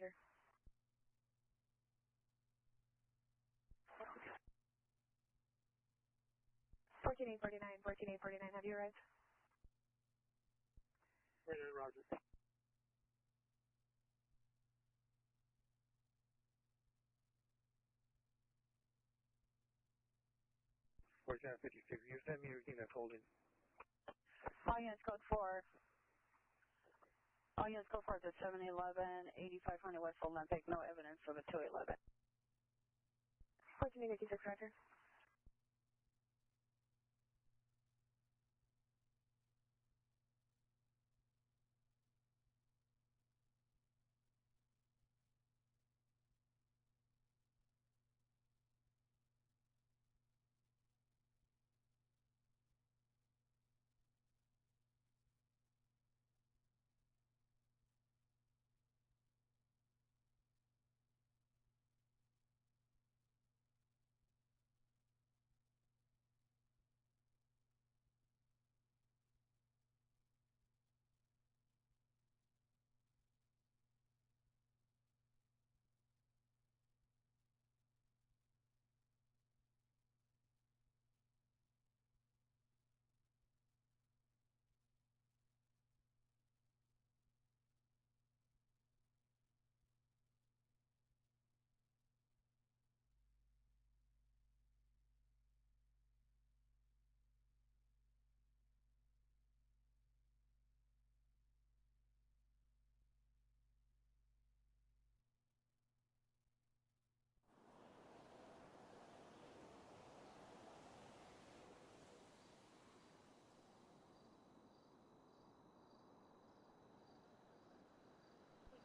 Roger. 14849, have you arrived? 49, Roger. 4956, you sent me everything that's holding. All units code 4. All units code 4 at 711, 8500 West Olympic. No evidence of a 211. 1456, Roger.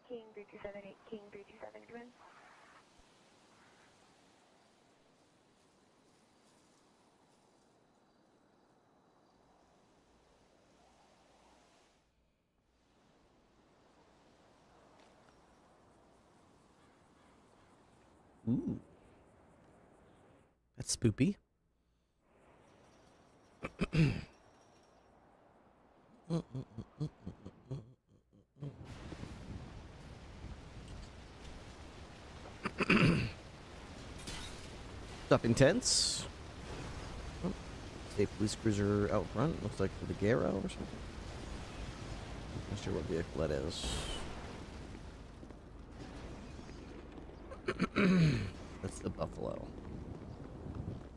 King 3278, King 327, come in. Ooh. That's spoopy. Stuff intense. Oh, say police cruiser out front. Looks like the Garo or something. Not sure what vehicle that is. That's the Buffalo.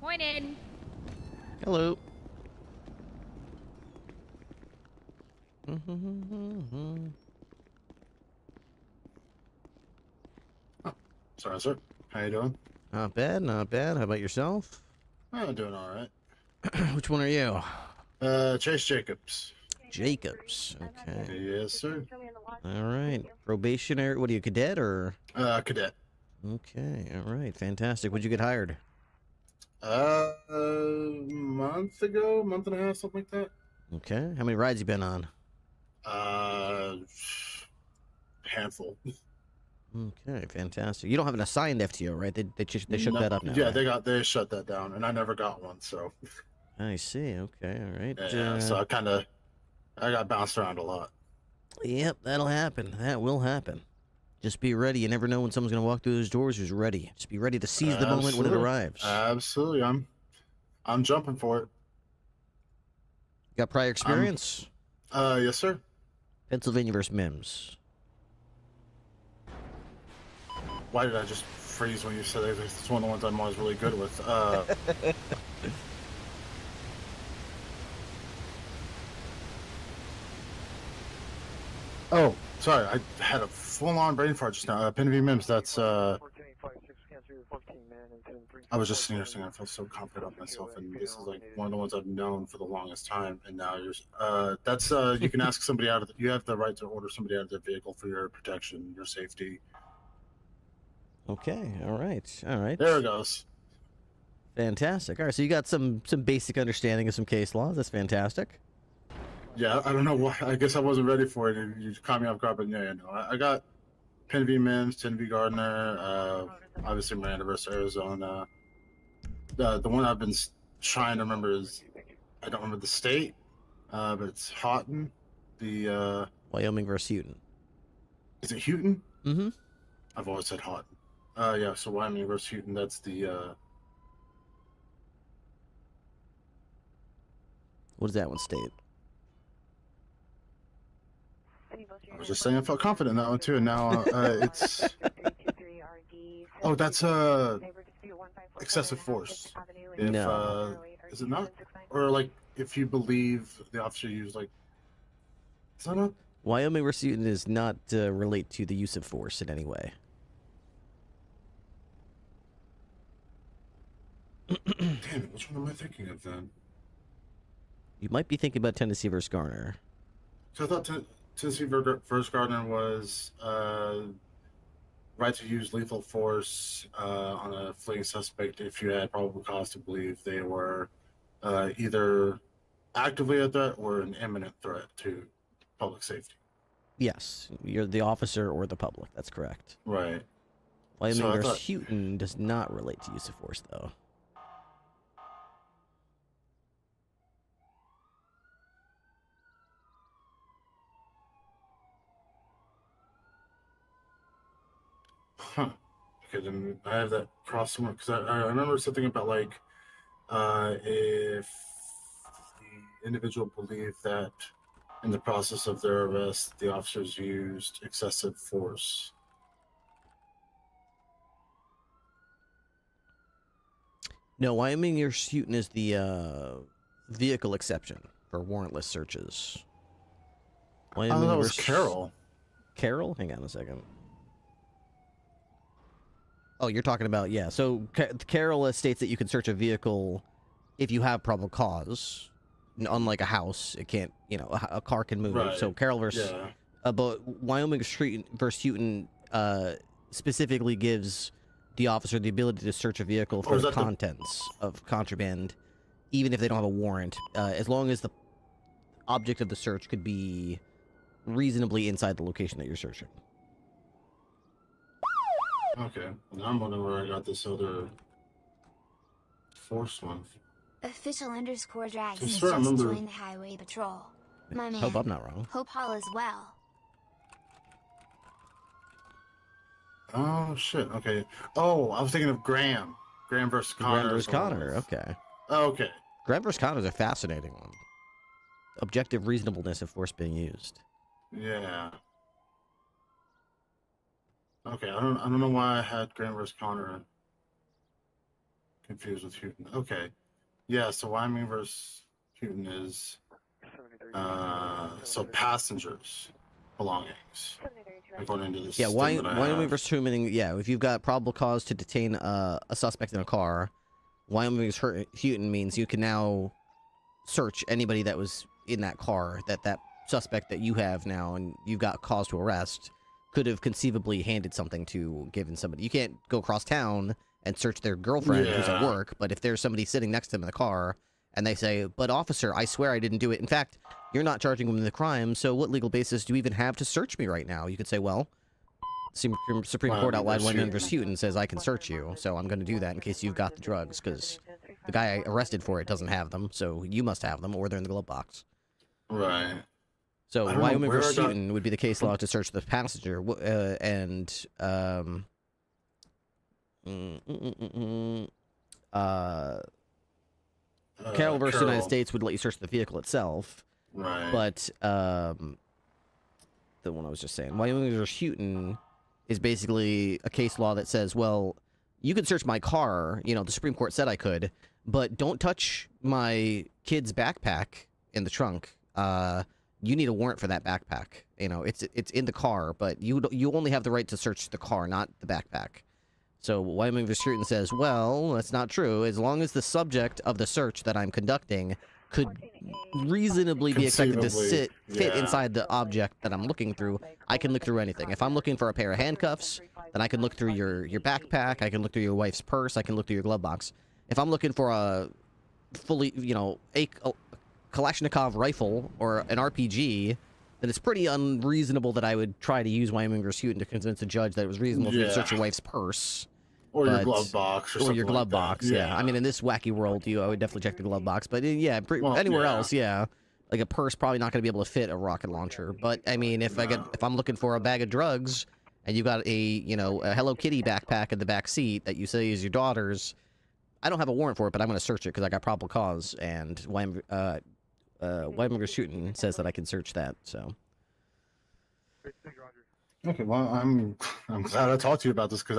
Pointed. Hello. Oh, sorry, sir. How you doing? Not bad, not bad. How about yourself? I'm doing all right. Which one are you? Chase Jacobs. Jacobs. Okay. Yes, sir. All right. Probationary. What are you, cadet or? Cadet. Okay. All right. Fantastic. When'd you get hired? A month ago, month and a half, something like that. Okay. How many rides you been on? Handful. Okay. Fantastic. You don't have an assigned FTO, right? They shook No, that up now. Yeah, right? they shut that down, and I never got one. So. I see. Okay. All right. Yeah. So I got bounced around a lot. Yep. That'll happen. That will happen. Just be ready. You never know when someone's going to walk through those doors who's ready. Just be ready to seize the moment when it arrives. Absolutely. I'm jumping for it. Got prior experience? Yes, sir. Pennsylvania versus Mims. Why did I just freeze when you said that? It's one of the ones I'm always really good with. Oh, sorry. I had a full-on brain fart just now. Penvy Mims, that's, I was just senior singer. I felt so confident of myself, and this is like one of the ones I've known for the longest time, and now you're, that's, you can ask somebody out of, you have the right to order somebody out of their vehicle for your protection, your safety. Okay, all right, all right. There it goes. Fantastic. All right, so you got some basic understanding of some case laws. That's fantastic. Yeah, I don't know why. I guess I wasn't ready for it. You caught me off guard, but yeah, no. I got Penvy Mims, Tenvy Gardner, obviously Miranda versus Arizona. The one I've been trying to remember is, I don't remember the state, but it's Houghton. The Wyoming versus Houghton. Is it Houghton? Mm-hmm. I've always said hot. Yeah, so Wyoming versus Houghton, that's the, What does that one state? I was just saying I felt confident in that one too, and now it's... Oh, that's excessive force. If, No. Is it not? Or like if you believe the officer used like... Is that not? Wyoming versus Houghton does not relate to the use of force in any way. Damn it, which one am I thinking of then? You might be thinking about Tennessee versus Garner. So I thought Tennessee versus Gardner was right to use lethal force on a fleeing suspect if you had probable cause to believe they were either actively a threat or an imminent threat to public safety. Yes, you're the officer or the public. That's correct. Right. Wyoming So I versus thought- Houghton does not relate to use of force, though. Huh. Okay, then I have that cross somewhere because I remember something about like if the individual believed that in the process of their arrest the officers used excessive force. No, Wyoming versus Houghton is the vehicle exception for warrantless searches. Oh, that was versus- Carroll. Carroll? Hang on a second. Oh, you're talking about, yeah. So Carroll states that you can search a vehicle if you have probable cause. Unlike a house, it can't, you know, a car can move. Right. So Carroll versus... Yeah. But Wyoming versus Houghton specifically gives the officer the ability to search a vehicle for is the that the- contents of contraband, even if they don't have a warrant, as long as the object of the search could be reasonably inside the location that you're searching. Okay. Now I'm wondering where I got this other force one. Official _ Dragon I has swear I just remember- joined the highway patrol. My man. Hope I'm not wrong. Hope all is well. Oh shit. Okay. Oh, I was thinking of Graham. Graham versus Connor. Graham versus Connor, okay. Okay. Graham versus Connor is a fascinating one. Objective reasonableness of force being used. Yeah. Okay, I don't know why I had Graham versus Connor confused with Houghton. Okay. Yeah, so Wyoming versus Houghton is so passengers belongings. According to this. Yeah, thing that I Wyoming have. versus Houghton, yeah, if you've got probable cause to detain a suspect in a car, Wyoming versus Houghton means you can now search anybody that was in that car, that suspect that you have now and you've got cause to arrest could have conceivably handed something to given somebody. You can't go across town and search their girlfriend who's at Yeah. work, but if there's somebody sitting next to them in the car and they say, "But officer, I swear I didn't do it. In fact, you're not charging them with the crime, so what legal basis do you even have to search me right now?" You could say, "Well, Supreme Court Wyoming outlined versus Wyoming versus Houghton says I can search you, so I'm going to do that in case you've got the drugs, because the guy I arrested for it doesn't have them, so you must have them, or they're in the glove box." Right. So I don't know Wyoming where I versus got- Houghton would be the case law to search the passenger, Carroll versus United States would let you search the vehicle itself, Right. but the one I was just saying, Wyoming versus Houghton is basically a case law that says, well, you can search my car, you know, the Supreme Court said I could, but don't touch my kid's backpack in the trunk. You need a warrant for that backpack. You know, it's in the car, but you only have the right to search the car, not the backpack. So Wyoming versus Houghton says, well, that's not true. As long as the subject of the search that I'm conducting could reasonably be expected to Conceivably, fit yeah. inside the object that I'm looking through, I can look through anything. If I'm looking for a pair of handcuffs, then I can look through your backpack, I can look through your wife's purse, I can look through your glove box. If I'm looking for a fully, you know, a Kalashnikov rifle or an RPG, then it's pretty unreasonable that I would try to use Wyoming versus Houghton to convince a judge that it was reasonable for you to search your wife's purse. Or your but- glove box, or, Or your something glove like that. box, yeah. I mean, in this wacky world, I would definitely check the glove box. But yeah, Well, anywhere yeah. else, yeah. Like a purse, probably not going to be able to fit a rocket launcher. But I mean, if I'm looking for a bag of drugs and you got a Hello Kitty backpack in the back seat that you say is your daughter's, I don't have a warrant for it, but I'm going to search it because I got probable cause, and Weimer shooting says that I can search that. So. Okay, well, I'm glad I talked to you about this because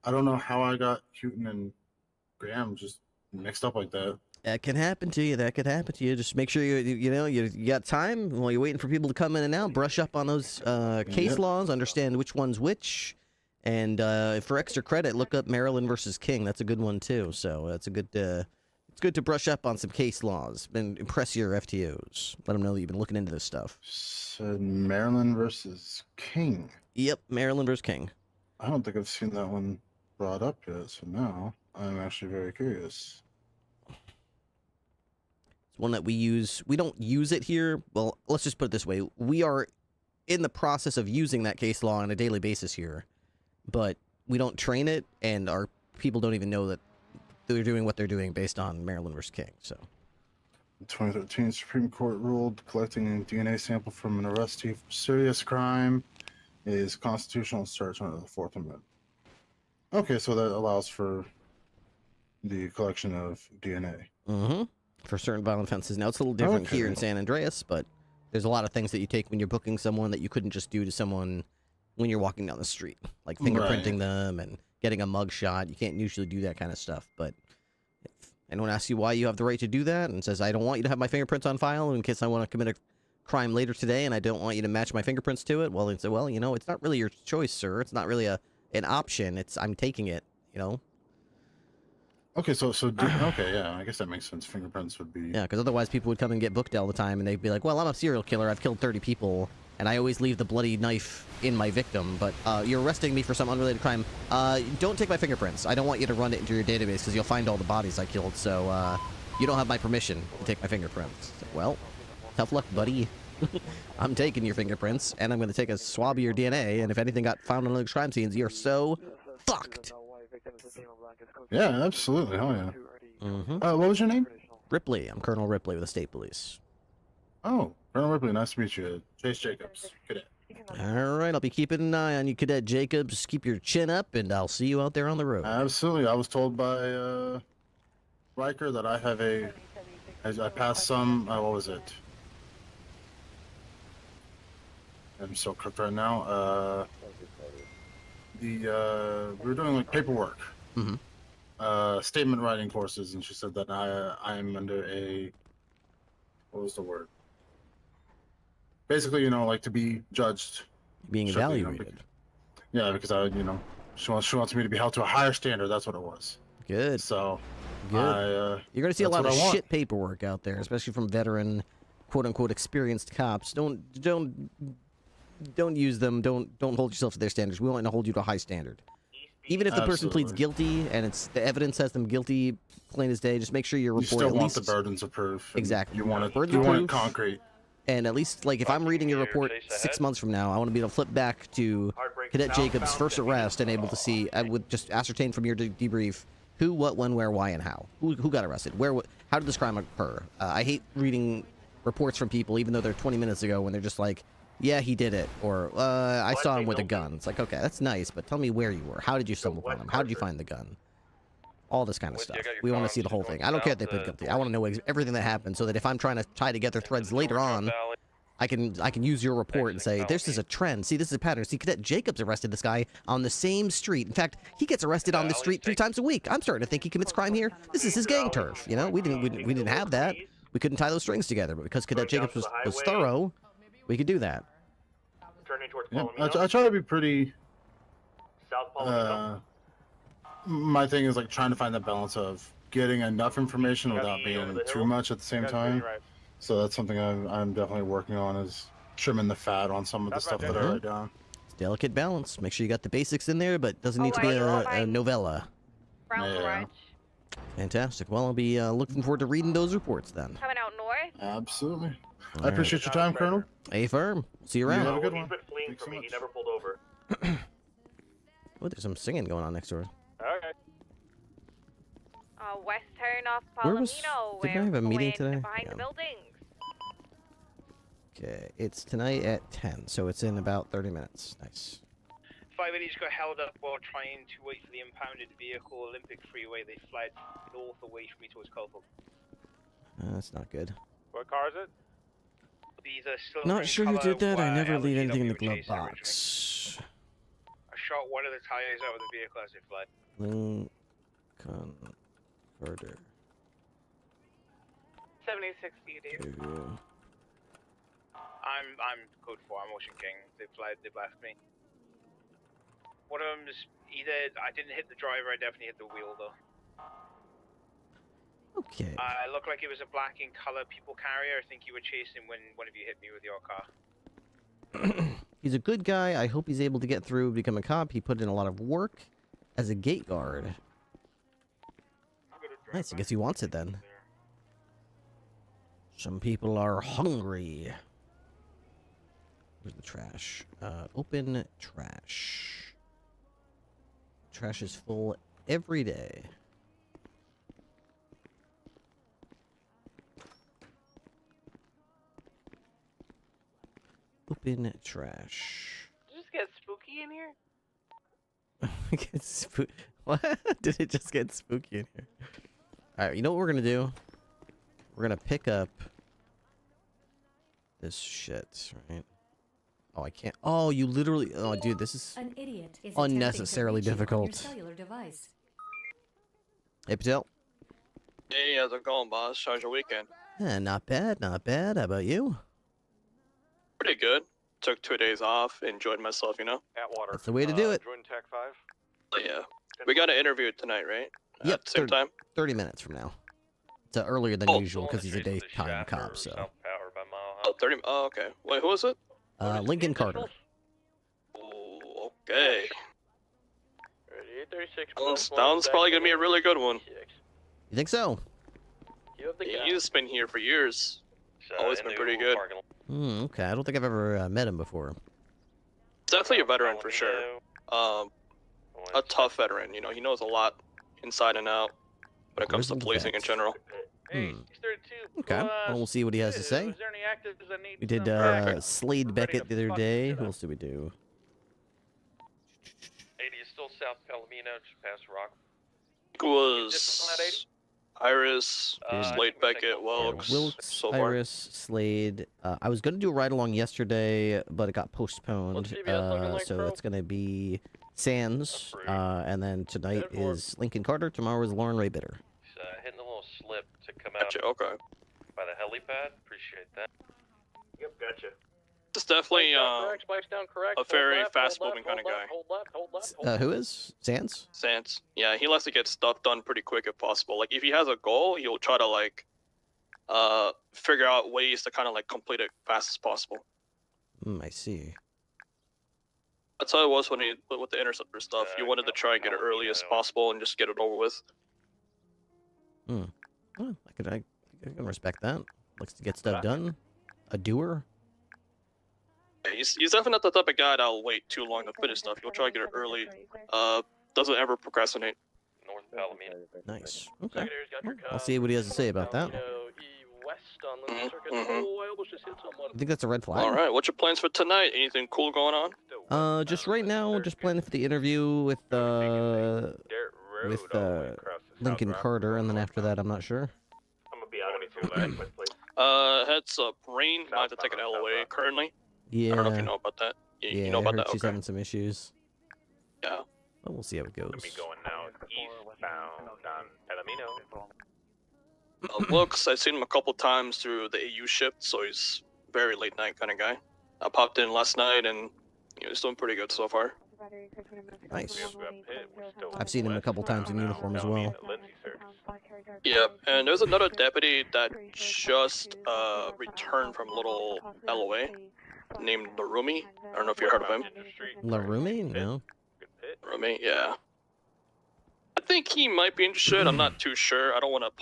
I don't know how I got Houghton and Graham just mixed up like that. That can happen to you. That could happen to you. Just make sure you got time while you're waiting for people to come in and out. Brush up on those case laws. Understand which one's which. And for extra credit, look up Maryland versus King. That's a good one too. So that's a good. It's good to brush up on some case laws and impress your FTOs. Let them know that you've been looking into this stuff. Said Maryland versus King. Yep, Maryland versus King. I don't think I've seen that one brought up yet. So now I'm actually very curious. One that we use. We don't use it here. Well, let's just put it this way. We are in the process of using that case law on a daily basis here, but we don't train it, and our people don't even know that they're doing what they're doing based on Maryland versus King. So, the 2013 Supreme Court ruled collecting a DNA sample from an arrestee for serious crime is constitutional search under the Fourth Amendment. Okay, so that allows for the collection of DNA. Mm-hmm. For certain violent offenses. Now, it's a little different here in San Andreas, but there's a lot of things that you take when you're booking someone that you couldn't just do to someone when you're walking down the street. Like fingerprinting them and getting a mug shot. You can't usually do that kind of stuff, but if anyone asks you why you have the right to do that and says, I don't want you to have my fingerprints on file in case I want to commit a crime later today and I don't want you to match my fingerprints to it, well, they'd say, well, it's not really your choice, sir. It's not really an option. I'm taking it, Okay, okay, yeah, I guess that makes sense. Fingerprints would be... Yeah, because otherwise people would come and get booked all the time, and they'd be like, well, I'm a serial killer, I've killed 30 people, and I always leave the bloody knife in my victim, but you're arresting me for some unrelated crime. Don't take my fingerprints. I don't want you to run it into your database, because you'll find all the bodies I killed, so you don't have my permission to take my fingerprints. Well, tough luck, buddy. I'm taking your fingerprints, and I'm going to take a swab of your DNA, and if anything got found on those crime scenes, you're so fucked. Yeah, absolutely. Hell yeah. Mm-hmm. What was your name? Ripley. I'm Colonel Ripley with the State Police. Oh, Colonel Ripley. Nice to meet you. Chase Jacobs. Cadet. All right, I'll be keeping an eye on you, Cadet Jacobs. Keep your chin up, and I'll see you out there on the road. Absolutely. I was told by Riker that I have I passed some. What was it? I'm so cooked right now. We were doing like paperwork. Mm-hmm. Statement writing courses, and she said that I'm under what was the word? Basically, like to be judged, being evaluated. Yeah, because she wants me to be held to a higher standard. That's what it was. Good. So, good. You're gonna see a lot of shit paperwork out there, especially from veteran, quote unquote, experienced cops. Don't use them. Don't hold yourself to their standards. We want to hold you to a high standard. Even if the person pleads guilty and the evidence has them guilty, plain as day, just make sure your report. You still want the burdens of proof. Exactly. You want it concrete. And at least, like, if I'm reading your report 6 months from now, I want to be able to flip back to Cadet Jacobs' first arrest and able to see, I would just ascertain from your debrief who, what, when, where, why, and how. Who got arrested? How did this crime occur? I hate reading reports from people, even though they're 20 minutes ago, when they're just like, yeah, he did it, or I saw him with a gun. It's like, okay, that's nice, but tell me where you were. How did you stumble upon him? How did you find the gun? All this kind of stuff. We want to see the whole thing. I don't care if they plead guilty. I want to know everything that happened, so that if I'm trying to tie together threads later on, I can use your report and say, this is a trend. See, this is a pattern. See, Cadet Jacobs arrested this guy on the same street. In fact, he gets arrested on this street 3 times a week. I'm starting to think he commits crime here. This is his gang turf. We didn't have that. We couldn't tie those strings together, but because Cadet Jacobs was thorough, we could do that. Yeah, I try to be pretty. My thing is like trying to find the balance of getting enough information without being too much at the same time. So that's something I'm definitely working on, is trimming the fat on some of the stuff that I write down. It's delicate balance. Make sure you got the basics in there, but doesn't need to be a novella. Yeah. Fantastic. Well, I'll be looking forward to reading those reports then. Coming out north? Absolutely. I appreciate your time, Colonel. A firm. See you around. Have a good one. Thanks so much. He never pulled over. Oh, there's some singing going on next door. Okay. West turn off Where Palomino. didn't I have a meeting today? Behind Yeah. the buildings. Okay, it's tonight at 10, so it's in about 30 minutes. Nice. highway. They just got held up while trying to wait for the impounded vehicle. Olympic Freeway. They fled north away from me towards Colville. That's not good. What car is it? These are silver Not in sui who color, did that. I were never leave LGW anything in the were glove chasing originally. box. I shot one of the tires out of the vehicle as it fled. Lincoln Carter. 76 DD. I'm code 4. I'm Ocean King. They fled. They left me. One of them's either I didn't hit the driver. I definitely hit the wheel though. Okay. It looked like it was a black in color people carrier. I think you were chasing when one of you hit me with your car. He's a good guy. I hope he's able to get through, become a cop. He put in a lot of work as a gate guard. Nice. I guess he wants it then. Some people are hungry. Where's the trash? Open trash. Trash is full every day. Open trash. Did you just get spooky in here? What? Did it just get spooky in here? Alright, you know what we're gonna do? We're gonna pick up this shit, right? Oh, I can't. Oh, you literally. Oh, dude, this is An idiot is unnecessarily difficult. cellular device. Hey, Patel. Hey, how's it going, boss? How's your weekend? Not bad, not bad. How about you? Pretty good. Took 2 days off, enjoyed myself, you know? Atwater. That's the way to do it. Join Tech 5. Yeah. We got an interview tonight, right? Yep, At the same time? 30 minutes from now. It's earlier than usual because he's a daytime cop, so. Oh, 30. Oh, okay. Wait, who is it? Lincoln Carter. Oh, okay. 36. Sounds probably gonna be a really good one. You think so? He's been here for years. Always been pretty good. Okay. I don't think I've ever met him before. Definitely a veteran for sure. A tough veteran, you know, he knows a lot inside and out when it comes to policing in general. Okay, well, we'll see what he has to say. We did Slade Beckett the other day. Who else did we do? 80 is still South Palomino, just past Rock. It was Iris, Slade Beckett, Wilkes, so far. Iris, Slade. I was going to do a ride-along yesterday, but it got postponed. So it's going to be Sands, and then tonight is Lincoln Carter. Tomorrow is Lauren Ray Bitter. Hitting a little slip to come out Okay. by the helipad. Appreciate that. Yep, gotcha. It's definitely a very fast-moving kind of guy. Who is? Sands? Sands. Yeah, he likes to get stuff done pretty quick if possible. Like, if he has a goal, he'll try to, like, figure out ways to kind of, like, complete it fast as possible. I see. That's how it was when with the Interceptor stuff. He wanted to try and get it early as possible and just get it over with. Well, I can respect that. Likes to get stuff done. A doer. Yeah, he's definitely not the type of guy that'll wait too long to finish stuff. He'll try to get it early. Doesn't ever procrastinate. North Palomino. Nice. Okay. Well, I'll see what he has to say about that. I think that's a red flag. All right, what's your plans for tonight? Anything cool going on? Just right now, just planning for the interview with Lincoln Carter, and then after that, I'm not sure. I'm gonna be out of it. Heads up. Rain might have to take an LOA currently. Yeah. I don't know if you know about that. You know I about heard that? she's Okay. having some issues. Yeah. But we'll see how it goes. Gonna be going now eastbound on Palomino. Looks, I've seen him a couple times through the AU shift, so he's very late night kind of guy. I popped in last night and he was doing pretty good so far. Nice. I've seen him a couple times in uniform as well. Yeah, and there's another deputy that just returned from a little LOA named Larumi. I don't know if you heard of him. Larumi? No. Larumi, yeah. I think he might be interested. I'm not too sure. I don't want to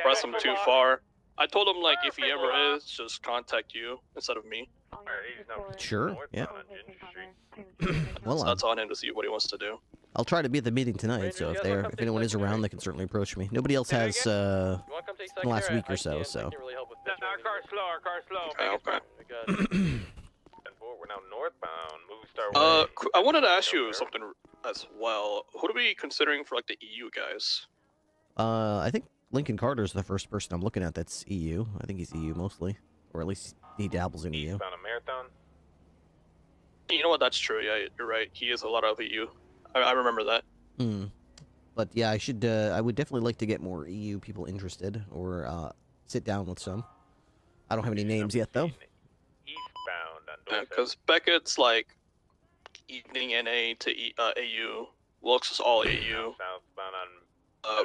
press him too far. I told him, like, if he ever is, just contact you instead of me. Sure, yeah. Well, So that's on him to see what he wants to do. I'll try to be at the meeting tonight, so if anyone is around, they can certainly approach me. Nobody else has, in the last week or so. Our car's slow, our car's slow. Okay. We're Now northbound, movie star. I wanted to ask you something as well. Who are we considering for like the EU guys? I think Lincoln Carter's the first person I'm looking at that's EU. I think he's EU mostly, or at least he dabbles in EU. Eastbound a marathon. You know what? That's true. Yeah, you're right. He is a lot of EU. I remember that. But yeah, I should. I would definitely like to get more EU people interested, or sit down with some. I don't have any names yet though. Eastbound on Yeah, Dorset. because Beckett's like evening NA to AU. Lux is all AU. Southbound on.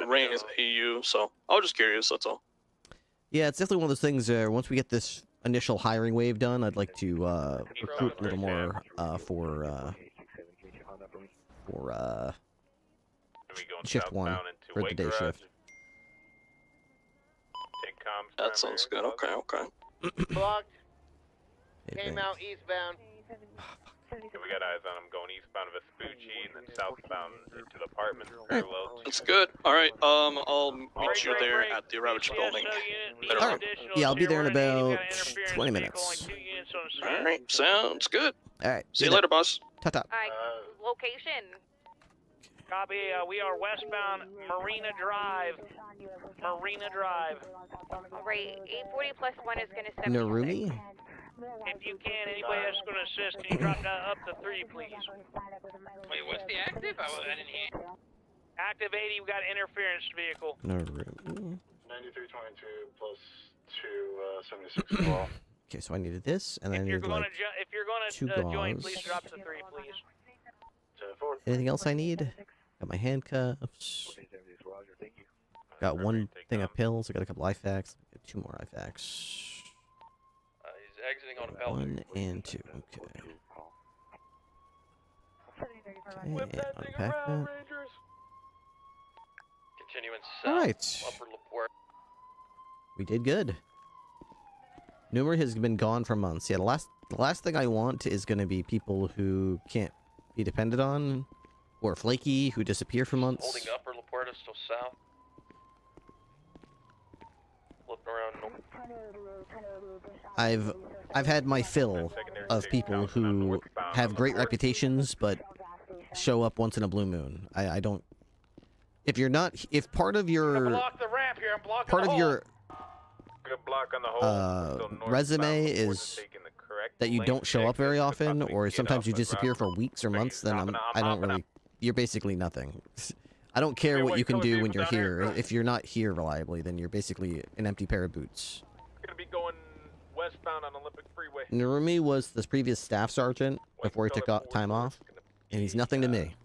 Rain is AU. So I was just curious. That's all. Yeah, it's definitely one of those things. Once we get this initial hiring wave done, I'd like to recruit a little more for We going shift one southbound into for the White day Garage. shift. Take comms That sounds good. primary. Okay. Blocked. Hey, Came man. out eastbound. Yeah, we got eyes on him going eastbound of Vespucci and then southbound into the apartments parallel to. That's good. All right. I'll meet you there at the Ravage building. All right. Yeah, I'll be there in about 20 minutes. All right. Sounds good. All right. See you later, boss. Ta-ta. Alright, location. Copy. We are westbound Marina Drive. Marina Drive. Alright, 840 plus 1 is going to 76. Narumi? If you can, anybody that's going to assist, can you drop that up to 3, please? Wait, what's the active? I didn't hear. Active 80, we got interference vehicle. Narumi. 9322 plus 276 as well. Okay, so I needed this, and then I If you're needed going like to, if you're going two to join, gauze. please drop to 3, please. anything else I need. Got my handcuffs. Got one thing of pills. I got a couple IFACs. Got 2 more IFACs. He's exiting on a belt. 1 and 2. Okay. Okay, unpack that. Continuing south. All right. Upper LaPorte. We did good. Numer has been gone for months. Yeah, the last thing I want is going to be people who can't be depended on, or flaky, who disappear for months. Holding upper LaPorte, still south. Flipping around north. I've had my fill of people who have great reputations, but show up once in a blue moon. I don't. If you're not, if part of your Block the ramp here. I'm blocking part the of hole. your Block on the hole. resume is that you don't show up very often, or sometimes you disappear for weeks or months, then I don't really. You're basically nothing. I don't care what you can do when you're here. If you're not here reliably, then you're basically an empty pair of boots. Gonna be going westbound on Olympic Freeway. Narumi was the previous staff sergeant before he took time off, and he's nothing to me.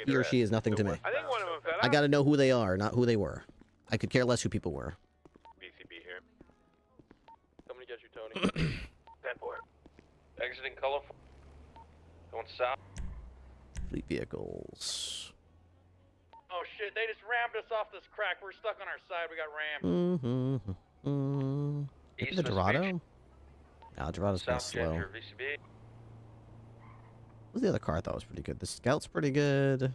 He or she is nothing to me. I think one of them fell out. I gotta know who they are, not who they were. I could care less who people were. BCB here. Coming to get you, Tony. 10-4. Exiting colorful. Going south. Fleet vehicles. Oh shit, they just rammed us off this crack. We're stuck on our side. We got rammed. Maybe the Dorado? No, Dorado's kind of South slow. Ginger, VCB. What was the other car I thought was pretty good? The Scout's pretty good.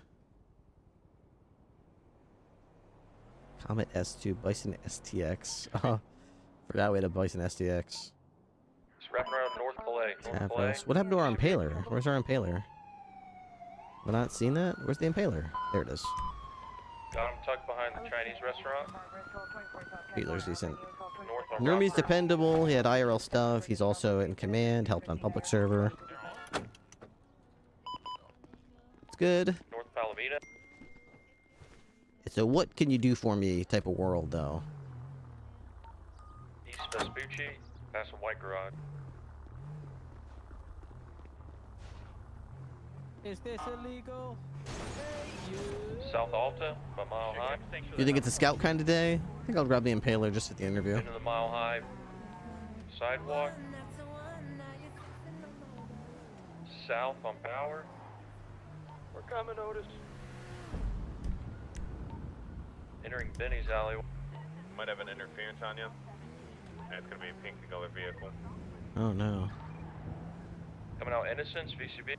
Comet S2, Bison STX. Forgot we had a Bison STX. Just wrapping around North Palais. North Palais. Tapos. What happened to our Impaler? Where's our Impaler? Have I not seen that? Where's the Impaler? There it is. Got him tucked behind the Chinese restaurant. Impaler's decent. North on Nurumi's Rockford. dependable. He had IRL stuff. He's also in command. Helped on public server. It's good. North Palomita. It's a what can you do for me type of world, though. East Vespucci. Past a white garage. Is this illegal? South Alta by Mile High. You think it's a scout kind of day? I think I'll grab the Impaler just at the interview. Into the Mile High sidewalk. South on Power. We're coming, Otis. Entering Benny's alley. Might have an interference on you. And it's gonna be a pink color vehicle. Oh no. Coming out Innocence, VCB.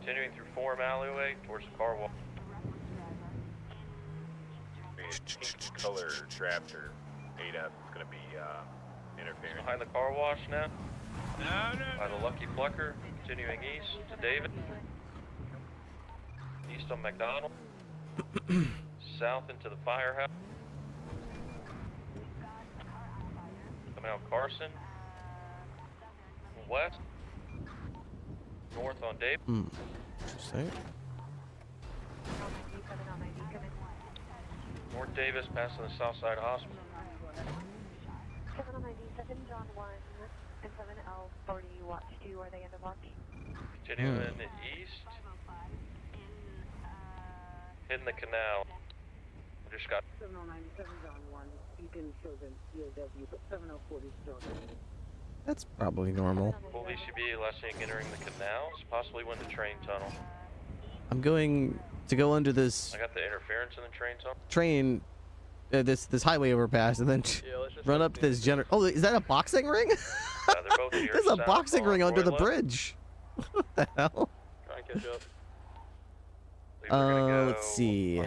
Continuing through Forum Alleyway towards the car wash. Be a pink color Raptor 8F. It's gonna be interference. Behind the car wash now. By the Lucky Plucker, continuing east to David. East on McDonald. South into the firehouse. Coming out Carson. West. North on David. Interesting. North Davis, passing the south side hospital. 7 John 1 and 7L 40, watch 2, are they in the watch? Continuing east. Hitting the canal. We just got 709, 7 John 1, you can show them EOW, but 7040 still there. That's probably normal. full VCB, last seen entering the canals, possibly went to train tunnel. I'm going to go under this I got the interference in the train tunnel. train, this highway overpass, and then run up to this generator. Oh, is that a boxing ring? They're both here. There's a boxing ring under the bridge. What the hell? Try and catch up. Let's see.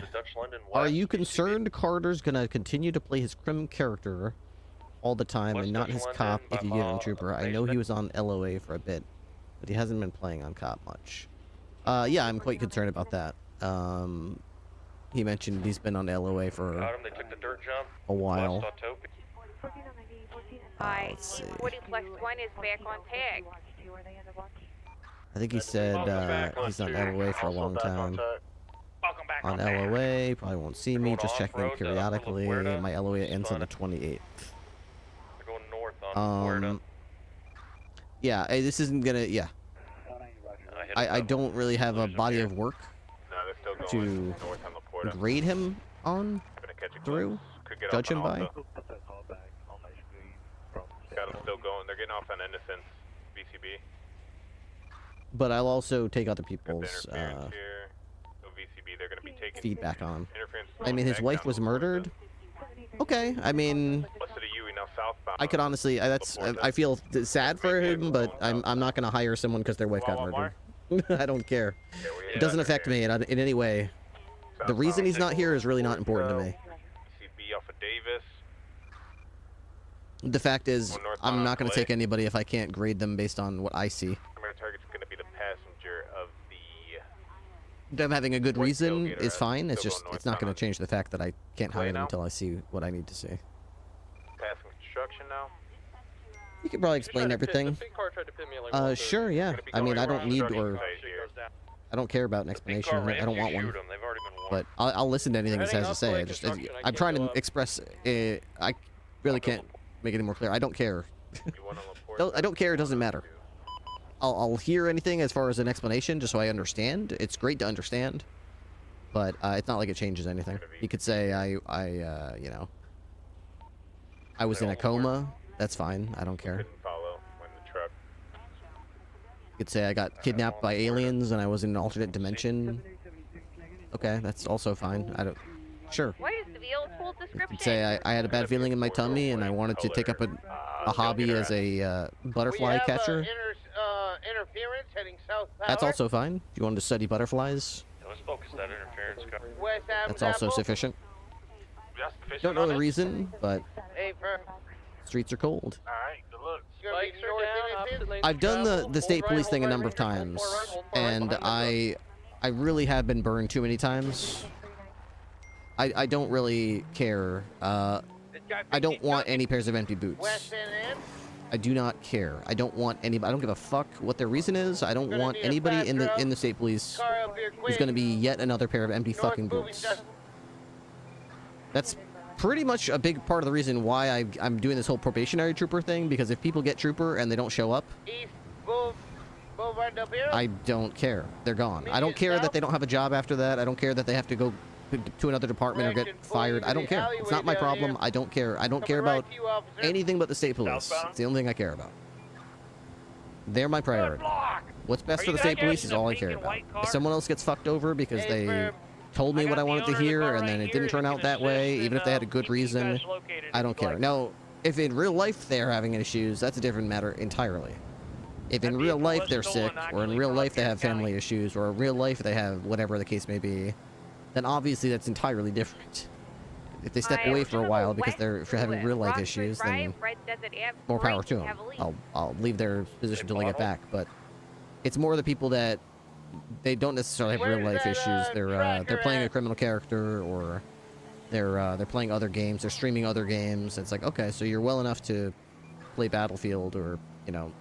Are you concerned Carter's gonna continue to play his crim character all the time and not his cop if you get him trooper? I know he was on LOA for a bit, but he hasn't been playing on cop much. Yeah, I'm quite concerned about that. He mentioned he's been on LOA for They took the dirt jump. a while. Let's see. 40 plus 1 is back on tag. I think he said he's on LOA for a long time. On LOA, probably won't see me, just checking in periodically. My LOA ends on the 28th. They're going north on Puerto. Yeah, this isn't gonna, yeah. I don't really have a body of work to grade him on through, judge him by. Got them still going. They're getting off on Innocence, VCB. But I'll also take other people's feedback on him. I mean, his wife was murdered. Okay, I mean, I could honestly, I feel sad for him, but I'm not gonna hire someone because their wife got murdered. I don't care. It doesn't affect me in any way. The reason he's not here is really not important to me. The fact is, I'm not going to take anybody if I can't grade them based on what I see. Target's going to be the passenger of the... Them having a good reason is fine. It's just, it's not going to change the fact that I can't hire them until I see what I need to see. Passing construction now. You could probably explain everything. Sure, yeah. I mean, I don't need or... I don't care about an explanation. I don't want one. But I'll listen to anything he has to say. I'm trying to express... I really can't make it any more clear. I don't care. I don't care. It doesn't matter. I'll hear anything as far as an explanation just so I understand. It's great to understand. But it's not like it changes anything. You could say you know, I was in a coma. That's fine. I don't care. You could say I got kidnapped by aliens and I was in an alternate dimension. Okay, that's also fine. I don't... Sure. What is the old full You description? could say I had a bad feeling in my tummy and I wanted to take up a hobby as a butterfly catcher. Interference heading south power. That's also fine. If you wanted to study butterflies, Let's focus that interference. that's also sufficient. Don't know the reason, but streets are cold. Alright, good luck. I've done the state police thing a number of times, and I really have been burned too many times. I don't really care. I don't want any pairs of empty boots. I do not care. I don't want anybody. I don't give a fuck what their reason is. I don't want anybody in the state police who's going to be yet another pair of empty fucking boots. That's pretty much a big part of the reason why I'm doing this whole probationary trooper thing, because if people get trooper and they don't show up, I don't care. They're gone. I don't care that they don't have a job after that. I don't care that they have to go to another department or get fired. I don't care. It's not my problem. I don't care. I don't care about anything but the state police. It's the only thing I care about. They're my priority. What's best for the state police is all I care about. If someone else gets fucked over because they told me what I wanted to hear and then it didn't turn out that way, even if they had a good reason, I don't care. Now, if in real life they're having issues, that's a different matter entirely. If in real life they're sick, or in real life they have family issues, or in real life they have whatever the case may be, then obviously that's entirely different. if they step away for a while because they're having real life Rockford issues, Drive, then Red Desert Ave, more power brake to them. heavily. I'll leave their position until they get back. But it's more the people that they don't necessarily have real life issues. They're playing a criminal character, or they're playing other games. They're streaming other games. It's like, okay, so you're well enough to play Battlefield or, you know,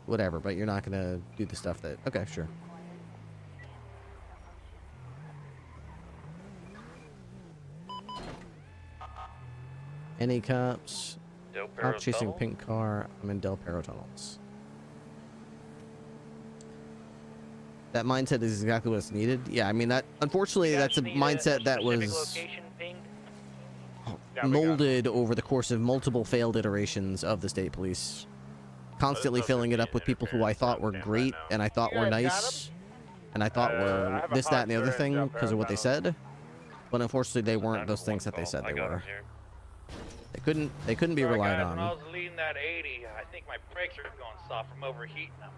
whatever, but you're not gonna do the stuff that. Okay, sure. Any cops? Cop chasing pink car. I'm in Del Perro tunnels. That mindset is exactly what's needed. Yeah, I mean that. Unfortunately, that's a mindset that was molded over the course of multiple failed iterations of the state police, constantly filling it up with people who I thought were great and I thought were nice, and I thought were this, that, and the other thing because of what they said. But unfortunately, they weren't those things that they said they were. They couldn't be relied on. When I was leading that 80, I think my brakes are going soft from overheating them.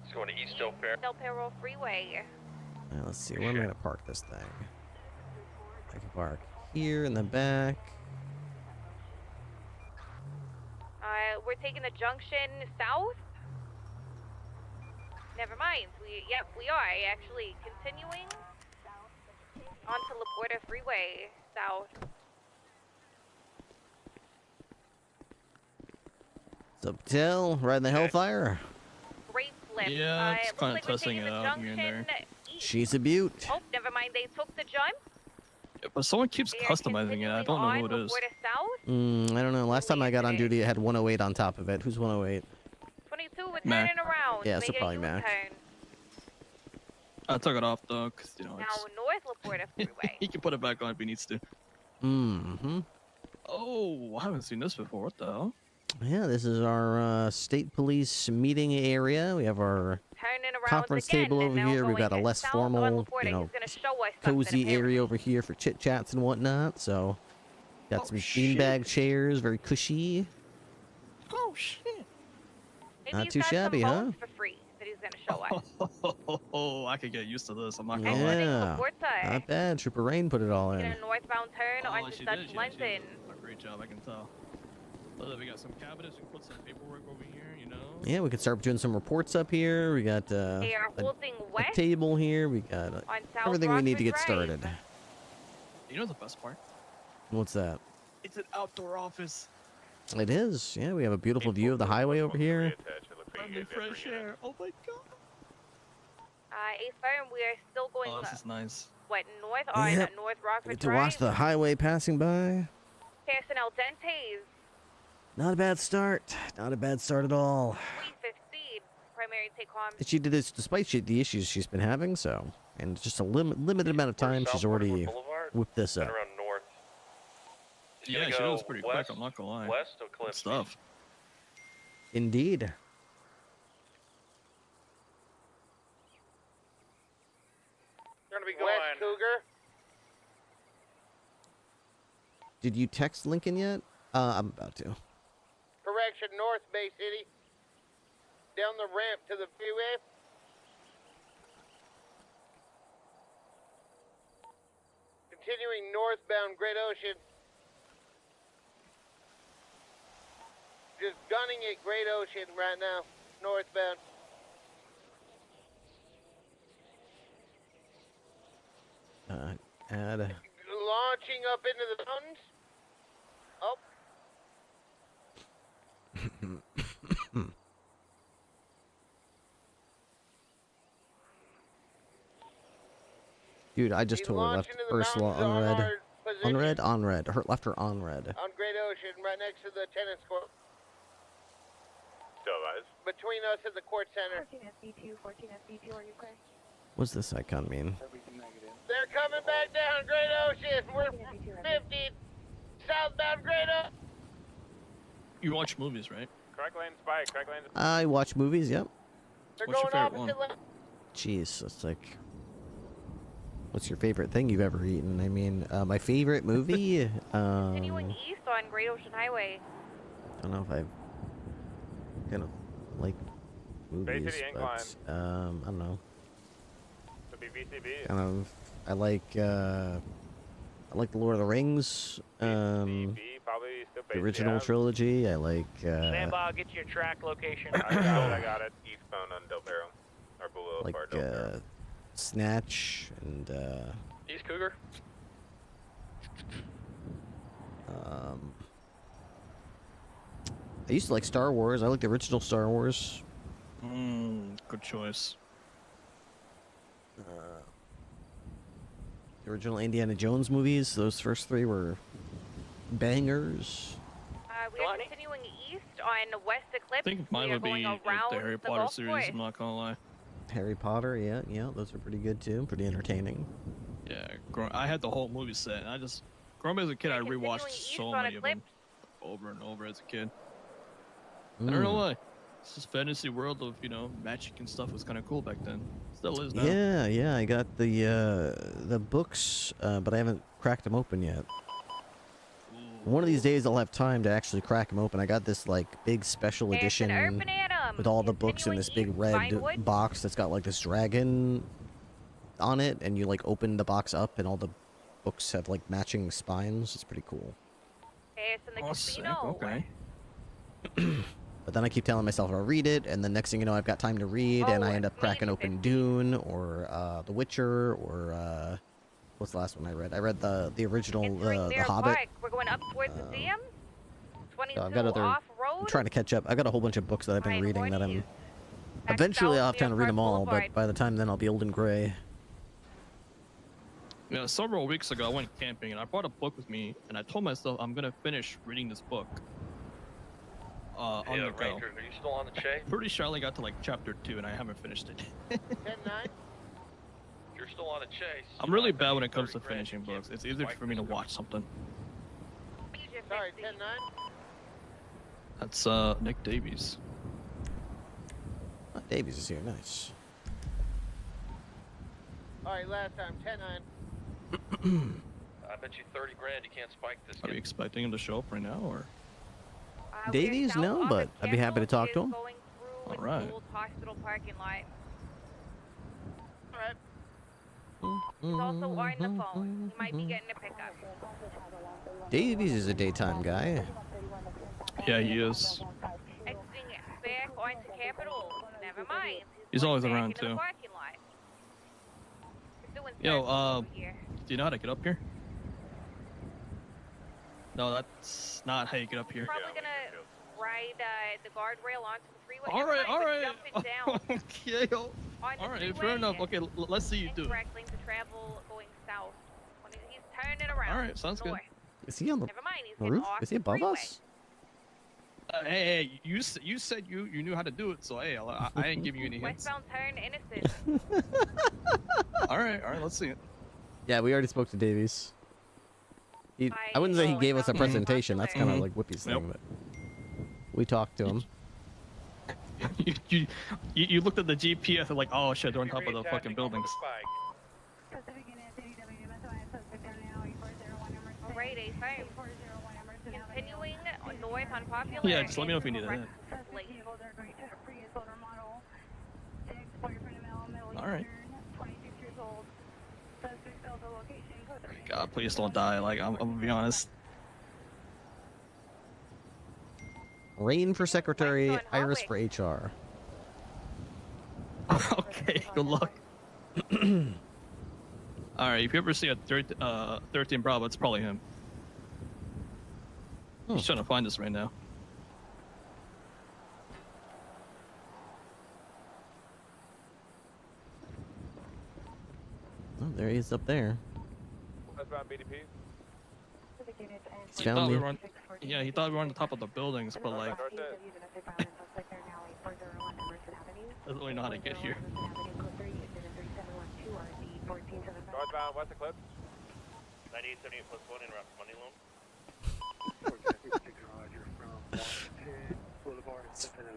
It's going to East Del Perro. Del Perro Freeway. Let's see, where am I gonna park this thing? I can park here in the back. We're taking the junction south. Never mind. We are actually continuing onto La Puerta Freeway south. What's up, Till? Riding the Hellfire? Great flip. Yeah, just kind of looks like testing we're it taking out the here and junction there. east. She's a beaut. Oh, never mind. They took the jump. Yeah, but someone keeps They are customizing it. I don't know who it continuing is. on La Puerta south. I don't know. Last time I got on duty, it had 108 on top of it. Who's 108? 22 with Mac. turning around. Yeah, so making a probably Mac. U-turn. I took it off though, cause you know Now it's. north La Puerta Freeway. He can put it back on if he needs to. Mm-hmm. Oh, I haven't seen this before. What the hell? Yeah, this is our state police meeting area. We have our Turning around conference again, table and over now here. We've going got a less south on La formal, Puerta. you know, He's gonna show us something, cozy apparently. area over here for chit chats and whatnot. So, got some beanbag chairs, very cushy. Oh shit! Maybe Not he's too got shabby, some huh? bones for free that he's gonna show us. Oh, I could get used to this. I'm not gonna lie. Exiting La Yeah, Puerta. not bad. Trooper Rain put it all Get in. a northbound turn onto she Dutch did, yeah, London. she did a great job, I can tell. Look, we got some cabinets. We can put some paperwork over here, you know. Yeah, we can start doing some reports up here. We got They are holding a west table here. We got on South everything we need to Rockford get Drive. started. You know the best part? What's that? It's an outdoor office. It is. Yeah, we have a beautiful view of the highway over here. I'm in fresh air. Oh my god. A firm, we are still going Oh, this is nice. what north on Yep. North We Rockford get to Drive. watch the highway passing by. Passing El Dente's. Not a bad start. Not a bad start at all. 315 primary take home. She did this despite the issues she's been having, so. And just a limited amount of time, she's already whipped this up. Around north. It's Yeah, gonna she go was pretty west, quick. I'm not gonna lie. West to Good Cliff. stuff. Indeed. We're gonna be going. West Cougar. Did you text Lincoln yet? I'm about to. Correction, North Bay City. Down the ramp to the freeway. Continuing northbound Great Ocean. Just gunning at Great Ocean right now. Northbound. Add. Launching up into the mountains. Oh. Dude, I just He's totally left launching into the Ursula mountains on unread. our position. Unread, unread. Her left her unread. On Great Ocean, right next to the tennis court. Still guys. Between us and the court center. 14 SD2, 14 SD2, are you okay? What's this icon mean? They're coming back down Great Ocean. We're 50 southbound Great Ocean. You watch movies, right? Crack lane spike. Crack lane. I watch movies, yep. They're What's your going favorite one? opposite lane. Jeez, it's like... What's your favorite thing you've ever eaten? I mean, my favorite movie? Continuing east on Great Ocean Highway. I don't know if I kind of like movies, City but Incline. I don't know. kind of. I like the Lord of the Rings, the original trilogy. I like. Stand by, I'll get you your track location. I got it. Eastbound on Del Perro. Or Boulevard Del Perro. Snatch and East Cougar. I used to like Star Wars. I like the original Star Wars. Good choice. The original Indiana Jones movies. Those first three were bangers. We are continuing east on West Eclipse. I think mine would be the Harry Potter series. I'm not gonna lie. Harry Potter, yeah, those are pretty good too. Pretty entertaining. Yeah, I had the whole movie set. And I just growing up as a kid, I rewatched so many of them over and over as a kid. I don't know why. It's just fantasy world of, you know, magic and stuff was kind of cool back then. Still is now. Yeah. I got the books, but I haven't cracked them open yet. One of these days I'll have time to actually crack them open. I got this like big special edition with all the books in this big red box that's got like this dragon on it, and you like open the box up and all the books have like matching spines. It's pretty cool. Oh, sick. Okay. But then I keep telling myself I'll read it, and the next thing you know, I've got time to read, and I end up cracking open Dune or The Witcher or what's the last one I read? I read the original The Hobbit. We're going up towards the museum. 22 I've got other. off-road. I'm trying to catch up. I've got a whole bunch of books that I've been reading that I'm. Eventually, I'll have time to read them all, but by the time then, I'll be old and gray. Yeah, several weeks ago, I went camping and I brought a book with me, and I told myself I'm gonna finish reading this book. On the go. Ranger, are you still on the chase? Pretty sure I only got to like chapter 2 and I haven't finished it. 10-9. You're still on the chase. I'm really bad when it comes to finishing books. It's easier for me to watch something. Sorry, 10-9. That's Nick Davies. Oh, Davies is here. Nice. Alright, last time, 10-9. I bet you 30 grand you can't spike this. Are we expecting him to show up right now, or? Davies, no, but I'd be happy to talk to him. All right. Hospital parking lot. Alright. He's also on the phone. He might be getting a pickup. Davies is a daytime guy. Yeah, he is. Exiting back onto Capitol. Never mind. He's always back around into the too. parking lot. He's doing Yo, service over here. do you know how to get up here? No, that's not how you get up here. Probably gonna ride the guardrail onto the freeway. All right, all right. Jumping down Okay, yo. onto All right, the fair freeway. enough. Okay, let's see you do it. Incorrect lane to travel going south. When he's turning around. All right, sounds good. north. Is he on the Never mind, he's getting roof? off Is he the above freeway. us? Hey, you said you knew how to do it, so hey, I ain't giving you any hints. Westbound turn innocent. All right, let's see it. Yeah, we already spoke to Davies. I wouldn't say he gave us a presentation. That's kind of like Whippy's thing, but we talked to him. you looked at the GPS and like, oh shit, they're on top of the fucking buildings. Alright, A5. Continuing north on Popular. Yeah, just let me know if you need it. All right. God, please don't die. Like, I'm gonna be honest. Rain for secretary, Iris for HR. Okay, good luck. Alright, if you ever see a 13 Bravo, it's probably him. He's trying to find us right now. Oh, there he is up there. That's about BDP. He's found me. Yeah, he thought we were on the top of the buildings, but like, doesn't really know how to get here. Northbound West Eclipse. 9878 plus 1 in route money loan.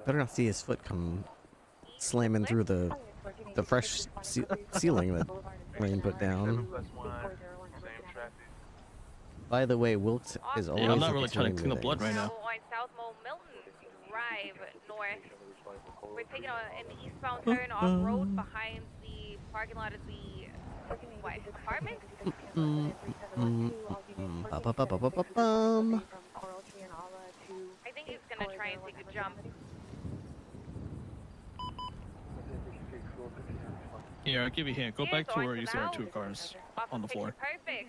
Better not see his foot come slamming through the fresh ceiling that Rain put down. By the way, Wilt is always. Yeah, I'm not really trying to clean up blood right now. On South Mo Milton Drive north. We're taking an eastbound turn off road behind the parking lot of the apartment. I think he's gonna try and take a jump. Here, I'll give you a hand. Go back to where you see our 2 cars on the floor. Perfect.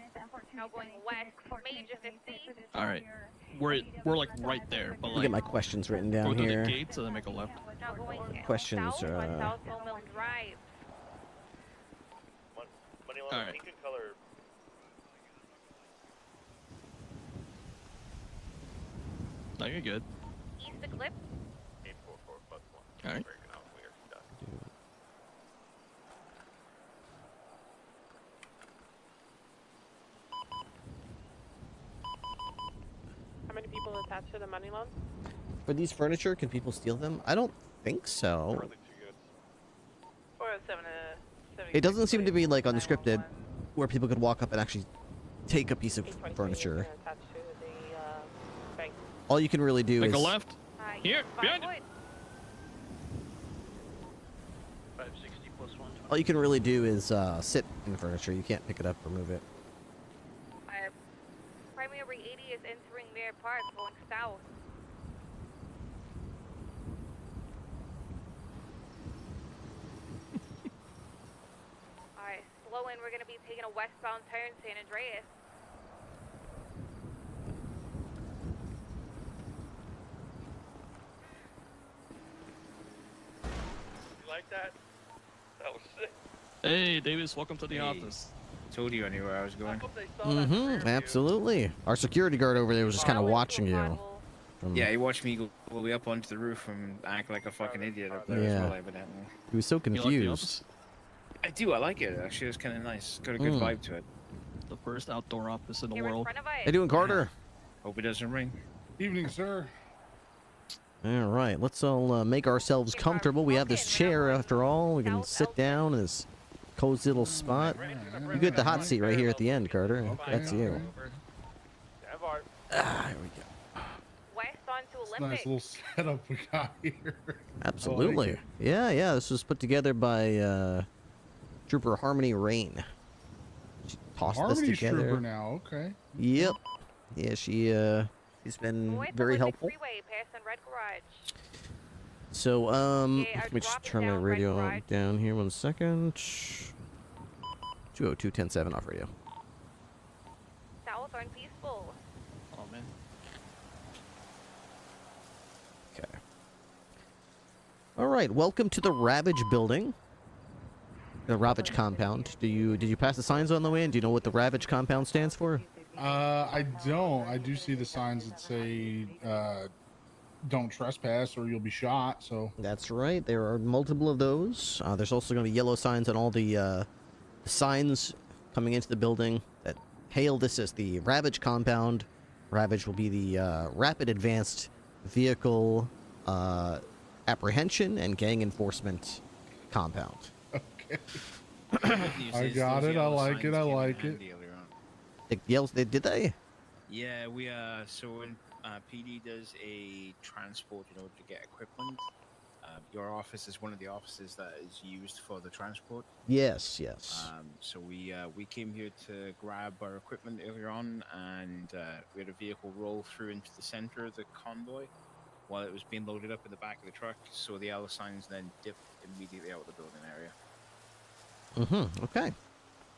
Now going west, Major 50. All right, we're like right there, but Let me like get my questions written down go through here. the gates and then make a left. Now going Questions, south on South Mill Mill Drive. All right. Pink and color. No, you're good. East Eclipse. 844 plus 1. All right. Breaking out. We are stuck. How many people attached to the money loan? For these furniture, can people steal them? I don't think so. 407 It doesn't seem to be like unscripted, where people could walk up and actually take a piece of furniture. All you can really do Make is a left. Here, behind you. 560 plus 1. all you can really do is sit in the furniture. You can't pick it up or move it. Primary 80 is entering their park, going south. Alright, slow in. We're gonna be taking a westbound turn, San Andreas. You like that? That was sick. Hey, Davis, welcome to the office. Told you anywhere I was going. Absolutely. Our security guard over there was just kind of watching you. Yeah, he watched me go all the way up onto the roof and act like a fucking idiot up there as well, evidently. He was so confused. I do, I like it actually. It's kind of nice. Got a good vibe to it. The first outdoor office in the world. How you doing, Carter? Hope it doesn't ring. Evening, sir. All right, let's all make ourselves comfortable. We have this chair, after all. We can sit down in this cozy little spot. You get the hot seat right here at the end, Carter. That's you. Here we go. West onto Olympic. Nice little setup we got here. Absolutely. Yeah. This was put together by Trooper Harmony Rain. She tossed Harmony's this together. Trooper now. Okay. Yep. Yeah, she's been very helpful. Freeway, passing Red Garage. So, let me just turn my radio down here 1 second. 202.10.7 off radio. South on Peaceful. Oh man. Okay. All right, welcome to the Ravage building. The Ravage compound. Did you pass the signs on the way in? Do you know what the Ravage compound stands for? I don't. I do see the signs that say don't trespass or you'll be shot. So that's right. There are multiple of those. There's also going to be yellow signs on all the signs coming into the building that hail this as the Ravage compound. Ravage will be the Rapid Advanced Vehicle Apprehension and Gang Enforcement Compound. Okay. I got it. I like it. I like it. Did they? Yeah, we so when PD does a transport in order to get equipment, your office is one of the offices that is used for the transport. Yes. So we came here to grab our equipment earlier on, and we had a vehicle roll through into the center of the convoy while it was being loaded up in the back of the truck. So the yellow signs then dipped immediately out of the building area. Okay.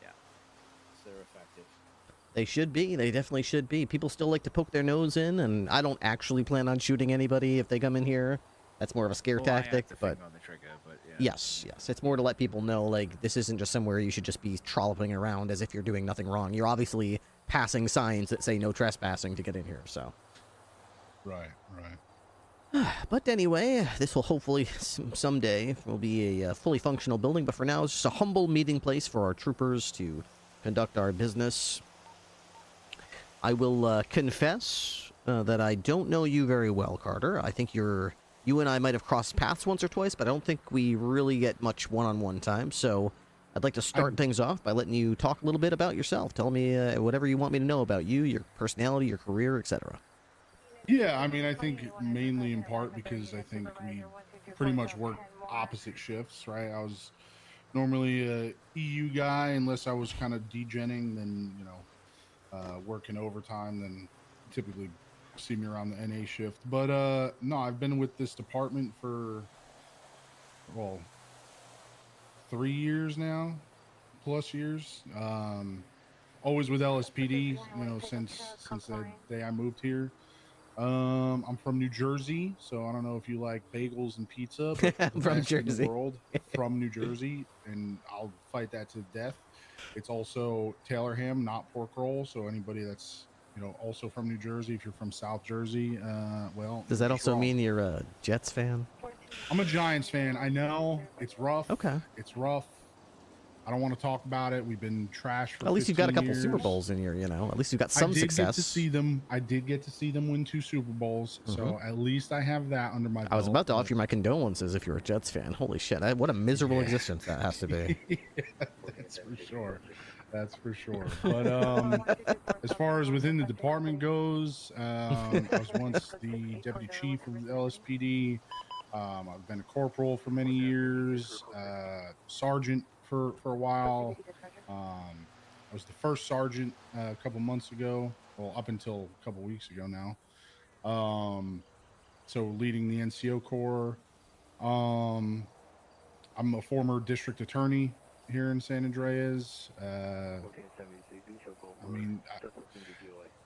Yeah. So they're effective. They should be. They definitely should be. People still like to poke their nose in, and I don't actually plan on shooting anybody if they come in here. That's more of a scare tactic, but on the trigger, but yeah. yes. It's more to let people know, like, this isn't just somewhere you should just be trolloping around as if you're doing nothing wrong. You're obviously passing signs that say no trespassing to get in here, so. Right. But anyway, this will hopefully someday will be a fully functional building, but for now it's just a humble meeting place for our troopers to conduct our business. I will confess that I don't know you very well, Carter. I think you and I might have crossed paths once or twice, but I don't think we really get much one-on-one time, so I'd like to start things off by letting you talk a little bit about yourself. Tell me whatever you want me to know about you, your personality, your career, etc. Yeah, I mean, I think mainly in part because I think we pretty much work opposite shifts, right? I was normally a EU guy unless I was kind of degenning, then working overtime, then typically see me around the NA shift. But no, I've been with this department for 3 years now, plus years. Always with LSPD, since the day I moved here. I'm from New Jersey, so I don't know if you like bagels and pizza, but the From best in the Jersey. world from New Jersey, and I'll fight that to death. It's also Taylor ham, not pork roll. So anybody that's also from New Jersey, if you're from South Jersey, well, Does that also strong. mean you're a Jets fan? I'm a Giants fan. I know it's rough. Okay. It's rough. I don't want to talk about it. We've been trash for At least you've got a 15 couple Super years. Bowls in your, at least you've got some I did success. Get to see them. I did get to see them win 2 Super Bowls, so at least I have that under my belt. I was about to offer you my condolences if you're a Jets fan. Holy shit! What a miserable existence that has to be. Yeah, that's for sure. That's for sure. But as far as within the department goes, I was once the deputy chief of the LSPD. I've been a corporal for many years, sergeant for a while. I was the first sergeant a couple months ago, well, up until a couple weeks ago now. So leading the NCO Corps. I'm a former district attorney here in San Andreas.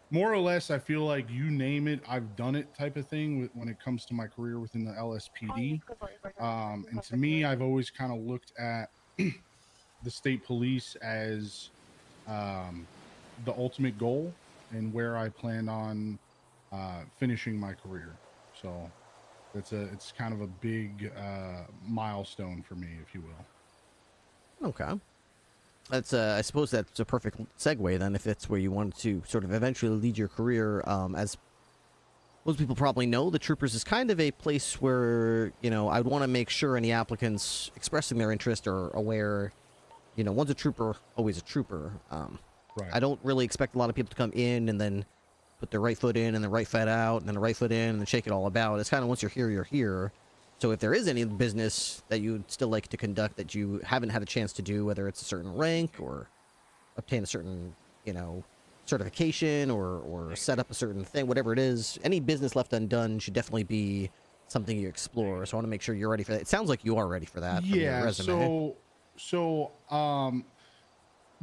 More or less, I feel like you name it, I've done it type of thing when it comes to my career within the LSPD. And to me, I've always kind of looked at the state police as the ultimate goal and where I planned on finishing my career. So it's kind of a big milestone for me, if you will. Okay. That's I suppose that's a perfect segue then, if that's where you want to sort of eventually lead your career. As most people probably know, the Troopers is kind of a place where, I'd want to make sure any applicants expressing their interest are aware, once a trooper, always a trooper. Right. I don't really expect a lot of people to come in and then put their right foot in and the right foot out and then the right foot in and then shake it all about. It's kind of once you're here, you're here. So if there is any business that you'd still like to conduct that you haven't had a chance to do, whether it's a certain rank or obtain a certain, certification or set up a certain thing, whatever it is, any business left undone should definitely be something you explore. So I want to make sure you're ready for that. It sounds like you are ready for that. From your resume. So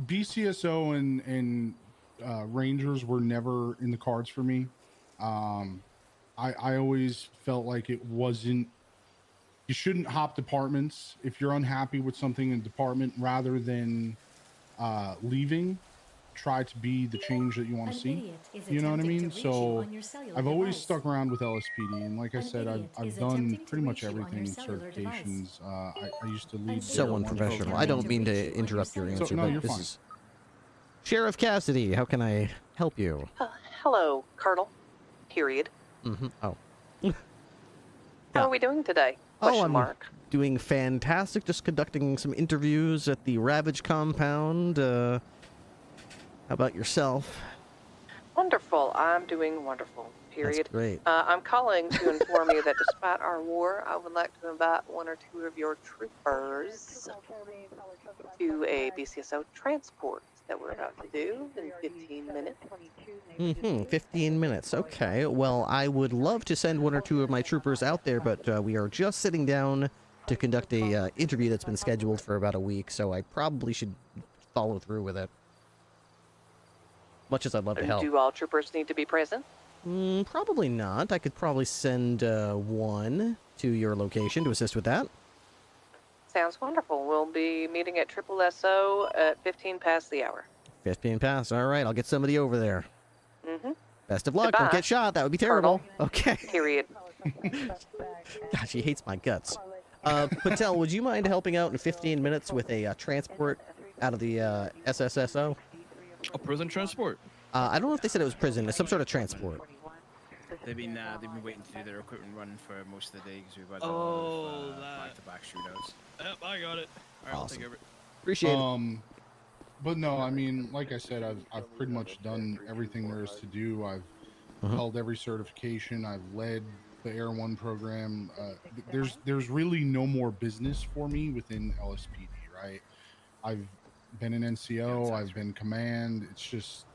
BCSO and Rangers were never in the cards for me. I always felt like it wasn't. You shouldn't hop departments if you're unhappy with something in a department. Rather than leaving, try to be the change that you want to see. You know what I mean? So I've always stuck around with LSPD, and like I said, I've done pretty much everything. Certifications. I used to lead. So unprofessional. I don't mean to interrupt your answer, no, but you're this fine. is Sheriff Cassidy. How can I help you? Hello, Colonel. Period. Mm-hmm. Oh. How are we doing today? Question mark. Doing fantastic. Just conducting some interviews at the Ravage compound. How about yourself? Wonderful. I'm doing wonderful. Period. That's great. I'm calling to inform you that despite our war, I would like to invite 1 or 2 of your troopers to a BCSO transport that we're about to do in 15 minutes. 15 minutes. Okay. Well, I would love to send 1 or 2 of my troopers out there, but we are just sitting down to conduct a interview that's been scheduled for about a week, so I probably should follow through with it. Much as I'd love to help. Do all troopers need to be present? Probably not. I could probably send 1 to your location to assist with that. Sounds wonderful. We'll be meeting at Triple SO at 15 past the hour. 15 past. All right. I'll get somebody over there. Mm-hmm. Best of luck. Goodbye. Don't get shot. That would be terrible. Colonel. Okay. Period. God, she hates my guts. Patel, would you mind helping out in 15 minutes with a transport out of the SSSO? A prison transport? I don't know if they said it was prison. It's some sort of transport. They've been waiting to do their equipment run for most of the day because we've had back-to-back shootouts. Yep, I got it. All right, I'll take over. Appreciate it. But no, I mean, like I said, I've pretty much done everything there is to do. I've held every certification. I've led the Air 1 program. There's really no more business for me within LSPD, I've been an NCO, I've been command. It's just,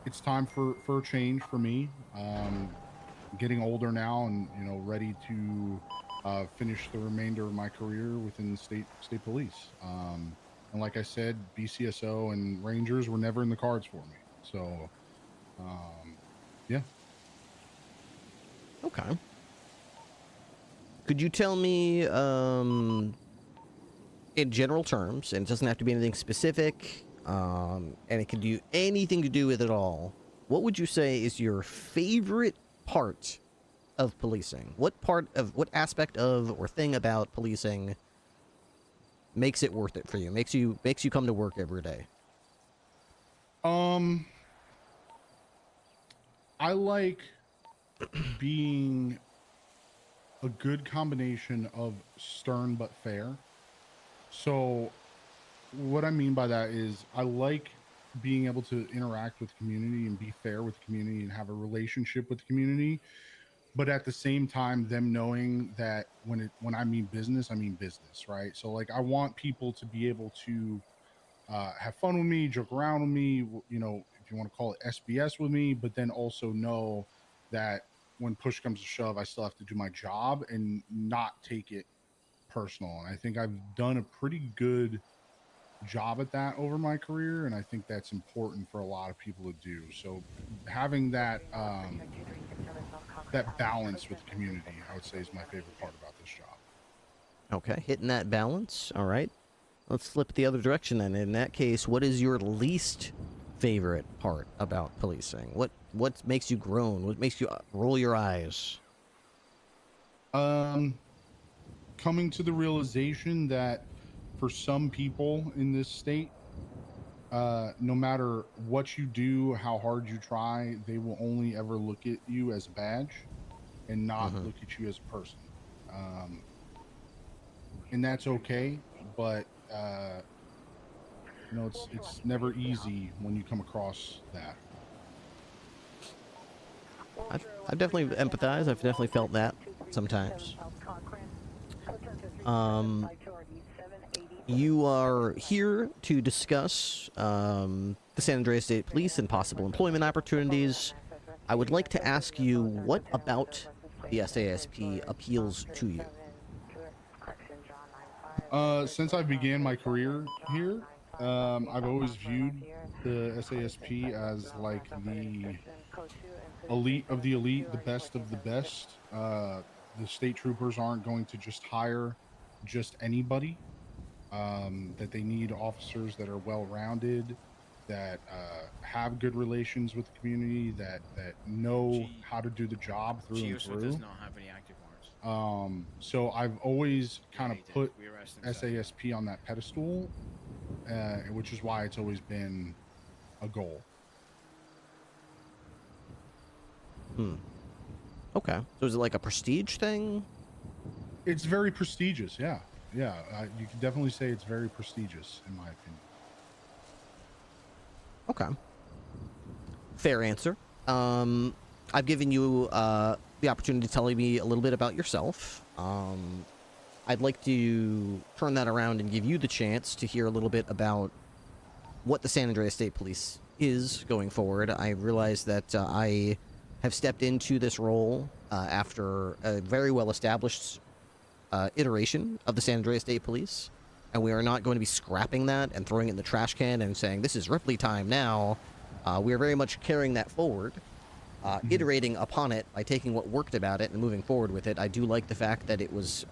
it's time for a change for me. Getting older now, and ready to finish the remainder of my career within the state police. And like I said, BCSO and Rangers were never in the cards for me. So, yeah. Okay. Could you tell me, in general terms, and it doesn't have to be anything specific, and it can do anything to do with it all, what would you say is your favorite part of policing? What aspect of or thing about policing makes it worth it for you? Makes you come to work every day? I like being a good combination of stern but fair. So what I mean by that is I like being able to interact with the community and be fair with the community and have a relationship with the community, but at the same time them knowing that when I mean business, right? So like I want people to be able to have fun with me, joke around with me, if you want to call it SBS with me, but then also know that when push comes to shove, I still have to do my job and not take it personal. And I think I've done a pretty good job at that over my career, and I think that's important for a lot of people to do. So having that that balance with the community, I would say, is my favorite part about this job. Okay, hitting that balance. All right. Let's flip the other direction then. In that case, what is your least favorite part about policing? What makes you groan? What makes you roll your eyes? Coming to the realization that for some people in this state, no matter what you do, how hard you try, they will only ever look at you as a badge and not look at you as a person. And that's okay, but it's never easy when you come across that. I've definitely empathized. I've definitely felt that sometimes. You are here to discuss the San Andreas State Police and possible employment opportunities. I would like to ask you, what about the SASP appeals to you? Since I began my career here, I've always viewed the SASP as like the elite of the elite, the best of the best. The state troopers aren't going to just hire just anybody. That they need officers that are well-rounded, that have good relations with the community, that know how to do the job through and through. Does not have any active warrants. So I've always kind of put SASP on that pedestal, which is why it's always been a goal. Okay. So is it like a prestige thing? It's very prestigious, yeah. Yeah, you can definitely say it's very prestigious, in my opinion. Okay. Fair answer. I've given you the opportunity to tell me a little bit about yourself. I'd like to turn that around and give you the chance to hear a little bit about what the San Andreas State Police is going forward. I realize that I have stepped into this role after a very well-established iteration of the San Andreas State Police, and we are not going to be scrapping that and throwing it in the trash can and saying this is Ripley time now. We are very much carrying that forward, iterating upon it by taking what worked about it and moving forward with it. I do like the fact that it was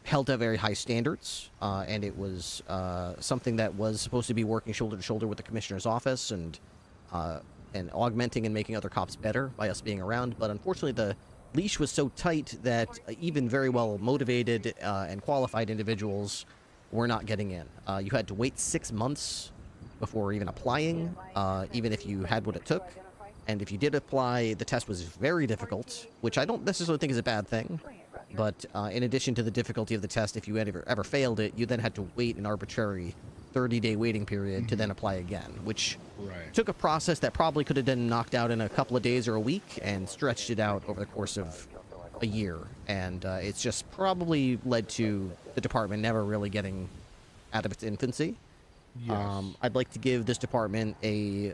held to very high standards, and it was something that was supposed to be working shoulder to shoulder with the commissioner's office and augmenting and making other cops better by us being around. But unfortunately, the leash was so tight that even very well motivated and qualified individuals were not getting in. You had to wait 6 months before even applying, even if you had what it took. And if you did apply, the test was very difficult, which I don't necessarily think is a bad thing. But in addition to the difficulty of the test, if you had ever failed it, you then had to wait an arbitrary 30-day waiting period to then apply again, which took a process that probably could have been knocked out in a couple of days or a week and stretched it out over the course of a year, and it's just probably led to the department never really getting out of its infancy. Yes. I'd like to give this department a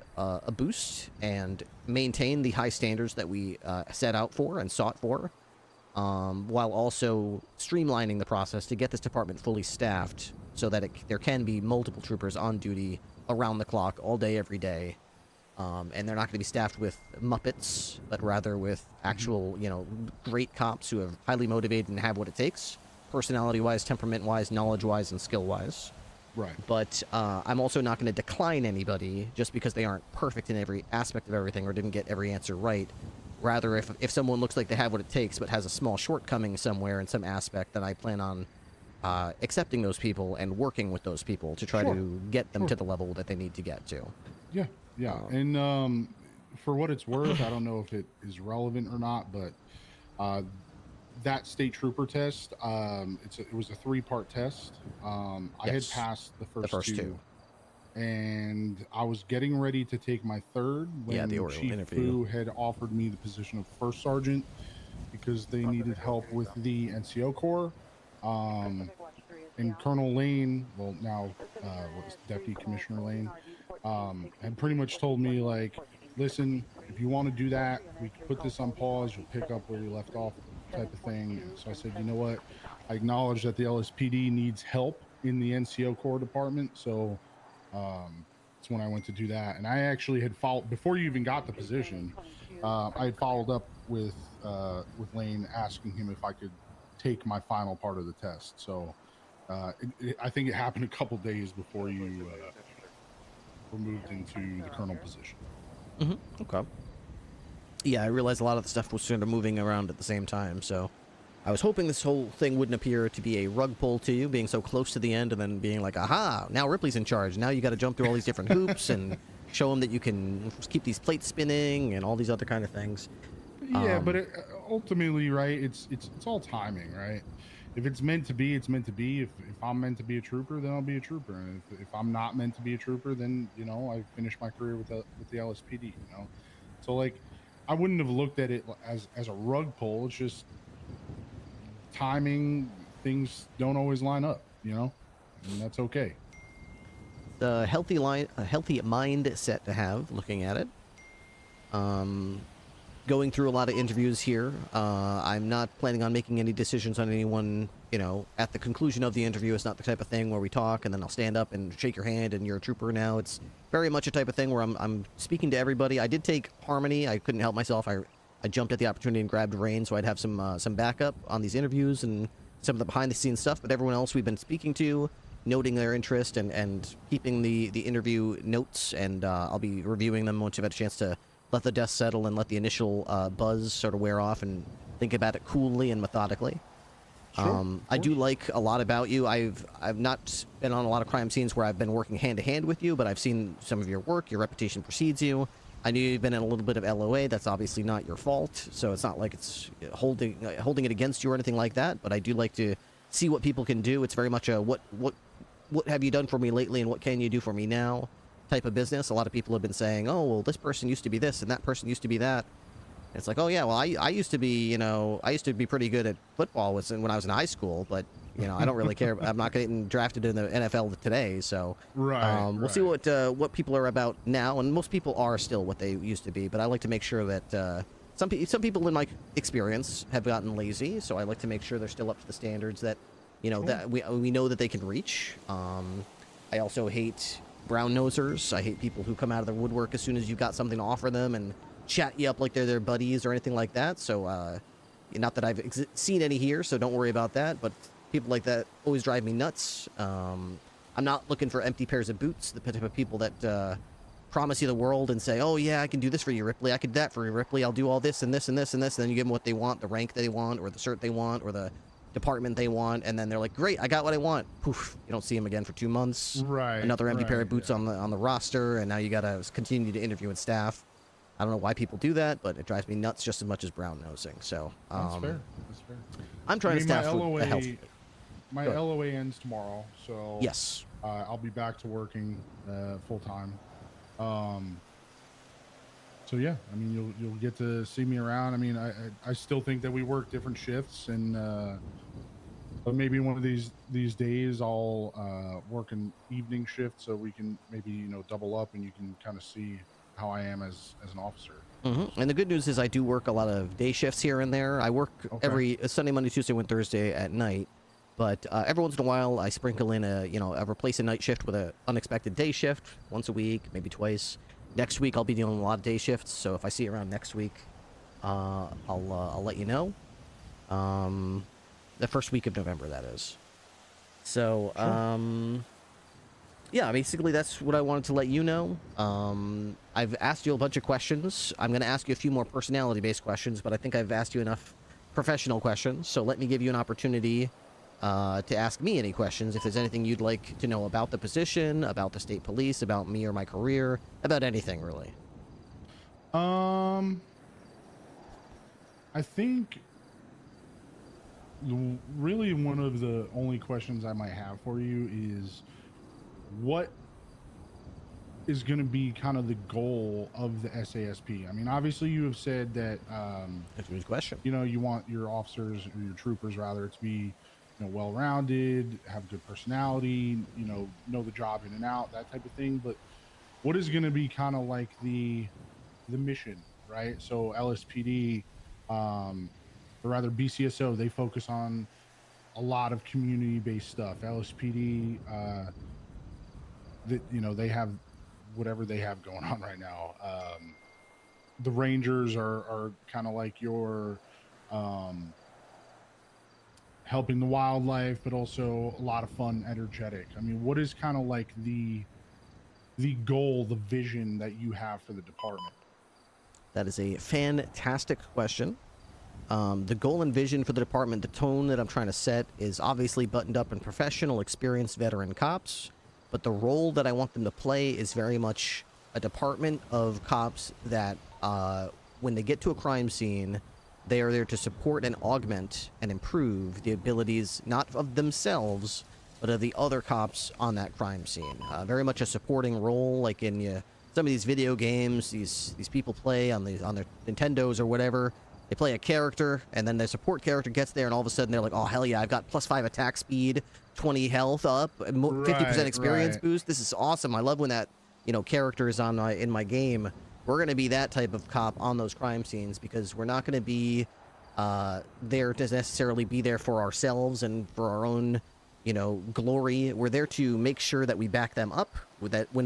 boost and maintain the high standards that we set out for and sought for, while also streamlining the process to get this department fully staffed so that there can be multiple troopers on duty around the clock, all day, every day. And they're not going to be staffed with Muppets, but rather with actual, great cops who are highly motivated and have what it takes, personality-wise, temperament-wise, knowledge-wise, and skill-wise. Right. But I'm also not going to decline anybody just because they aren't perfect in every aspect of everything or didn't get every answer right. Rather, if someone looks like they have what it takes but has a small shortcoming somewhere in some aspect, then I plan on accepting those people and working with those people to try to get them to the level that they need to get to. Yeah. And for what it's worth, I don't know if it is relevant or not, but that state trooper test, it was a 3-part test. I had passed the first two, and I was getting ready to take my third when Chief Fu had offered me the position of first sergeant because they needed help with the NCO Corps. And Colonel Lane, well now Deputy Commissioner Lane, had pretty much told me, like, listen, if you want to do that, we can put this on pause, you'll pick up where you left off, type of thing. And so I said, you know what, I acknowledge that the LSPD needs help in the NCO Corps department, so that's when I went to do that. And I actually had followed, before you even got the position, I had followed up with Lane, asking him if I could take my final part of the test. So I think it happened a couple days before you were moved into the colonel position. Okay. Yeah, I realized a lot of the stuff was sort of moving around at the same time, so I was hoping this whole thing wouldn't appear to be a rug pull to you, being so close to the end and then being like, aha, now Ripley's in charge. Now you got to jump through all these different hoops and show them that you can keep these plates spinning and all these other kind of things. Yeah, but ultimately, right, it's all timing, right? If it's meant to be, it's meant to be. If I'm meant to be a trooper, then I'll be a trooper. And if I'm not meant to be a trooper, then, I finished my career with the LSPD, So, like, I wouldn't have looked at it as a rug pull. It's just timing. Things don't always line up, and that's okay. A healthy mindset to have, looking at it. Going through a lot of interviews here. I'm not planning on making any decisions on anyone, at the conclusion of the interview. It's not the type of thing where we talk and then I'll stand up and shake your hand and you're a trooper now. It's very much a type of thing where I'm speaking to everybody. I did take Harmony. I couldn't help myself. I jumped at the opportunity and grabbed Rain so I'd have some backup on these interviews and some of the behind-the-scenes stuff. But everyone else we've been speaking to, noting their interest and keeping the interview notes, and I'll be reviewing them once you've had a chance to let the dust settle and let the initial buzz sort of wear off and think about it coolly and methodically. I do like a lot about you. I've not been on a lot of crime scenes where I've been working hand-to-hand with you, but I've seen some of your work. Your reputation precedes you. I knew you've been in a little bit of LOA. That's obviously not your fault, so it's not like it's holding it against you or anything like that, but I do like to see what people can do. It's very much a what have you done for me lately and what can you do for me now type of business. A lot of people have been saying, oh, well, this person used to be this and that person used to be that. And it's like, oh yeah, well, I used to be pretty good at football when I was in high school, but I don't really care. I'm not getting drafted in the NFL today, so we'll see what people are about now, and most people are still what they used to be. But I like to make sure that some people in my experience have gotten lazy, so I like to make sure they're still up to the standards that that we know that they can reach. I also hate brown nosers. I hate people who come out of the woodwork as soon as you've got something to offer them and chat you up like they're their buddies or anything like that. So not that I've seen any here, so don't worry about that, but people like that always drive me nuts. I'm not looking for empty pairs of boots, the type of people that promise you the world and say, oh yeah, I can do this for you, Ripley, I can do that for you, Ripley, I'll do all this and this and this and this, and then you give them what they want, the rank they want, or the cert they want, or the department they want, and then they're like, great, I got what I want. Poof, you don't see them again for 2 months. Another empty pair of boots on the roster, and now you gotta continue to interview with staff. I don't know why people do that, but it drives me nuts just as much as brown nosing. So that's fair. I'm trying to staff a health. My LOA ends tomorrow, so yes, I'll be back to working full time. So yeah, I mean, you'll get to see me around. I mean, I still think that we work different shifts, and but maybe one of these days I'll work an evening shift so we can maybe double up, and you can kind of see how I am as an officer. And the good news is I do work a lot of day shifts here and there. I work every Sunday, Monday, Tuesday, and Thursday at night. But every once in a while, I sprinkle in a replace a night shift with an unexpected day shift once a week, maybe twice. Next week, I'll be doing a lot of day shifts. So if I see you around next week, I'll let you know. The first week of November, that is. So, yeah, basically that's what I wanted to let you know. I've asked you a bunch of questions. I'm going to ask you a few more personality-based questions, but I think I've asked you enough professional questions. So let me give you an opportunity to ask me any questions if there's anything you'd like to know about the position, about the state police, about me or my career, about anything, really. I think really one of the only questions I might have for you is what is going to be kind of the goal of the SASP? I mean, obviously you have said that that's a good question. You want your officers or your troopers rather to be well-rounded, have good personality, know the job in and out, that type of thing. But what is going to be kind of like the mission, right? So LSPD, or rather BCSO, they focus on a lot of community-based stuff. LSPD, they have whatever they have going on right now. The Rangers are kind of like your helping the wildlife, but also a lot of fun, energetic. I mean, what is kind of like the goal, the vision that you have for the department? That is a fantastic question. The goal and vision for the department, the tone that I'm trying to set is obviously buttoned up and professional, experienced veteran cops, but the role that I want them to play is very much a department of cops that when they get to a crime scene, they are there to support and augment and improve the abilities, not of themselves, but of the other cops on that crime scene. Very much a supporting role, like in some of these video games, these people play on their Nintendos or whatever. They play a character, and then the support character gets there, and all of a sudden they're like, oh, hell yeah, I've got +5 attack speed, 20 health up, 50% experience boost. This is awesome. I love when that, character is on in my game. We're going to be that type of cop on those crime scenes because we're not going to be there to necessarily be there for ourselves and for our own, glory. We're there to make sure that we back them up. With that, when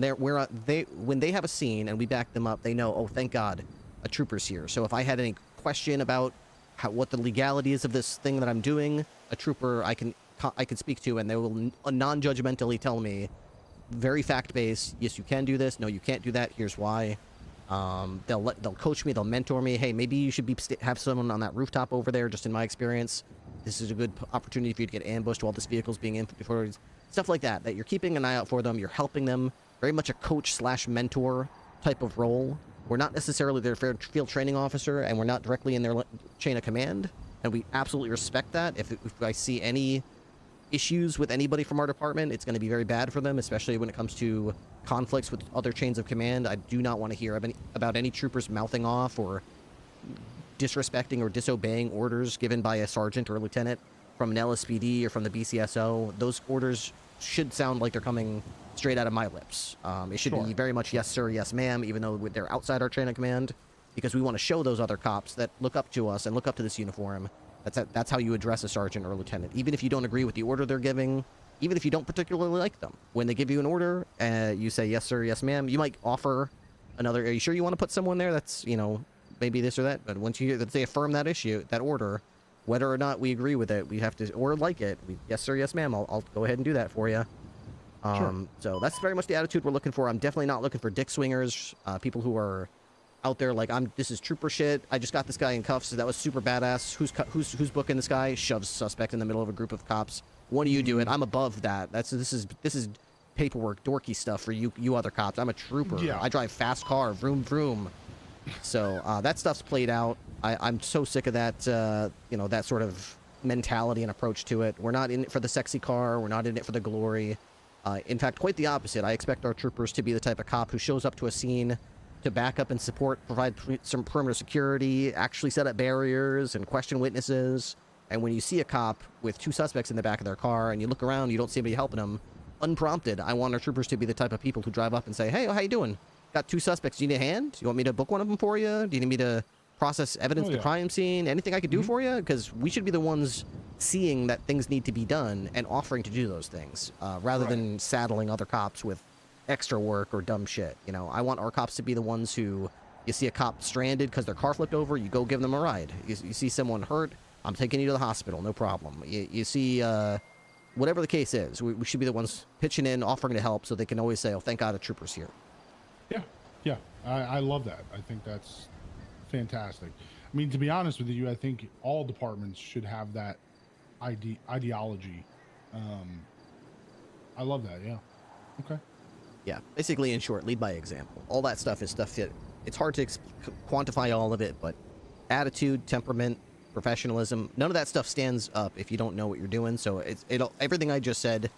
they have a scene and we back them up, they know, oh, thank God, a trooper's here. So if I had any question about what the legality is of this thing that I'm doing, a trooper I can speak to, and they will non-judgmentally tell me, very fact-based, yes, you can do this, no, you can't do that, here's why. They'll coach me, they'll mentor me. Hey, maybe you should have someone on that rooftop over there. Just in my experience, this is a good opportunity for you to get ambushed while this vehicle's being infiltrated. Stuff like that. That you're keeping an eye out for them. You're helping them. Very much a coach/mentor type of role. We're not necessarily their field training officer, and we're not directly in their chain of command. And we absolutely respect that. If I see any issues with anybody from our department, it's going to be very bad for them, especially when it comes to conflicts with other chains of command. I do not want to hear about any troopers mouthing off or disrespecting or disobeying orders given by a sergeant or a lieutenant from an LSPD or from the BCSO. Those orders should sound like they're coming straight out of my lips. It should be very much yes sir, yes ma'am, even though they're outside our chain of command, because we want to show those other cops that look up to us and look up to this uniform. That's how you address a sergeant or a lieutenant, even if you don't agree with the order they're giving. Even if you don't particularly like them, when they give you an order, you say, yes, sir, yes, ma'am, you might offer another, are you sure you want to put someone there that's, maybe this or that? But once they affirm that order, whether or not we agree with it, we have to, or like it, yes, sir, yes, ma'am, I'll go ahead and do that for you. Sure. So that's very much the attitude we're looking for. I'm definitely not looking for dick swingers, people who are out there like, this is trooper shit. I just got this guy in cuffs. That was super badass. Who's booking this guy? Shoves suspect in the middle of a group of cops. What do you do it? I'm above that. This is paperwork, dorky stuff for you other cops. I'm a trooper. Yeah. I drive fast car, vroom vroom. So that stuff's played out. I'm so sick of that. That sort of mentality and approach to it. We're not in it for the sexy car. We're not in it for the glory. In fact, quite the opposite. I expect our troopers to be the type of cop who shows up to a scene to back up and support, provide some perimeter security, actually set up barriers and question witnesses. And when you see a cop with 2 suspects in the back of their car and you look around, you don't see anybody helping them, unprompted, I want our troopers to be the type of people who drive up and say, hey, how you doing? Got 2 suspects. Do you need a hand? You want me to book one of them for you? Do you need me to process evidence at the crime scene? Anything I could do for you? Because we should be the ones seeing that things need to be done and offering to do those things, rather than saddling other cops with extra work or dumb shit. You know, I want our cops to be the ones who, you see a cop stranded because their car flipped over, you go give them a ride. You see someone hurt, I'm taking you to the hospital, no problem. You see, whatever the case is, we should be the ones pitching in, offering to help, so they can always say, oh, thank God a trooper's here. Yeah, I love that. I think that's fantastic. I mean, to be honest with you, I think all departments should have that ideology. I love that, yeah. Okay. Yeah, basically, in short, lead by example. All that stuff is stuff that, it's hard to quantify all of it, but attitude, temperament, professionalism, none of that stuff stands up if you don't know what you're doing. So everything I just said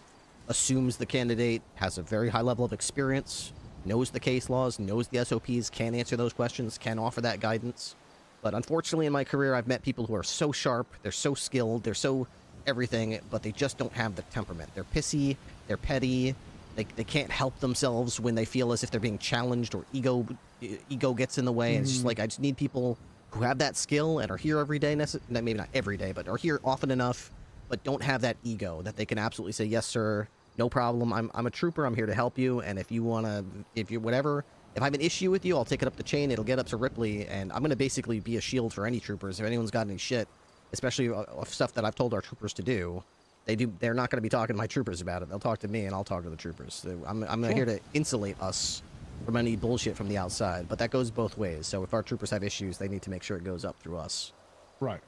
assumes the candidate has a very high level of experience, knows the case laws, knows the SOPs, can answer those questions, can offer that guidance. But unfortunately, in my career, I've met people who are so sharp, they're so skilled, they're so everything, but they just don't have the temperament. They're pissy, they're petty, they can't help themselves when they feel as if they're being challenged, or ego gets in the way. And it's just like, I just need people who have that skill and are here every day, maybe not every day, but are here often enough, but don't have that ego, that they can absolutely say, yes, sir, no problem, I'm a trooper, I'm here to help you, and if you want to, if I have an issue with you, I'll take it up the chain, it'll get up to Ripley, and I'm going to basically be a shield for any troopers. If anyone's got any shit, especially stuff that I've told our troopers to do, they're not going to be talking to my troopers about it. They'll talk to me, and I'll talk to the troopers. I'm here to insulate us from any bullshit from the outside, but that goes both ways. So if our troopers have issues, they need to make sure it goes up through us. Right.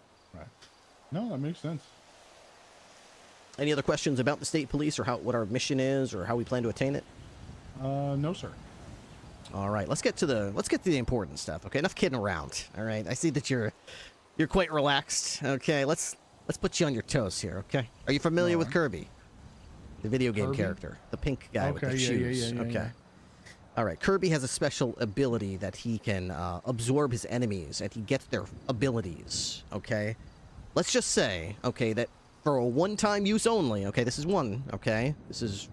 No, that makes sense. Any other questions about the state police, or what our mission is, or how we plan to attain it? No, sir. All right, let's get to the important stuff. Okay, enough kidding around. All right, I see that you're quite relaxed. Okay, let's put you on your toes here. Okay, are you familiar with Kirby, the video game character, the pink guy with the shoes? Yeah. All right, Kirby has a special ability that he can absorb his enemies, and he gets their abilities. Okay, let's just say, okay, that for a one-time use only. Okay, this is one. Okay, this is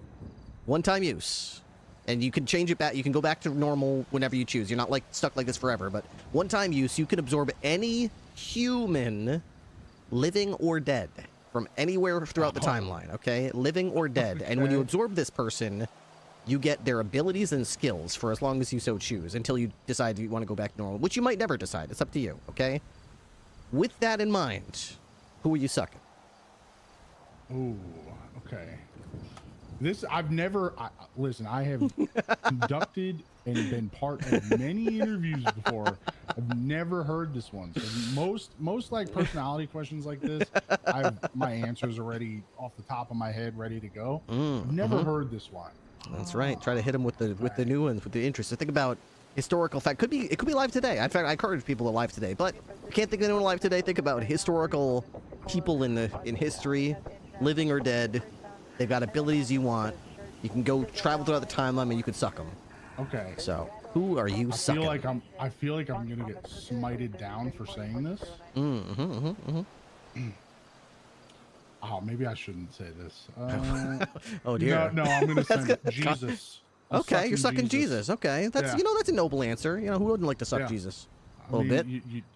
one-time use. And you can change it back. You can go back to normal whenever you choose. You're not stuck like this forever. But one-time use, you can absorb any human, living or dead, from anywhere throughout the timeline. Okay, living or dead. Okay. And when you absorb this person, you get their abilities and skills for as long as you so choose, until you decide you want to go back to normal, which you might never decide. It's up to you. Okay. With that in mind, who are you sucking? Ooh, okay. Listen, I have conducted and been part of many interviews before. I've never heard this one. So most like personality questions like this, my answers already off the top of my head, ready to go. I've never heard this one. That's right. Try to hit them with the new ones, with the interest. So think about historical fact. It could be live today. In fact, I encourage people to live today, but you can't think of anyone live today. Think about historical people in history, living or dead. They've got abilities you want. You can go travel throughout the timeline and you can suck them. Okay. So, who are you sucking? I feel like I'm gonna get smited down for saying this. Oh, maybe I shouldn't say this. Oh dear. No, I'm gonna send Jesus. Okay, you're sucking Jesus. Okay, that's that's a noble answer. Who wouldn't like to suck Jesus? A little bit.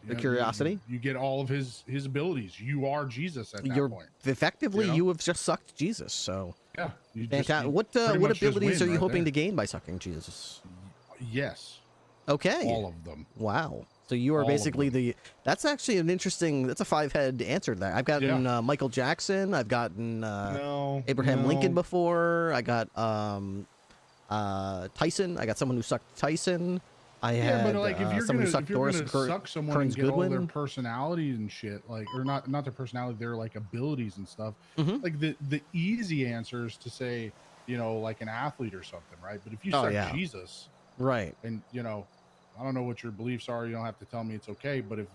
The curiosity. You get all of his abilities. You are Jesus at that point. Effectively, you have just sucked Jesus. So yeah. Fantastic. What abilities are you hoping to gain by sucking Jesus? Yes. Okay. All of them. Wow. So you are basically that's actually an interesting, that's a 5-head answer to that. I've gotten Michael Jackson. I've gotten Abraham Lincoln before. I got Tyson. I got someone who sucked Tyson. I had but like if you're someone gonna, who sucked Doris and suck someone and get all their personality and shit, like, or not their personality, their like abilities and stuff. Like the easy answer is to say, like an athlete or something, right? But if you suck Jesus, right, and I don't know what your beliefs are. You don't have to tell me, it's okay. But if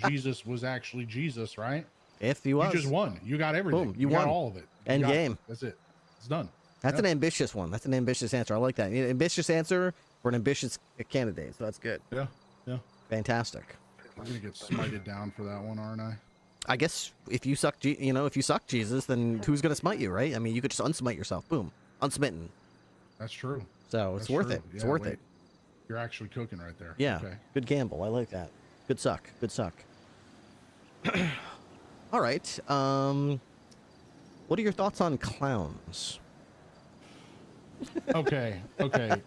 Jesus was actually Jesus, right? If he was, you just won. You got everything. Boom, you got won all of it. End game. That's it. It's done. That's an ambitious one. That's an ambitious answer. I like that. Ambitious answer. for an ambitious candidate. So that's good. Yeah, yeah. Fantastic. I'm gonna get smited down for that one, aren't I? I guess if you suck, if you suck Jesus, then who's gonna smite you, right? I mean, you could just unsmite yourself. Boom, unsmitten. That's true. So it's worth it. It's worth it. You're actually cooking right there. Yeah. Okay. Good gamble. I like that. Good suck. Good suck. All right. What are your thoughts on clowns? Okay.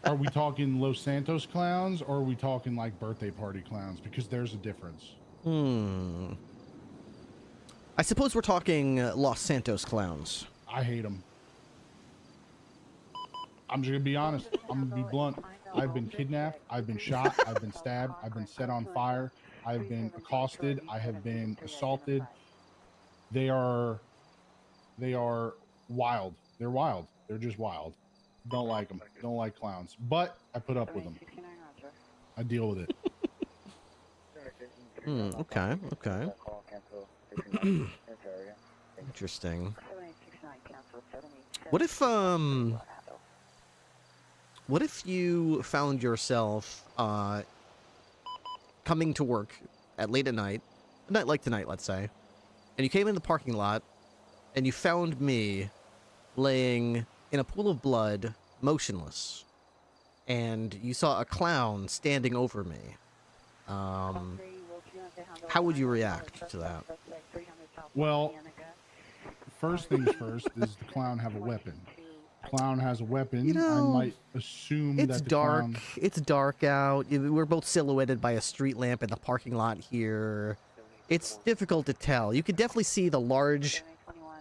Are we talking Los Santos clowns or are we talking like birthday party clowns? Because there's a difference. I suppose we're talking Los Santos clowns. I hate them. I'm just gonna be honest. I'm gonna be blunt. I've been kidnapped. I've been shot. I've been stabbed. I've been set on fire. I've been accosted. I have been assaulted. They are wild. They're wild. They're just wild. Don't like them. Don't like clowns. But I put up with them. I deal with it. Okay. Interesting. What if you found yourself coming to work at late at night, a night like tonight, let's say, and you came in the parking lot and you found me laying in a pool of blood, motionless, and you saw a clown standing over me? How would you react to that? Well, first things first, does the clown have a weapon? Clown has a weapon. I might assume that the dark. clown... It's dark out. We're both silhouetted by a street lamp in the parking lot here. It's difficult to tell. You can definitely see the large,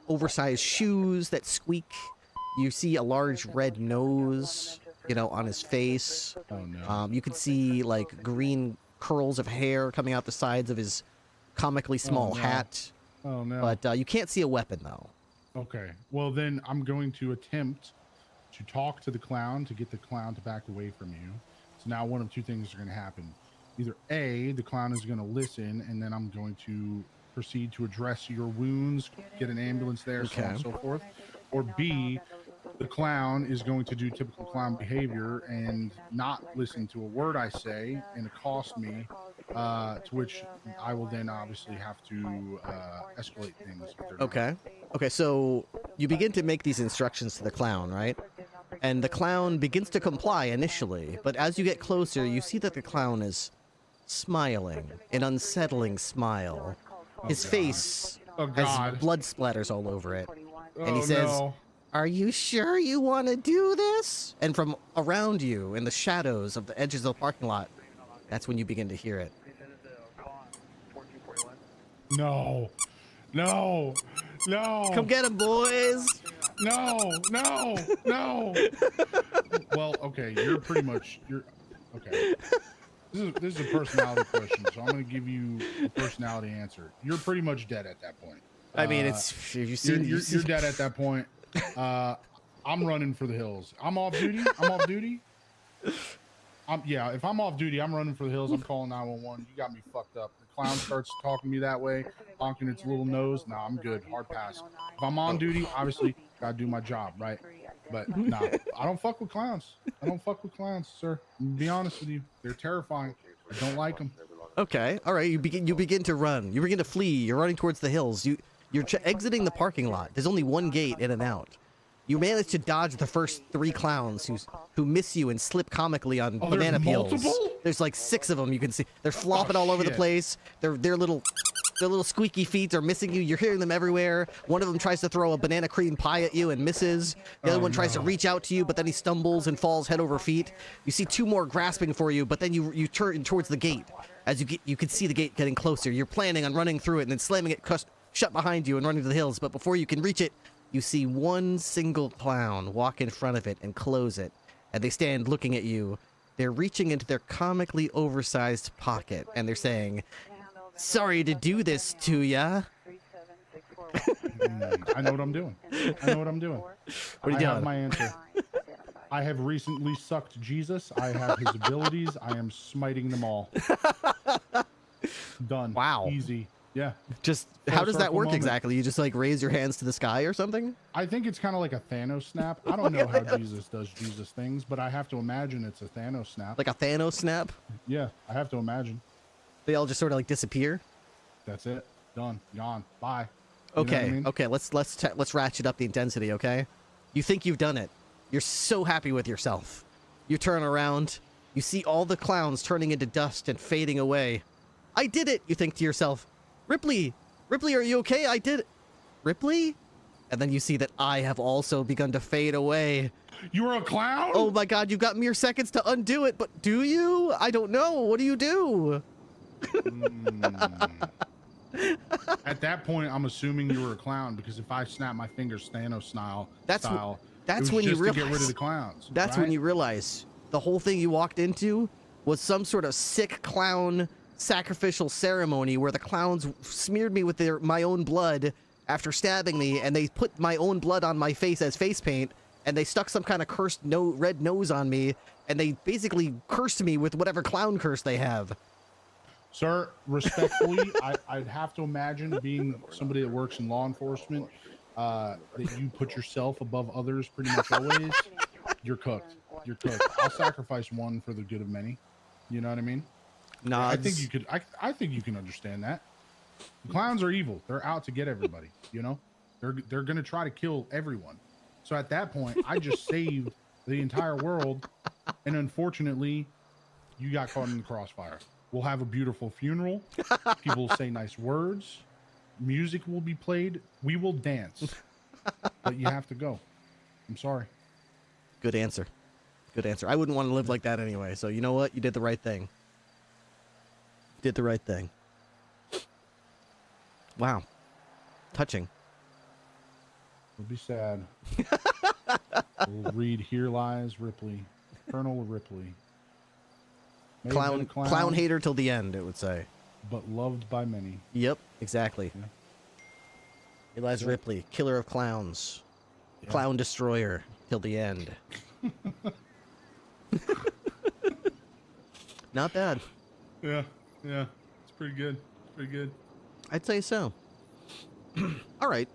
oversized shoes that squeak. You see a large red nose, on his face. Oh, no. You could see, like, green curls of hair coming out the sides of his comically small hat. Oh, no. But you can't see a weapon, though. Okay. Well, then I'm going to attempt to talk to the clown to get the clown to back away from you. So now one of two things are going to happen. Either A, the clown is going to listen, and then I'm going to proceed to address your wounds, get an ambulance there, so on and so forth. Or B, the clown is going to do typical clown behavior and not listen to a word I say and accost me, to which I will then obviously have to escalate things. Okay, so you begin to make these instructions to the clown, right? And the clown begins to comply initially, but as you get closer, you see that the clown is smiling, an unsettling smile. His face has blood splatters all over it. And he says, "Are you sure you want to do this?" And from around you, in the shadows of the edges of the parking lot, that's when you begin to hear it. No. Come get him, boys. No. Well, okay, you're okay. This is a personality question, so I'm going to give you a personality answer. You're pretty much dead at that point. I mean, you're dead at that point. I'm running for the hills. I'm off duty. If I'm off duty, I'm running for the hills. I'm calling 911. You got me fucked up. The clown starts talking to me that way, honking its little nose. Nah, I'm good. Hard pass. If I'm on duty, obviously, gotta do my job, right? But nah, I don't fuck with clowns. Sir. Be honest with you. They're terrifying. I don't like them. Okay, all right. You begin to run. You begin to flee. You're running towards the hills. You're exiting the parking lot. There's only one gate in and out. You manage to dodge the first 3 clowns who miss you and slip comically on banana peels. There's like 6 of them. You can see they're flopping all over the place. Their little squeaky feet are missing you. You're hearing them everywhere. One of them tries to throw a banana cream pie at you and misses. The other one tries to reach out to you, but then he stumbles and falls head over feet. You see 2 more grasping for you, but then you turn towards the gate. As you can see the gate getting closer. You're planning on running through it and then slamming it shut behind you and running to the hills. But before you can reach it, you see one single clown walk in front of it and close it. And they stand looking at you. They're reaching into their comically oversized pocket. And they're saying, "Sorry to do this to ya." I know what I'm doing. What are you doing? I have my answer. I have recently sucked Jesus. I have his abilities. I am smiting them all. Done. Wow. Easy. Yeah. Just Full how does that circle work moment. exactly? You just like raise your hands to the sky or something? I think it's kind of like a Thanos snap. I don't know how Jesus does Jesus things, but I have to imagine it's a Thanos snap. Like a Thanos snap? Yeah, I have to imagine. They all just sort of like disappear. That's it. Done. Gone. Bye. You know Okay. what I mean? Okay. Let's ratchet up the intensity. Okay. You think you've done it. You're so happy with yourself. You turn around. You see all the clowns turning into dust and fading away. I did it. You think to yourself, Ripley, are you okay? I did it. Ripley? And then you see that I have also begun to fade away. You're a clown? Oh my god, you've got mere seconds to undo it, but do you? I don't know. What do you do? At that point, I'm assuming you were a clown because if I snap my fingers Thanos style, That's it was when you just to realize. get rid of the clowns. That's right? when you realize the whole thing you walked into was some sort of sick clown sacrificial ceremony where the clowns smeared me with my own blood after stabbing me, and they put my own blood on my face as face paint, and they stuck some kind of cursed red nose on me, and they basically cursed me with whatever clown curse they have. Sir, respectfully, I'd have to imagine, being somebody that works in law enforcement, that you put yourself above others pretty much always. You're cooked. You're cooked. I'll sacrifice one for the good of many. You know what I mean? No, I think you could. I think you can understand that. The clowns are evil. They're out to get everybody. You know, they're gonna try to kill everyone. So at that point, I just saved the entire world, and unfortunately, you got caught in the crossfire. We'll have a beautiful funeral. People will say nice words. Music will be played. We will dance. But you have to go. I'm sorry. Good answer. Good answer. I wouldn't want to live like that anyway, so you know what? You did the right thing. Did the right thing. Wow. Touching. It'll be sad. We'll read Here Lies Ripley. Colonel Ripley. May have been a Clown hater till the end, it would say. But loved by many. Yep, exactly. Yeah. Here lies Ripley, killer of clowns. Yeah. Clown destroyer till the end. Not bad. Yeah, it's pretty good. Pretty good. I'd say so. All right.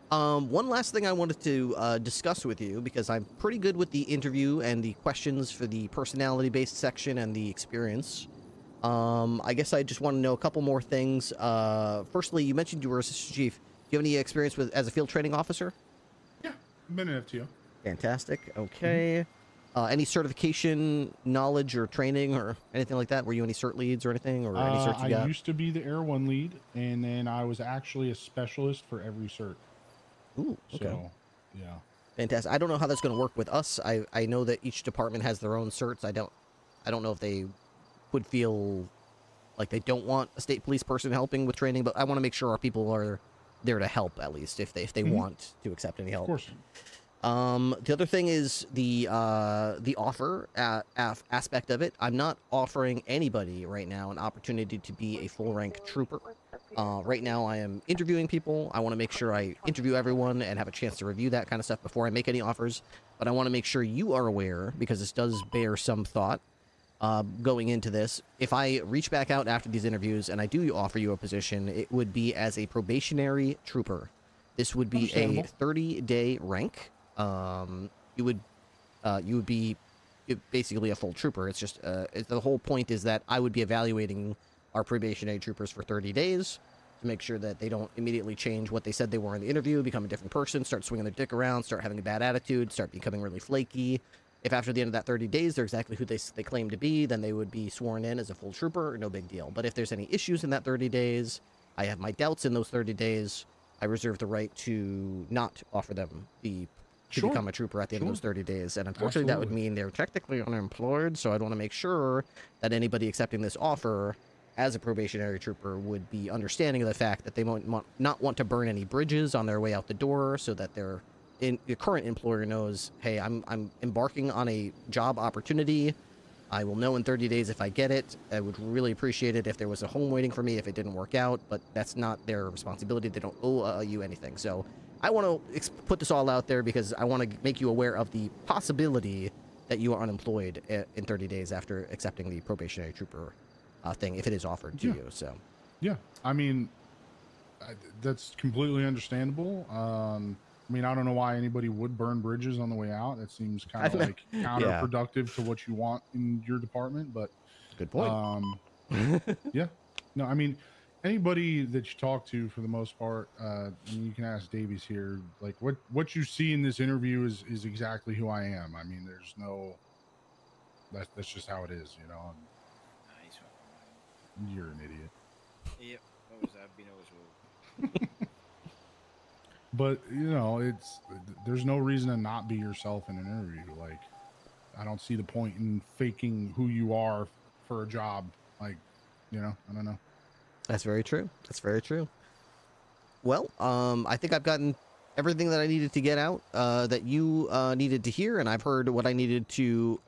One last thing I wanted to discuss with you, because I'm pretty good with the interview and the questions for the personality-based section and the experience. I guess I just want to know a couple more things. Firstly, you mentioned you were assistant chief. Do you have any experience as a field training officer? Yeah, I've been an FTO. Fantastic. Okay. Any certification, knowledge, or training, or anything like that? Were you any cert leads or anything, or any certs you got? I used to be the Air 1 lead, and then I was actually a specialist for every cert. Ooh, okay. So, yeah. Fantastic. I don't know how that's going to work with us. I know that each department has their own certs. I don't know if they would feel like they don't want a state police person helping with training, but I want to make sure our people are there to help, at least if they want to accept any help. Of course. The other thing is the offer aspect of it. I'm not offering anybody right now an opportunity to be a full rank trooper. Right now I am interviewing people. I want to make sure I interview everyone and have a chance to review that kind of stuff before I make any offers. But I want to make sure you are aware, because this does bear some thought going into this. If I reach back out after these interviews and I do offer you a position, it would be as a probationary trooper. This would be a 30-day rank. You would be basically a full trooper. It's just the whole point is that I would be evaluating our probationary troopers for 30 days to make sure that they don't immediately change what they said they were in the interview, become a different person, start swinging their dick around, start having a bad attitude, start becoming really flaky. If after the end of that 30 days they're exactly who they claim to be, then they would be sworn in as a full trooper, no big deal. But if there's any issues in that 30 days, I have my doubts in those 30 days, I reserve the right to not offer them to become a trooper at the end of those 30 days. And unfortunately, that would mean they're technically unemployed, so I'd want to make sure that anybody accepting this offer as a probationary trooper would be understanding of the fact that they might not want to burn any bridges on their way out the door, so that your current employer knows, hey, I'm embarking on a job opportunity. I will know in 30 days if I get it. I would really appreciate it if there was a home waiting for me if it didn't work out, but that's not their responsibility. They don't owe you anything. So I want to put this all out there because I want to make you aware of the possibility that you are unemployed in 30 days after accepting the probationary trooper thing, if it is offered to you. So, yeah, I mean, that's completely understandable. I mean, I don't know why anybody would burn bridges on the way out. That seems kind of like counterproductive to what you want in your department. But good point. Yeah, no, I mean, anybody that you talk to, for the most part, I mean, you can ask Davies here. Like, what you see in this interview is exactly who I am. I mean, there's no. That's just how it is, you know. You're an idiot. Yep, always have been, always will. But you know, there's no reason to not be yourself in an interview. Like, I don't see the point in faking who you are for a job. Like, you know, I don't know. That's very true. That's very true. Well, I think I've gotten everything that I needed to get out, that you needed to hear, and I've heard what I needed to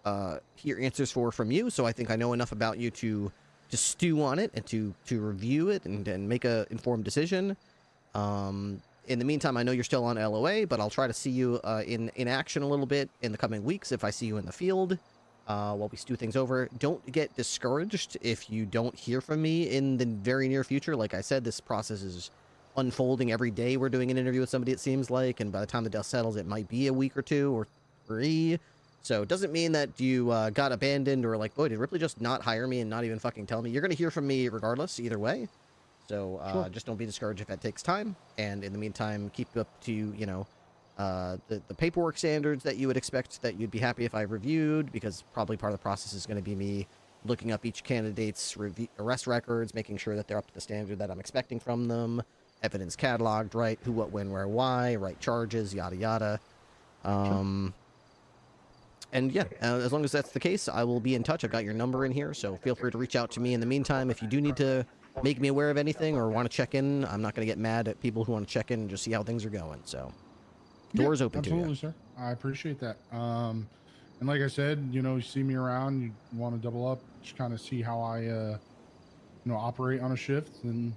hear answers for from you. So I think I know enough about you to stew on it and to review it and make a informed decision. In the meantime, I know you're still on LOA, but I'll try to see you in action a little bit in the coming weeks if I see you in the field while we stew things over. Don't get discouraged if you don't hear from me in the very near future. Like I said, this process is unfolding every day. We're doing an interview with somebody, it seems like, and by the time the dust settles, it might be a week or 2 or 3. So it doesn't mean that you got abandoned or like, boy, did Ripley just not hire me and not even fucking tell me? You're going to hear from me regardless, either way. So Sure. Just don't be discouraged if that takes time. And in the meantime, keep up to, you know, the paperwork standards that you would expect that you'd be happy if I reviewed, because probably part of the process is going to be me looking up each candidate's arrest records, making sure that they're up to the standard that I'm expecting from them, evidence cataloged, right, who, what, when, where, why, right charges, yada, yada. And yeah, as long as that's the case, I will be in touch. I've got your number in here, so feel free to reach out to me in the meantime. If you do need to make me aware of anything or want to check in, I'm not going to get mad at people who want to check in and just see how things are going. So, doors open to you. Absolutely, sir. I appreciate that. And like I said, you know, you see me around, you want to double up, just kind of see how I, you know, operate on a shift, and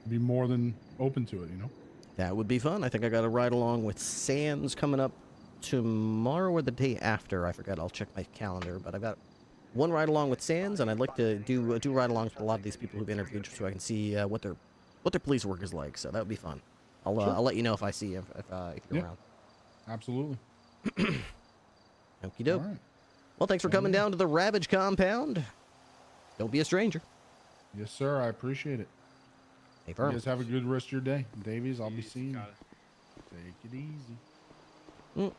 be more than open to it, you know? That would be fun. I think I got a ride along with Sam's coming up tomorrow or the day after. I forgot. I'll check my calendar, but I've got one ride along with Sands, and I'd like to do ride alongs with a lot of these people who've interviewed, just so I can see what their police work is like. So that would be fun. I'll let you know if I see you if you're around. Absolutely. Okie doke. All right. Well, thanks for coming down to the Ravage compound. Don't be a stranger. Yes, sir. I appreciate it. Hey, you guys have a good rest of your day. Davies, I'll be seeing you. Take it easy. Oop.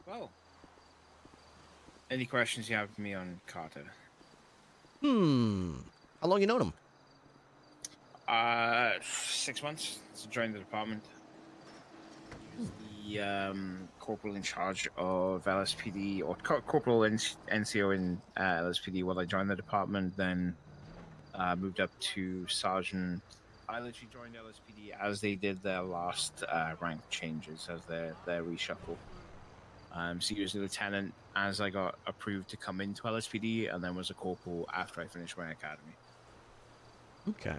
Well, any questions you have for me on Carter? How long you known him? 6 months. To join the department. The corporal in charge of LSPD, or corporal NCO in LSPD while I joined the department, then moved up to sergeant. I literally joined LSPD as they did their last rank changes, as their reshuffle. So he was a lieutenant as I got approved to come into LSPD, and then was a corporal after I finished my academy. Okay.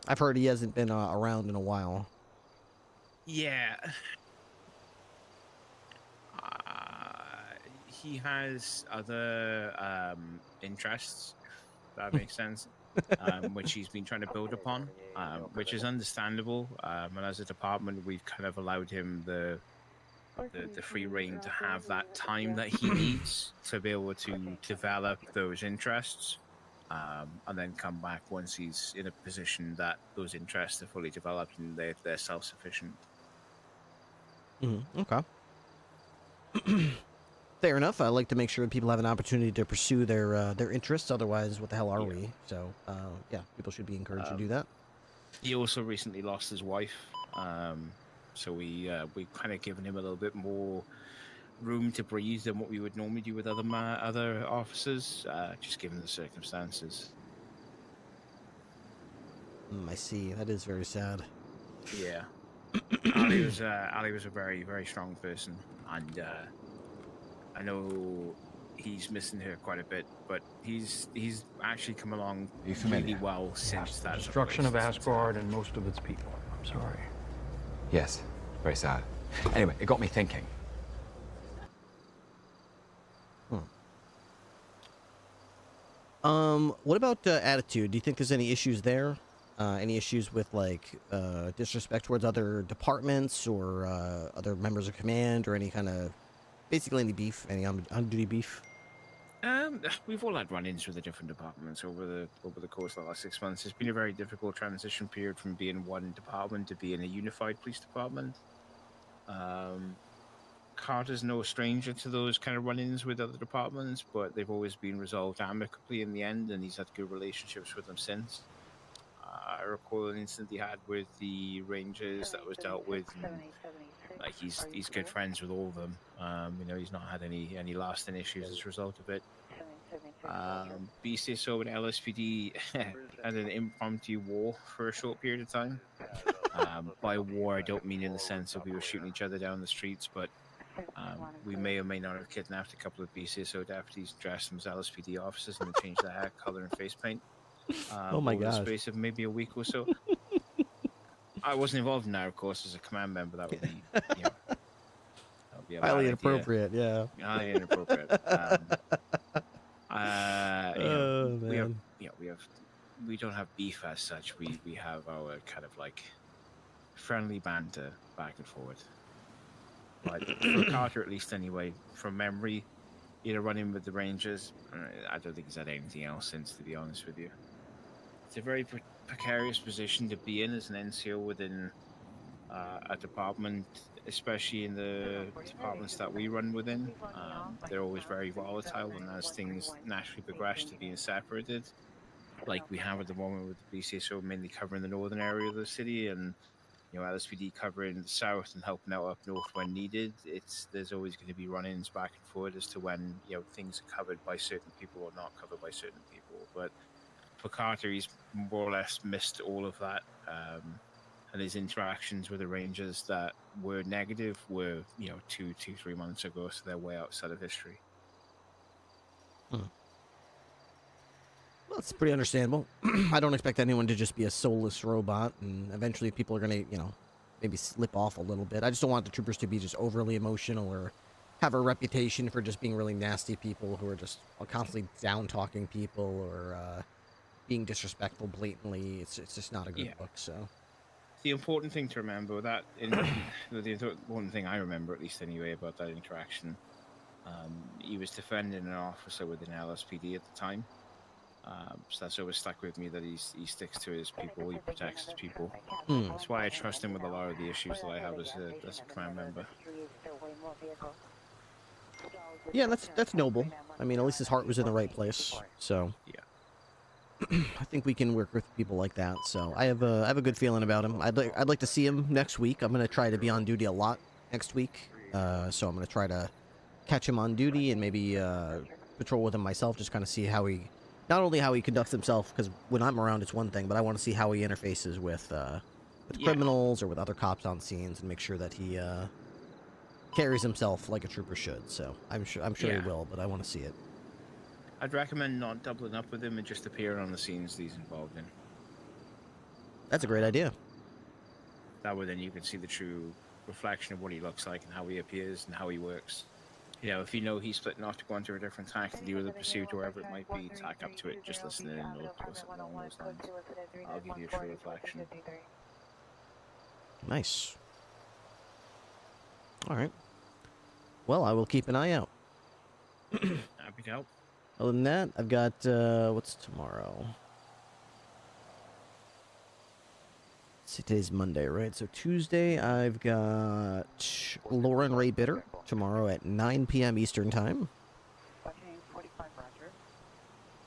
I've heard he hasn't been around in a while. Yeah. He has other interests, if that makes sense, which he's been trying to build upon, which is understandable. And as a department, we've kind of allowed him the free reign to have that time that he needs to be able to develop those interests, and then come back once he's in a position that those interests are fully developed and they're self-sufficient. Okay. Fair enough. I like to make sure that people have an opportunity to pursue their interests. Otherwise, what the hell are we? So, yeah, people should be encouraged to do that. He also recently lost his wife, so we kind of given him a little bit more room to breathe than what we would normally do with other officers, just given the circumstances. I see. That is very sad. Yeah. Ali was a very, very strong person, and I know he's missing her quite a bit, but he's actually come along really well since that destruction of Asgard and most of its people. I'm sorry. Yes, very sad. Anyway, it got me thinking. What about attitude? Do you think there's any issues there? Any issues with like disrespect towards other departments or other members of command, or any kind of basically any beef, any on-duty beef? We've all had run-ins with the different departments over the course of the last 6 months. It's been a very difficult transition period from being one department to being a unified police department. Carter's no stranger to those kind of run-ins with other departments, but they've always been resolved amicably in the end, and he's had good relationships with them since. I recall an incident he had with the Rangers that was dealt with, and, like he's good friends with all of them. You know, he's not had any lasting issues as a result of it. BCSO and LSPD had an impromptu war for a short period of time. By war, I don't mean in the sense of we were shooting each other down the streets, but we may or may not have kidnapped a couple of BCSO deputies, dressed them as LSPD officers, and then changed their hair color and face paint. Oh my over gosh. the space of maybe a week or so. I wasn't involved in that, of course, as a command member. That would be, you know, that would be a Highly bad inappropriate, idea. yeah. Highly inappropriate. We don't have beef as such. We have our kind of like friendly banter back and forth. But for Carter, at least anyway, from memory, you know, running with the Rangers, I don't think he's had anything else since, to be honest with you. It's a very precarious position to be in as an NCO within a department, especially in the departments that we run within. They're always very volatile, and as things naturally progress to being separated, like we have at the moment with the BCSO mainly covering the northern area of the city, and you know, LSPD covering the south and helping out up north when needed. There's always going to be run-ins back and forth as to when, you know, things are covered by certain people or not covered by certain people. But for Carter, he's more or less missed all of that, and his interactions with the Rangers that were negative were, you know, 3 months ago, so they're way outside of history. Well, it's pretty understandable. I don't expect anyone to just be a soulless robot, and eventually people are going to, you know, maybe slip off a little bit. I just don't want the troopers to be just overly emotional or have a reputation for just being really nasty people who are just constantly down-talking people or being disrespectful blatantly. It's just not a good look, so... The important thing to remember that, the important thing I remember, at least anyway, about that interaction, he was defending an officer within LSPD at the time. So that's always stuck with me, that he sticks to his people, he protects his people. That's why I trust him with a lot of the issues that I have as a command member. Yeah, that's noble. I mean, at least his heart was in the right place, so... Yeah. I think we can work with people like that, so I have a good feeling about him. I'd like to see him next week. I'm going to try to be on duty a lot next week, so I'm going to try to catch him on duty and maybe patrol with him myself, just kind of see how he... Not only how he conducts himself, because when I'm around it's one thing, but I want to see how he interfaces with criminals or with other cops on scenes, and make sure that he carries himself like a trooper should. So I'm sure he will, but I want to see it. I'd recommend not doubling up with him and just appearing on the scenes that he's involved in. That's a great idea. That way then you can see the true reflection of what he looks like and how he appears and how he works. You know, if you know he's splitting off to go into a different tack to deal with a pursuit or whatever it might be, tack up to it, just listen in or something along those lines. I'll give you a true reflection. Nice. Alright. Well, I will keep an eye out. Happy to help. Other than that, I've got, what's tomorrow? Let's see, today's Monday, right? So Tuesday, I've got Lauren Ray Bitter tomorrow at 9 p.m. Eastern Time.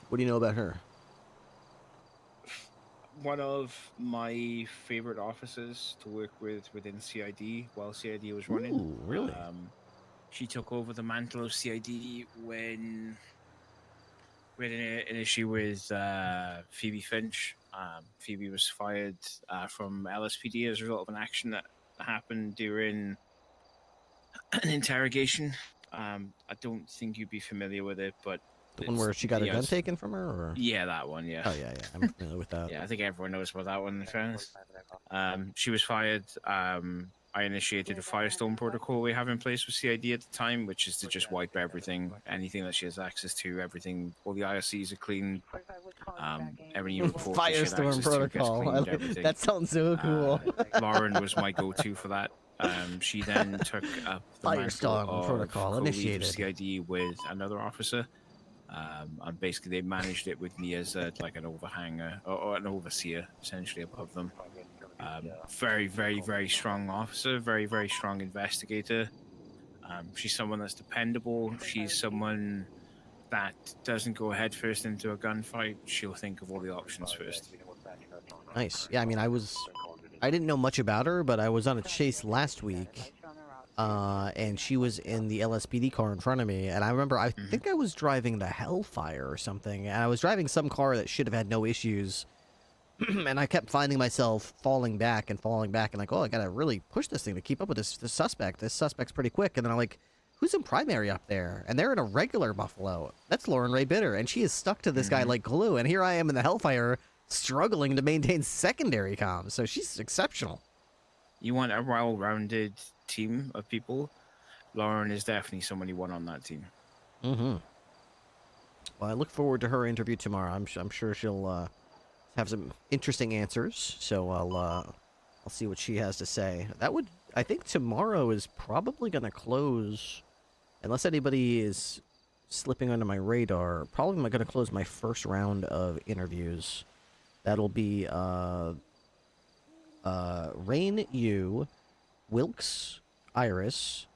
What do you know about her? One of my favorite officers to work with within CID while CID was running. Ooh, really? She took over the mantle of CID when we had an issue with Phoebe Finch. Phoebe was fired from LSPD as a result of an action that happened during an interrogation. I don't think you'd be familiar with it, but... The one where she got her gun taken from her? Or? Yeah, that one, yeah. Oh, yeah, I'm familiar with that. Yeah, I think everyone knows about that one, in fairness. She was fired I initiated a firestorm protocol we have in place with CID at the time, which is to just wipe everything, anything that she has access to, everything, all the IRCs are clean. Every report that she had Firestorm access to gets protocol. cleaned, everything. That sounds so cool. Lauren was my go-to for that. She then took up the mantle Firestorm of protocol co-lead of initiated. CID with another officer. And basically they managed it with me as like an overhanger or an overseer, essentially above them. Very, very, very strong officer, very, very strong investigator. She's someone that's dependable. She's someone that doesn't go head first into a gunfight. She'll think of all the options first. Nice. Yeah, I mean, I didn't know much about her, but I was on a chase last week, and she was in the LSPD car in front of me, and I remember, I think I was driving the Hellfire or something, and I was driving some car that should have had no issues, and I kept finding myself falling back, and like, oh, I gotta really push this thing to keep up with this suspect. This suspect's pretty quick, and then I'm like, who's in primary up there? And they're in a regular Buffalo. That's Lauren Ray Bitter, and she is stuck to this guy like glue, and here I am in the Hellfire, struggling to maintain secondary comms, so she's exceptional. You want a well-rounded team of people. Lauren is definitely someone you want on that team. Well, I look forward to her interview tomorrow. I'm sure she'll have some interesting answers, so I'll see what she has to say. I think tomorrow is probably going to close, unless anybody is slipping under my radar, probably going to close my first round of interviews. That'll be Rain Yu, Wilkes, Iris,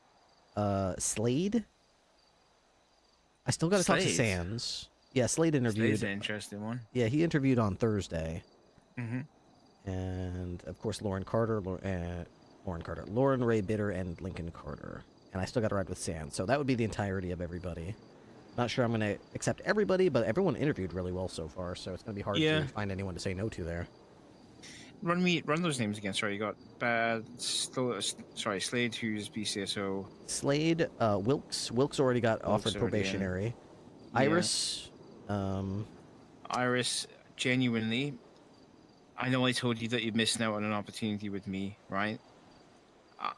Slade. I still got to talk to Sands. Yeah, Slade interviewed. Slade's an interesting one. Yeah, he interviewed on Thursday. And of course, Lauren Ray Bitter, and Lincoln Carter. And I still got to ride with Sands. So that would be the entirety of everybody. Not sure I'm going to accept everybody, but everyone interviewed really well so far, so it's going to be hard to find anyone to say no to there. Run those names again. Sorry, you got Slade, who's BCSO. Slade, Wilkes. Wilkes already got offered probationary. Iris. Iris, genuinely, I know I told you that you're missing out on an opportunity with me, right?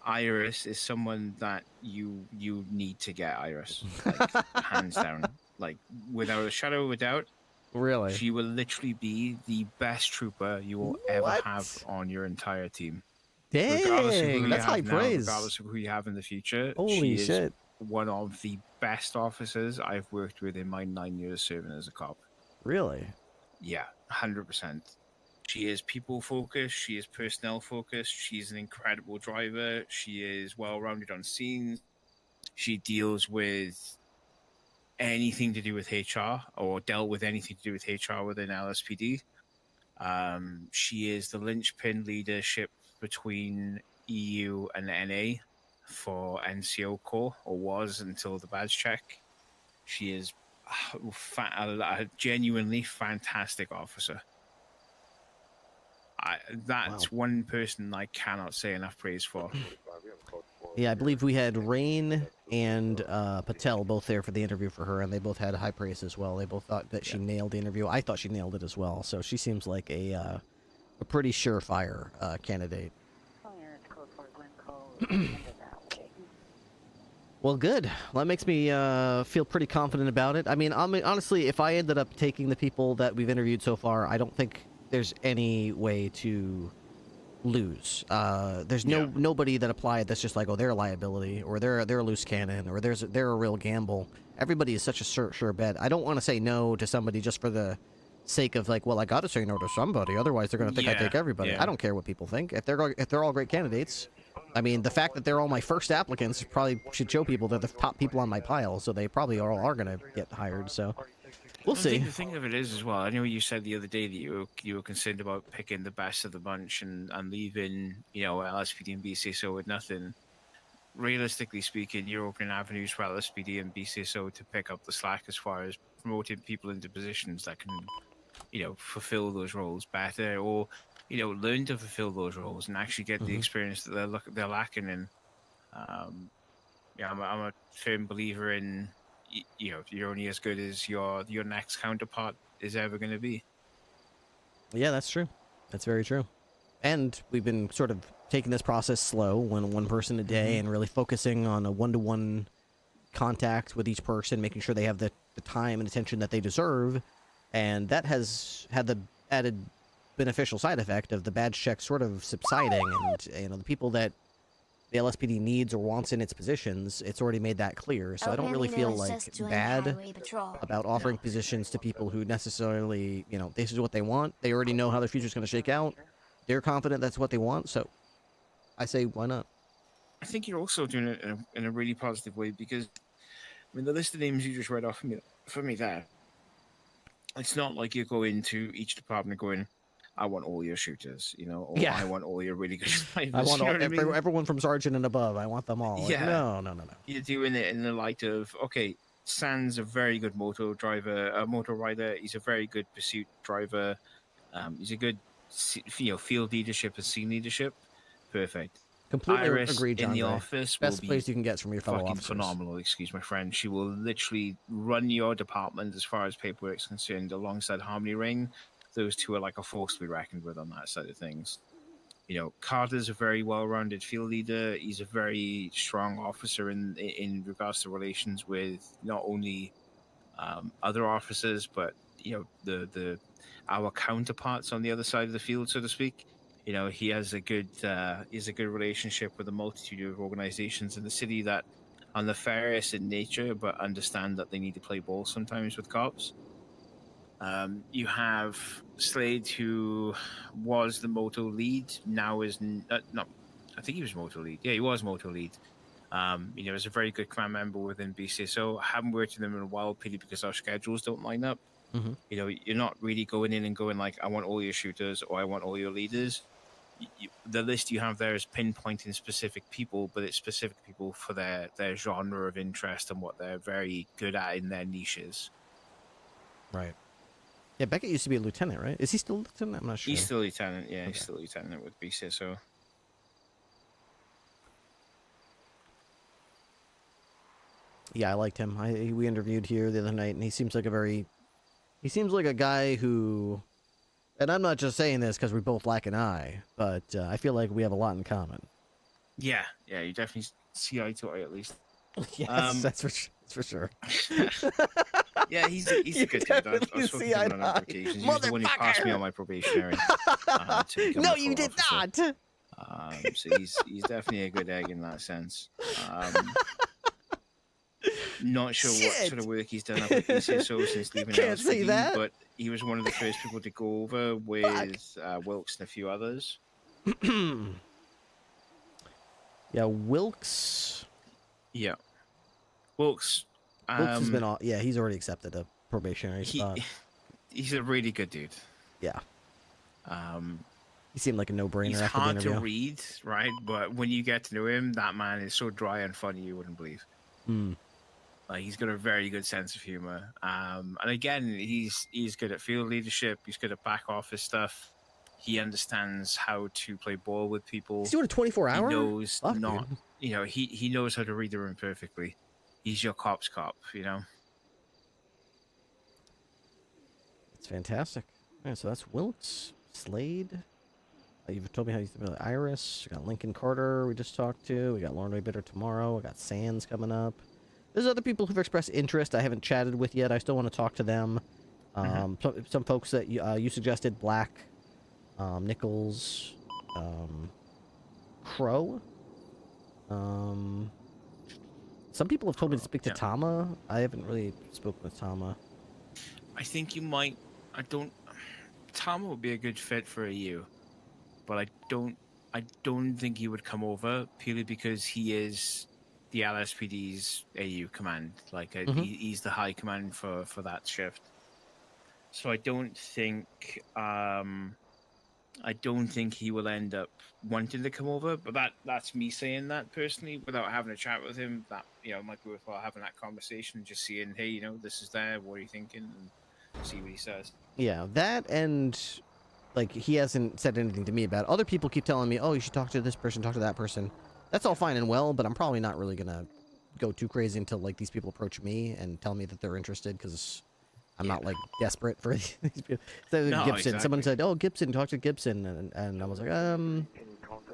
Iris is someone that you need to get, Iris. Like, hands down. Like, without a shadow of a doubt. Really? She will literally be the best trooper you will ever have on your entire team. Dang, that's high praise. Regardless of who you have in the future. Holy she shit. Is one of the best officers I've worked with in my 9 years serving as a cop. Really? Yeah, 100%. She is people-focused. She is personnel-focused. She's an incredible driver. She is well-rounded on scenes. She deals with anything to do with HR, or dealt with anything to do with HR within LSPD. She is the linchpin leadership between EU and NA for NCO Corps, or was until the badge check. She is a genuinely fantastic officer. That's one person I cannot say enough praise for. Yeah, I believe we had Rain and Patel both there for the interview for her, and they both had high praise as well. They both thought that she nailed the interview. I thought she nailed it as well, so she seems like a pretty surefire candidate. Well, good. Well, that makes me feel pretty confident about it. I mean, honestly, if I ended up taking the people that we've interviewed so far, I don't think there's any way to lose. There's nobody that applied that's just like, oh, they're a liability, or they're a loose cannon, or they're a real gamble. Everybody is such a sure bet. I don't want to say no to somebody just for the sake of like, well, I got to say no to somebody, otherwise they're going to think I take everybody. I don't care what people think. If they're all great candidates, I mean, the fact that they're all my first applicants probably should show people they're the top people on my pile, so they probably all are going to get hired. So we'll see. The thing of it is as well, I know you said the other day that you were concerned about picking the best of the bunch and leaving, LSPD and BCSO with nothing. Realistically speaking, you're opening avenues for LSPD and BCSO to pick up the slack as far as promoting people into positions that can, fulfill those roles better, or learn to fulfill those roles and actually get the experience that they're lacking in. I'm a firm believer in, you're only as good as your next counterpart is ever going to be. Yeah, that's true. That's very true. And we've been sort of taking this process slow, one person a day, and really focusing on a one-to-one contact with each person, making sure they have the time and attention that they deserve. And that has had the added beneficial side effect of the badge check sort of subsiding, and the people that the LSPD needs or wants in its positions, it's already made that clear. So I don't really feel like bad about offering positions to people who necessarily, this is what they want. They already know how their future's going to shake out. They're confident that's what they want. So I say, why not? I think you're also doing it in a really positive way because, the list of names you just read off for me there, it's not like you go into each department going, I want all your shooters, or I want all your really good snipers. I want everyone from sergeant and above. I want them all. Yeah. No. You're doing it in the light of, okay, San's a very good moto rider. He's a very good pursuit driver. He's a good, field leadership and scene leadership. Perfect. Completely Iris agree, John. in the office Best place you can get from your fellow fucking officers. Phenomenal, excuse my friend. She will literally run your department as far as paperwork is concerned alongside Harmony Ring. Those two are like a force to be reckoned with on that side of things. Carter's a very well-rounded field leader. He's a very strong officer in regards to relations with not only other officers, but our counterparts on the other side of the field, so to speak. He has a good relationship with a multitude of organizations in the city that are nefarious in nature, but understand that they need to play ball sometimes with cops. You have Slade, who was the moto lead, now is not. I think he was moto lead. Yeah, he was moto lead. Is a very good command member within BCSO. I haven't worked with him in a while, purely because our schedules don't line up. Mm-hmm. You're not really going in and going like, I want all your shooters or I want all your leaders. The list you have there is pinpointing specific people, but it's specific people for their genre of interest and what they're very good at in their niches. Right. Yeah, Beckett used to be a lieutenant, right? Is he still a lieutenant? I'm not sure. He's still a lieutenant, yeah. Okay. He's still a lieutenant with BCSO. Yeah, I liked him. We interviewed here the other night, and he seems like a guy who, and I'm not just saying this because we both lack an eye, but I feel like we have a lot in common. Yeah, you definitely see eye to eye at least. Yes, that's for sure. Yeah, he's a good dude. I've spoken to him on other occasions. He was the one who passed me on my probationary. No, you did not. So he's definitely a good egg in that sense. Not sure what sort of work he's done up at BCSO since leaving LSPD, but he was one of the first people to go over with Wilkes and a few others. Yeah, Wilkes. Yeah, Wilkes. Wilkes has been he's already accepted a probationary spot. He's a really good dude. Yeah. He seemed like a no-brainer. He's after hard the interview. to read, right? But when you get to know him, that man is so dry and funny you wouldn't believe. Like, he's got a very good sense of humor. And again, he's good at field leadership. He's good at back office stuff. He understands how to play ball with people. He's doing a 24-hour? He knows he knows how to read the room perfectly. He's your cop's cop, It's fantastic. All right, so that's Wilkes, Slade. You've told me how you feel about Iris. We got Lincoln Carter we just talked to. We got Lauren Bitter tomorrow. We got Sands coming up. There's other people who've expressed interest I haven't chatted with yet. I still want to talk to them. Some folks that you suggested, Black, Nichols, Crow. Some people have told me to speak to Tama. I haven't really spoken with Tama. I think you might. Tama would be a good fit for you, but I don't think he would come over purely because he is the LSPD's AU command. Like he's the high command for that shift. So I don't think he will end up wanting to come over. But that's me saying that personally, without having a chat with him. That might be worthwhile having that conversation and just seeing, hey, this is there. What are you thinking? And see what he says. Yeah, that, and like he hasn't said anything to me about it. Other people keep telling me, oh, you should talk to this person, talk to that person. That's all fine and well, but I'm probably not really gonna go too crazy until like these people approach me and tell me that they're interested, because I'm not like desperate for these people. So No, Gibson. Someone exactly. said, "Oh, Gibson, talk to Gibson," and I was like,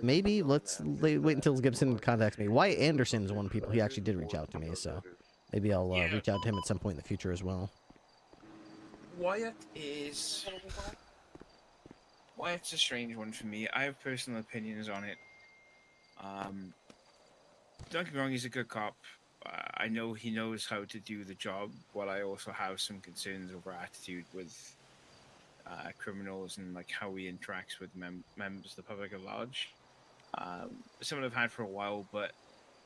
maybe let's wait until Gibson contacts me. Wyatt Anderson is one of the people. He actually did reach out to me, so maybe I'll reach out to him at some point in the future as well. Wyatt's a strange one for me. I have personal opinions on it. Don't get me wrong, he's a good cop. I know he knows how to do the job, but I also have some concerns over attitude with criminals and like how he interacts with members of the public at large. Something I've had for a while, but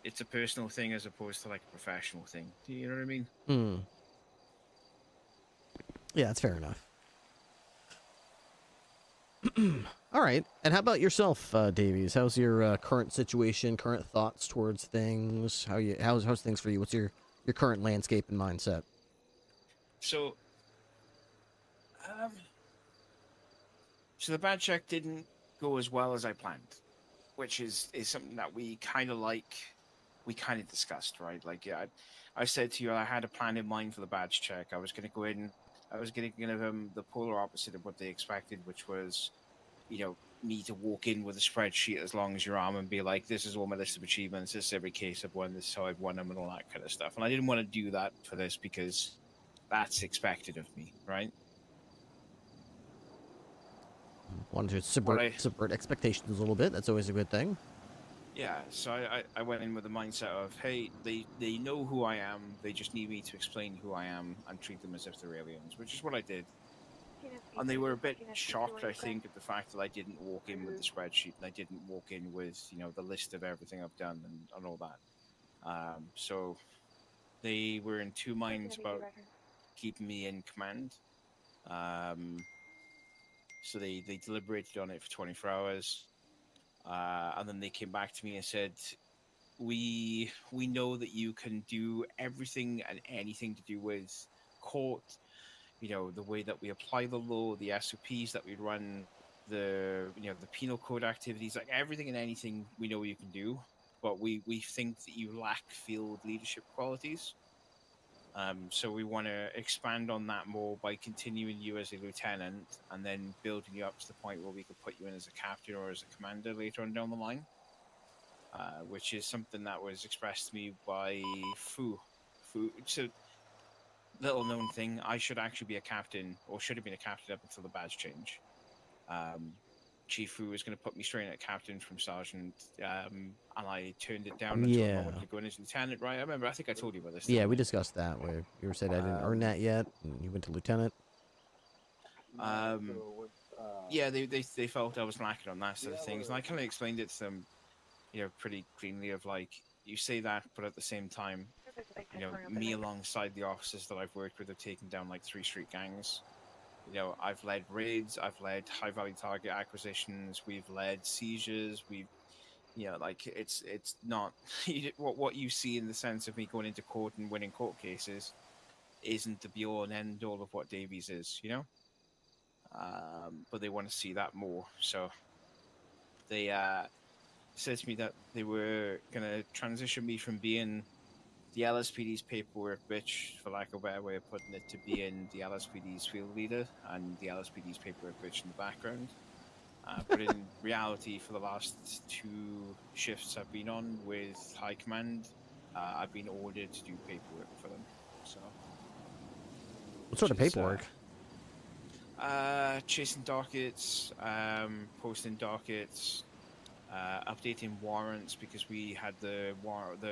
it's a personal thing as opposed to like a professional thing. Do you know what I mean? Hmm. Yeah, that's fair enough. All right. And how about yourself, Davies? How's your current situation, current thoughts towards things? How's things for you? What's your current landscape and mindset? So the bad check didn't go as well as I planned, which is something that we kind of discussed, right? Like, yeah, I said to you, I had a plan in mind for the badge check. I was going to go in, I was going to give them the polar opposite of what they expected, which was, me to walk in with a spreadsheet as long as your arm and be like, this is all my list of achievements, this is every case I've won, this is how I've won them, and all that kind of stuff. And I didn't want to do that for this because that's expected of me, right? Wanted to subvert expectations a little bit. That's always a good thing. Yeah, so I went in with the mindset of, hey, they know who I am, they just need me to explain who I am and treat them as if they're aliens, which is what I did. And they were a bit shocked, I think, at the fact that I didn't walk in with the spreadsheet and I didn't walk in with, the list of everything I've done and all that. So they were in two minds about keeping me in command. So they deliberated on it for 24 hours. And then they came back to me and said, we know that you can do everything and anything to do with court, the way that we apply the law, the SOPs that we run, the penal code activities, like everything and anything we know you can do, but we think that you lack field leadership qualities. So we want to expand on that more by continuing you as a lieutenant and then building you up to the point where we could put you in as a captain or as a commander later on down the line, which is something that was expressed to me by Fu. So, little known thing, I should actually be a captain, or should have been a captain up until the badge change. Chief Fu was going to put me straight in at captain from sergeant, and I turned it down until I wanted to go in as lieutenant, right? I think I told you about this. Yeah, we discussed that, where you were saying I didn't earn that yet, and you went to lieutenant. Yeah, they felt I was lacking on that sort of things, and I kind of explained it to them, pretty cleanly, of like, you say that, but at the same time, me alongside the officers that I've worked with have taken down like 3 street gangs. I've led raids, I've led high value target acquisitions, we've led seizures, it's not what you see in the sense of me going into court and winning court cases isn't the be all and end all of what Davies is, but they want to see that more. So they said to me that they were going to transition me from being the LSPD's paperwork bitch, for lack of a better way of putting it, to being the LSPD's field leader and the LSPD's paperwork bitch in the background. But in reality, for the last 2 shifts I've been on with High Command, I've been ordered to do paperwork for them. So, what sort of paperwork? Chasing dockets, posting dockets, updating warrants, because we had the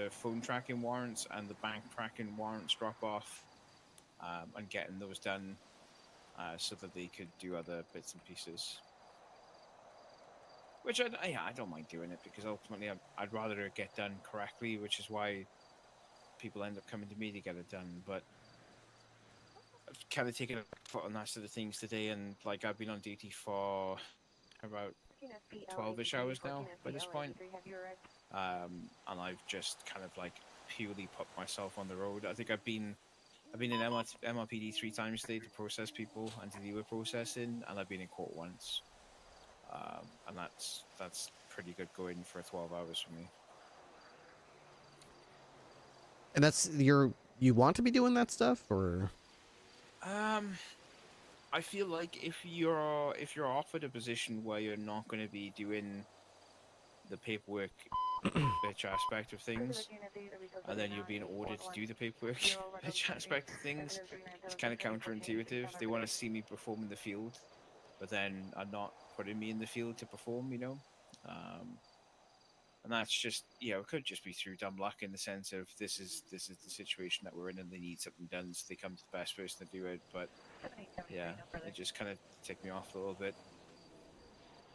phone tracking warrants and the bank tracking warrants drop off, and getting those done so that they could do other bits and pieces. Which I don't mind doing it, because ultimately I'd rather it get done correctly, which is why people end up coming to me to get it done. But I've kind of taken a foot on that sort of things today, and like I've been on duty for about 12-ish hours now by this point, and I've just kind of like purely put myself on the road. I think I've been in MRPD 3 times today to process people and to deal with processing, and I've been in court once. And that's pretty good going for 12 hours for me. And that's you want to be doing that stuff, or? I feel like if you're offered a position where you're not going to be doing the paperwork bitch aspect of things, and then you're being ordered to do the paperwork bitch aspect of things, it's kind of counterintuitive. They want to see me perform in the field, but then are not putting me in the field to perform, you know? And that's just, it could just be through dumb luck in the sense of this is the situation that we're in and they need something done, so they come to the best person to do it. But yeah, it just kind of ticked me off a little bit.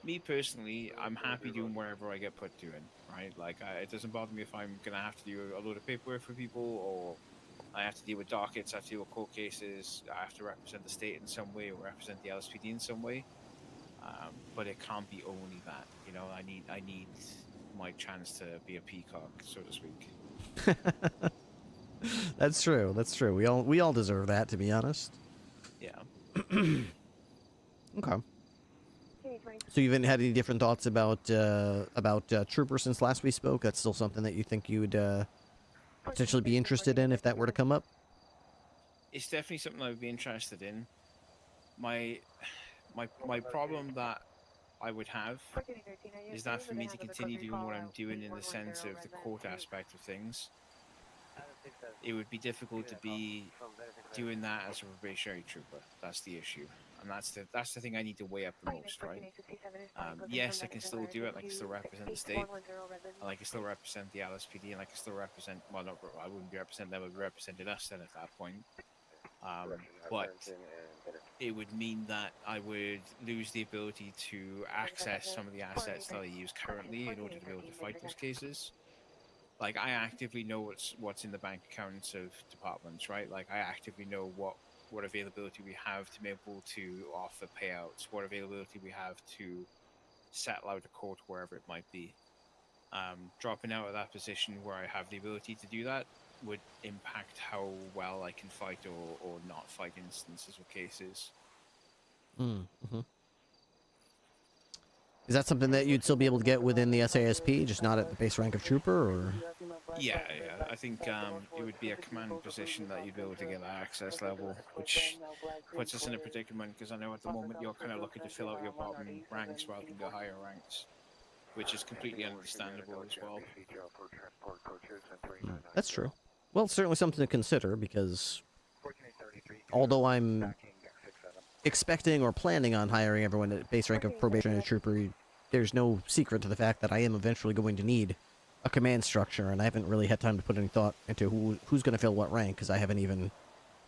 Me personally, I'm happy doing whatever I get put doing, right? Like, it doesn't bother me if I'm going to have to do a load of paperwork for people, or I have to deal with dockets, I have to deal with court cases, I have to represent the state in some way, or represent the LSPD in some way. But it can't be only that, I need my chance to be a peacock, so to speak. That's true. That's true. We all deserve that, to be honest. Yeah. Okay. So you haven't had any different thoughts about Trooper since last we spoke? That's still something that you think you would potentially be interested in if that were to come up? It's definitely something I would be interested in. My problem that I would have is that for me to continue doing what I'm doing in the sense of the court aspect of things, it would be difficult to be doing that as a probationary trooper. That's the issue, and that's the thing I need to weigh up the most, right? Yes, I can still do it. I can still represent the state, and I can still represent the LSPD, and I can still represent. Well, not, I wouldn't be representing them; I would be representing us then at that point. But it would mean that I would lose the ability to access some of the assets that I use currently in order to be able to fight those cases. Like, I actively know what's in the bank accounts of departments, right? Like, I actively know what availability we have to be able to offer payouts, what availability we have to settle out a court wherever it might be. Dropping out of that position where I have the ability to do that would impact how well I can fight or not fight instances or cases. Mm-hmm. Is that something that you'd still be able to get within the SASP, just not at the base rank of trooper, or? Yeah. I think it would be a command position that you'd be able to get at access level, which puts us in a predicament, because I know at the moment you're kind of looking to fill out your bottom ranks rather than your higher ranks, which is completely understandable as well. That's true. Well, it's certainly something to consider, because although I'm expecting or planning on hiring everyone at base rank of probationary trooper, there's no secret to the fact that I am eventually going to need a command structure, and I haven't really had time to put any thought into who's going to fill what rank, because I haven't even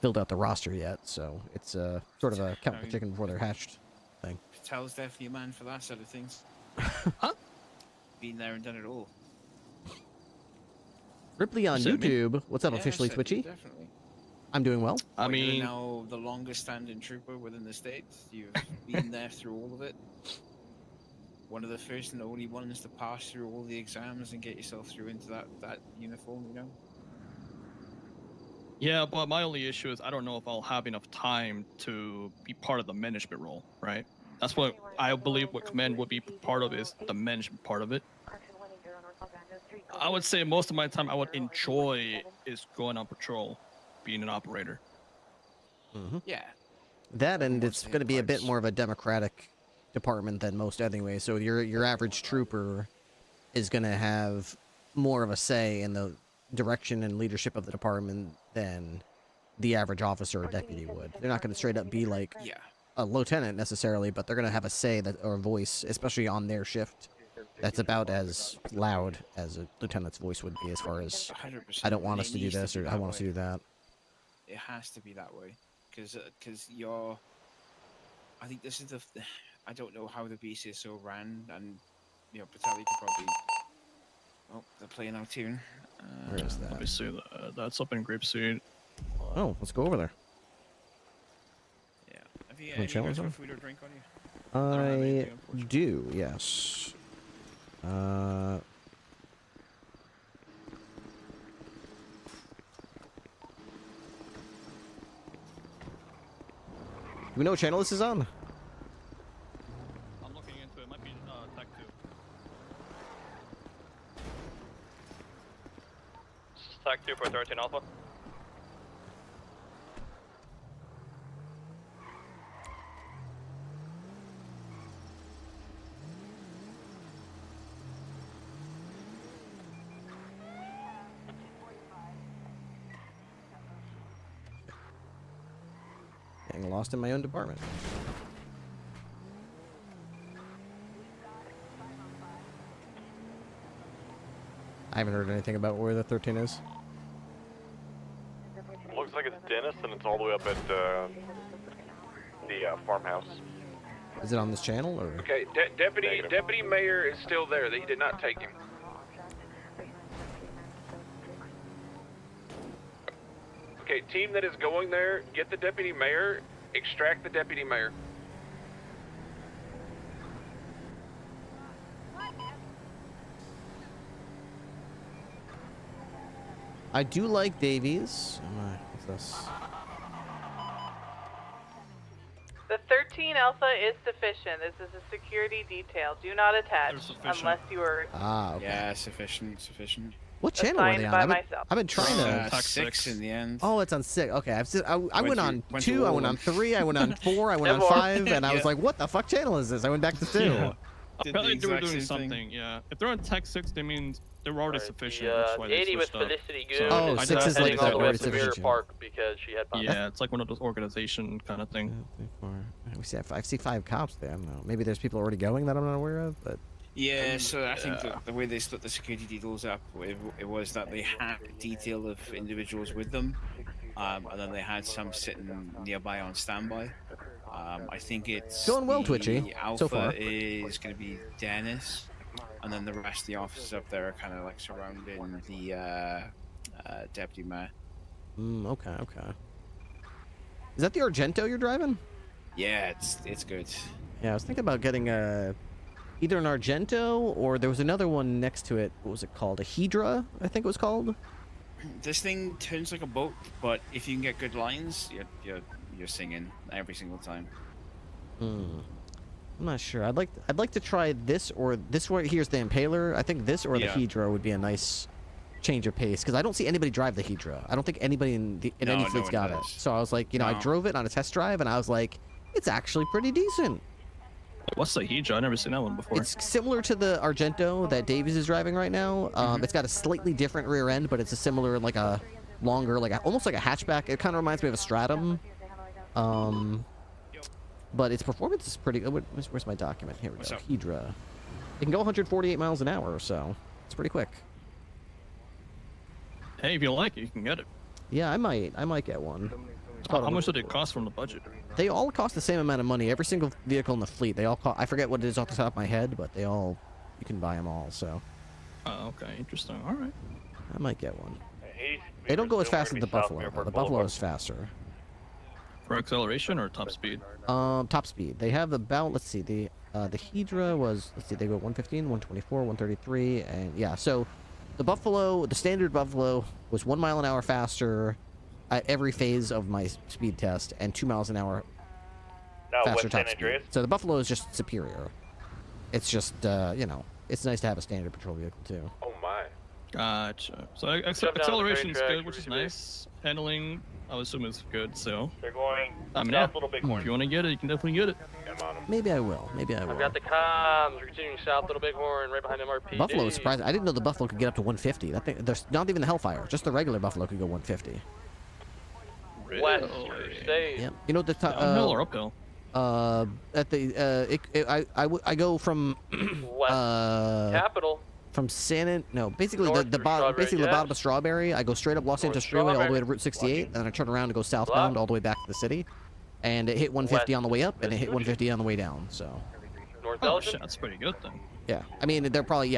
filled out the roster yet, so it's sort of a count the chicken before they're hatched thing. Patel's definitely a man for that side of things. Huh? Been there and done it all. Ripley on YouTube. What's up, officially Twitchy? Definitely. I'm doing well. I mean, you're now the longest standing trooper within the States. You've been there through all of it. One of the first and only ones to pass through all the exams and get yourself through into that uniform, Yeah, but my only issue is I don't know if I'll have enough time to be part of the management role, right? That's what I believe what command would be part of, is the management part of it. I would say most of my time I would enjoy is going on patrol, being an operator. Mm-hmm. Yeah. That, and it's going to be a bit more of a democratic department than most anyway, so your average trooper is going to have more of a say in the direction and leadership of the department than the average officer or deputy would. They're not going to straight up be like a lieutenant necessarily, but they're going to have a say or a voice, especially on their shift, that's about as loud as a lieutenant's voice would be, as far as 100%. I don't want us to do this or I want us to do that. It has to be that way, because I think this is I don't know how the BCSO ran, and Patel, you could probably. Oh, they're playing our tune. Where is that? Let me see. That's up in Grapeseed. Oh, let's go over there. Yeah. Have you any guys got food or drink on I you? do, yes. Do we know what channel this is on? I'm looking into it. It might be Tech 2. Tech 2 for 13 Alpha. getting lost in my own department. I haven't heard anything about where the 13 is. Looks like it's Dennis, and it's all the way up at the farmhouse. Is it on this channel or? Okay, Deputy Mayor is still there. He did not take him. Okay, team that is going there, get the Deputy Mayor, extract the Deputy Mayor. I do like Davies. What's this? The 13 Alpha is sufficient. This is a security detail. Do not attach unless you are. Ah, okay. Yeah, sufficient. What channel are they on? I've been trying to. 6 in the end. Oh, it's on 6. Okay, I went on 2. to I went on 3. I went on 4. I went on 5, and I was like, "What the fuck channel is this?" I went back to 2. Yeah. Apparently they were doing something. Yeah. If they're on Tech 6, they mean they're already sufficient. That's why they 80 with switched up. Felicity Good. Oh, 6 is like all the way already to Mirror sufficient. Park because she had. Yeah, it's like one of those organization kind of thing. I see 5 cops there. I don't know. Maybe there's people already going that I'm not aware of, but. Yeah, so I think the way they split the security details up, it was that they had a detail of individuals with them, and then they had some sitting nearby on standby. I think it's going well, Twitchy. Alpha So far. is going to be Dennis, and then the rest of the officers up there are kind of like surrounding the deputy mayor. Okay. Is that the Argento you're driving? Yeah, it's good. Yeah, I was thinking about getting either an Argento or there was another one next to it. What was it called? A Hydra, I think it was called. This thing turns like a boat, but if you can get good lines, you're singing every single time. I'm not sure. I'd like to try this or this one. Here's the Impaler. I think this or the Hydra would be a nice change of pace because I don't see anybody drive the Hydra. I don't think anybody in any fleet's got it. So I was like, I drove it on a test drive and I was like, it's actually pretty decent. What's the Hydra? I've never seen that one before. It's similar to the Argento that Davies is driving right now. It's got a slightly different rear end, but it's a similar, like a longer, almost like a hatchback. It kind of reminds me of a Stratum. But its performance is pretty good. Where's my document? Here we go. Hydra. It can go 148 miles an hour or so. It's pretty quick. Hey, if you like it, you can get it. Yeah, I might get one. How much did it cost from the budget? They all cost the same amount of money. Every single vehicle in the fleet, they all cost. I forget what it is off the top of my head, but you can buy them all. So. Oh, okay, interesting. All right. I might get one. They don't go as fast as the Buffalo. The Buffalo is faster. For acceleration or top speed? Top speed. They have about, let's see, the Hydra was, let's see, they go 115, 124, 133, and yeah. So, the standard Buffalo was 1 mile an hour faster at every phase of my speed test, and 2 miles an hour faster top speed. So the Buffalo is just superior. It's just, it's nice to have a standard patrol vehicle too. Oh my. Gotcha. So acceleration is good, which is nice. Handling, I would assume is good. So. They're going south a little bit more. If you want to get it, you can definitely get it. Maybe I will. I've got the comms. We're continuing south, Little Bighorn, right behind MRP. Buffalo is surprising. I didn't know the Buffalo could get up to 150. That thing, there's not even the Hellfire. Just the regular Buffalo could go 150. West, Crusade. Yeah. You know the downhill or uphill? At the I go from Capital. From basically the bottom of Strawberry. I go straight up Los Santos Freeway all the way to Route 68, and then I turn around and go southbound all the way back to the city, and it hit 150 on the way up, and it hit 150 on the way down. So. Oh shit, that's pretty good then. Yeah, I mean they're probably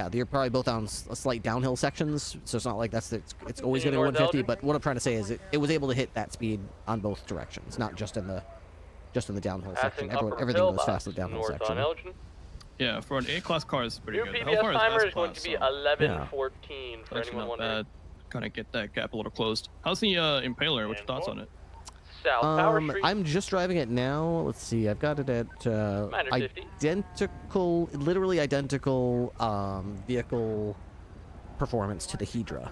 both on slight downhill sections, so it's not like it's always going to go 150. But what I'm trying to say is it was able to hit that speed on both directions, not just in the downhill section. Everything goes fast in the downhill section. Yeah, for an A-class car, it's pretty good. PBS timer is going to be 11:14 for anyone wondering. Kind of get that gap a little closed. How's the Impaler? What's your thoughts on it? South Power Street. I'm just driving it now. Let's see. I've got it at literally identical vehicle performance to the Hydra.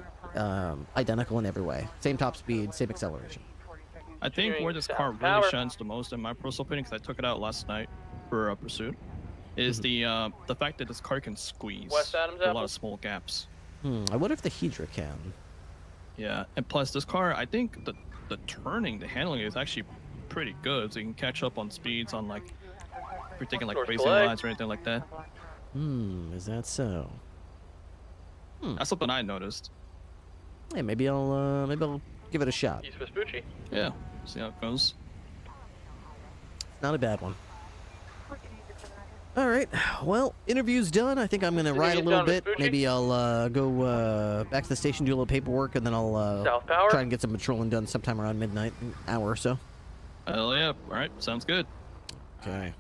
Identical in every way. Same top speed, same acceleration. I think where this car really shines the most, in my personal opinion, because I took it out last night for a pursuit, is the fact that this car can squeeze a lot of small gaps. I wonder if the Hydra can. Yeah, and plus this car, I think the turning, the handling is actually pretty good. So you can catch up on speeds on like if you're taking like North racing Clay. lines or anything like that. Is that so? That's something I noticed. Hey, maybe I'll give it a shot. East Vespucci. Yeah, see how it goes. Not a bad one. All right, well, interview's done. I think I'm gonna ride a little bit. Maybe I'll go back to the station, do a little paperwork, and then I'll South Power. try and get some patrolling done sometime around midnight, an hour or so. Hell yeah! All right, sounds good. Okay.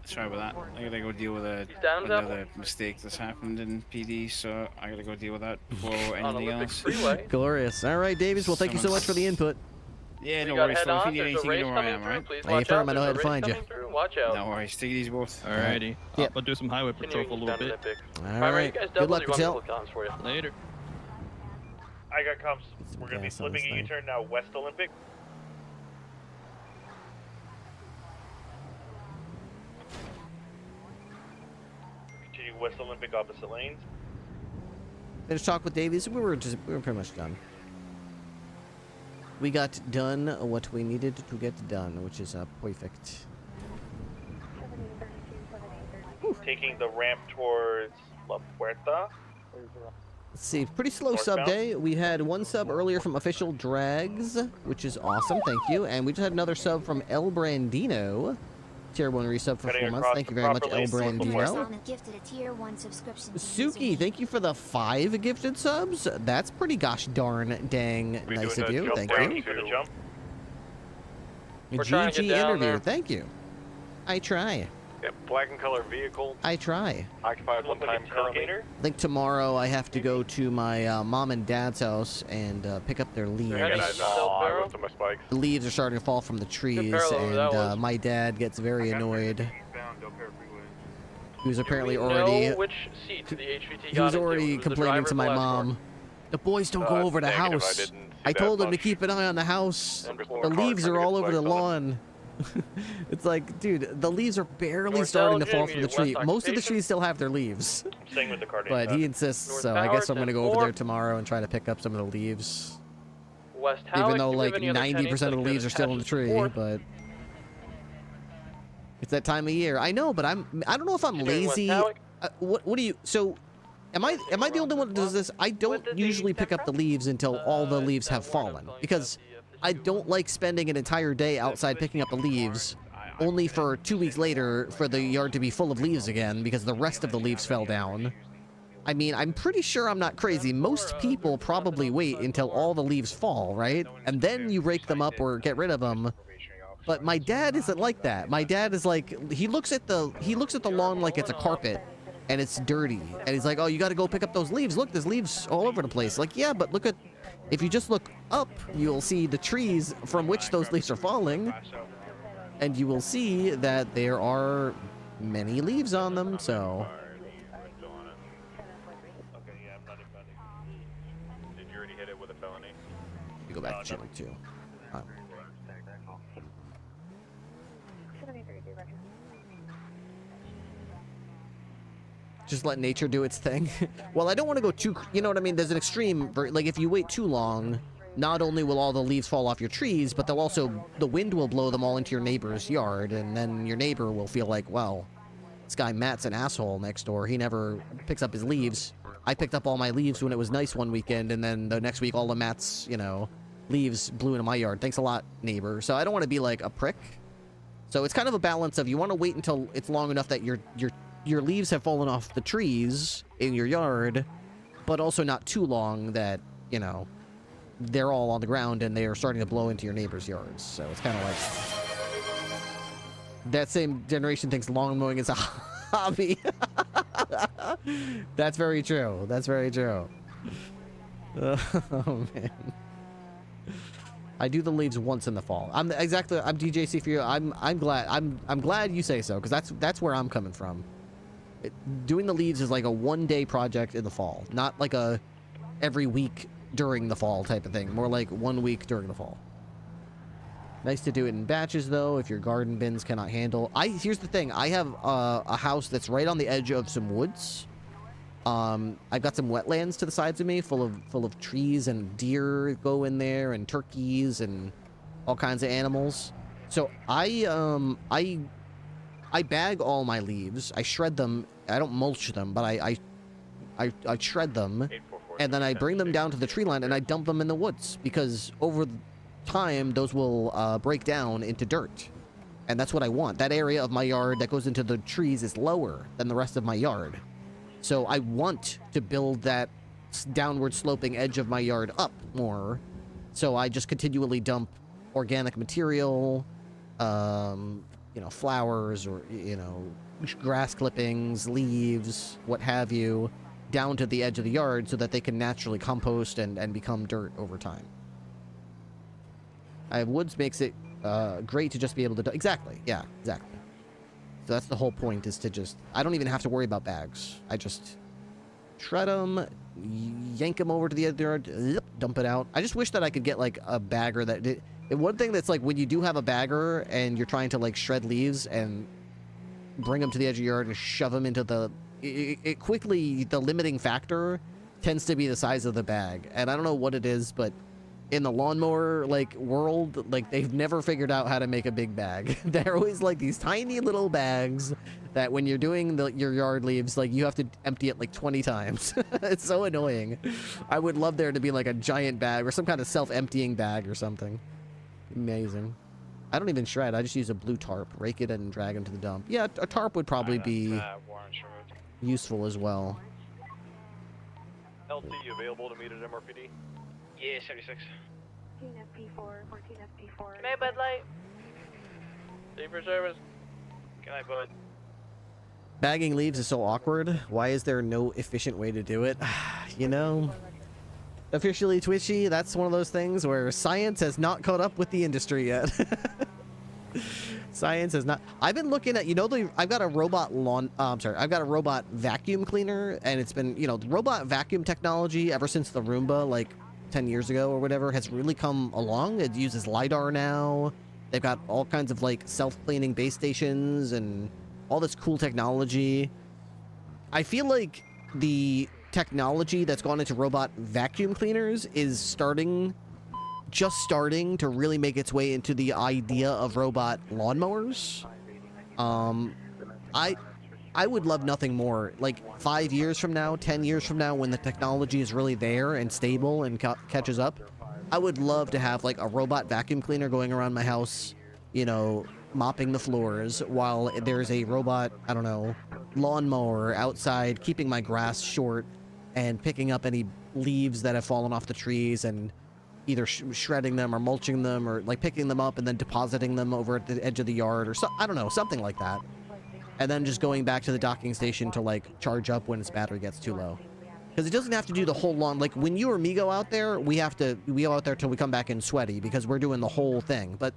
Sorry about that. I gotta go deal with another mistake that's happened in PD, so I gotta go deal with that before anything else. Glorious. All right, Davies. Well, thank you so much for the input. Yeah, no worries. So if you need anything, you know where I am, right? Hey, firm, I know how to find you. Watch out. No worries. Take it easy, both. Alrighty. I'll do some highway patrol for a little bit. All right. Good luck, Patel. Later. I got comms. We're going to be flipping a U-turn now west Olympic. Continue west Olympic opposite lanes. Finished talk with Davies. We were pretty much done. We got done what we needed to get done, which is perfect. Taking the ramp towards La Puerta. Let's see, pretty slow sub day. We had one sub earlier from Official Drags, which is awesome, thank you. And we just had another sub from El Brandino. Tier 1 resub for 4 months. Thank you very much, El Brandino. Suki, thank you for the 5 gifted subs. That's pretty gosh darn dang nice of you. Thank you. GG interview. Thank you. I try. Yep, black and color vehicle. I try. Occupied one time currently. I think tomorrow I have to go to my mom and dad's house and pick up their leaves. The leaves are starting to fall from the trees, and my dad gets very annoyed. He was apparently already. He was already complaining to my mom. The boys don't go over the house. I told him to keep an eye on the house. The leaves are all over the lawn. It's like, dude, the leaves are barely starting to fall from the tree. Most of the trees still have their leaves. But he insists, so I guess I'm going to go over there tomorrow and try to pick up some of the leaves. Even though like 90% of the leaves are still in the tree, but it's that time of year. I know, but I don't know if I'm lazy. What do you, so am I the only one that does this? I don't usually pick up the leaves until all the leaves have fallen, because I don't like spending an entire day outside picking up the leaves, only for 2 weeks later for the yard to be full of leaves again because the rest of the leaves fell down. I mean, I'm pretty sure I'm not crazy. Most people probably wait until all the leaves fall, right? And then you rake them up or get rid of them. But my dad isn't like that. My dad is like, he looks at the lawn like it's a carpet and it's dirty. And he's like, oh, you got to go pick up those leaves. Look, there's leaves all over the place. Like, yeah, but look at, if you just look up, you'll see the trees from which those leaves are falling, and you will see that there are many leaves on them, so. Did you already hit it with a felony? You go back to chilling too. Just let nature do its thing. Well, I don't want to go too, you know what I mean? There's an extreme, like if you wait too long, not only will all the leaves fall off your trees, but they'll also, the wind will blow them all into your neighbor's yard, and then your neighbor will feel like, well, this guy Matt's an asshole next door. He never picks up his leaves. I picked up all my leaves when it was nice one weekend, and then the next week all of Matt's, you know, leaves blew into my yard. Thanks a lot, neighbor. So I don't want to be like a prick. So it's kind of a balance of, you want to wait until it's long enough that your leaves have fallen off the trees in your yard, but also not too long that, you know, they're all on the ground and they are starting to blow into your neighbor's yards. So it's kind of like that same generation thinks lawn mowing is a hobby. That's very true. That's very true. Oh man. I do the leaves once in the fall. I'm DJC for you. I'm glad you say so, because that's where I'm coming from. Doing the leaves is like a one-day project in the fall, not like a every week during the fall type of thing. More like 1 week during the fall. Nice to do it in batches though, if your garden bins cannot handle. Here's the thing. I have a house that's right on the edge of some woods. I've got some wetlands to the sides of me, full of trees, and deer go in there, and turkeys, and all kinds of animals. So I bag all my leaves. I shred them. I don't mulch them, but I shred them, and then I bring them down to the tree line and I dump them in the woods, because over time those will break down into dirt, and that's what I want. That area of my yard that goes into the trees is lower than the rest of my yard, so I want to build that downward sloping edge of my yard up more. So I just continually dump organic material, you know, flowers, or, you know, grass clippings, leaves, what have you, down to the edge of the yard so that they can naturally compost and become dirt over time. I have woods makes it great to just be able to... Exactly. Yeah, exactly. So that's the whole point, is to just... I don't even have to worry about bags. I just shred them, yank them over to the edge of the yard, dump it out. I just wish that I could get, like, a bagger that... And one thing that's, like, when you do have a bagger and you're trying to, like, shred leaves and bring them to the edge of your yard and shove them into the... It quickly, the limiting factor tends to be the size of the bag. And I don't know what it is, but in the lawnmower, like, world, like, they've never figured out how to make a big bag. They're always, like, these tiny little bags that when you're doing your yard leaves, like, you have to empty it, like, 20 times. It's so annoying. I would love there to be, like, a giant bag or some kind of self-emptying bag or something. Amazing. I don't even shred. I just use a blue tarp, rake it and drag them to the dump. Yeah, a tarp would probably be useful as well. LT, you available to meet at MRPD? Yeah, 76. 14 FP4, 14 FP4. Good night, Bud Light. Stay for service. Good night, Bud. Bagging leaves is so awkward. Why is there no efficient way to do it? You know, officially twitchy, that's one of those things where science has not caught up with the industry yet. Science has not. I've been looking at, you know, I've got a robot I've got a robot vacuum cleaner, and it's been, you know, the robot vacuum technology ever since the Roomba, like 10 years ago or whatever, has really come along. It uses LiDAR now. They've got all kinds of, like, self-cleaning base stations and all this cool technology. I feel like the technology that's gone into robot vacuum cleaners is just starting to really make its way into the idea of robot lawnmowers. I would love nothing more, like 5 years from now, 10 years from now, when the technology is really there and stable and catches up, I would love to have, like, a robot vacuum cleaner going around my house, you know, mopping the floors, while there's a robot, I don't know, lawnmower outside keeping my grass short and picking up any leaves that have fallen off the trees and either shredding them or mulching them, or, like, picking them up and then depositing them over at the edge of the yard, or I don't know, something like that. And then just going back to the docking station to, like, charge up when its battery gets too low. Because it doesn't have to do the whole lawn. Like, when you or me go out there, we go out there till we come back in sweaty, because we're doing the whole thing. But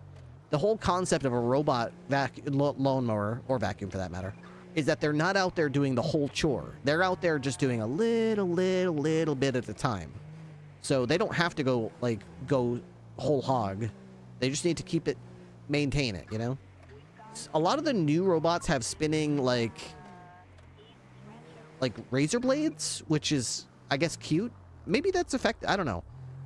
the whole concept of a robot lawnmower, or vacuum for that matter, is that they're not out there doing the whole chore. They're out there just doing a little bit at a time. So they don't have to go whole hog. They just need to maintain it, you know? A lot of the new robots have spinning, like razor blades, which is, I guess, cute. Maybe that's effective. I don't know.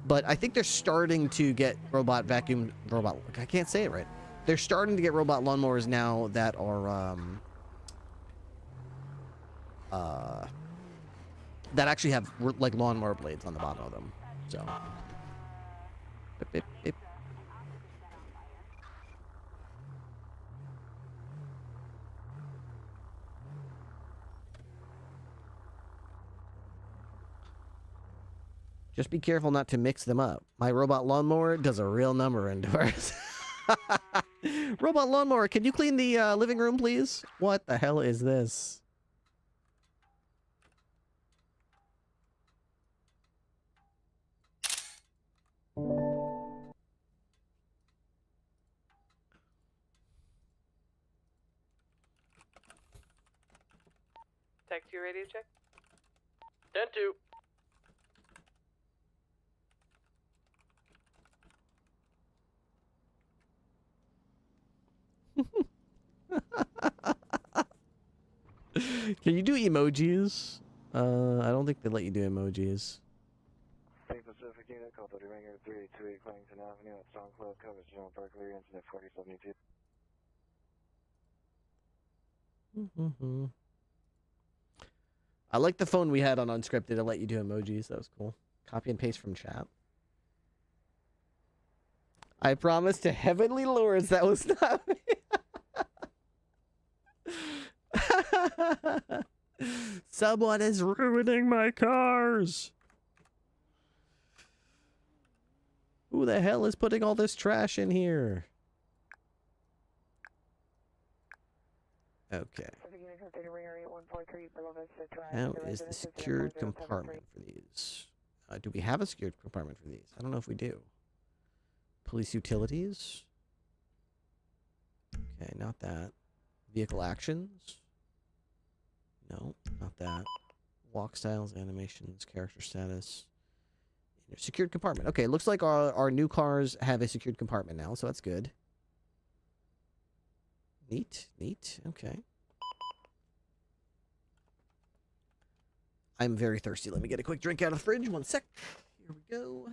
But I think they're starting to get I can't say it right. They're starting to get robot lawnmowers now that are, that actually have, like, lawnmower blades on the bottom of them. So. Beep, beep, beep. Just be careful not to mix them up. My robot lawnmower does a real number indoors. Robot lawnmower, can you clean the living room, please? What the hell is this? Tech 2 radio check. 10-2. Can you do emojis? I don't think they let you do emojis. Pacific unit, call 30 Ranger 3828 Clemington Avenue at Stormcloud, covers General Berkeley, incident 4072. I like the phone we had on unscripted to let you do emojis. That was cool. Copy and paste from chat. I promise to heavenly lords that was not me. Someone is ruining my cars. Who the hell is putting all this trash in here? Okay. How is the secured compartment for these? Do we have a secured compartment for these? I don't know if we do. Police utilities? Okay, not that. Vehicle actions? No, not that. Walk styles, animations, character status. Secured compartment. Okay, looks like our new cars have a secured compartment now, so that's good. Neat, neat. Okay. I'm very thirsty. Let me get a quick drink out of the fridge. One sec. Here we go.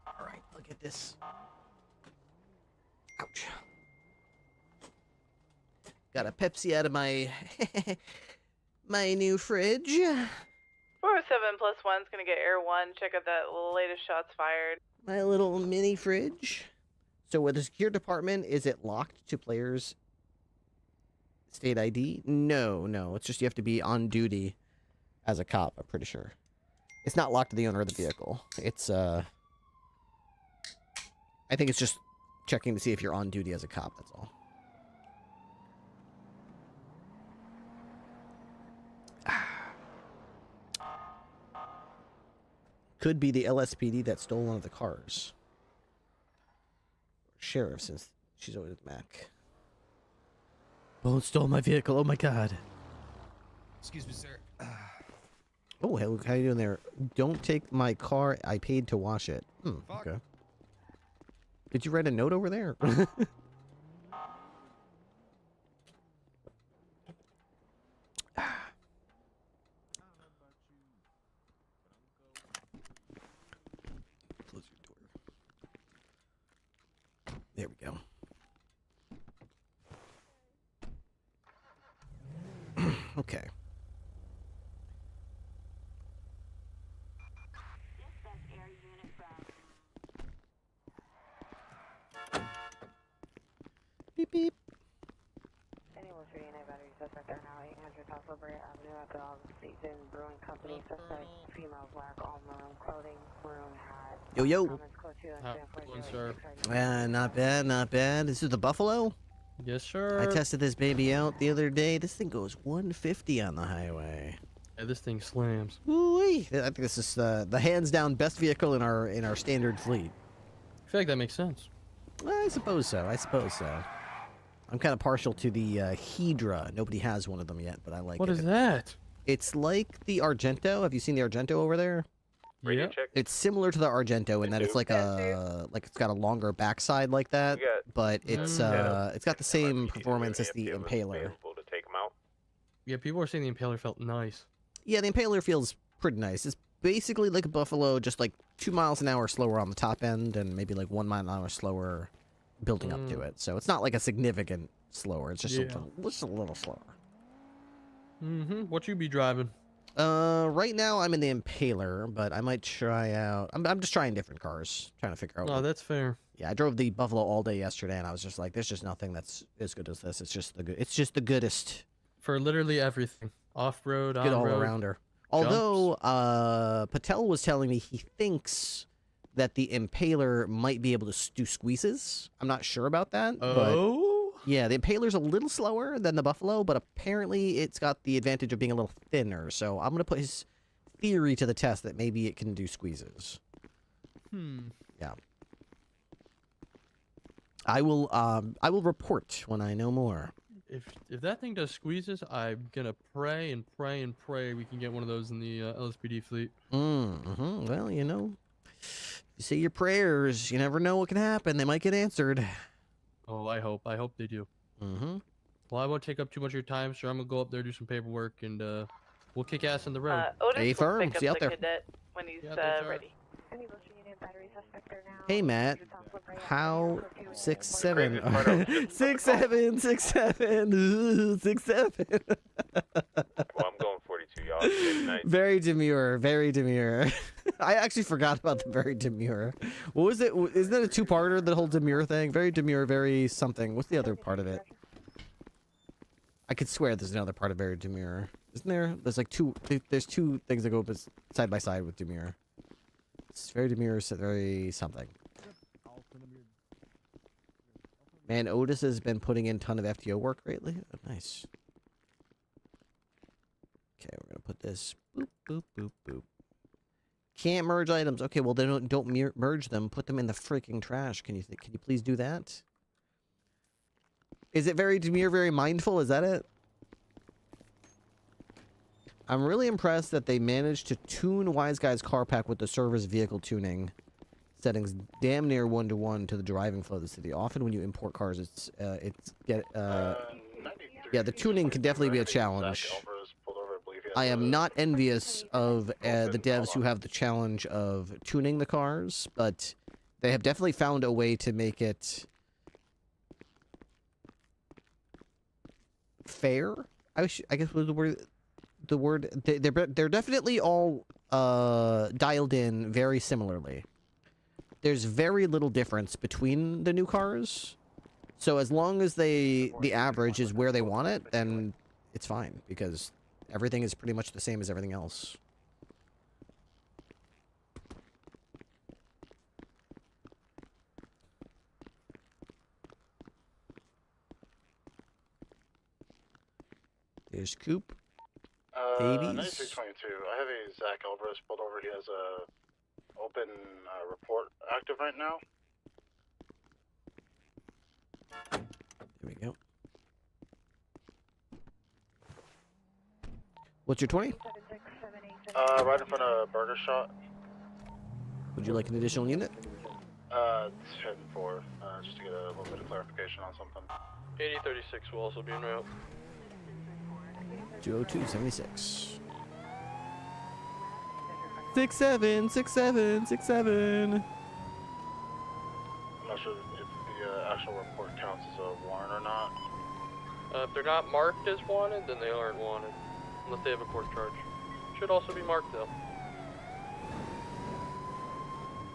All right, look at this. Ouch. Got a Pepsi out of my my new fridge. 407 plus 1's gonna get Air 1. Check out that latest shots fired. My little mini fridge. So with the secure department, is it locked to players' state ID? No, no. It's just you have to be on duty as a cop, I'm pretty sure. It's not locked to the owner of the vehicle. It's, I think it's just checking to see if you're on duty as a cop, that's all. Could be the LSPD that stole one of the cars. Sheriff, since she's always at Mac. Oh, it stole my vehicle. Oh my god. Excuse me, sir. Oh, how you doing there? Don't take my car. I paid to wash it. Okay. Did you write a note over there? Close your door. There we go. Okay. Beep beep. Anyone shooting a battery suspect are now 800 South Liberty Avenue at the Season Brewing Company. Suspect, female, black, all maroon clothing, maroon hat. Yo yo. Sir. Not bad, not bad. This is the Buffalo? Yes, sir. I tested this baby out the other day. This thing goes 150 on the highway. Yeah, this thing slams. Ooh-wee. I think this is the hands down best vehicle in our standard fleet. I feel like that makes sense. I suppose so. I suppose so. I'm kind of partial to the Hedra. Nobody has one of them yet, but I like it. What is that? It's like the Argento. Have you seen the Argento over there? Yeah. It's similar to the Argento in that it's like it's got a longer backside like that, but it's got the same performance as the Impaler. Yeah, people are saying the Impaler felt nice. Yeah, the Impaler feels pretty nice. It's basically like a Buffalo, just like 2 miles an hour slower on the top end, and maybe like 1 mile an hour slower building up to it. So it's not like a significant slower. It's just just a little slower. What you be driving? Right now I'm in the Impaler, but I might try out. I'm just trying different cars, trying to figure out. Oh, that's fair. Yeah, I drove the Buffalo all day yesterday, and I was just like, "There's just nothing that's as good as this. It's just the good. It's just the goodest for literally everything. Off-road, good on-road, all-arounder." Although Patel was telling me he thinks that the Impaler might be able to do squeezes. I'm not sure about that. Oh. But yeah, the Impaler's a little slower than the Buffalo, but apparently it's got the advantage of being a little thinner. So I'm gonna put his theory to the test that maybe it can do squeezes. Yeah. I will report when I know more. if that thing does squeezes, I'm gonna pray and pray and pray we can get one of those in the LSPD fleet. Well, you know, you say your prayers. You never know what can happen. They might get answered. Oh, I hope they do. Well, I won't take up too much of your time, sir. I'm gonna go up there, do some paperwork, and we'll kick ass on the road. Otis will pick up the cadet when he's ready. Hey, Matt. How 6'7"? 6'7", 6'7", ooh, 6'7". Well, I'm going 42 yards. Nice. Very demure, very demure. I actually forgot about the very demure. What was it? Isn't that a two-parter, the whole demure thing? Very demure, very something. What's the other part of it? I could swear there's another part of very demure. Isn't there? There's like there's two things that go side by side with demure. It's very demure, very something. Man, Otis has been putting in a ton of FTO work lately. Oh, nice. Okay, we're gonna put this. Boop, boop, boop, boop. Can't merge items. Okay, well then don't merge them. Put them in the freaking trash. Can you please do that? Is it very demure, very mindful? Is that it? I'm really impressed that they managed to tune Wise Guy's car pack with the server's vehicle tuning settings damn near 1-to-1 to the driving flow of the city. Often when you import cars, yeah, the tuning can definitely be a challenge. I am not envious of the devs who have the challenge of tuning the cars, but they have definitely found a way to make it fair. I guess was the word. They're definitely all dialed in very similarly. There's very little difference between the new cars, so as long as the average is where they want it, then it's fine because everything is pretty much the same as everything else. There's Coop. Babies. 9622. I have a Zach Alvarez pulled over. He has a open report active right now. There we go. What's your 20? Right in front of Burger Shot. Would you like an additional unit? 10-4, just to get a little bit of clarification on something. 8036 will also be en route. 202-76. 67, 67, 67. I'm not sure if the actual report counts as a warrant or not. If they're not marked as wanted, then they aren't wanted. Unless they have a court charge. Should also be marked though.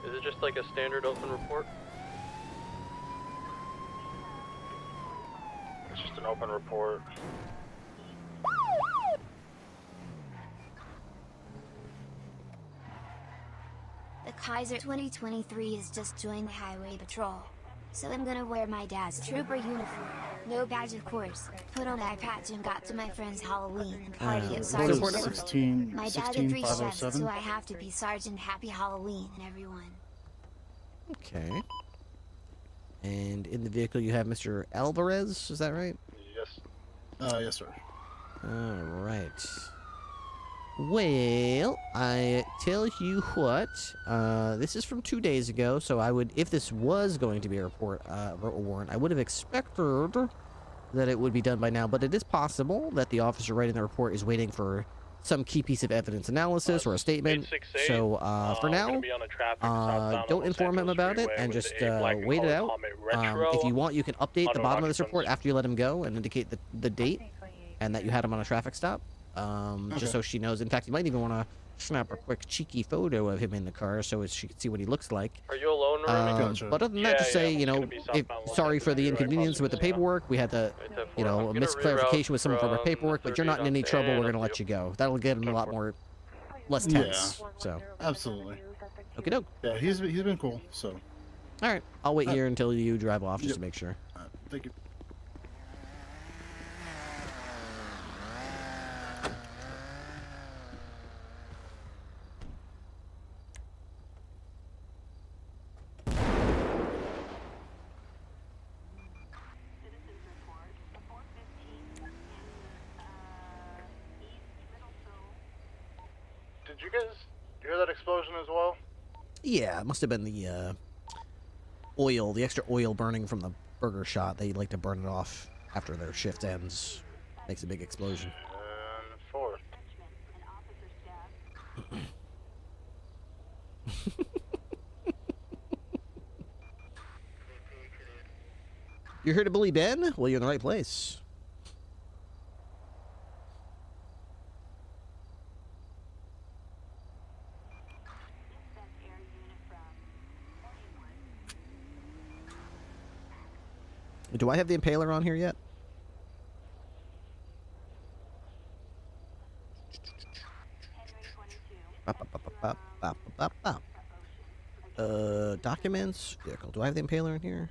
Is it just like a standard open report? It's just an open report. The Kaiser 2023 has just joined the highway patrol. So I'm gonna wear my dad's trooper uniform. No badge, of course. Put on eye patch and got to my friend's Halloween and party at Sergeant. My dad did 3 chefs, so I have to be Sergeant. Happy Halloween, everyone. Okay. And in the vehicle you have Mr. Alvarez, is that right? Yes. Yes, sir. Alright. Well, I tell you what, this is from 2 days ago, so I would, if this was going to be a warrant, I would have expected that it would be done by now, but it is possible that the officer writing the report is waiting for some key piece of evidence analysis or a statement. So, for now, don't inform him about it and just wait it out. If you want, you can update the bottom of this report after you let him go and indicate the date and that you had him on a traffic stop. Just so she knows. In fact, you might even want to snap a quick cheeky photo of him in the car so she can see what he looks like. Are you alone, Remy? But other than that, just say, you know, sorry for the inconvenience with the paperwork. We had to, you know, a misclarification with some of our paperwork, but you're not in any trouble. We're going to let you go. That'll get him a lot less tense. Yeah, so absolutely. Okie doke. Yeah, he's been cool. So. All right, I'll wait here until you drive off just to make sure. Thank you. did you guys hear that explosion as well? Yeah, it must have been the oil, the extra oil burning from the burger shot. They like to burn it off after their shift ends. Makes a big explosion. 4. You're here to bully Ben? Well, you're in the right place. Do I have the impaler on here yet? Documents, vehicle. Do I have the impaler in here?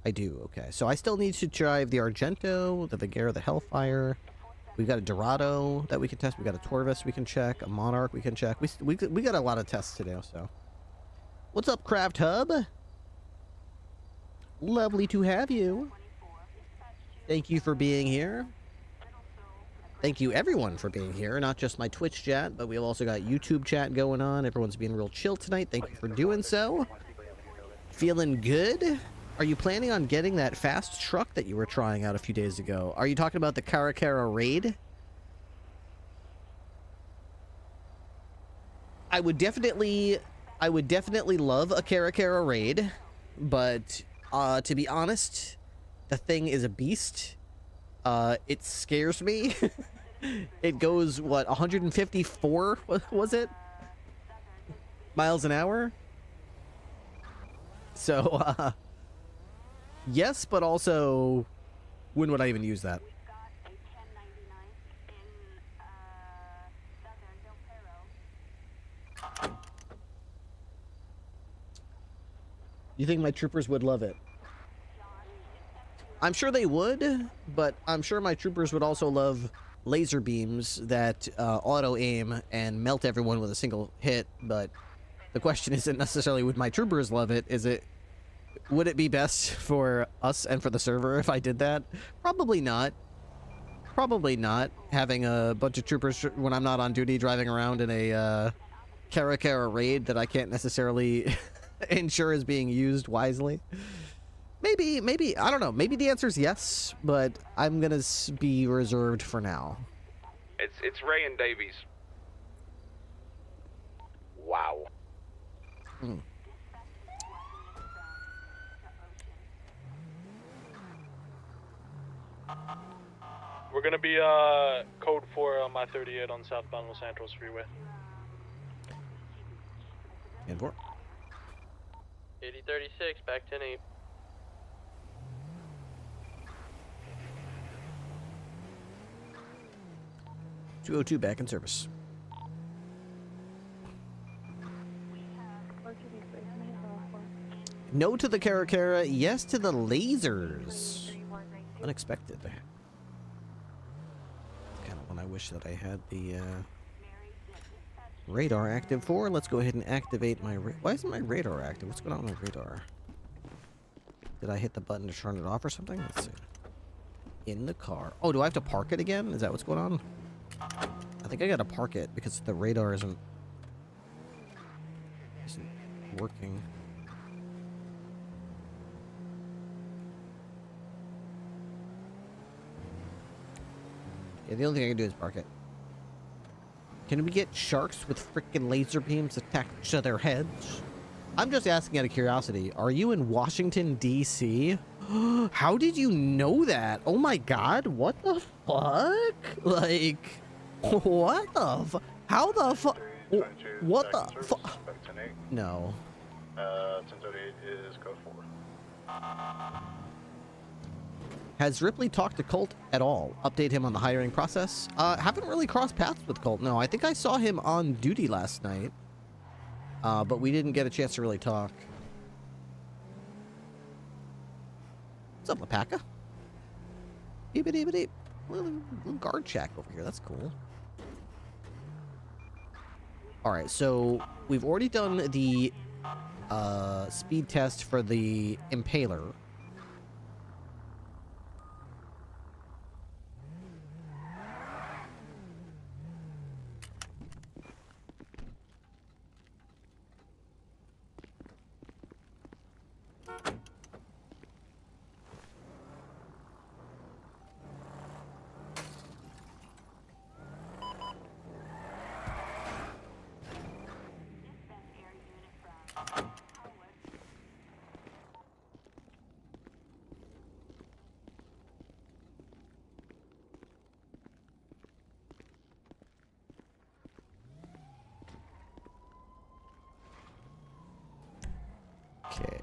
I do, okay. So I still need to drive the Argento, the Vigera, the Hellfire. We've got a Dorado that we can test. We got a Torvis we can check. A Monarch we can check. We got a lot of tests today, so. What's up, Craft Hub? Lovely to have you. Thank you for being here. Thank you, everyone, for being here. Not just my Twitch chat, but we've also got YouTube chat going on. Everyone's being real chill tonight. Thank you for doing so. Feeling good? Are you planning on getting that fast truck that you were trying out a few days ago? Are you talking about the Caracara Raid? I would definitely love a Caracara Raid, but to be honest, the thing is a beast. It scares me. It goes, what, 154, was it? Miles an hour? So, yes, but also, when would I even use that? You think my troopers would love it? I'm sure they would, but I'm sure my troopers would also love laser beams that auto-aim and melt everyone with a single hit, but the question isn't necessarily would my troopers love it, would it be best for us and for the server if I did that? Probably not. Probably not, having a bunch of troopers when I'm not on duty driving around in a Caracara Raid that I can't necessarily ensure is being used wisely. Maybe, I don't know. Maybe the answer is yes, but I'm gonna be reserved for now. It's Ray and Davies. Wow. We're gonna be code 4 on my 38 on southbound Los Santos Freeway. And 4. 8036, back 10-8. .202 back in service. No to the Caracara, yes to the lasers. Unexpected. Kind of when I wish that I had the radar active for. Let's go ahead and activate my... Why isn't my radar active? What's going on with my radar? Did I hit the button to turn it off or something? Let's see. In the car. Oh, do I have to park it again? Is that what's going on? I think I gotta park it because the radar isn't working. Yeah, the only thing I can do is park it. Can we get sharks with frickin' laser beams attached to their heads? I'm just asking out of curiosity. Are you in Washington, D.C.? How did you know that? Oh my god, what the fuck? Like, what the fuck? How the fuck? What the fuck? No. 1038 is code 4. Has Ripley talked to Colt at all? Update him on the hiring process? Haven't really crossed paths with Colt. No, I think I saw him on duty last night. But we didn't get a chance to really talk. What's up, Lapaka? Beep-a-deep-a-deep. Little guard shack over here. That's cool. Alright, so we've already done the speed test for the Impaler.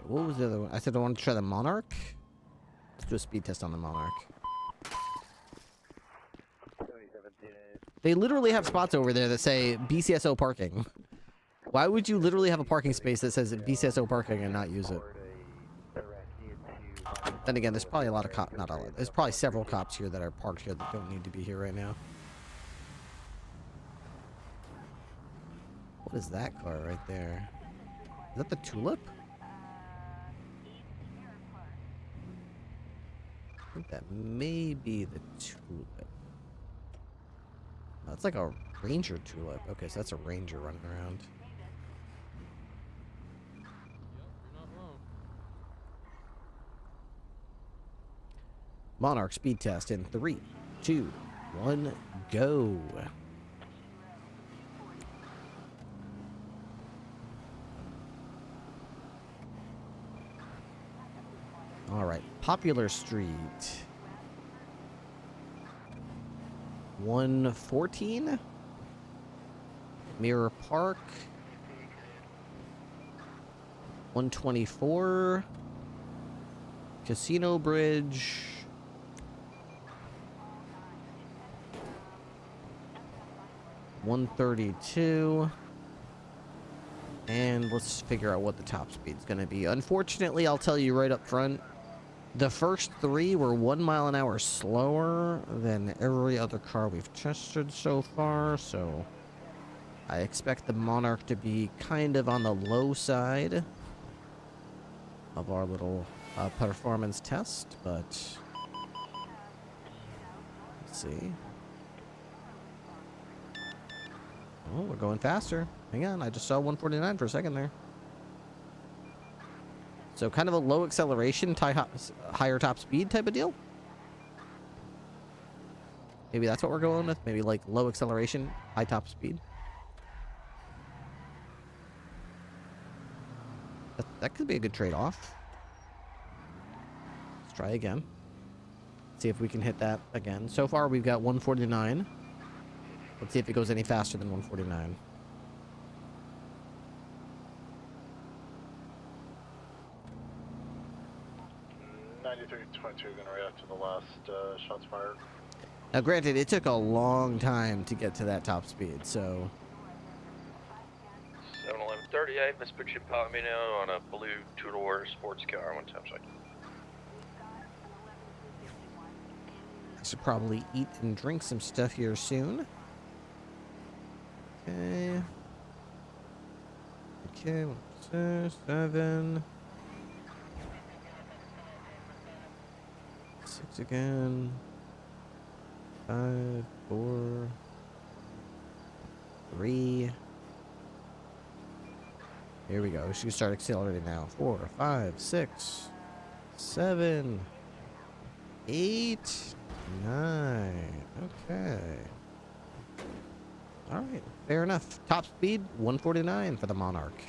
what was the other one? I said I wanted to try the Monarch. Let's do a speed test on the Monarch. They literally have spots over there that say BCSO parking. Why would you literally have a parking space that says BCSO parking and not use it? Then again, there's probably a lot of cops, not a lot. There's probably several cops here that are parked here that don't need to be here right now. What is that car right there? Is that the Tulip? I think that may be the Tulip. That's like a Ranger Tulip. Okay, so that's a Ranger running around. Monarch speed test in 3, 2, 1, go. All right, Popular Street. 114. Mirror Park. 124. Casino Bridge. 132. And let's figure out what the top speed's going to be. Unfortunately, I'll tell you right up front, the first 3 were 1 mile an hour slower than every other car we've tested so far, so I expect the Monarch to be kind of on the low side of our little performance test, but let's see. Oh, we're going faster. Hang on, I just saw 149 for a second there. So kind of a low acceleration, higher top speed type of deal? Maybe that's what we're going with? Maybe like low acceleration, high top speed? That could be a good trade-off. Let's try again. See if we can hit that again. So far we've got 149. Let's see if it goes any faster than 149. Gonna react to the last shots fired. Now, granted, it took a long time to get to that top speed, so. 7-11-38, Miss Butcher Palomino on a blue two-door sports car, 1 time cycle. I should probably eat and drink some stuff here soon. Okay. Okay, 1, 6, 7. 6 again. 5, 4, 3. Here we go. We should start accelerating now. 4, 5, 6, 7, 8, 9. Okay. All right. Fair enough. Top speed 149 for the Monarch.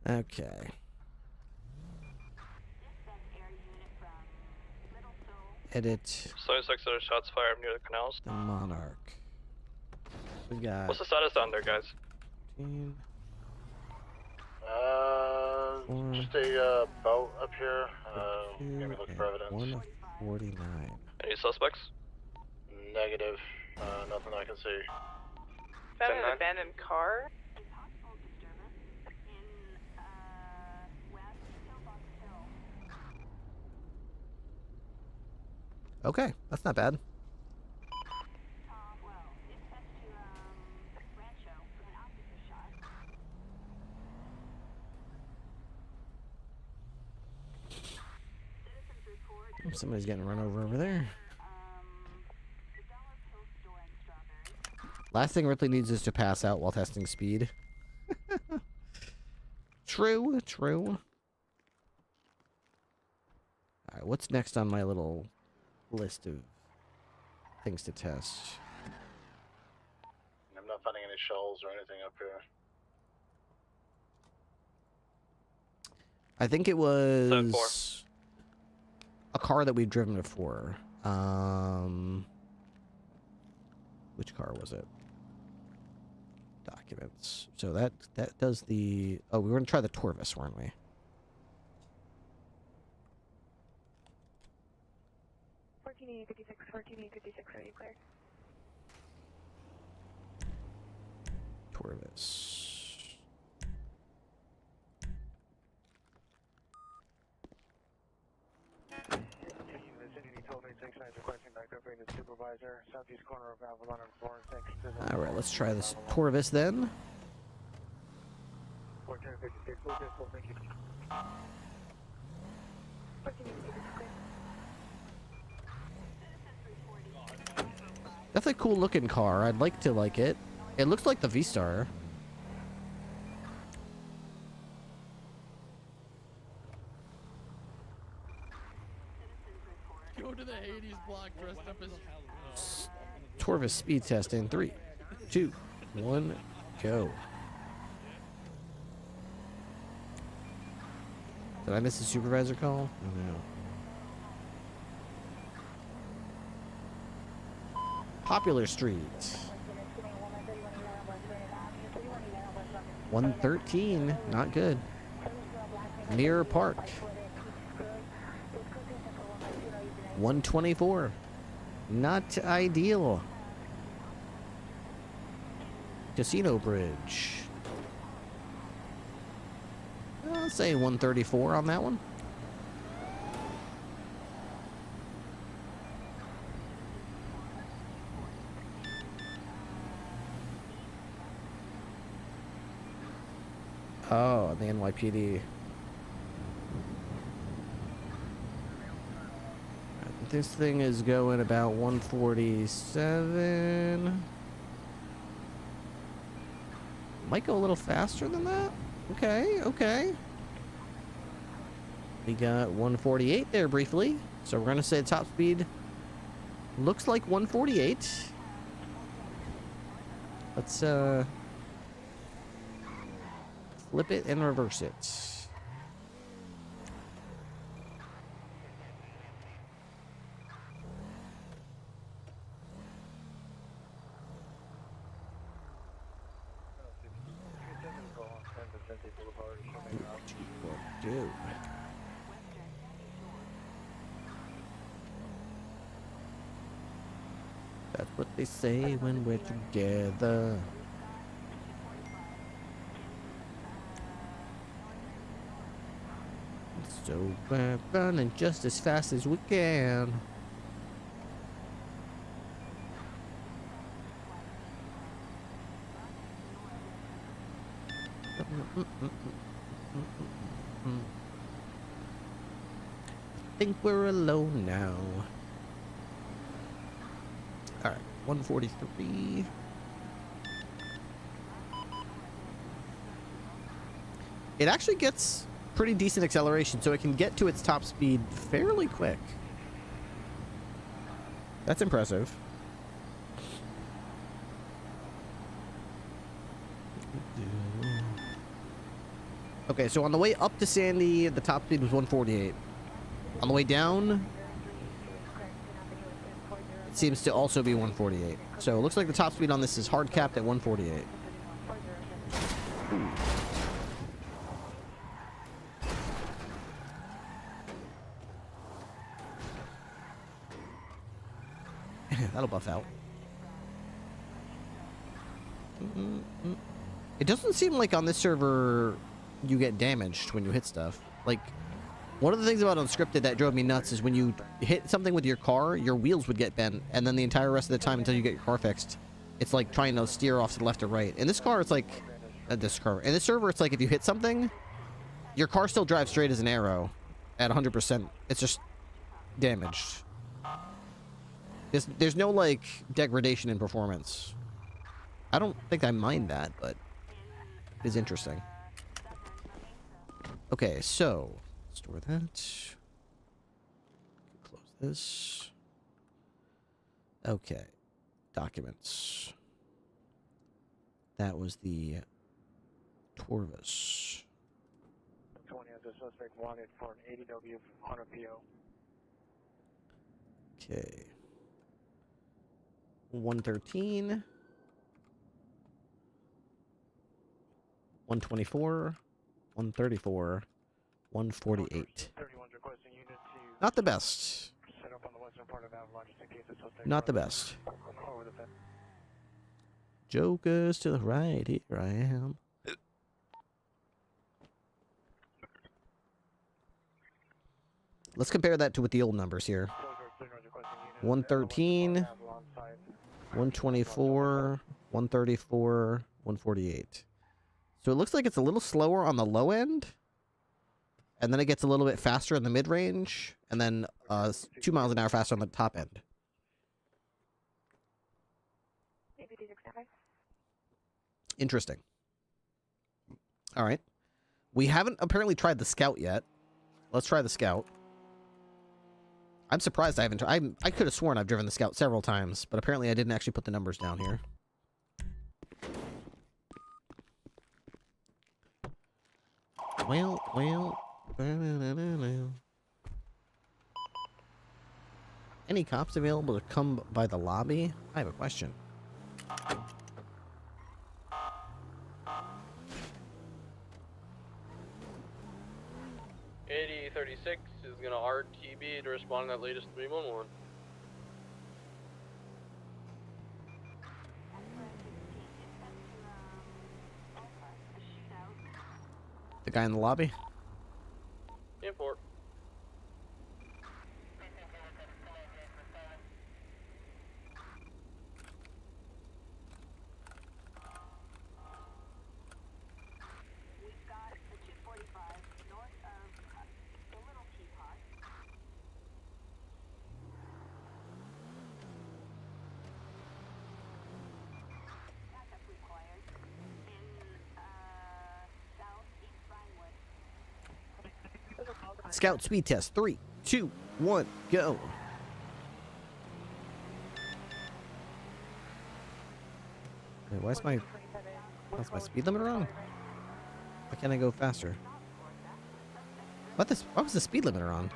Okay. Edit 76 other shots fired near the canals. the Monarch. We got. What's the status down there, guys? 15, Just a boat up here. Maybe look for evidence. 149. Any suspects? Negative. Nothing I can see. Found an abandoned car. Okay, that's not bad. Oh, somebody's getting run over there. Last thing Ripley needs is to pass out while testing speed. True, true. Alright, what's next on my little list of things to test? I'm not finding any shells or anything up here. I think it was a car that we've driven before. Which car was it? Documents. So that does the... Oh, we were going to try the Torvis, weren't we? Are you clear? Torvis. Alright, let's try this Torvis then. Definitely a cool looking car. I'd like to like it. It looks like the V-Star. Go to the Hades block dressed up as Torvis speed test in 3, 2, 1, go. Did I miss the supervisor call? Oh, no. Popular Street. 113, not good. Mirror Park. 124, not ideal. Casino Bridge. I'll say 134 on that one. Oh, the NYPD. This thing is going about 147. Might go a little faster than that. Okay, okay. We got 148 there briefly. So we're going to say top speed looks like 148. Let's flip it and reverse it. Do. That's what they say when we're together. So we're running just as fast as we can. I think we're alone now. All right, 143. It actually gets pretty decent acceleration, so it can get to its top speed fairly quick. That's impressive. Okay, so on the way up to Sandy, the top speed was 148. On the way down, it seems to also be 148. So it looks like the top speed on this is hard capped at 148. That'll buff out. It doesn't seem like on this server you get damaged when you hit stuff. Like, one of the things about Unscripted that drove me nuts is when you hit something with your car, your wheels would get bent, and then the entire rest of the time until you get your car fixed, it's like trying to steer off to the left or right. In this car, it's like... in this server, it's like if you hit something, your car still drives straight as an arrow at 100%. It's just damaged. There's no, like, degradation in performance. I don't think I mind that, but it is interesting. Okay, so store that. Close this. Okay. Documents. That was the Torvis. 20 as a suspect wanted for an ADW on a PO. Okay. 113. 124. 134. 148. Not the best. Set up on the western part of Avalon just in case the suspect Not the best. over the fence. Jokers to the right. Here I am. Let's compare that to with the old numbers here. 113, 124, 134, 148. So it looks like it's a little slower on the low end, and then it gets a little bit faster in the mid-range, and then 2 miles an hour faster on the top end. Interesting. All right. We haven't apparently tried the Scout yet. Let's try the Scout. I'm surprised I haven't. I could have sworn I've driven the Scout several times, but apparently I didn't actually put the numbers down here. Well. Any cops available to come by the lobby? I have a question. AD-36 is gonna RTB to respond to that latest 311. The guy in the lobby? Import. Scout speed test. 3, 2, 1, go. Wait, why's my speed limit wrong? Why can't I go faster? Why was the speed limiter on?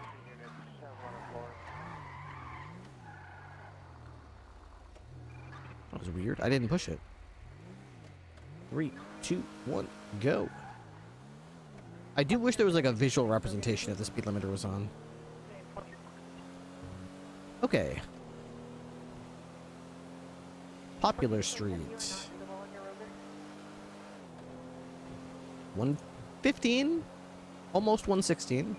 That was weird. I didn't push it. 3, 2, 1, go. I do wish there was like a visual representation if the speed limiter was on. Okay. Popular Street. 115? Almost 116.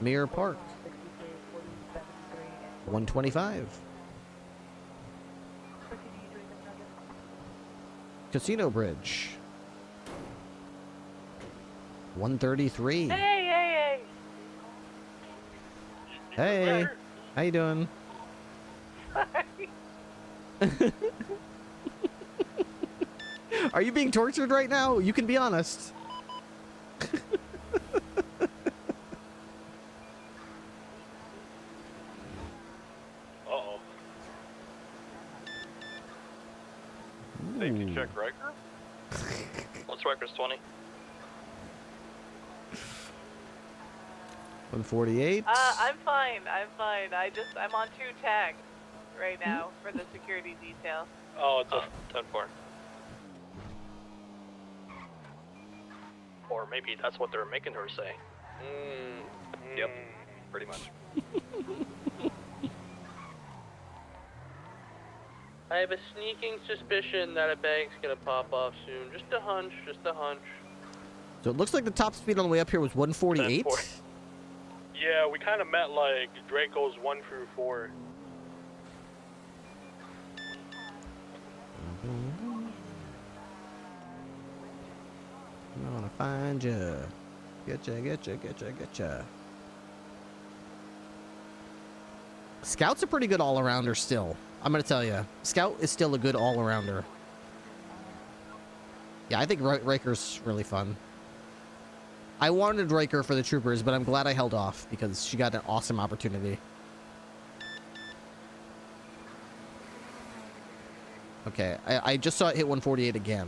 Mirror Park. 125. Casino Bridge. 133. Hey! Hey, how you doing? Are you being tortured right now? You can be honest. Uh-oh. Safety check Riker? What's Riker's 20? 148. I'm fine. I'm on 2 tags right now for the security detail. Oh, it's a 10-4. Or maybe that's what they're making her say. Yep, pretty much. I have a sneaking suspicion that a bank's gonna pop off soon. Just a hunch. So it looks like the top speed on the way up here was 148. Yeah, we kind of met like Draco's 1 through 4. I'm gonna find ya. Getcha. Scout's a pretty good all-arounder still. I'm gonna tell you. Scout is still a good all-arounder. Yeah, I think Riker's really fun. I wanted Riker for the troopers, but I'm glad I held off because she got an awesome opportunity. Okay, I just saw it hit 148 again.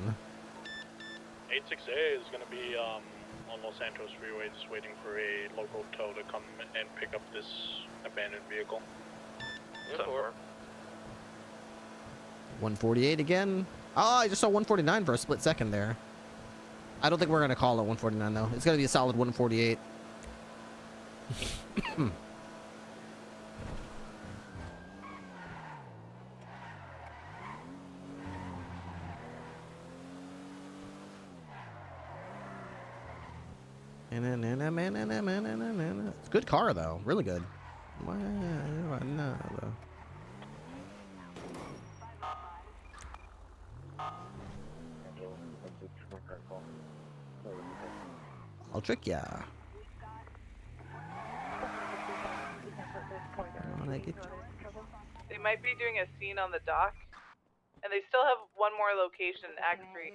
86A is going to be on Los Santos Freeway, just waiting for a local tow to come and pick up this abandoned vehicle. 148 again. Oh, I just saw 149 for a split second there. I don't think we're going to call it 149, though. It's going to be a solid 148. It's a good car, though. Really good. I'll trick ya. They might be doing a scene on the dock, and they still have one more location, Act 3.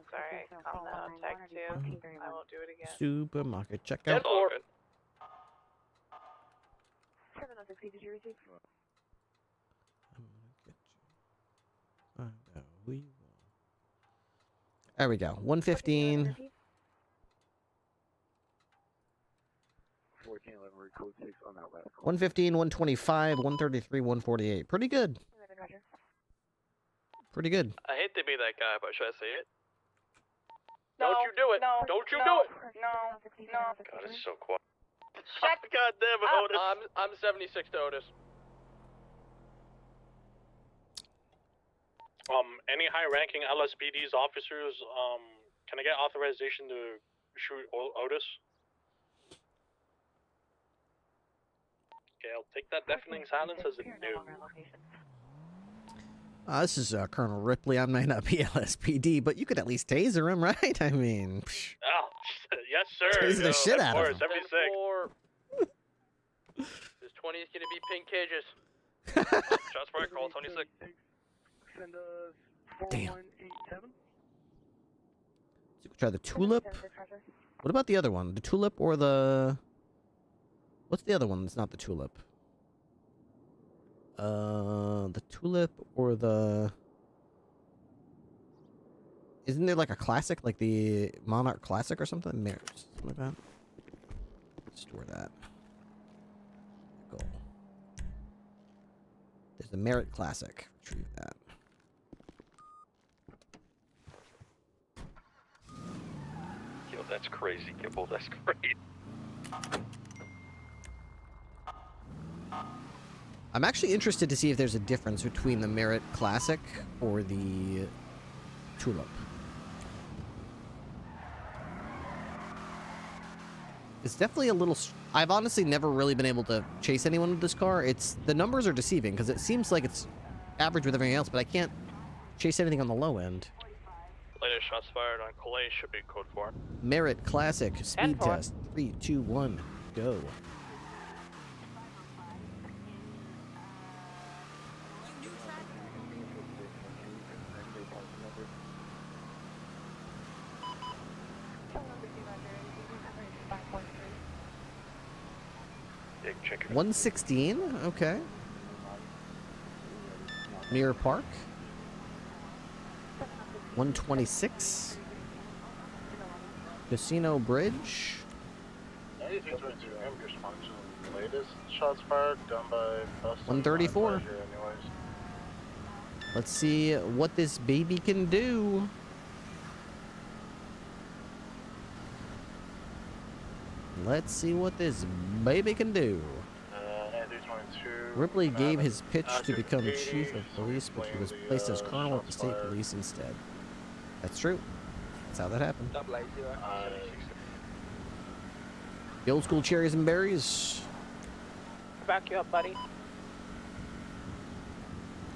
Sorry, calm down. Tag 2. I won't do it again. Supermarket checkout. There we go. 115. 115, 125, 133, 148. Pretty good. Pretty good. I hate to be that guy, but should I say it? No, Don't you do it! No, Don't you no, do it! No, no. God, it's so quiet. Shut God damn it, up. Otis. I'm 76 to Otis. Any high-ranking LSPD's officers, can I get authorization to shoot Otis? Okay, I'll take that deafening silence as a no. This is Colonel Ripley. I might not be LSPD, but you could at least taser him, right? I mean... Oh, yes, sir. Taser the shit out of him. 76. This 20 is gonna be pink cages. Shots fired, call 26. Damn. Try the tulip. What about the other one? The tulip or the... What's the other one that's not the tulip? The tulip or the... Isn't there like a classic? Like the Monarch Classic or something? Something like that? Store that. Goal. There's the Merit Classic. Retrieve that. Yo, that's crazy, Kibble. That's great. I'm actually interested to see if there's a difference between the Merit Classic or the Tulip. It's definitely a little... I've honestly never really been able to chase anyone with this car. The numbers are deceiving because it seems like it's average with everything else, but I can't chase anything on the low end. Latest shots fired on Calais should be code 4. Merit Classic speed test. 3, 2, 1, go. Check it. 116, okay. Mirror Park. 126. Casino Bridge. 134. Let's see what this baby can do. Let's see what this baby can do. Ripley gave his pitch to become chief of police, but he was placed as colonel of the state police instead. That's true. That's how that happened. The old school cherries and berries. Back you up, buddy.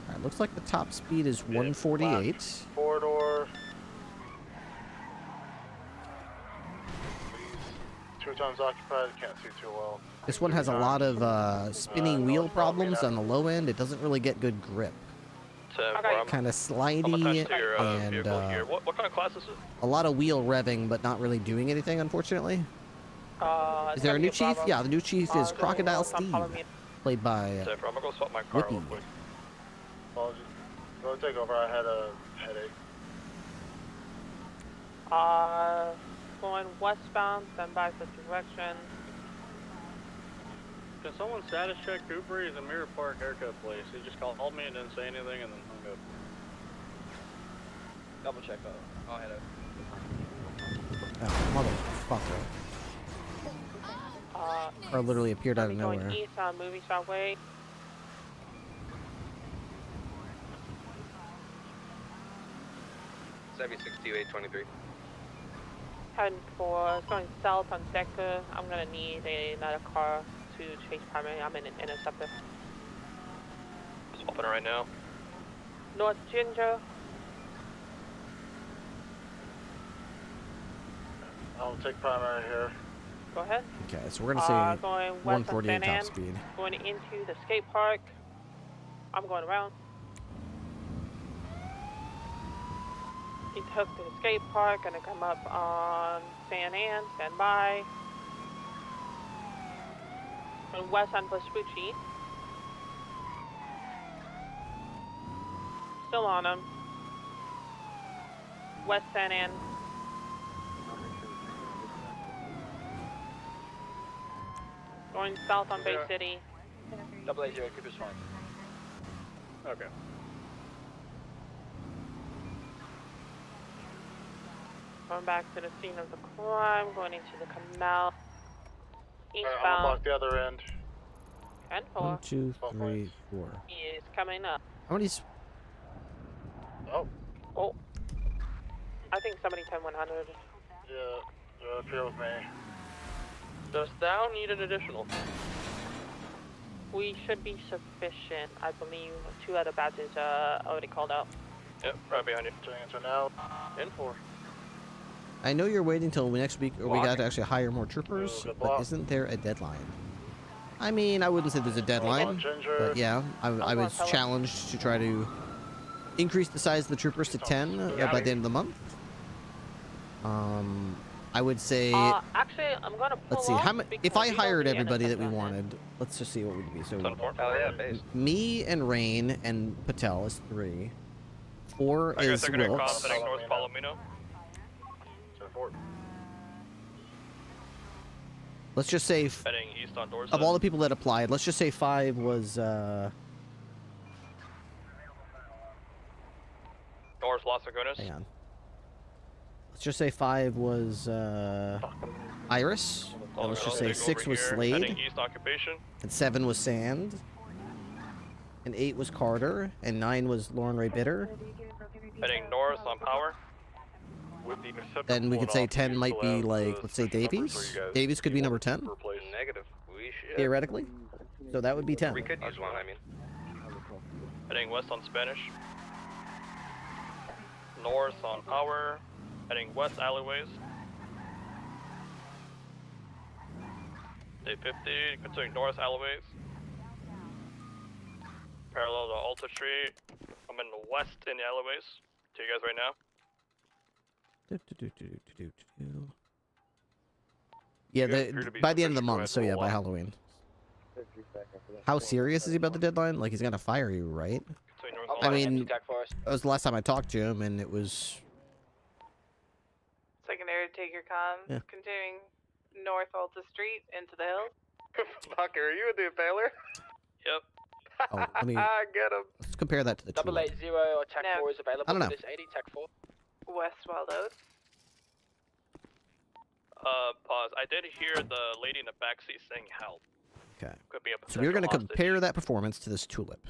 Alright, looks like the top speed is 148. 4-door. 2 times occupied. Can't see too well. This one has a lot of spinning wheel problems on the low end. It doesn't really get good grip. Kind of slidey and What kind of class is it? a lot of wheel revving, but not really doing anything, unfortunately. Is there a new chief? Yeah, the new chief is Crocodile Steve, played by I'm gonna go swap my car Ripley. real quick. Apologies. Go take over. I had a headache. Going westbound, stand by for direction. Can someone status check Cooper? He's a Mirror Park haircut place. He just called me and didn't say anything and then hung up. Double check though. I'll head out. Oh, motherfucker. Or literally appeared out of nowhere. Going east on Movie Shop Way. Chevy 62823. Heading for, going south on Decker. I'm gonna need another car to chase primary. I'm in an interceptor. Swapping it right now. North Ginger. I'll take primary here. Go ahead. Okay, so we're gonna say going west 148 on San top Ann, speed. Going into the skate park. I'm going around. He took to the skate park, gonna come up on San Ann, stand by. Going west on Vespucci. Still on him. West San Ann. Going south on Bay City. 080, keep us fine. Okay. Going back to the scene of the crime, going into the canal. Eastbound. Alright, I'll block the other end. 10-4. 1, 2, 3, 4. He is coming up. How many? Oh. I think somebody 10-100. Yeah, they're up here with me. Does thou need an additional? We should be sufficient. I believe 2 other batches already called out. Yep, right behind you. Turning into now. 10-4. I know you're waiting till next week, or we got to actually hire more troopers, but isn't there a deadline? I mean, I wouldn't say there's a deadline, but yeah, I was challenged to try to increase the size of the troopers to 10 by the end of the month. I would say. Actually, I'm gonna pull let's see how many. If I hired everybody that we wanted, let's just see what would be. So, me and Rain and Patel is 3. 4 is Wilkes. North Palomino. Let's just say, Heading east on Dorset. of all the people that applied, let's just say 5 was, North Las Lagunas. hang on. Let's just say 5 was, Iris. And let's just say 6 was Slade. Heading east occupation. And 7 was Sand. And 8 was Carter. And 9 was Lauren Ray Bitter. Heading north on Power. Then we could say 10 might be, like, let's say Davies. Davies could be number 10. Negative. We should. Theoretically. So that would be 10. We could use one, I mean. Heading west on Spanish. North on Power. Heading west alleyways. Day 50, continuing north alleyways. Parallel to Alta Street. I'm in the west in the alleyways. To you guys right now. Yeah, by the end of the month, so yeah, by Halloween. How serious is he about the deadline? Like, he's gonna fire you, right? I mean, that was the last time I talked to him, and it was... Secondary to take your comms. Yeah. Continuing north Alta Street into the hills. Fucker, are you the impaler? Yep. Oh, let me... Get him. Let's compare that to the 080 or TAC 4 is available. I don't know. This 80 TAC 4. West Wild Oats. Pause. I did hear the lady in the backseat saying help. Okay. Could be a So we're going to potential compare that performance to this Tulip.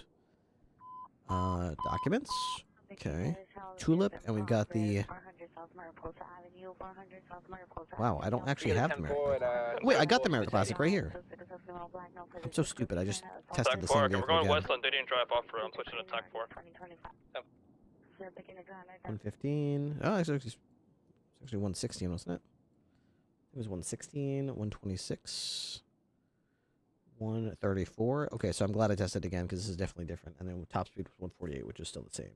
Documents. Okay. Tulip, and we've got the... Wow, I don't actually have the Merit. Wait, I got the Merit Classic right here. I'm so stupid. I just tested the same We're vehicle going again. west on Diddy and Drive off road. I'm switching to TAC 4. Yep. 115. Oh, it's actually 116, wasn't it? It was 116, 126, 134. Okay, so I'm glad I tested again because this is definitely different. And then top speed was 148, which is still the same.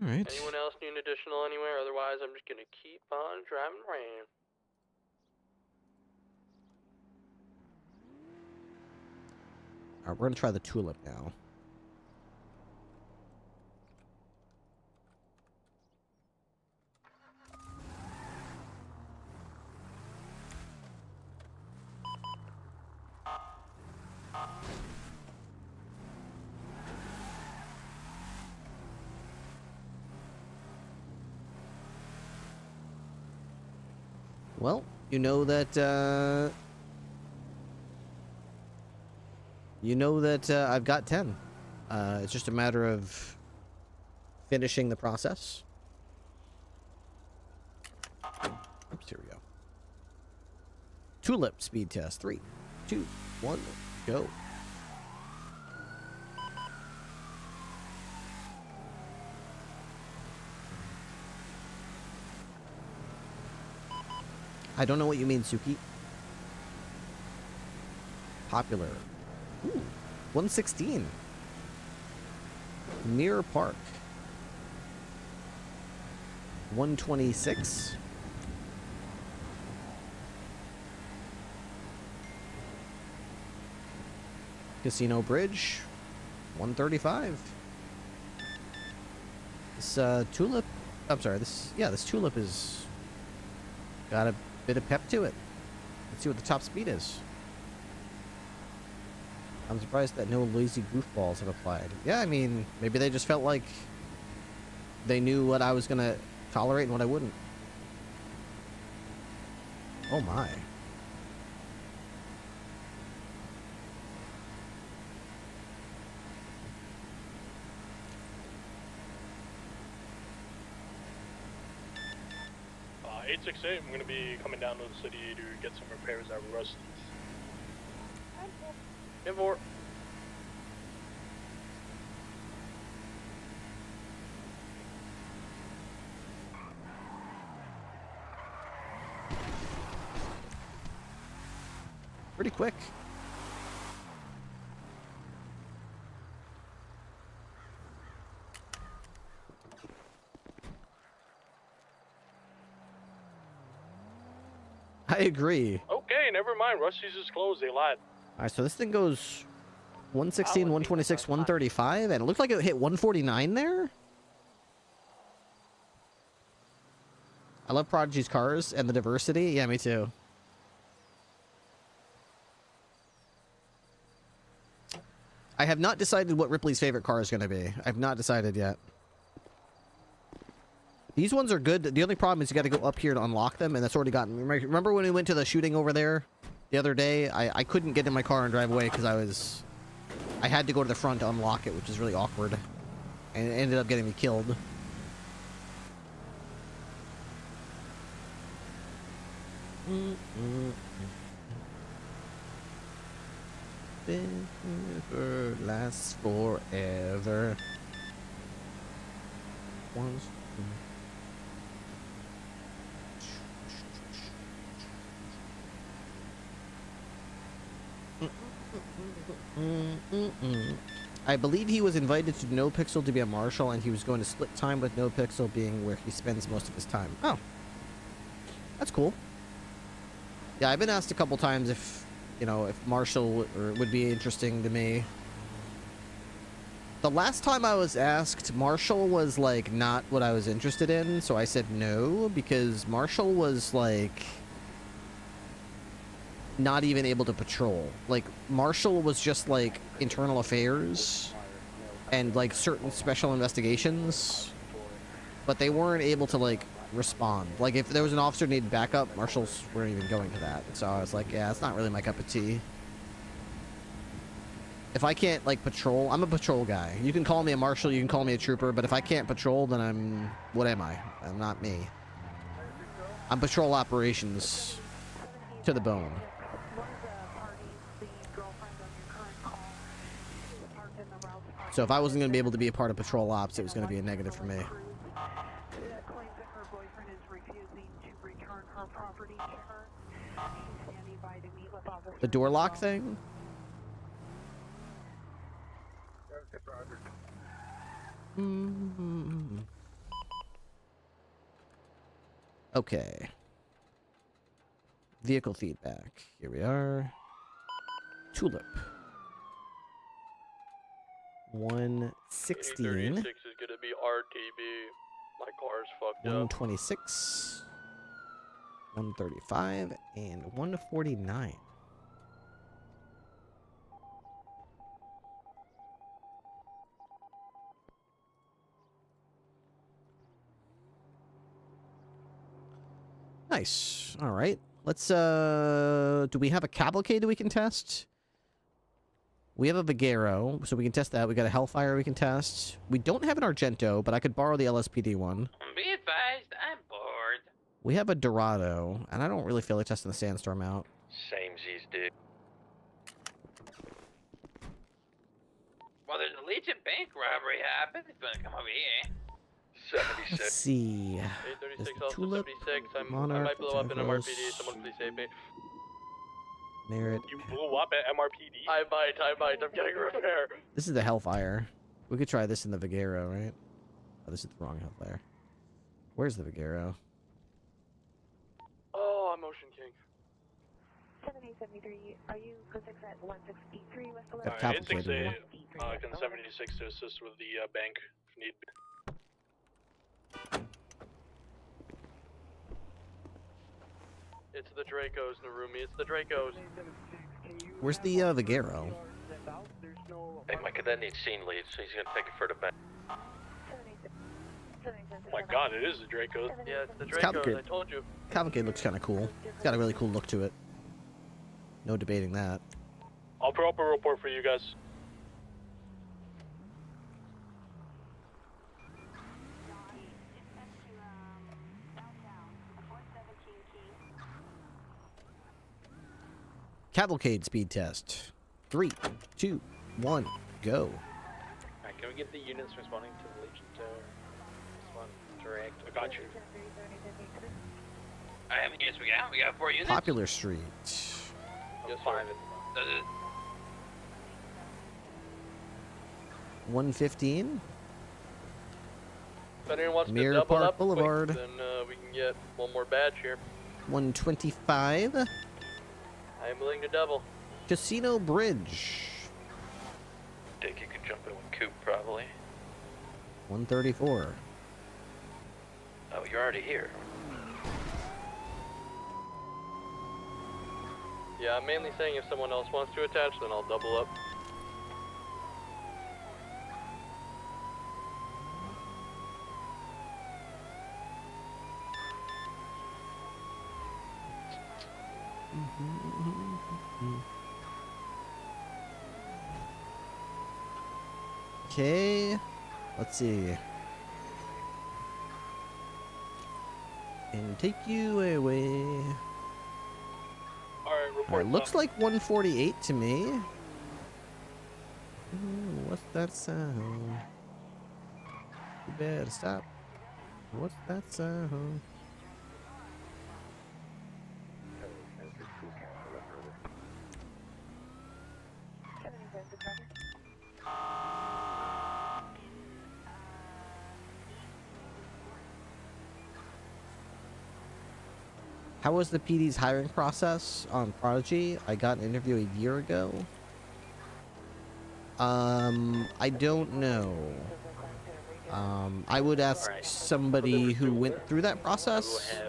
All right. Anyone else need additional anywhere? Otherwise, I'm just gonna keep on driving around. All right, we're gonna try the Tulip now. Well, you know that I've got 10. It's just a matter of finishing the process. Oops, here we go. Tulip speed test. 3, 2, 1, go. I don't know what you mean, Suki. Popular. Ooh, 116. Mirror Park. 126. Casino Bridge. 135. This Tulip. I'm sorry. This Tulip is got a bit of pep to it. Let's see what the top speed is. I'm surprised that no lazy goofballs have applied. Yeah, I mean, maybe they just felt like they knew what I was gonna tolerate and what I wouldn't. Oh my. Uh, 868, I'm going to be coming down to the city to get some repairs at Rusty's. 10-4. Pretty quick. I agree. Okay, never mind. Rusty's is closed. They lied. All right, so this thing goes 116, 126, 135, and it looked like it hit 149 there. I love Prodigy's cars and the diversity. Yeah, me too. I have not decided what Ripley's favorite car is going to be. I've not decided yet. These ones are good. The only problem is you got to go up here to unlock them, and that's already gotten... Remember when we went to the shooting over there the other day? I couldn't get in my car and drive away because I had to go to the front to unlock it, which is really awkward. And it ended up getting me killed. Never lasts forever. Once. I believe he was invited to No Pixel to be a marshal, and he was going to split time with No Pixel being where he spends most of his time. Oh. That's cool. Yeah, I've been asked a couple times if, you know, if Marshall would be interesting to me. The last time I was asked, Marshall was, like, not what I was interested in, so I said no, because Marshall was, like, not even able to patrol. Like, Marshall was just, like, internal affairs and, like, certain special investigations, but they weren't able to, like, respond. Like, if there was an officer needed backup, marshals weren't even going to that. So I was like, yeah, it's not really my cup of tea. If I can't, like, patrol, I'm a patrol guy. You can call me a marshal, you can call me a trooper, but if I can't patrol, then I'm... what am I? I'm not me. I'm patrol operations to the bone. So if I wasn't going to be able to be a part of patrol ops, it was going to be a negative for me. The door lock thing? Okay. Vehicle feedback. Here we are. Tulip. 116. 36 is gonna be RTB. My car's fucked up. 126. 135 and 149. Nice. All right. Let's do we have a cavalcade that we can test? We have a Vigero, so we can test that. We got a Hellfire we can test. We don't have an Argento, but I could borrow the LSPD one. Be advised, I'm bored. We have a Dorado, and I don't really feel like testing the Sandstorm out. Samesies, dude. Well, there's a Legion bank robbery happened. It's gonna come over here. 76. Let's see. 836 There's the also Tulip, 76. I Monarch, might blow up in Generals, MRPD. Someone please save me. Merit. You blew up at MRPD? I might. I'm getting a repair. This is the Hellfire. We could try this in the Vigero, right? Oh, this is the wrong Hellfire. Where's the Vigero? Oh, I'm Ocean King. 7873, are you for 6 at 1683 West 11th? Got cavalcade It's here. can 76 to assist with the bank if need be. It's the Dracos, Narumi. It's the Dracos. Where's the Vigero? Hey, Micah, that needs scene lead, so he's gonna take it for the bank. Oh my god, it is the Dracos. Yeah, it's the It's Dracos. cavalcade. I told you. Cavalcade looks kind of cool. It's got a really cool look to it. No debating that. I'll throw up a report for you guys. Cavalcade speed test. 3, 2, 1, go. Alright, can we get the units responding to the Legion Tower? Respond direct. I got you. Alright, how many units we got 4 units. Popular Street. Yes, 5. 115. If anyone wants Mirror to double Park up Boulevard. quick, then we can get one more badge here. 125. I am willing to double. Casino Bridge. Dick, you could jump in with Coop, probably. 134. Oh, you're already here. Yeah, I'm mainly saying if someone else wants to attach, then I'll double up. Okay. Let's see. And take you away. Alright, report. Alright, looks like 148 to me. What's that sound? You better stop. What's that sound? How was the PD's hiring process on Prodigy? I got an interview a year ago. I don't know. I would ask somebody who went through that process.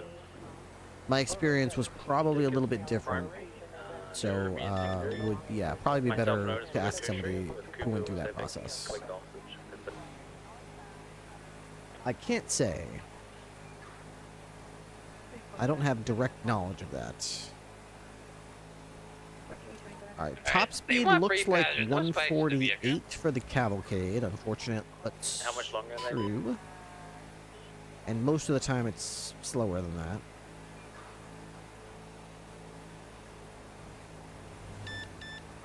My experience was probably a little bit different. So, would, yeah, probably be better to ask somebody who went through that process. I can't say. I don't have direct knowledge of that. Alright, top speed looks like 148 for the cavalcade. Unfortunate, but How much longer are they? true. And most of the time it's slower than that.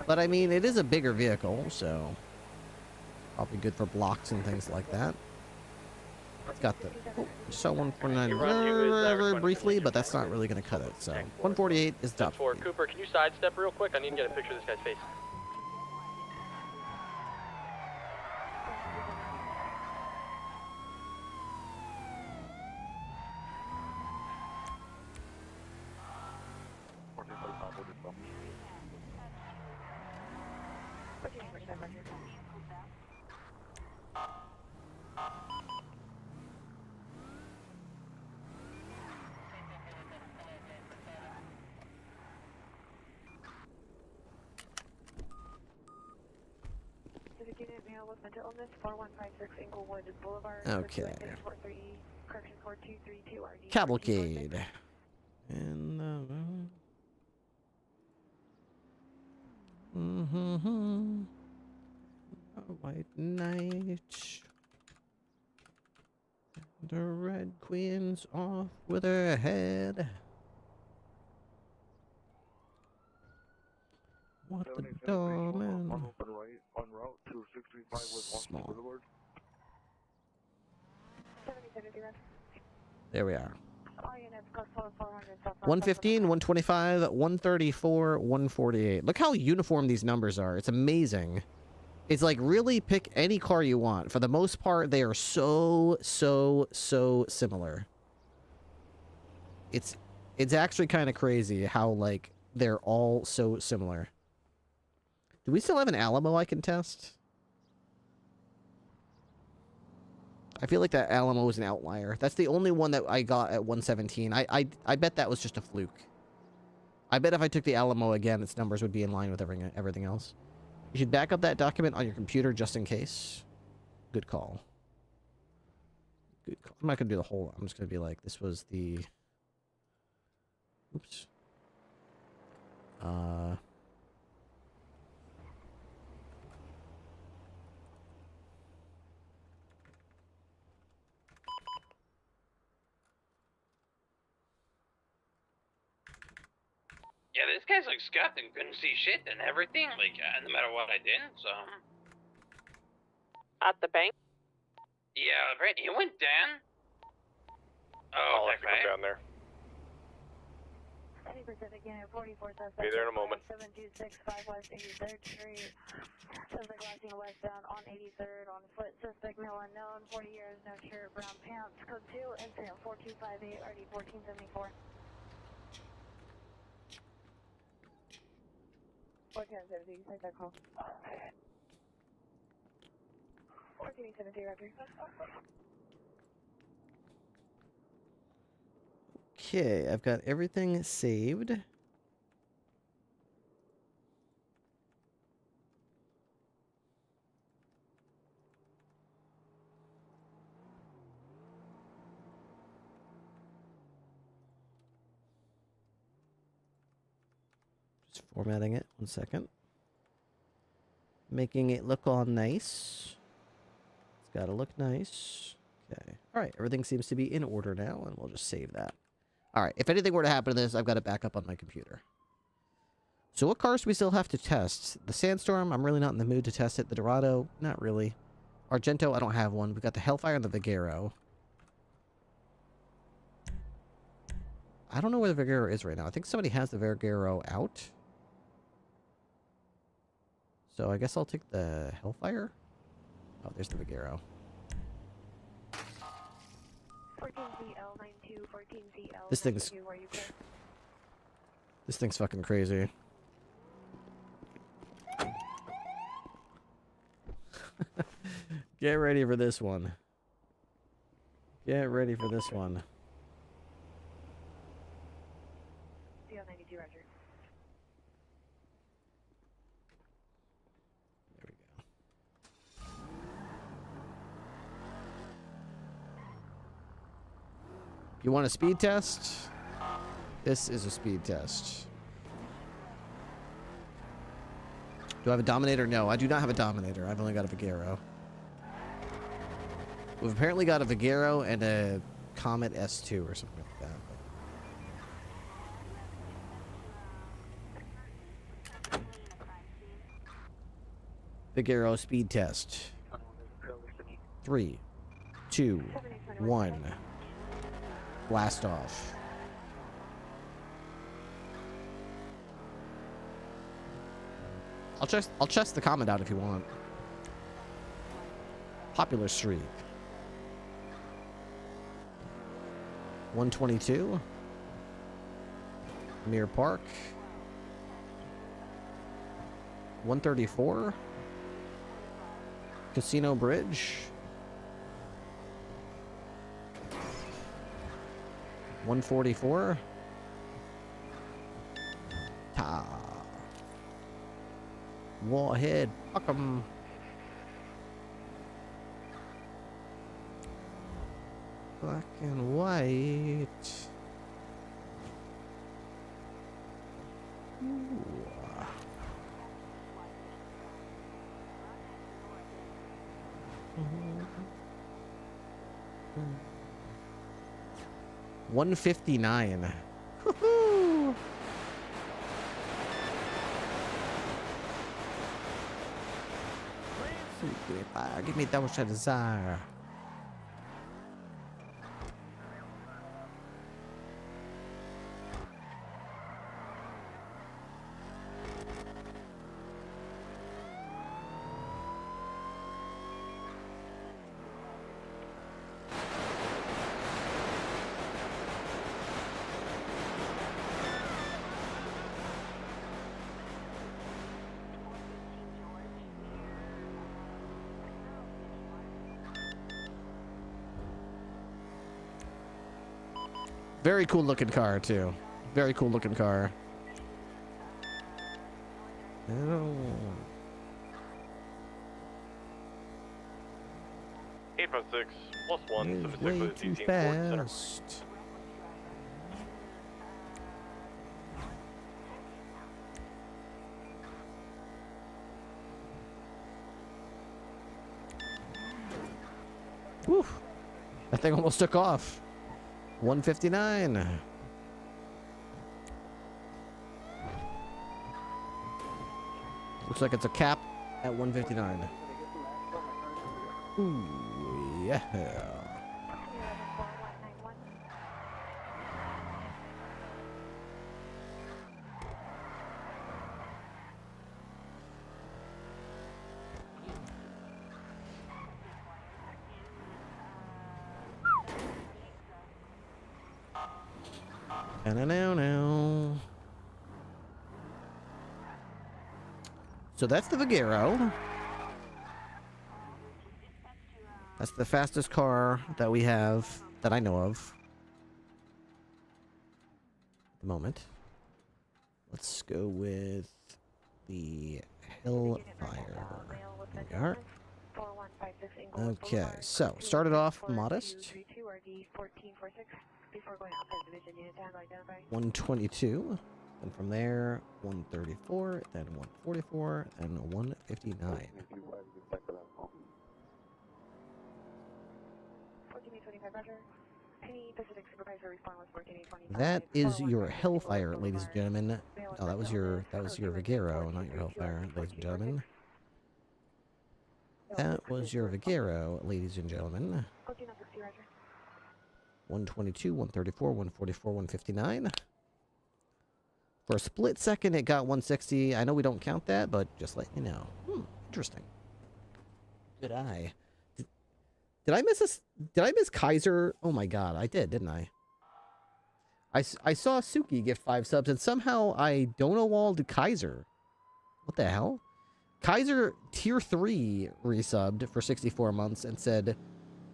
But I mean, it is a bigger vehicle, so probably good for blocks and things like that. It's got the... Oh, saw 149 very briefly, but that's not really going to cut it. So 148 is top. For Cooper, can you sidestep real quick? I need to get a picture of this guy's face. Okay. Cavalcade. And a white knight. The Red Queen's off with her head. What the doorman? Small. There we are. 115, 125, 134, 148. Look how uniform these numbers are. It's amazing. It's like really pick any car you want. For the most part, they are so similar. It's actually kind of crazy how like they're all so similar. Do we still have an Alamo I can test? I feel like that Alamo was an outlier. That's the only one that I got at 117. I bet that was just a fluke. I bet if I took the Alamo again, its numbers would be in line with everything else. You should back up that document on your computer just in case. Good call. Good call. I'm not going to do the whole... I'm just going to be like, this was the... Oops. Yeah, this guy's like scuffed and couldn't see shit and everything, like, no matter what I did, so... At the bank? Yeah, right, he went down. Oh, I'll have to come down there. Be there in a moment. 7265 West 83rd Street. Suspect last seen westbound on 83rd on foot. Suspect no unknown. 40 years, no shirt, brown pants. Code 2, incident 4258, RD 1474. 1470, take that call. 1470, Roger. Okay, I've got everything saved. Just formatting it, 1 second. Making it look all nice. It's gotta look nice. Okay. Alright, everything seems to be in order now, and we'll just save that. Alright, if anything were to happen to this, I've got it back up on my computer. So what cars do we still have to test? The Sandstorm, I'm really not in the mood to test it. The Dorado, not really. Argento, I don't have one. We've got the Hellfire and the Vigero. I don't know where the Vigero is right now. I think somebody has the Vigero out. So I guess I'll take the Hellfire. Oh, there's the Vigero. 14ZL92, 14ZL92, This thing's fucking crazy. Get ready for this one. Get ready for this one. ZL92, Roger. There we go. You want a speed test? This is a speed test. Do I have a Dominator? No, I do not have a Dominator. I've only got a Vigero. We've apparently got a Vigero and a Comet S2 or something like that. Vigero speed test. 3, 2, 1. Blast off. I'll chest the comment out if you want. Popular Street. 122. Mirror Park. 134. Casino Bridge. 144. Ta. Warhead. Fuck 'em. Black and white. Ooh. 159. Woohoo! Give me that which I desire. Very cool looking car too. Very cool looking car. Oh. 856 +1 It's specifically way the too CT Center. fast. Whew. That thing almost took off. 159. Looks like it's a cap at 159. Ooh, yeah. Now. So that's the Vigero. That's the fastest car that we have that I know of at the moment. Let's go with the Hellfire. There we are. Okay, so started off modest. 122, and from there 134, then 144, and 159. That is your Hellfire, ladies and gentlemen. Oh, that was your Vigero, not your Hellfire, ladies and gentlemen. That was your Vigero, ladies and gentlemen. 122, 134, 144, 159. For a split second, it got 160. I know we don't count that, but just let you know. Interesting. Good eye. Did I miss this? Did I miss Kaiser? Oh my god, I did, didn't I? I saw Suki gift 5 subs, and somehow I Donowalled Kaiser. What the hell? Kaiser tier 3 resubbed for 64 months and said,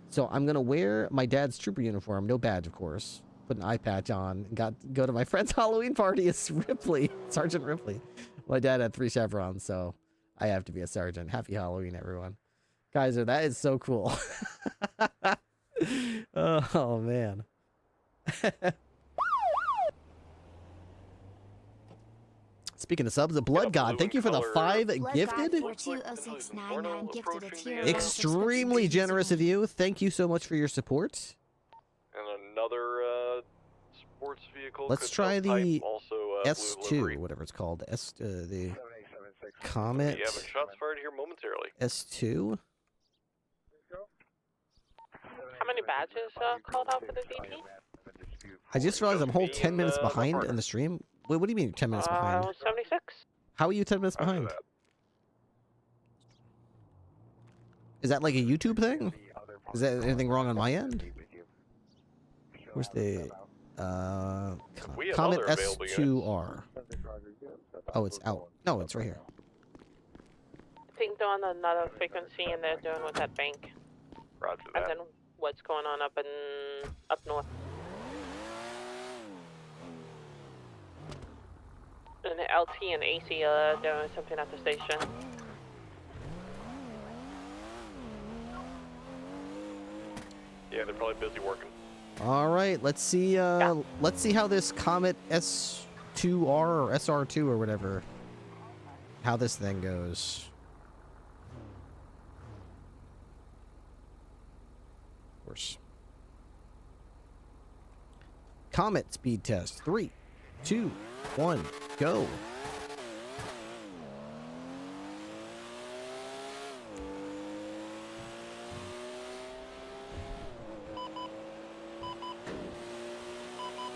so I'm going to wear my dad's trooper uniform, no badge, of course. Put an eye patch on and go to my friend's Halloween party as Ripley, Sergeant Ripley. My dad had 3 chevrons, so I have to be a sergeant. Happy Halloween, everyone. Kaiser, that is so cool. Oh, man. Speaking of subs, the Blood God, thank you for the 5 gifted. Extremely generous of you. Thank you so much for your support. And another sports vehicle. Let's try the S2, whatever it's called. The Comet. You having shots fired here momentarily. S2. many badges called out for the DP? I just realized I'm a whole 10 minutes behind in the stream. Wait, what do you mean 10 minutes behind? 76. How are you 10 minutes behind? Is that like a YouTube thing? Is that anything wrong on my end? Where's the Comet S2R? Oh, it's out. No, it's right here. I think they're on another frequency and they're doing with that bank. Roger And that. then what's going on up north. And the LT and AC are doing something at the station. Yeah, they're probably busy working. All right, let's see. Let's see how this Comet S2R or SR2 or whatever, how this thing goes. Of course. Comet speed test. 3, 2, 1, go.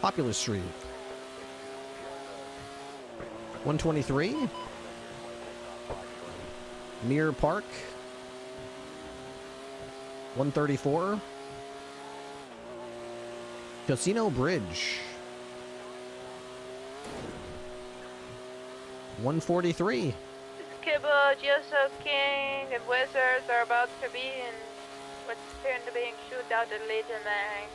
Popular Street. 123. Mirror Park. 134. Casino Bridge. 143. Kibble, Joseph King, and Wizards are about to be in what's appearing to be shootout at Legion Bank.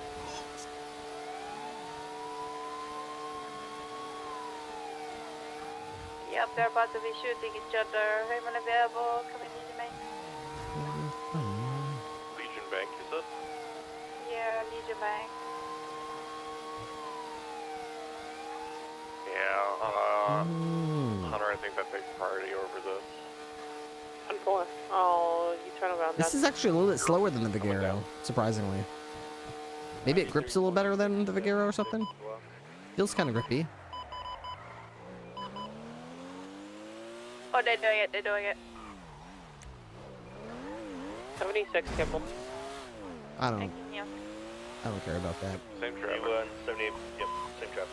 Yep, they're about to be shooting each other. Anyone available? Come in, Legion Bank. Legion Bank, you said? Yeah, Legion Bank. Yeah, Hunter, I think that takes priority over this. 10-4. Oh, you turn around. This is actually a little bit slower than the Vigero, surprisingly. Maybe it grips a little better than the Vigero or something? Feels kind of grippy. Oh, they're doing it, they're doing it. 76, Kibble. I don't Yeah. I don't care about that. Same trap. 78, yep, same trap.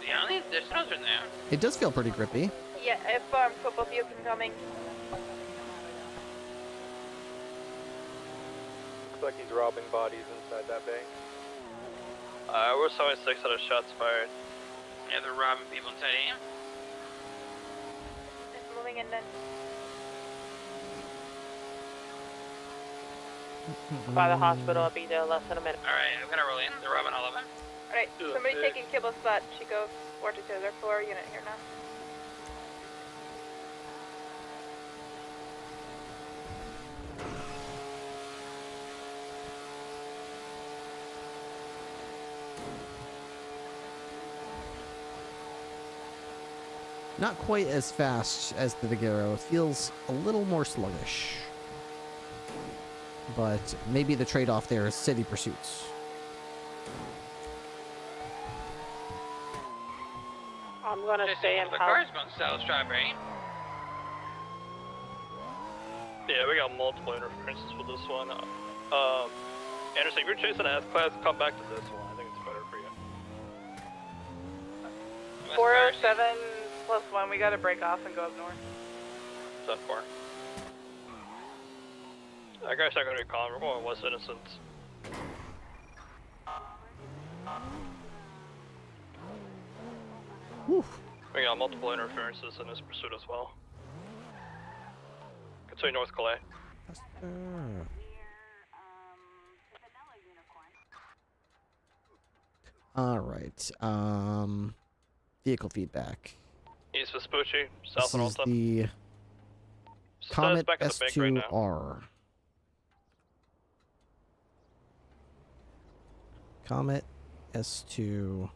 Yeah, only additionals are there. It does feel pretty grippy. Yeah, a couple of you incoming. Looks like he's robbing bodies inside that bank. We're 76 out of shots fired. Yeah, they're robbing people inside here. It's moving in then. By the hospital, I'll be there less than a minute. Alright, I'm gonna roll in. They're robbing all of them. Alright, somebody taking Kibble's spot. She goes 42. They're 4 unit here now. Not quite as fast as the Vigero. It feels a little more sluggish. But maybe the trade-off there is city pursuits. I'm gonna stay in The house. car's going south, strawberry. Yeah, we got multiple interferences with this one. Anderson, if you're chasing an S-Class, come back to this one. I think it's better for you. 407+1. We gotta break off and go up north. Is that far? I guess I'm gonna be calm. We're going West Innocence. Whew. We got multiple interferences in this pursuit as well. Continue North Calais. All right. Vehicle feedback. East Vespucci, South This and is Alta. the Status Comet back at the bank right now. S2R. Comet S2.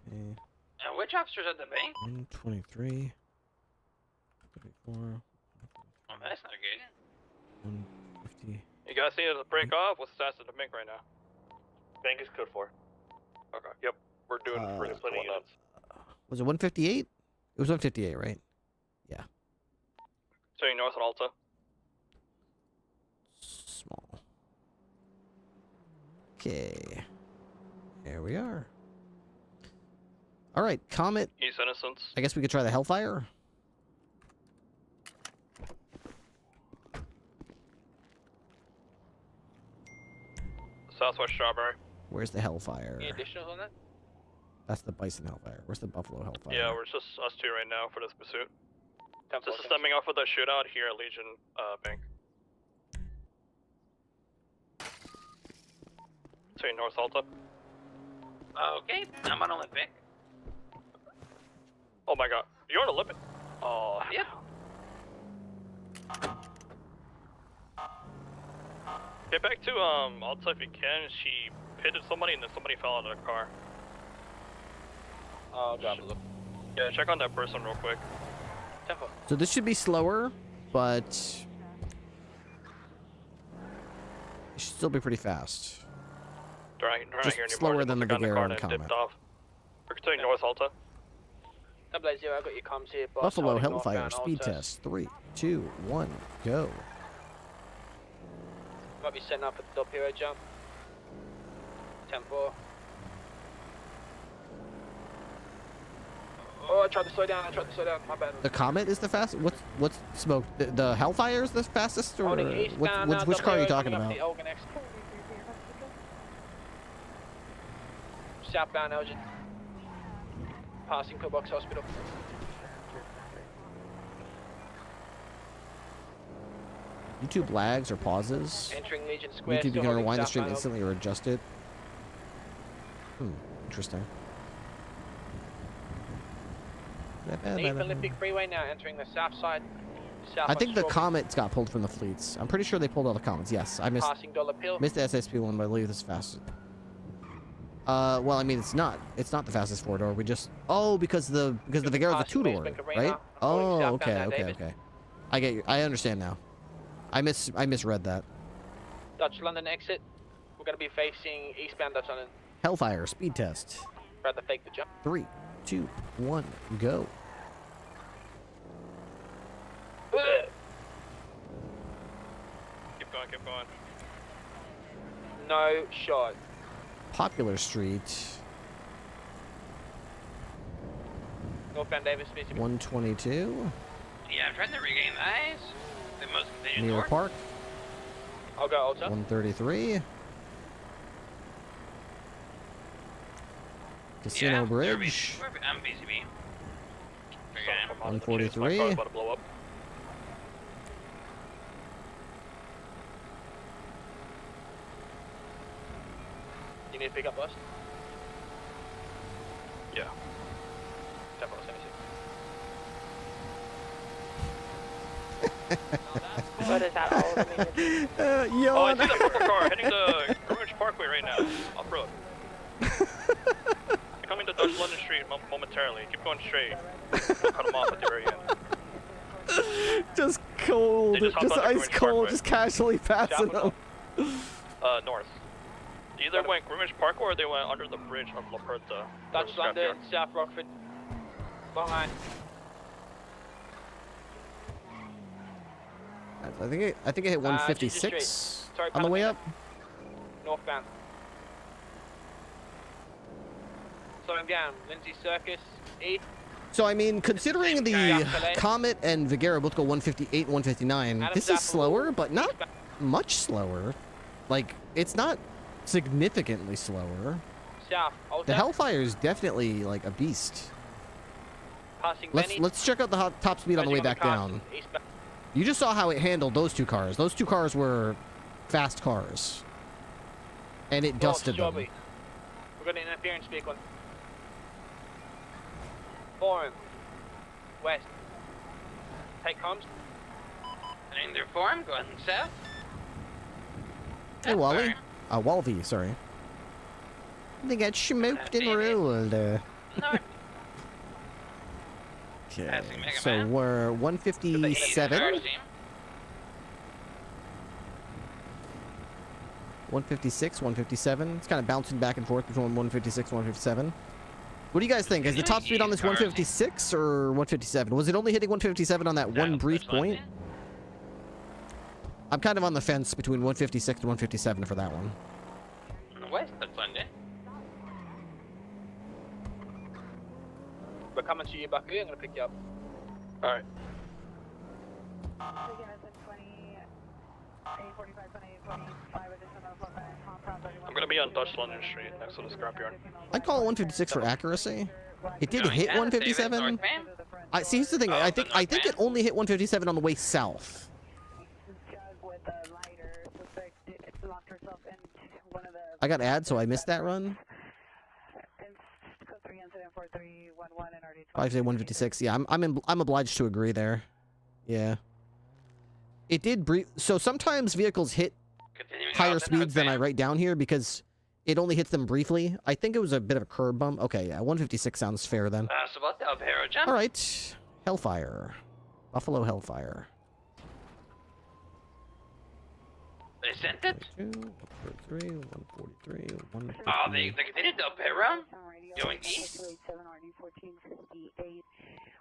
Okay. And which officer's at the bank? 123. 34. Oh, that's not good. 150. You guys need to break off? What's the status of the bank right now? Bank is code 4. Okay. Yep, we're doing pretty plenty units. Was it 158? It was 158, right? Yeah. Turning north on Alta. Small. Okay. Here we are. All right, Comet. East Innocence. I guess we could try the Hellfire. Southwest Strawberry. Where's the Hellfire? Any additionals on that? That's the Bison Hellfire. Where's the Buffalo Hellfire? Yeah, we're just us two right now for this pursuit. Temple, This is stemming off of the shootout here at Legion Bank. Turning north Alta. Okay, I'm on Olympic. Oh my god, you're on Olympic. Oh. Yep. Get back to Alta if you can. She pitted somebody and then somebody fell out of the car. I'll drop a look. Yeah, check on that person real quick. Temple. So this should be slower, but it should still be pretty fast. They're not Just here anymore. slower They than the must have gotten Vigero car and and Comet. dipped off. We're continuing north Alta. 080, I got your comms here, boss. Buffalo Holding Hellfire northbound speed Alta. test. 3, 2, 1, go. Might be setting up a double hero jump. 10-4. Oh, I tried to slow down. My bad. The Comet is the fastest. What's smoke? The Hellfire is the fastest, or Holding eastbound now, which car are you double talking hero about? coming up the Elgin X. Southbound Elgin. Passing Pillbox Hospital. YouTube lags or pauses. Entering Legion Square. YouTube, you still can holding rewind the stream southbound instantly or adjust it. Interesting. Elgin. East Olympic Freeway now entering the south side. I think the Comets got pulled from the fleets. I'm pretty sure they pulled all the Comets. Yes, I missed Passing Dollar Pill. the SSP one, but I believe this is fastest. Well, I mean, it's not the fastest 4-door. We just because the Vigero's a 2-door, right? Oh, okay. I get you. I understand now. I misread that. Dutch London exit. We're going to be facing eastbound Dutch London. Hellfire speed test. Try to fake the jump. 3, 2, 1, go. Keep going. No shot. Popular Street. Northbound Davis, speed 122. Yeah, I'm trying to regain the eyes. The most convenient Near door. Park. I'll go Ultra. 133. Casino Bridge. I'm BCB. 143. About to blow up. You need to pick up us? Yeah. Tempo, 76. What is that all mean? Oh, I see the Parker car heading to Greenwich Parkway right now. Off road. Coming to Dutch London Street momentarily. Keep going straight. We'll cut them off at the very end. Just cold, They just just hopped on ice Greenwich cold, Parkway. just casually passing them. North. They either went Greenwich Parkway or they went under the bridge of La Puerta. Dutch London, South Rockford. Long line. I think it hit 156 on the way up. Northbound. Slowing down. Lindsay Circus, east. So I mean, considering the Comet and Vigero both go 158 and 159, this is slower, but not much slower. Like, it's not significantly slower. South, The Hellfire is definitely like a beast. Passing Let's check out the top speed on the way back down. You just saw how it handled those two cars. Those two cars were fast cars, and it dusted them. We've got an interference vehicle. Foreign. West. Take comms. And in their form, going south. Hey, Wally. Walvy, sorry. They got smoked and rolled. Okay, so we're 157. 156, 157. It's kind of bouncing back and forth between 156 and 157. What do you guys think? Is the top speed on this 156 or 157? Was it only hitting 157 on that one brief point? I'm kind of on the fence between 156 and 157 for that one. On the west of Sunday. We're coming to you, Buckley. I'm gonna pick you up. Alright. I'm gonna be on Dutch London Street next to the scrapyard. I'd call it 156 for accuracy. It did hit 157. I see. Here's the thing. I think it only hit 157 on the way south. I got ad, so I missed that run. 156. Yeah, I'm obliged to agree there. Yeah. It did brief. So sometimes vehicles hit higher speeds than I write down here because it only hits them briefly. I think it was a bit of a curb bump. Okay, yeah, 156 sounds fair then. So about the Hero jump. All right, Hellfire, Buffalo Hellfire. They sent it. 143, 143, 143. Oh, they continued the Hero. Going east.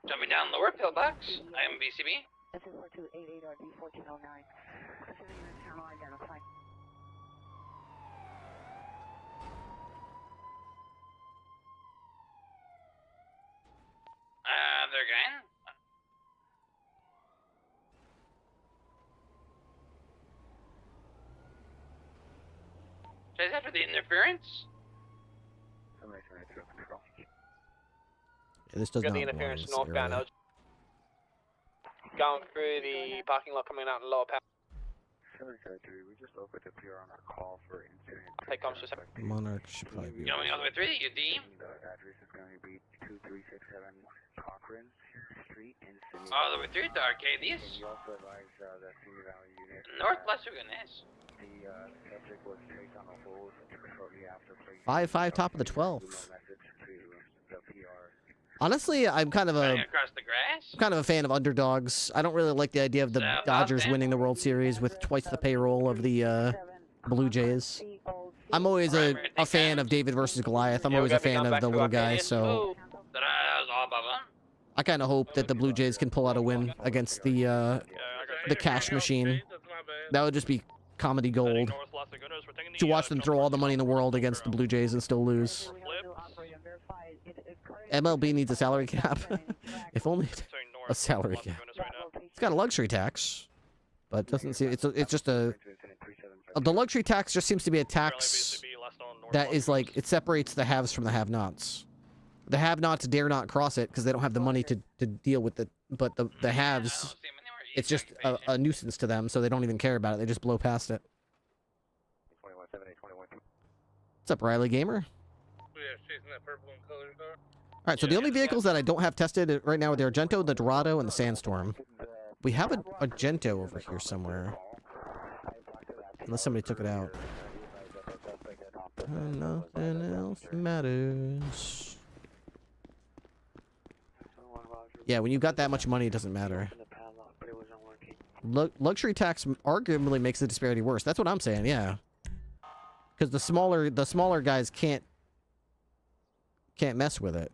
Jumping down lower pillbox. I am VCB. They're going. Is that for the interference? Yeah, this does Got not the interference belong in this northbound. area. Going through the parking lot, coming out in lower power. We just opened up here on our call for incident. Take comms for a second. Monarch should probably be. Going all the way through the UD. The address is going to be 2367 Cochrane Street in Sydney. All the way through to Arcadius. You also advise the Senior Valley unit. North Western is. The subject was traced on a hold shortly after placing 5-5 top of the 12. message to the PR. Honestly, I'm kind of Across the grass. a fan of underdogs. I don't really like the idea of the Dodgers winning the World Series with twice the payroll of the Blue Jays. I'm always a fan of David versus Goliath. I'm always a fan of the little guy, so That was all above them. I kind of hope that the Blue Jays can pull out a win against the cash machine. That would just be comedy gold. To watch them throw all the money in the world against the Blue Jays and still lose. MLB needs a salary cap. If only a salary cap. It's got a luxury tax, but it doesn't seem it's just the luxury tax just seems to be a tax that is like it separates the haves from the have-nots. The have-nots dare not cross it because they don't have the money to deal with it, but the haves, it's just a nuisance to them, so they don't even care about it. They just blow past it. What's up, Riley Gamer? All right, so the only vehicles that I don't have tested right now are the Argento, the Dorado, and the Sandstorm. We have a Argento over here somewhere. Unless somebody took it out. Nothing else matters. Yeah, when you got that much money, it doesn't matter. Luxury tax arguably makes the disparity worse. That's what I'm saying, yeah. Because the smaller guys can't mess with it.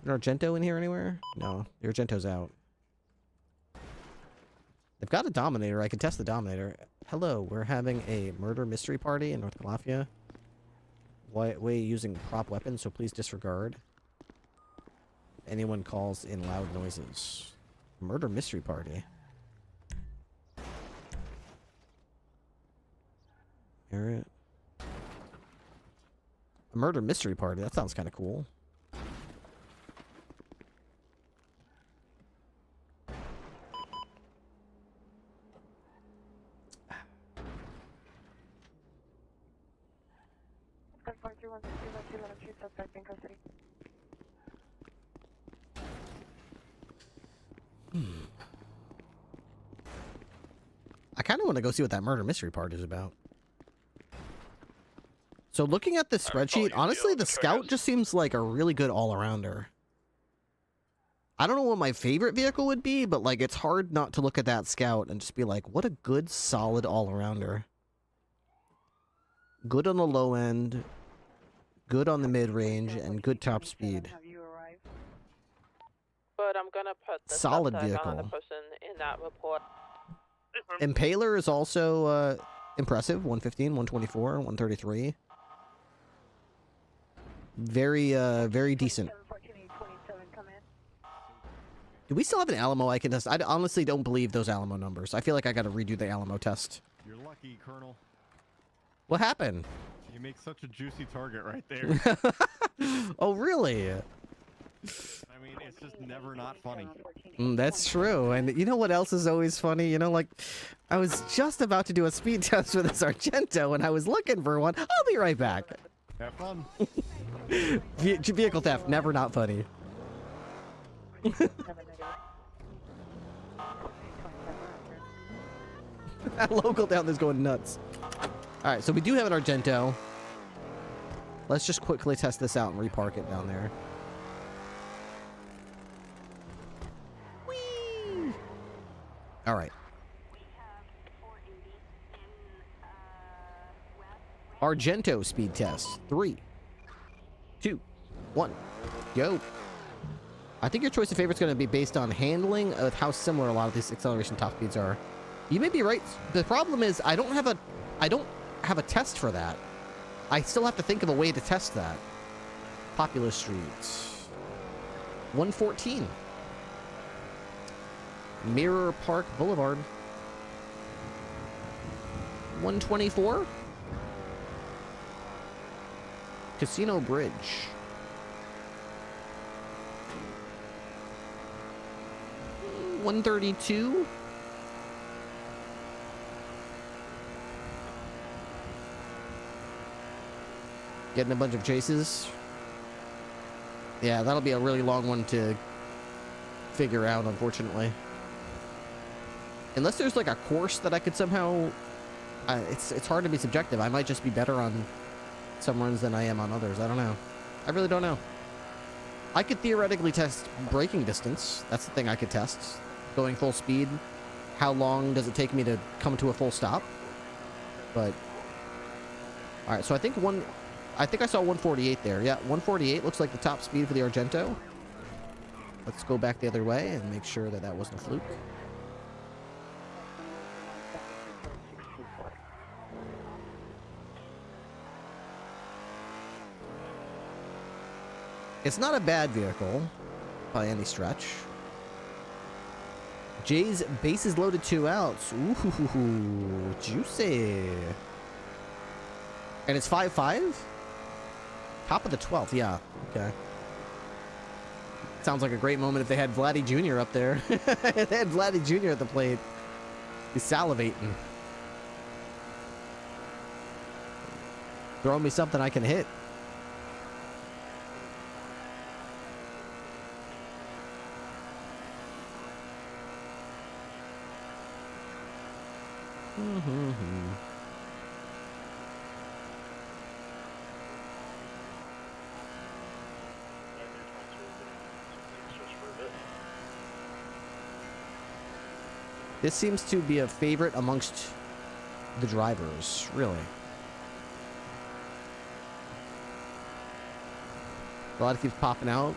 Is there Argento in here anywhere? No, the Argento's out. They've got a Dominator. I can test the Dominator. Hello, we're having a murder mystery party in North Calafia. Way using prop weapons, so please disregard. Anyone calls in loud noises. Murder mystery party. Hear it? A murder mystery party. That sounds kind of cool. I kind of want to go see what that murder mystery part is about. So looking at this spreadsheet, honestly, the Scout just seems like a really good all-arounder. I don't know what my favorite vehicle would be, but like it's hard not to look at that Scout and just be like, what a good, solid all-arounder. Good on the low end, good on the mid-range, and good top speed. But I'm gonna put the Solid suspect on the vehicle. person in that report. Impaler is also impressive. 115, 124, 133. Very decent. Do we still have an Alamo I can test? I honestly don't believe those Alamo numbers. I feel like I got to redo the Alamo test. You're lucky, Colonel. What happened? You make such a juicy target right there. Oh, really? I mean, it's just never not funny. That's true. And you know what else is always funny? You know, like, I was just about to do a speed test for this Argento, and I was looking for one. I'll be right back. Have fun. Vehicle theft, never not funny. That local down there's going nuts. All right, so we do have an Argento. Let's just quickly test this out and repark it down there. Whee! All right. Argento speed test. 3, 2, 1, go. I think your choice of favorite is going to be based on handling of how similar a lot of these acceleration top speeds are. You may be right. The problem is I don't have a test for that. I still have to think of a way to test that. Populous Street. 114. Mirror Park Boulevard. 124. Casino Bridge. 132. Getting a bunch of chases. Yeah, that'll be a really long one to figure out, unfortunately. Unless there's like a course that I could somehow... it's hard to be subjective. I might just be better on some runs than I am on others. I don't know. I really don't know. I could theoretically test braking distance. That's the thing I could test. Going full speed. How long does it take me to come to a full stop? But... Alright, so I think I saw 148 there. Yeah, 148 looks like the top speed for the Argento. Let's go back the other way and make sure that that wasn't a fluke. It's not a bad vehicle by any stretch. Jay's bases loaded 2 outs. Ooh, juicy. And it's 5-5? Top of the 12th, yeah. Okay. Sounds like a great moment if they had Vladdy Jr. up there. If they had Vladdy Jr. at the plate. He's salivating. Throw me something I can hit. This seems to be a favorite amongst the drivers, really. Vlad keeps popping out.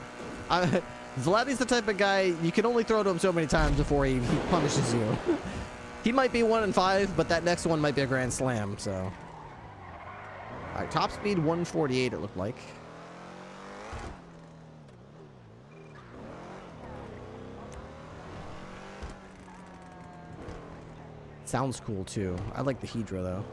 Vladdy's the type of guy, you can only throw to him so many times before he punishes you. He might be 1-5, but that next one might be a grand slam, so. Alright, top speed 148 it looked like. Sounds cool too. I like the Hedra though.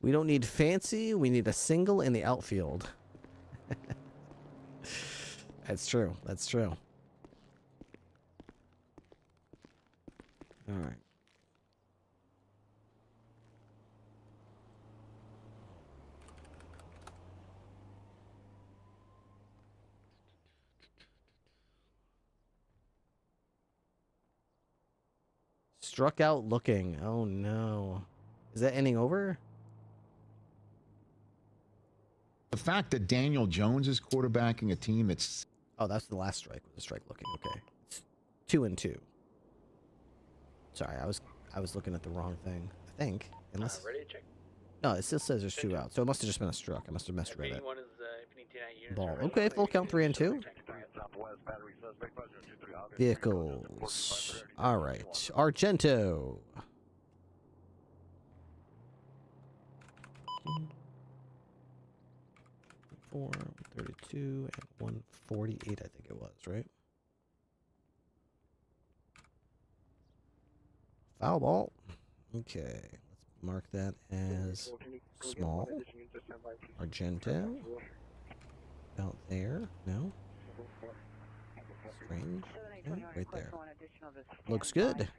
We don't need fancy, we need a single in the outfield. That's true. That's true. All right. Struck out looking. Oh no. Is that inning over? The fact that Daniel Jones is quarterbacking a team that's Oh, that's the last strike. Was the strike looking? Okay. It's 2 and 2. Sorry, I was looking at the wrong thing. I think. Unless. Ready to check. No, it still says there's 2 out. So it must have just been a struck. I must have misread it. One is if you need 10 units. Ball. Okay, full count 3 and 2. Vehicles. All right. Argento. 132 and 148, I think it was, right? Foul ball. Okay, let's mark that as small. Argento. Out there. No. Strange. Okay, right there. Looks good.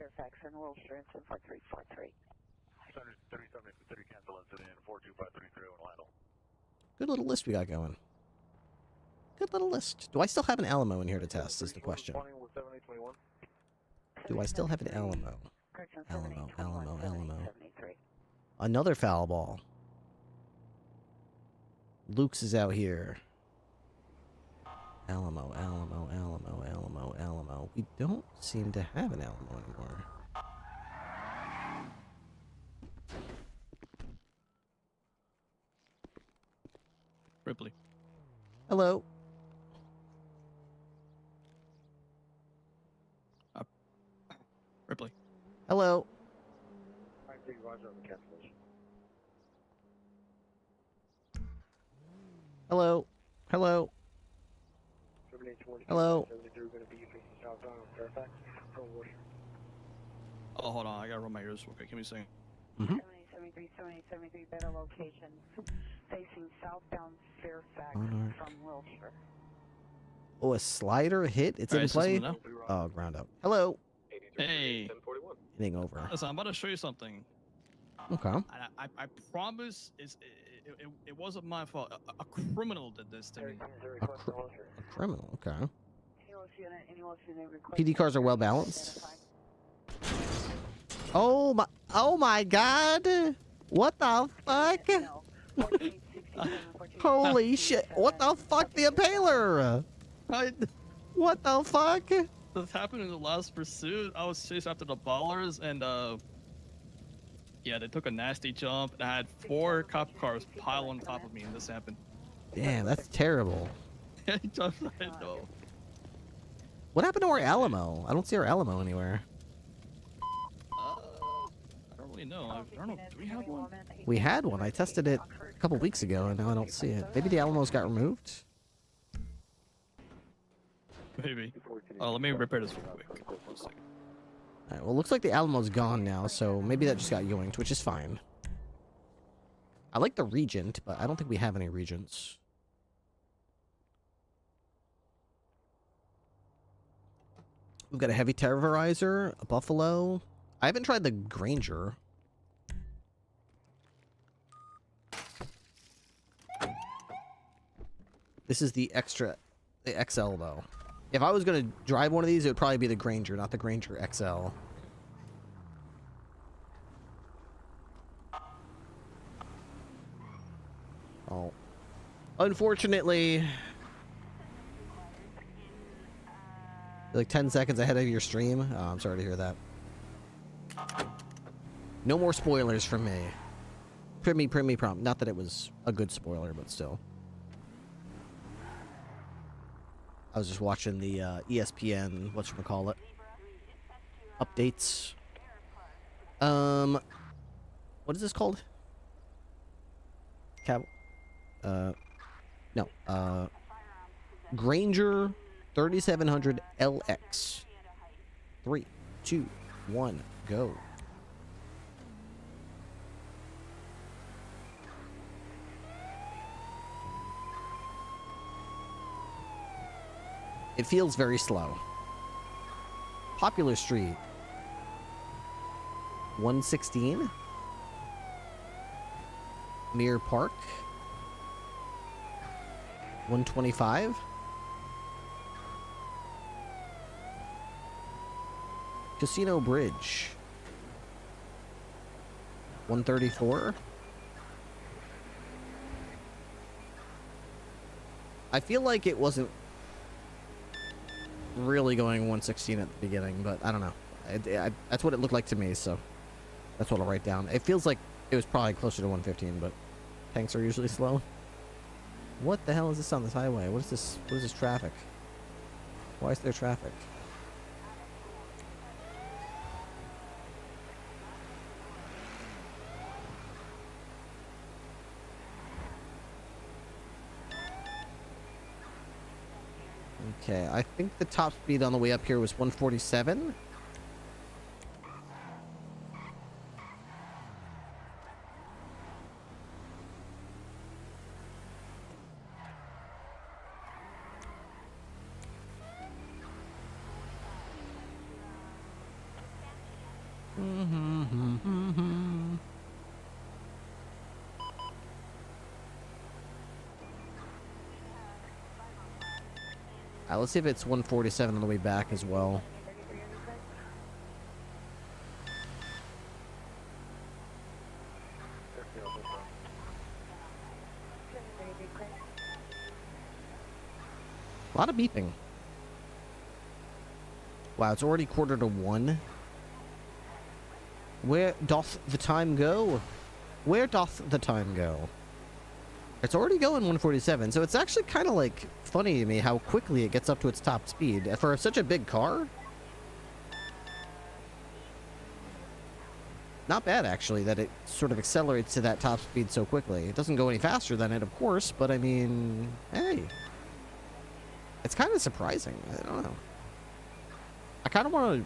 Good little list we got going. Good little list. Do I still have an Alamo in here to test is the question. Do I still have an Alamo? Alamo. Another foul ball. Luke's is out here. Alamo. We don't seem to have an Alamo anymore. Ripley. Hello. Ripley. Hello. Hello. Hello. Hello. Oh, hold on. I gotta run my ears. Okay, give me a second. 73, better location. Facing southbound Fairfax from Wilshire. Oh, a slider hit? It's in play? Oh, ground up. Hello. Hey. Hitting over. Listen, I'm about to show you something. Okay. I promise it wasn't my fault. A criminal did this to me. A criminal, okay. PD cars are well balanced. Oh my god! What the fuck? Holy shit! What the fuck? The Impaler! What the fuck? This happened in the last pursuit. I was chasing after the ballers, and yeah, they took a nasty jump. And I had 4 cop cars pile on top of me, and this happened. Damn, that's terrible. I know. What happened to our Alamo? I don't see our Alamo anywhere. I don't really know. I don't know. Do we have one? We had one. I tested it a couple weeks ago, and now I don't see it. Maybe the Alamos got removed? Maybe. Oh, let me repair this real quick. 1 second. Alright, well, it looks like the Alamo's gone now, so maybe that just got yoinked, which is fine. I like the Regent, but I don't think we have any Regents. We've got a heavy terrorizer, a Buffalo. I haven't tried the Granger. This is the XL though. If I was gonna drive one of these, it would probably be the Granger, not the Granger XL. Oh. Unfortunately, you're like 10 seconds ahead of your stream. Oh, I'm sorry to hear that. No more spoilers from me. Primmy prompt. Not that it was a good spoiler, but still. I was just watching the ESPN, whatchamacallit, updates. What is this called? Granger 3700 LX. 3, 2, 1, go. It feels very slow. Popular Street. 116. Mirror Park. 125. Casino Bridge. 134. I feel like it wasn't really going 116 at the beginning, but I don't know. That's what it looked like to me, so that's what I'll write down. It feels like it was probably closer to 115, but tanks are usually slow. What the hell is this on this highway? What is this? What is this traffic? Why is there traffic? Okay, I think the top speed on the way up here was 147. Let's see if it's 147 on the way back as well. A lot of beeping. Wow, it's already 1:45. Where doth the time go? Where doth the time go? It's already going 147, so it's actually kind of like funny to me how quickly it gets up to its top speed for such a big car. Not bad, actually, that it sort of accelerates to that top speed so quickly. It doesn't go any faster than it, of course, but I mean, hey. It's kind of surprising. I don't know. I kind of want to...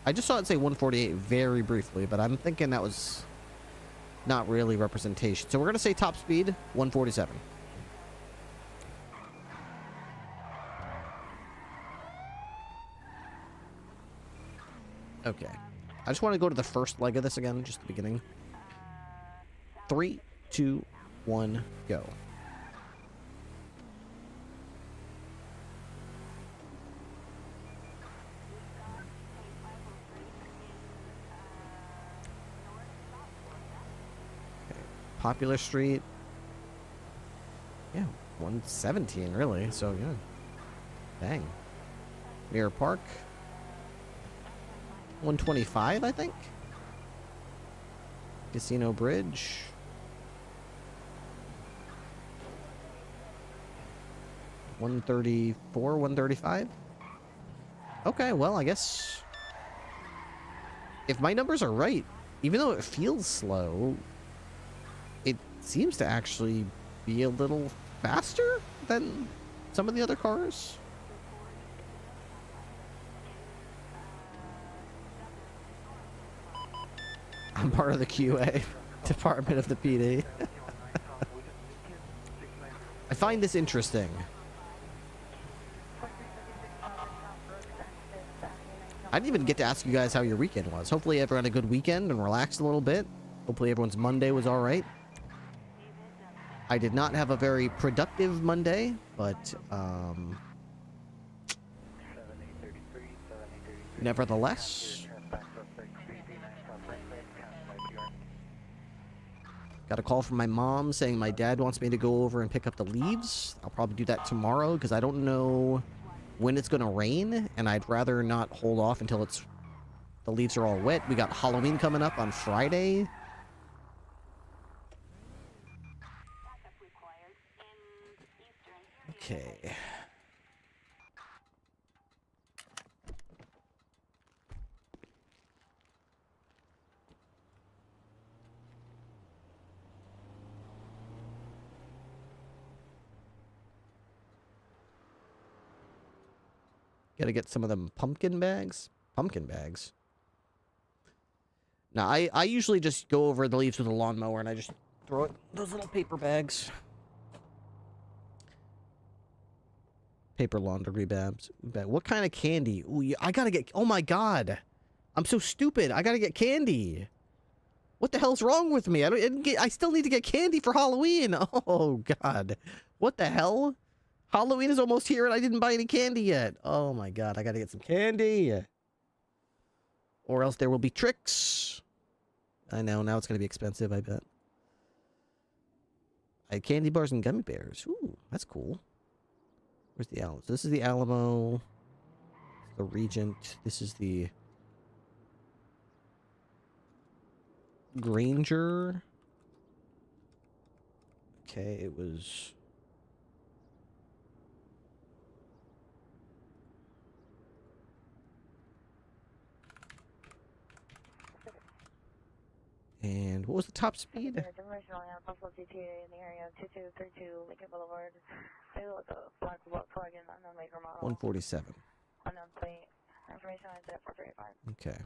I just saw it say 148 very briefly, but I'm thinking that was not really representation. So we're going to say top speed, 147. Okay. I just want to go to the first leg of this again, just the beginning. 3, 2, 1, go. Popular Street. Yeah, 117 really, so yeah. Dang. Mirror Park. 125, I think. Casino Bridge. $134, $135. Okay, well, I guess if my numbers are right, even though it feels slow, it seems to actually be a little faster than some of the other cars. I'm part of the QA department of the PD. I find this interesting. I didn't even get to ask you guys how your weekend was. Hopefully everyone had a good weekend and relaxed a little bit. Hopefully everyone's Monday was all right. I did not have a very productive Monday, but nevertheless, got a call from my mom saying my dad wants me to go over and pick up the leaves. I'll probably do that tomorrow because I don't know when it's going to rain, and I'd rather not hold off until the leaves are all wet. We got Halloween coming up on Friday. Okay. Gotta get some of them pumpkin bags. Pumpkin bags. Now, I usually just go over the leaves with a lawnmower and I just throw it in those little paper bags. Paper laundry bags. What kind of candy? Ooh, I gotta get... Oh my god. I'm so stupid. I gotta get candy. What the hell's wrong with me? I still need to get candy for Halloween. Oh god. What the hell? Halloween is almost here and I didn't buy any candy yet. Oh my god, I gotta get some candy. Or else there will be tricks. I know, now it's gonna be expensive, I bet. I had candy bars and gummy bears. Ooh, that's cool. Where's the Alamo? So this is the Alamo. the Regent. This is the Granger. Okay, it was... And what was the top speed? Dimensional and possible GTA in the area of 2232 Lincoln Boulevard. They look a black plug-in unknown maker model. 147. Unknown plate. Information on set 4385. Okay.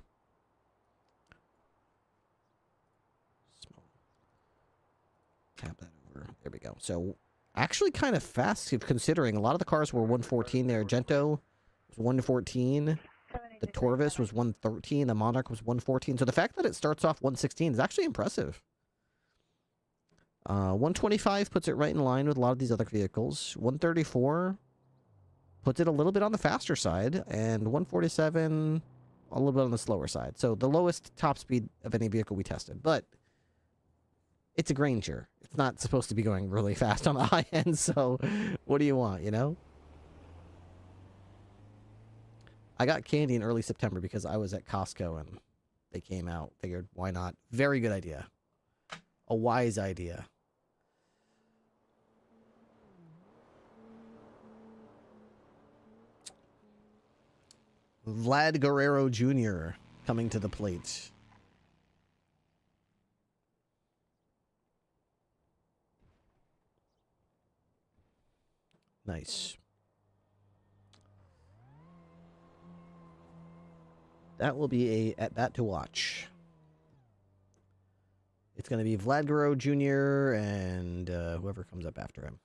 Tap that over. There we go. So, actually kind of fast considering a lot of the cars were 114 there. Gento was 114. The Torvis was 113. The Monarch was 114. So the fact that it starts off 116 is actually impressive. 125 puts it right in line with a lot of these other vehicles. 134 puts it a little bit on the faster side. And 147 a little bit on the slower side. So the lowest top speed of any vehicle we tested. But it's a Granger. It's not supposed to be going really fast on the high end. So what do you want, you know? I got candy in early September because I was at Costco and they came out. Figured, why not? Very good idea. A wise idea. Vlad Guerrero Jr. coming to the plate. Nice. That will be a at bat to watch. It's going to be Vlad Guerrero Jr. and whoever comes up after him.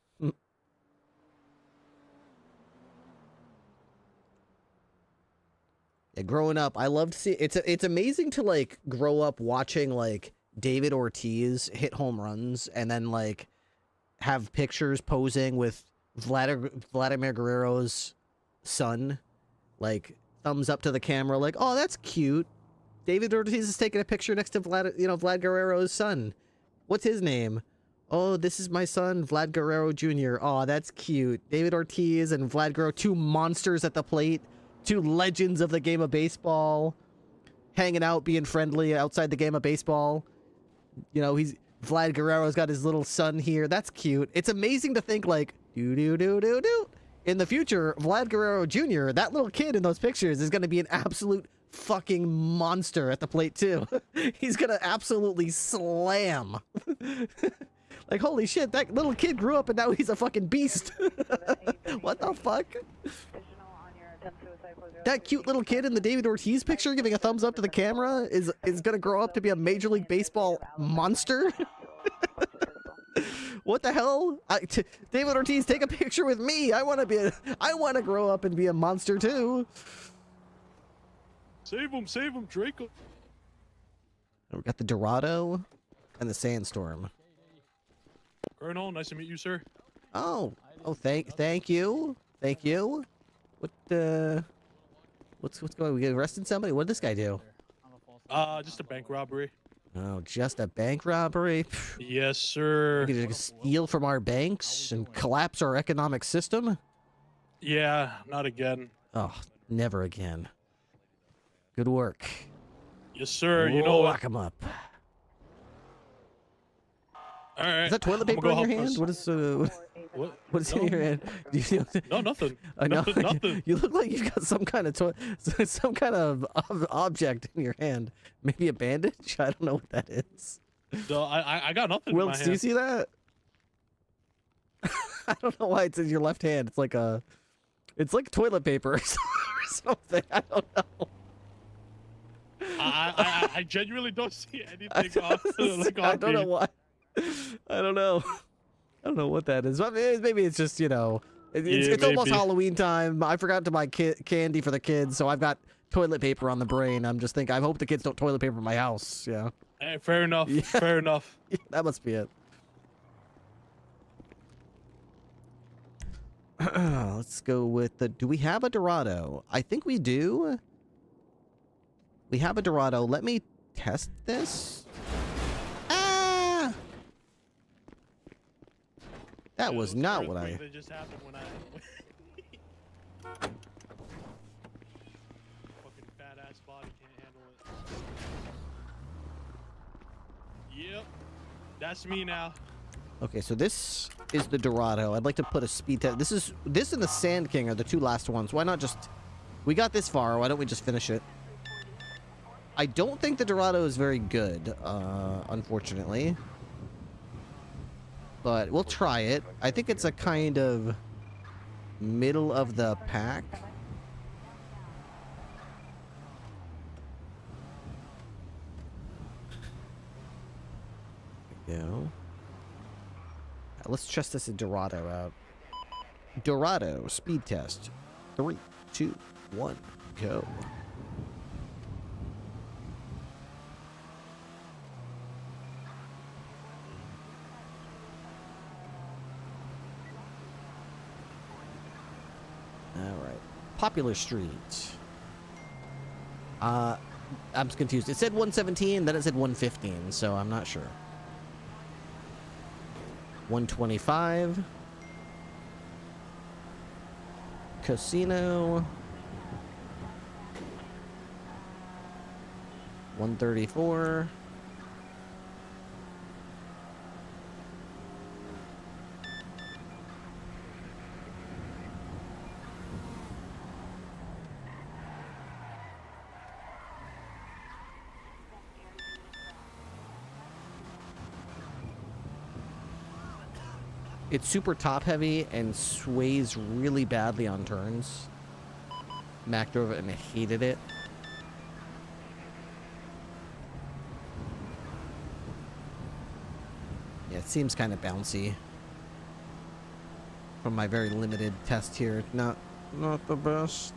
Yeah, growing up, I loved to see it's amazing to like grow up watching like David Ortiz hit home runs and then like have pictures posing with Vladimir Guerrero's son, like thumbs up to the camera, like, oh, that's cute. David Ortiz is taking a picture next to Vlad Guerrero's son. What's his name? Oh, this is my son, Vlad Guerrero Jr. Oh, that's cute. David Ortiz and Vlad Guerrero, two monsters at the plate, two legends of the game of baseball, hanging out, being friendly outside the game of baseball. You know, Vlad Guerrero's got his little son here. That's cute. It's amazing to think like, do. In the future, Vlad Guerrero Jr., that little kid in those pictures, is going to be an absolute fucking monster at the plate, too. He's going to absolutely slam. Like, holy shit, that little kid grew up and now he's a fucking beast. What the fuck? That cute little kid in the David Ortiz picture giving a thumbs up to the camera is going to grow up to be a Major League Baseball monster? What the hell? David Ortiz, take a picture with me. I want to grow up and be a monster too. Save him, Draco. We got the Dorado and the Sandstorm. Colonel, nice to meet you, sir. Oh, thank you. What's going on? We arrested somebody? What did this guy do? Just a bank robbery. Oh, just a bank robbery? Yes, sir. You can just steal from our banks and collapse our economic system? Yeah, not again. Oh, never again. Good work. Yes, sir. You know lock him up. All right. Is that toilet paper in your hand? What is what's in your hand? No, nothing. Nothing. You look like you've got some kind of object in your hand. Maybe a bandage? I don't know what that is. No, I got nothing. Wilkes, do you see that? I don't know why it's in your left hand. It's like toilet paper or something. I don't know. I genuinely don't see anything I don't know why. I don't know. I don't know what that is. Maybe it's just, it's almost Halloween time. I forgot to buy candy for the kids, so I've got toilet paper on the brain. I'm just thinking, I hope the kids don't toilet paper my house. Yeah. Hey, fair enough. Yeah. Fair enough. Yeah, that must be it. Let's go with the... Do we have a Dorado? I think we do. We have a Dorado. Let me test this. Ah! That was not what I... That's me now. Okay, so this is the Dorado. I'd like to put a speed test. This and the Sand King are the two last ones. Why not just... We got this far. Why don't we just finish it? I don't think the Dorado is very good, unfortunately. But we'll try it. I think it's a kind of middle of the pack. There we go. Let's test this in Dorado out. Dorado speed test. 3, 2, 1, go. All right. Popular Street. I'm confused. It said 117, then it said 115, so I'm not sure. 125. Casino. 134. It's super top heavy and sways really badly on turns. Mac drove it and hated it. Yeah, it seems kind of bouncy. From my very limited test here, not the best.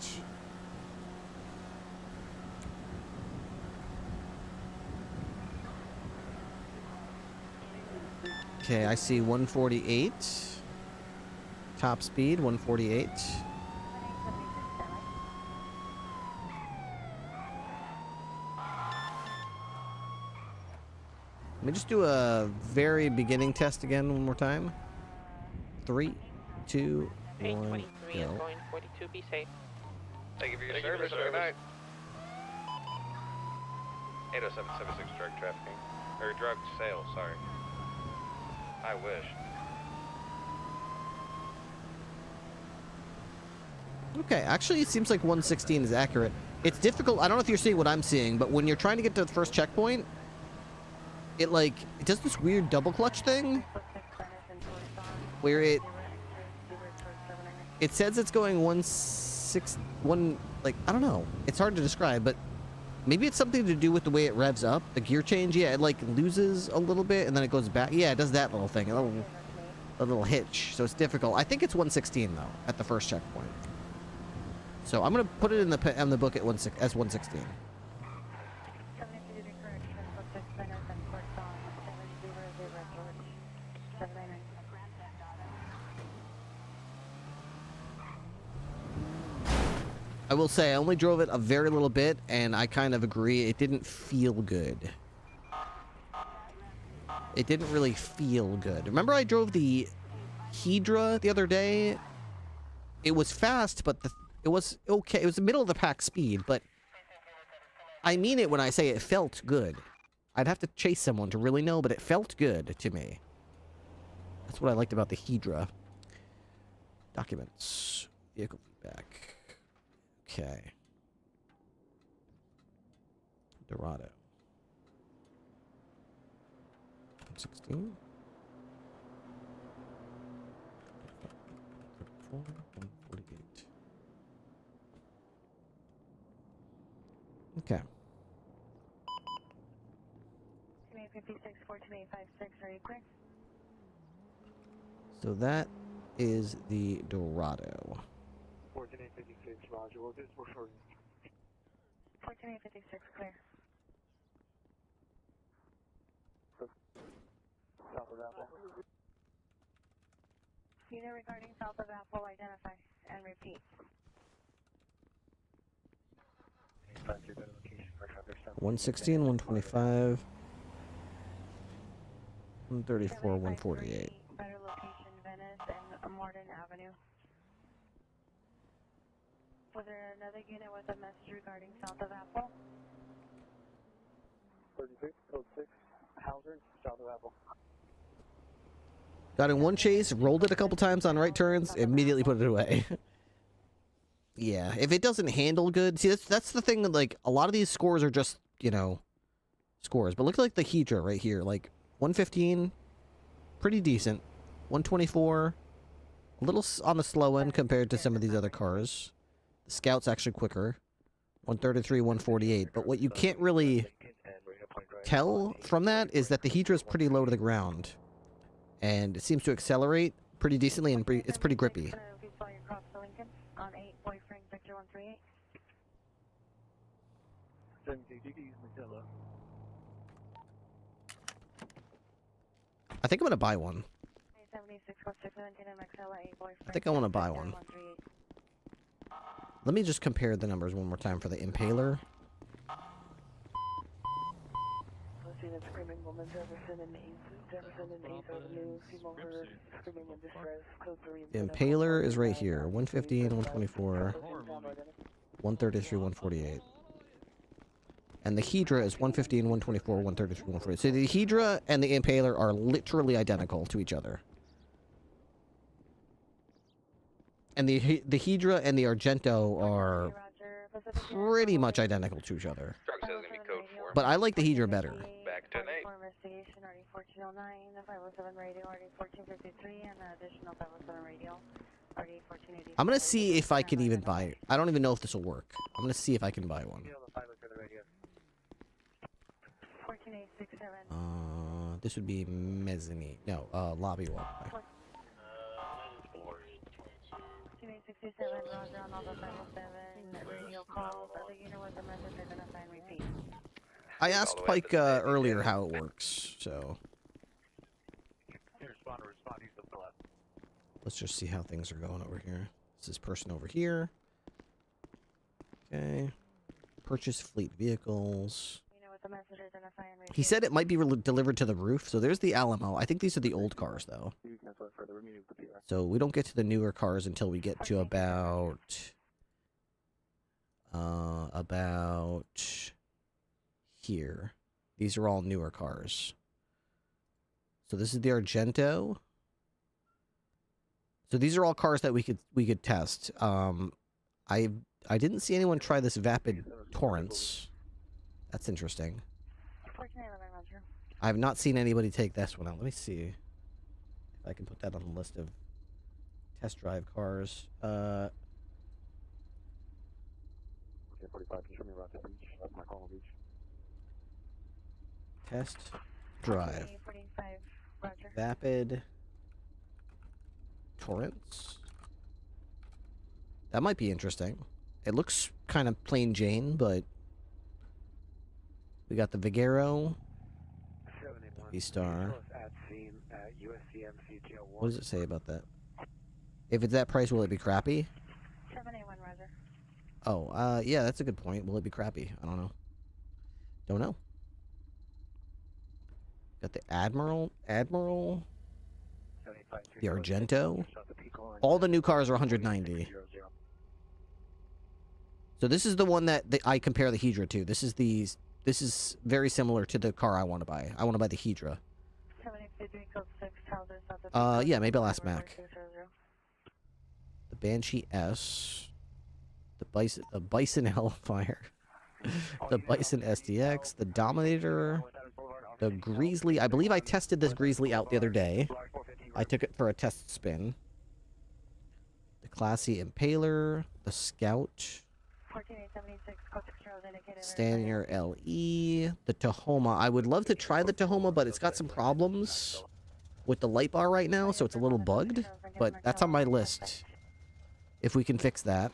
Okay, I see 148. Top speed, 148. Let me just do a very beginning test again one more time. 3, 2, 1, 823 is go. going 42, be safe. Thank you for your service. Good night. 80776 drug trafficking. Or drug sales, sorry. I wish. Okay, actually it seems like 116 is accurate. It's difficult, I don't know if you're seeing what I'm seeing, but when you're trying to get to the first checkpoint, it does this weird double clutch thing where it says it's going 161, like, I don't know. It's hard to describe, but maybe it's something to do with the way it revs up. The gear change, yeah, it like loses a little bit and then it goes back. Yeah, it does that little thing, a little hitch. So it's difficult. I think it's 116 though at the first checkpoint. So I'm gonna put it in the book at as 116. I will say I only drove it a very little bit, and I kind of agree. It didn't feel good. It didn't really feel good. Remember I drove the Hydra the other day? It was fast, but it was okay. It was the middle of the pack speed, but I mean it when I say it felt good. I'd have to chase someone to really know, but it felt good to me. That's what I liked about the Hydra. Documents. Vehicle feedback. Okay. Dorado. 116. 34, 148. Okay. 56, 42856, are you clear? So that is the Dorado. 14856, Roger. We'll just refer you. 14856, clear. South of Apple. Unit regarding south of Apple, identify and repeat. 116, 125, 134, 148. Better location, Venice and Morden Avenue. Was there another unit with a message regarding south of Apple? 36, code 6, Hauser, south of Apple. Got in one chase, rolled it a couple times on right turns, immediately put it away. Yeah, if it doesn't handle good, see that's the thing that like a lot of these scores are just, you know, scores. But look like the Hydra right here, like 115, pretty decent. 124, a little on the slow end compared to some of these other cars. The Scout's actually quicker. 133, 148. But what you can't really tell from that is that the Hydra is pretty low to the ground. And it seems to accelerate pretty decently, and it's pretty grippy. I think I'm going to buy one. I think I want to buy one. Let me just compare the numbers one more time for the Impaler. The Impaler is right here. 115, 124, 133, 148. And the Hydra is 115, 124, 133, 148. So the Hydra and the Impaler are literally identical to each other. And the Hydra and the Argento are pretty much identical to each other. But I like the Hydra better. Back to Nate. I'm going to see if I can even buy it. I don't even know if this will work. I'm going to see if I can buy one. This would be mezzanine. No, lobby walkway. 6867, Roger on Alpha 507, radio calls, other unit with a message identify and repeat. I asked Pike earlier how it works, so... Let's just see how things are going over here. This is person over here. Okay. Purchase fleet vehicles. He said it might be delivered to the roof, so there's the Alamo. I think these are the old cars, though. So we don't get to the newer cars until we get to about here. These are all newer cars. So this is the Argento. So these are all cars that we could test. I didn't see anyone try this Vapid Torrance. That's interesting. I have not seen anybody take this one out. Let me see if I can put that on the list of test drive cars. Test drive. Vapid Torrance. That might be interesting. It looks kind of plain Jane, but we got the Vigero. V-Star. What does it say about that? If it's that price, will it be crappy? 781, Roger. Oh, yeah, that's a good point. Will it be crappy? I don't know. Don't know. Got the Admiral. The Argento. All the new cars are 190. So this is the one that I compare the Hydra to. This is very similar to the car I want to buy. I want to buy the Hydra. Yeah, maybe I'll ask Mac. The Banshee S. The Bison Hellfire. The Bison SDX. The Dominator. The Grizzly. I believe I tested this Grizzly out the other day. I took it for a test spin. The Classy Impaler. The Scout. Stanier LE. The Tahoma. I would love to try the Tahoma, but it's got some problems with the light bar right now, so it's a little bugged. But that's on my list. If we can fix that.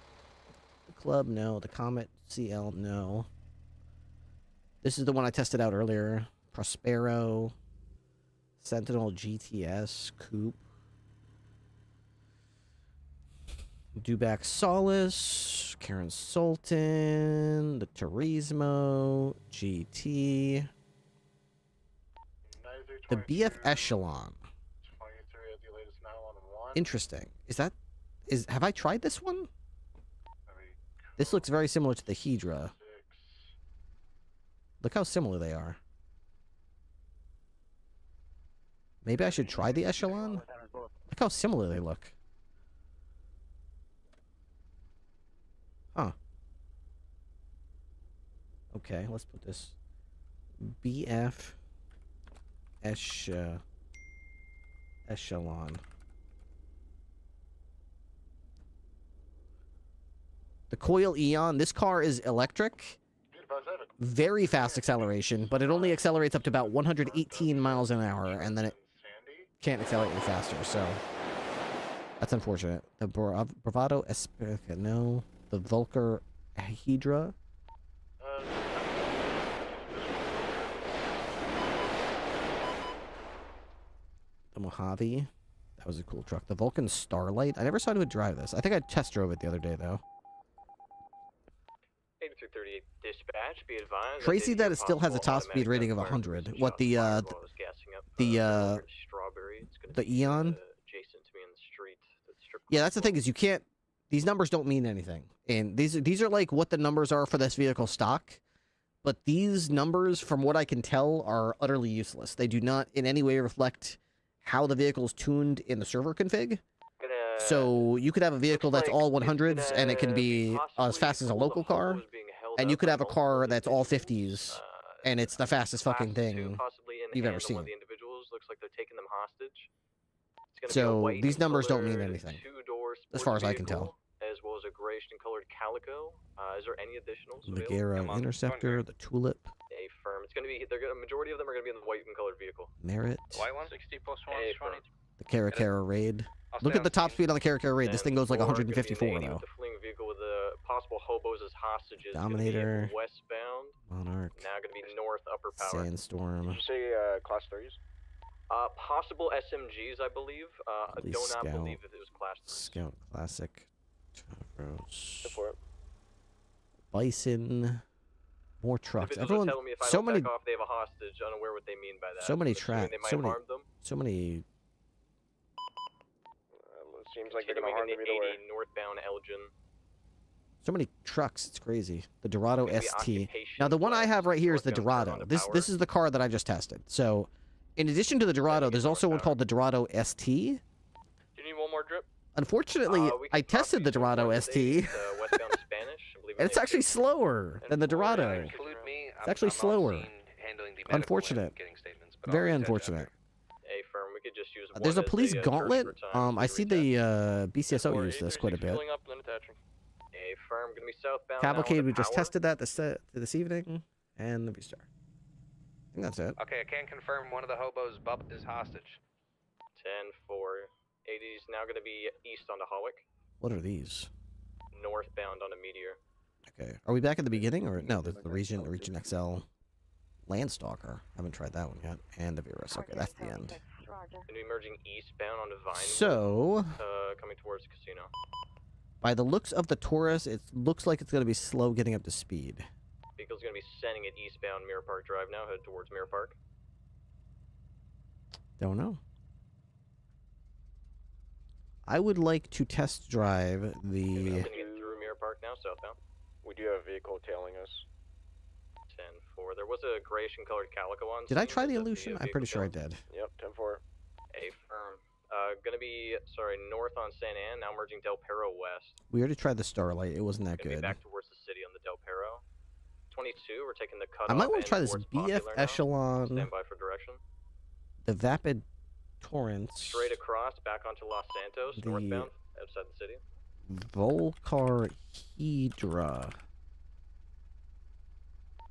The Club, no. The Comet CL, no. This is the one I tested out earlier. Prospero. Sentinel GTS. Coupe. Dewback Solace, Karen Sultan, the Turismo, GT, the BF Echelon. Interesting. Have I tried this one? This looks very similar to the Hydra. Look how similar they are. Maybe I should try the Echelon? Look how similar they look. Huh. Okay, let's put this BF Echelon. The Coil Eon, this car is electric. Very fast acceleration, but it only accelerates up to about 118 miles an hour, and then it can't accelerate any faster, so that's unfortunate. The Bravado Esperica, no. The Vulcar Hydra. The Mojave. That was a cool truck. The Vulcan Starlight. I never saw who would drive this. I think I test drove it the other day, though. 8338 dispatch, be advised. Crazy that it still has a top speed rating of 100. What the Eon? Yeah, that's the thing, is you can't, these numbers don't mean anything. And these are like what the numbers are for this vehicle stock. But these numbers, from what I can tell, are utterly useless. They do not in any way reflect how the vehicle's tuned in the server config. So you could have a vehicle that's all 100s and it can be as fast as a local car, and you could have a car that's all 50s and it's the fastest fucking thing you've ever seen. So these numbers don't mean anything, as far as I can tell. As well as a grayish and colored calico. Is there any additionals? Ligera Interceptor, the Tulip. A firm. It's gonna be. A majority of them are gonna be in the white and colored vehicle. Merit. White one. 60 plus 1 is 20. The Caracara Raid. Look at the top speed on the Caracara Raid. This thing goes like 154 though. The fleeing vehicle with the possible hobos as hostages. Dominator. Westbound. Monarch. Now gonna be north upper power. Sandstorm. Did you say class 3s? Possible SMGs, I believe. I do not believe that it was class 3s. Scout Classic. Bison. More trucks. Everyone. So many. Off, they have a hostage. Unaware what they mean by that. So many tracks. So many. Seems like they're gonna harm them either way. Northbound Elgin. So many trucks. It's crazy. The Dorado ST. Now the one I have right here is the Dorado. This is the car that I just tested. So, in addition to the Dorado, there's also one called the Dorado ST. Do you need one more drip? Unfortunately, I tested the Dorado ST, and it's actually slower than the Dorado. It's actually slower. Unfortunate. Very unfortunate. There's a police gauntlet. I see the BCSO use this quite a bit. Cavalcade, we just tested that this evening, and the V-Star. I think that's it. Okay, I can confirm one of the hobos is hostage. 10-4. 80's now going to be east onto Hawick. What are these? Northbound on a Meteor. Okay. Are we back at the beginning, or no? The Region XL Landstalker. I haven't tried that one yet. And the Virus. Okay, that's the end. Going to be merging eastbound on Divine. So, coming towards the casino. By the looks of the Taurus, it looks like it's going to be slow getting up to speed. Vehicle's going to be sending it eastbound Mirror Park Drive now, head towards Mirror Park. Don't know. I would like to test drive the... Through Mirror Park now, southbound. We do have a vehicle tailing us. 10-4. There was a grayish and colored calico on. Did I try the Illusion? I'm pretty sure I did. Yep, 10-4. A firm. Gonna be, north on San Ann, now merging Del Perro west. We already tried the Starlight. It wasn't that good. Back towards the city on the Del Perro. 22, we're taking the cut. I might want to try this BF Echelon. Stand by for direction. The Vapid Torrents. Straight across, back onto Los Santos, northbound, outside the city. Volcar Hydra.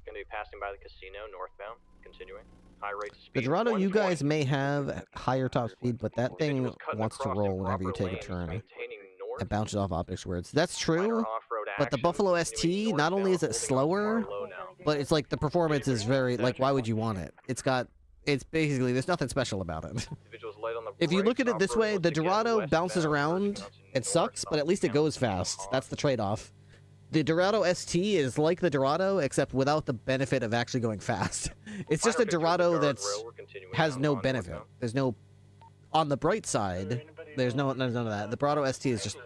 Gonna be passing by the casino, northbound, continuing. High rate of speed. The Dorado, you guys may have higher top speed, but that thing wants to roll whenever you take a turn. It bounces off optics words. That's true, but the Buffalo ST, not only is it slower, but it's like the performance is very, like, why would you want it? It's basically, there's nothing special about it. If you look at it this way, the Dorado bounces around. It sucks, but at least it goes fast. That's the trade-off. The Dorado ST is like the Dorado, except without the benefit of actually going fast. It's just a Dorado that has no benefit. There's no... On the bright side, there's none of that. The Dorado ST is just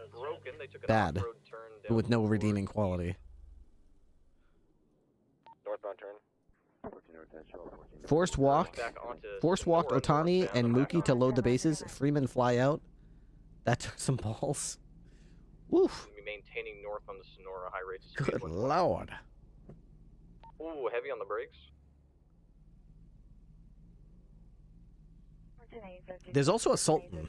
bad, with no redeeming quality. Northbound turn. Forced walked Otani and Mookie to load the bases. Freeman fly out. That took some balls. Woof. Be maintaining north on the Sonora high rates. Good lord. Ooh, heavy on the brakes. There's also a Sultan.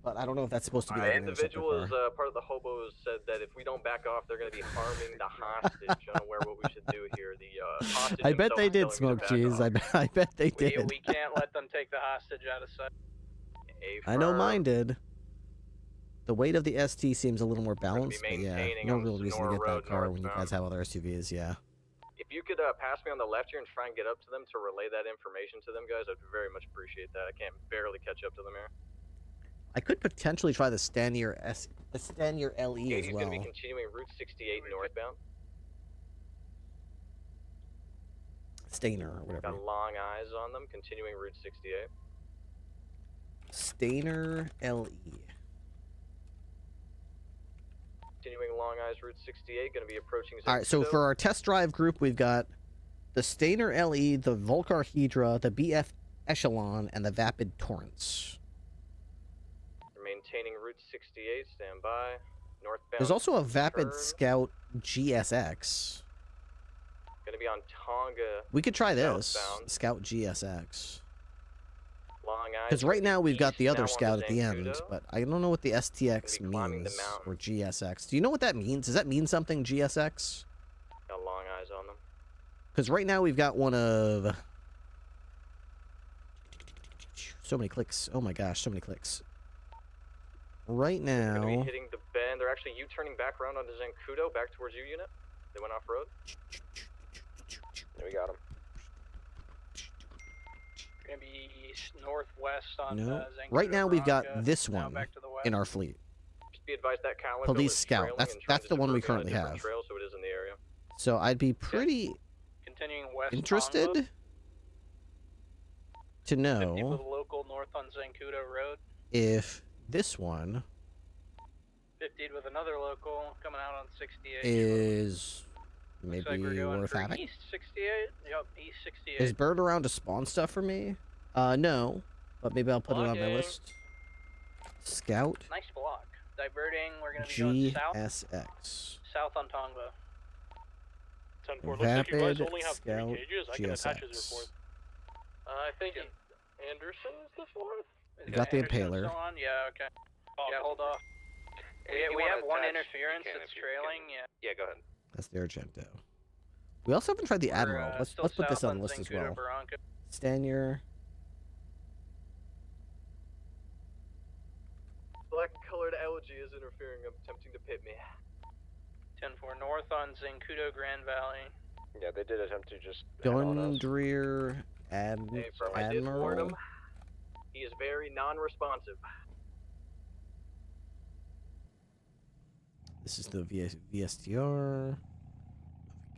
But I don't know if that's supposed to be like The an interceptor individual is car. part of the hobos said that if we don't back off, they're going to be harming the hostage. Unaware what we should do here. The hostage. I bet they did, himself is telling me Smoke to back Cheese. off. I bet they did. We can't let them take the hostage out of sight. I know mine did. The weight of the ST seems a little more balanced, but yeah, no real reason to get that car when you guys have other SUVs, yeah. If you could pass me on the left here and try and get up to them to relay that information to them, guys, I'd very much appreciate that. I can't barely catch up to them here. I could potentially try the Stanier LE as He's well. going to be continuing Route 68 northbound. Stainer or whatever. Got long eyes on them, continuing Route 68. Stainer LE. Continuing long eyes Route 68, going to be approaching. All right, so for our test drive group, we've got the Stainer LE, the Volcar Hydra, the BF Echelon, and the Vapid Torrance. Maintaining Route 68, stand by. Northbound. There's also a Vapid turn. Scout GSX. Going to be on Tonga. We could try this, southbound. Scout GSX. Long eyes. Because right now we've got east the other now Scout onto at the end, Zancudo. but I don't know what the STX means, or GSX. Do you know what that means? Does that mean something, GSX? Got long eyes on them. Because right now we've got one of... So many clicks. Oh my gosh, so many clicks. Right Going to be now... hitting the bend. They're actually U-turning back around onto Zancudo, back towards you unit. They went off-road. There we got them. Gonna be northwest on No. Zancudo, Right now we've got Bronca, this now one back to the west. in our fleet. Just be advised that Calico Police is Scout. trailing That's and trying that's to the one we divert on a currently different have. Trail, so it is in the area. So I'd be pretty Continuing west. interested Tonga, to 50 know with a local north on Zancudo Road. if this one 50 with another local coming out on 68. is Looks maybe like we're going worth for having. East 68. Yep, East 68. Is Bird around to spawn stuff for me? No, but maybe I'll put it on my Blocking. list. Scout Nice block. Diverting. We're gonna be going south. GSX. South on Tonga. 10-4. Looks like you guys Rapid only have 3 Scout cages. I can attach his GSX. report. I think Anderson is the fourth. We got the Anderson Impaler. still on? Yeah. Okay. Yeah. Hold off. We have one interference that's trailing. Yeah. Yeah, go ahead. That's the Argento. We also haven't tried the Admiral. Let's still put this south on the list as Zancudo, well. Bronca. Stanier. Black colored algae is interfering, attempting to pit me. 10-4 north on Zancudo, Grand Valley. Yeah, they did attempt to just head on us. Gundreer Hey, firm, I did warn Admiral. him. He is very non-responsive. This is the VSTR.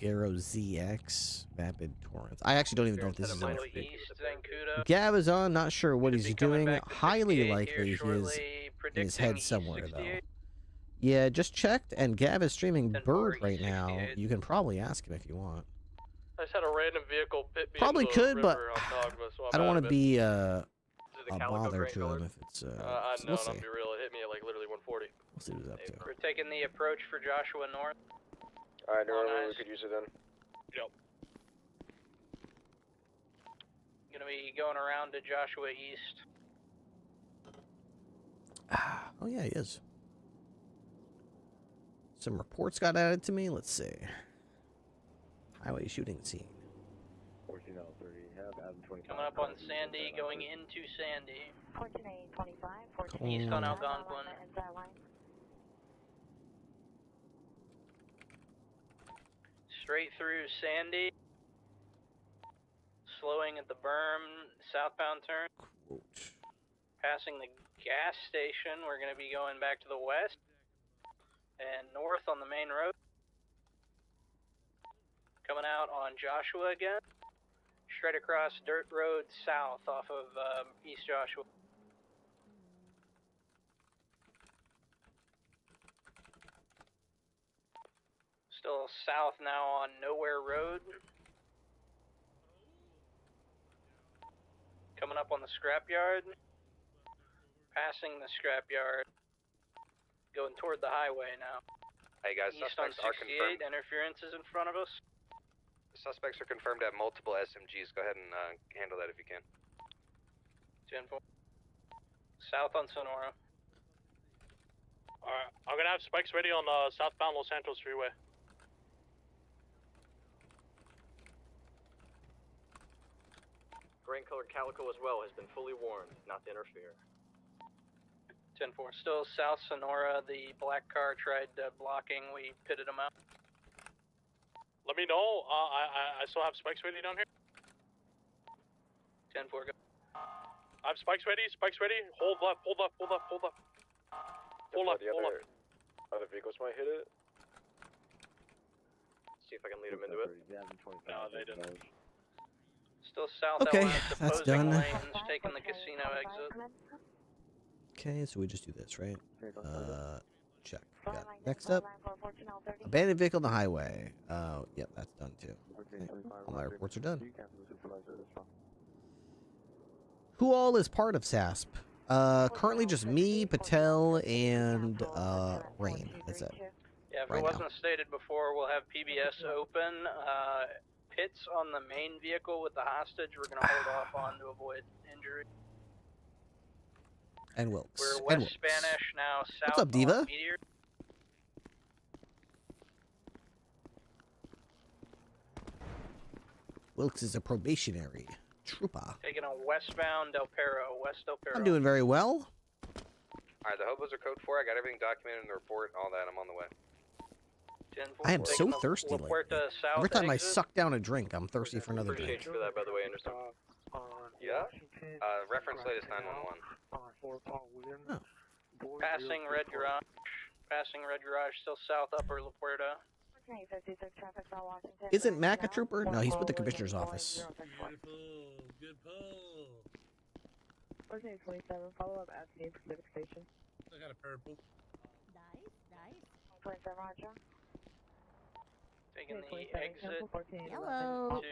Garo ZX. Vapid Torrance. I actually don't even know if this is in. East Zancudo. Gav is on. Not sure what he's doing. back to Highly 68 likely here he is shortly, in his head predicting East somewhere, though. 68. Yeah, just checked, and Gav is streaming 10-4 Bird right East now. 68. You can probably ask him if you want. I just had a random vehicle pit me Probably into the could, but river on Dogma, so I'm I don't out want of to it. be the a Calico bother gray to color? him if it's. I So know, we'll and I'll see. be real. It hit me at like literally 140. We'll see what he's up to. We're taking the approach for Joshua North. Alright, Long we eyes. could use it then. Yep. Gonna be going around to Joshua East. Oh yeah, he is. Some reports got added to me. Let's see. Highway shooting scene. 1403, have Adam 25. Coming up on Sandy, going into Sandy. 1425, 14 East on Algonquin. Straight through Sandy. Slowing at the berm, southbound turn. Passing the gas station, we're going to be going back to the west. And north on the main road. Coming out on Joshua again. Straight across dirt road south off of East Joshua. Still south now on Nowhere Road. Coming up on the scrapyard. Passing the scrapyard. Going toward the highway now. Hey guys, East on suspects are 68, confirmed. interference is in front of us. Suspects are confirmed at multiple SMGs. Go ahead and handle that if you can. 10-4. South on Sonora. Alright, I'm gonna have spikes ready on southbound Los Santos Freeway. Green colored calico as well has been fully warned not to interfere. 10-4. Still South Sonora. The black car tried blocking. We pitted him out. Let me know. I still have spikes ready down here. 10-4. Go. I have spikes ready. Spikes ready. Hold up. Hold up. Hold up. Hold up. Hold up. Hold up. Other vehicles might hit it. See if I can lead them into it. No, they didn't. Still south. Okay, outbound, that's opposing done. lanes, taking the casino exit. Okay, so we just do this, right? Check. Got it. Next up, abandoned vehicle on the highway. Yep, that's done too. Okay. All my reports are done. Who all is part of SASP? Currently just me, Patel, and Rain. That's it. Yeah, if right it wasn't now. stated before, we'll have PBS open. Pits on the main vehicle with the hostage. We're going to hold off on to avoid injury. And Wilkes. We're And west Wilkes. Spanish now, south. What's up, Diva? on Meteor. Wilkes is a probationary trooper. Taking a westbound Del Perro, West Del Perro. I'm doing very well. Alright, the hobos are code 4. I got everything documented in the report and all that. I'm on the way. I am so Taking the thirsty La lately. Puerta South Every time I exit. suck down a drink, I'm thirsty for another Appreciate drink. you for that, by the way, Anderson. Yeah? Reference latest 911. Oh. Passing Red Garage. Passing Red Garage, still south Upper La Puerta. Isn't Mac a trooper? No, he's with the commissioner's office. Good pull. Okay, 27, follow up at the Pacific Station. I got a purple. Nice. 27, Roger. Taking the exit Hello. to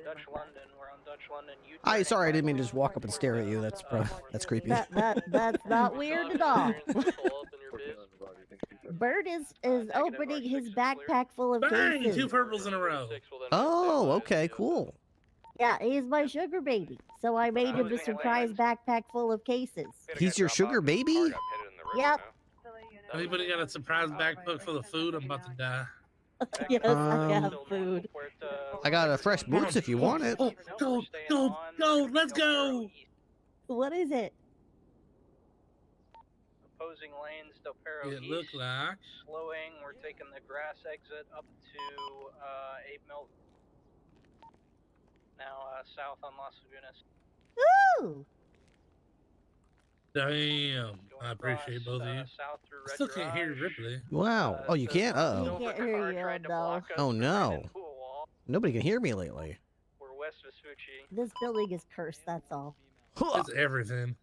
Dutch London. We're on Dutch London. Hi, sorry, I didn't mean to just walk up and stare at you. That's creepy. That's not weird at all. Bert is opening his backpack full of Bang! cases. 2 purples in a row. Oh, okay, cool. Yeah, he's my sugar baby. So I made him a surprise backpack full of cases. He's your sugar baby? Yep. Anybody got a surprise backpack full of food? I'm about to die. Yes, I have food. I got a fresh boots if you want it. Oh, go, let's go! What is it? Opposing lanes, Del Perro It East. looked like. Slowing. We're taking the grass exit up to 8 Milton. Now south on Las Lagunas. Ooh! Damn, I appreciate both of you. South through I Red still can't hear Garage. Ripley. Wow. Oh, you can't? Uh-oh. Can't hear you, no. Oh, no. Nobody can hear me lately. We're west Vespucci. This building is cursed, that's all. It's everything.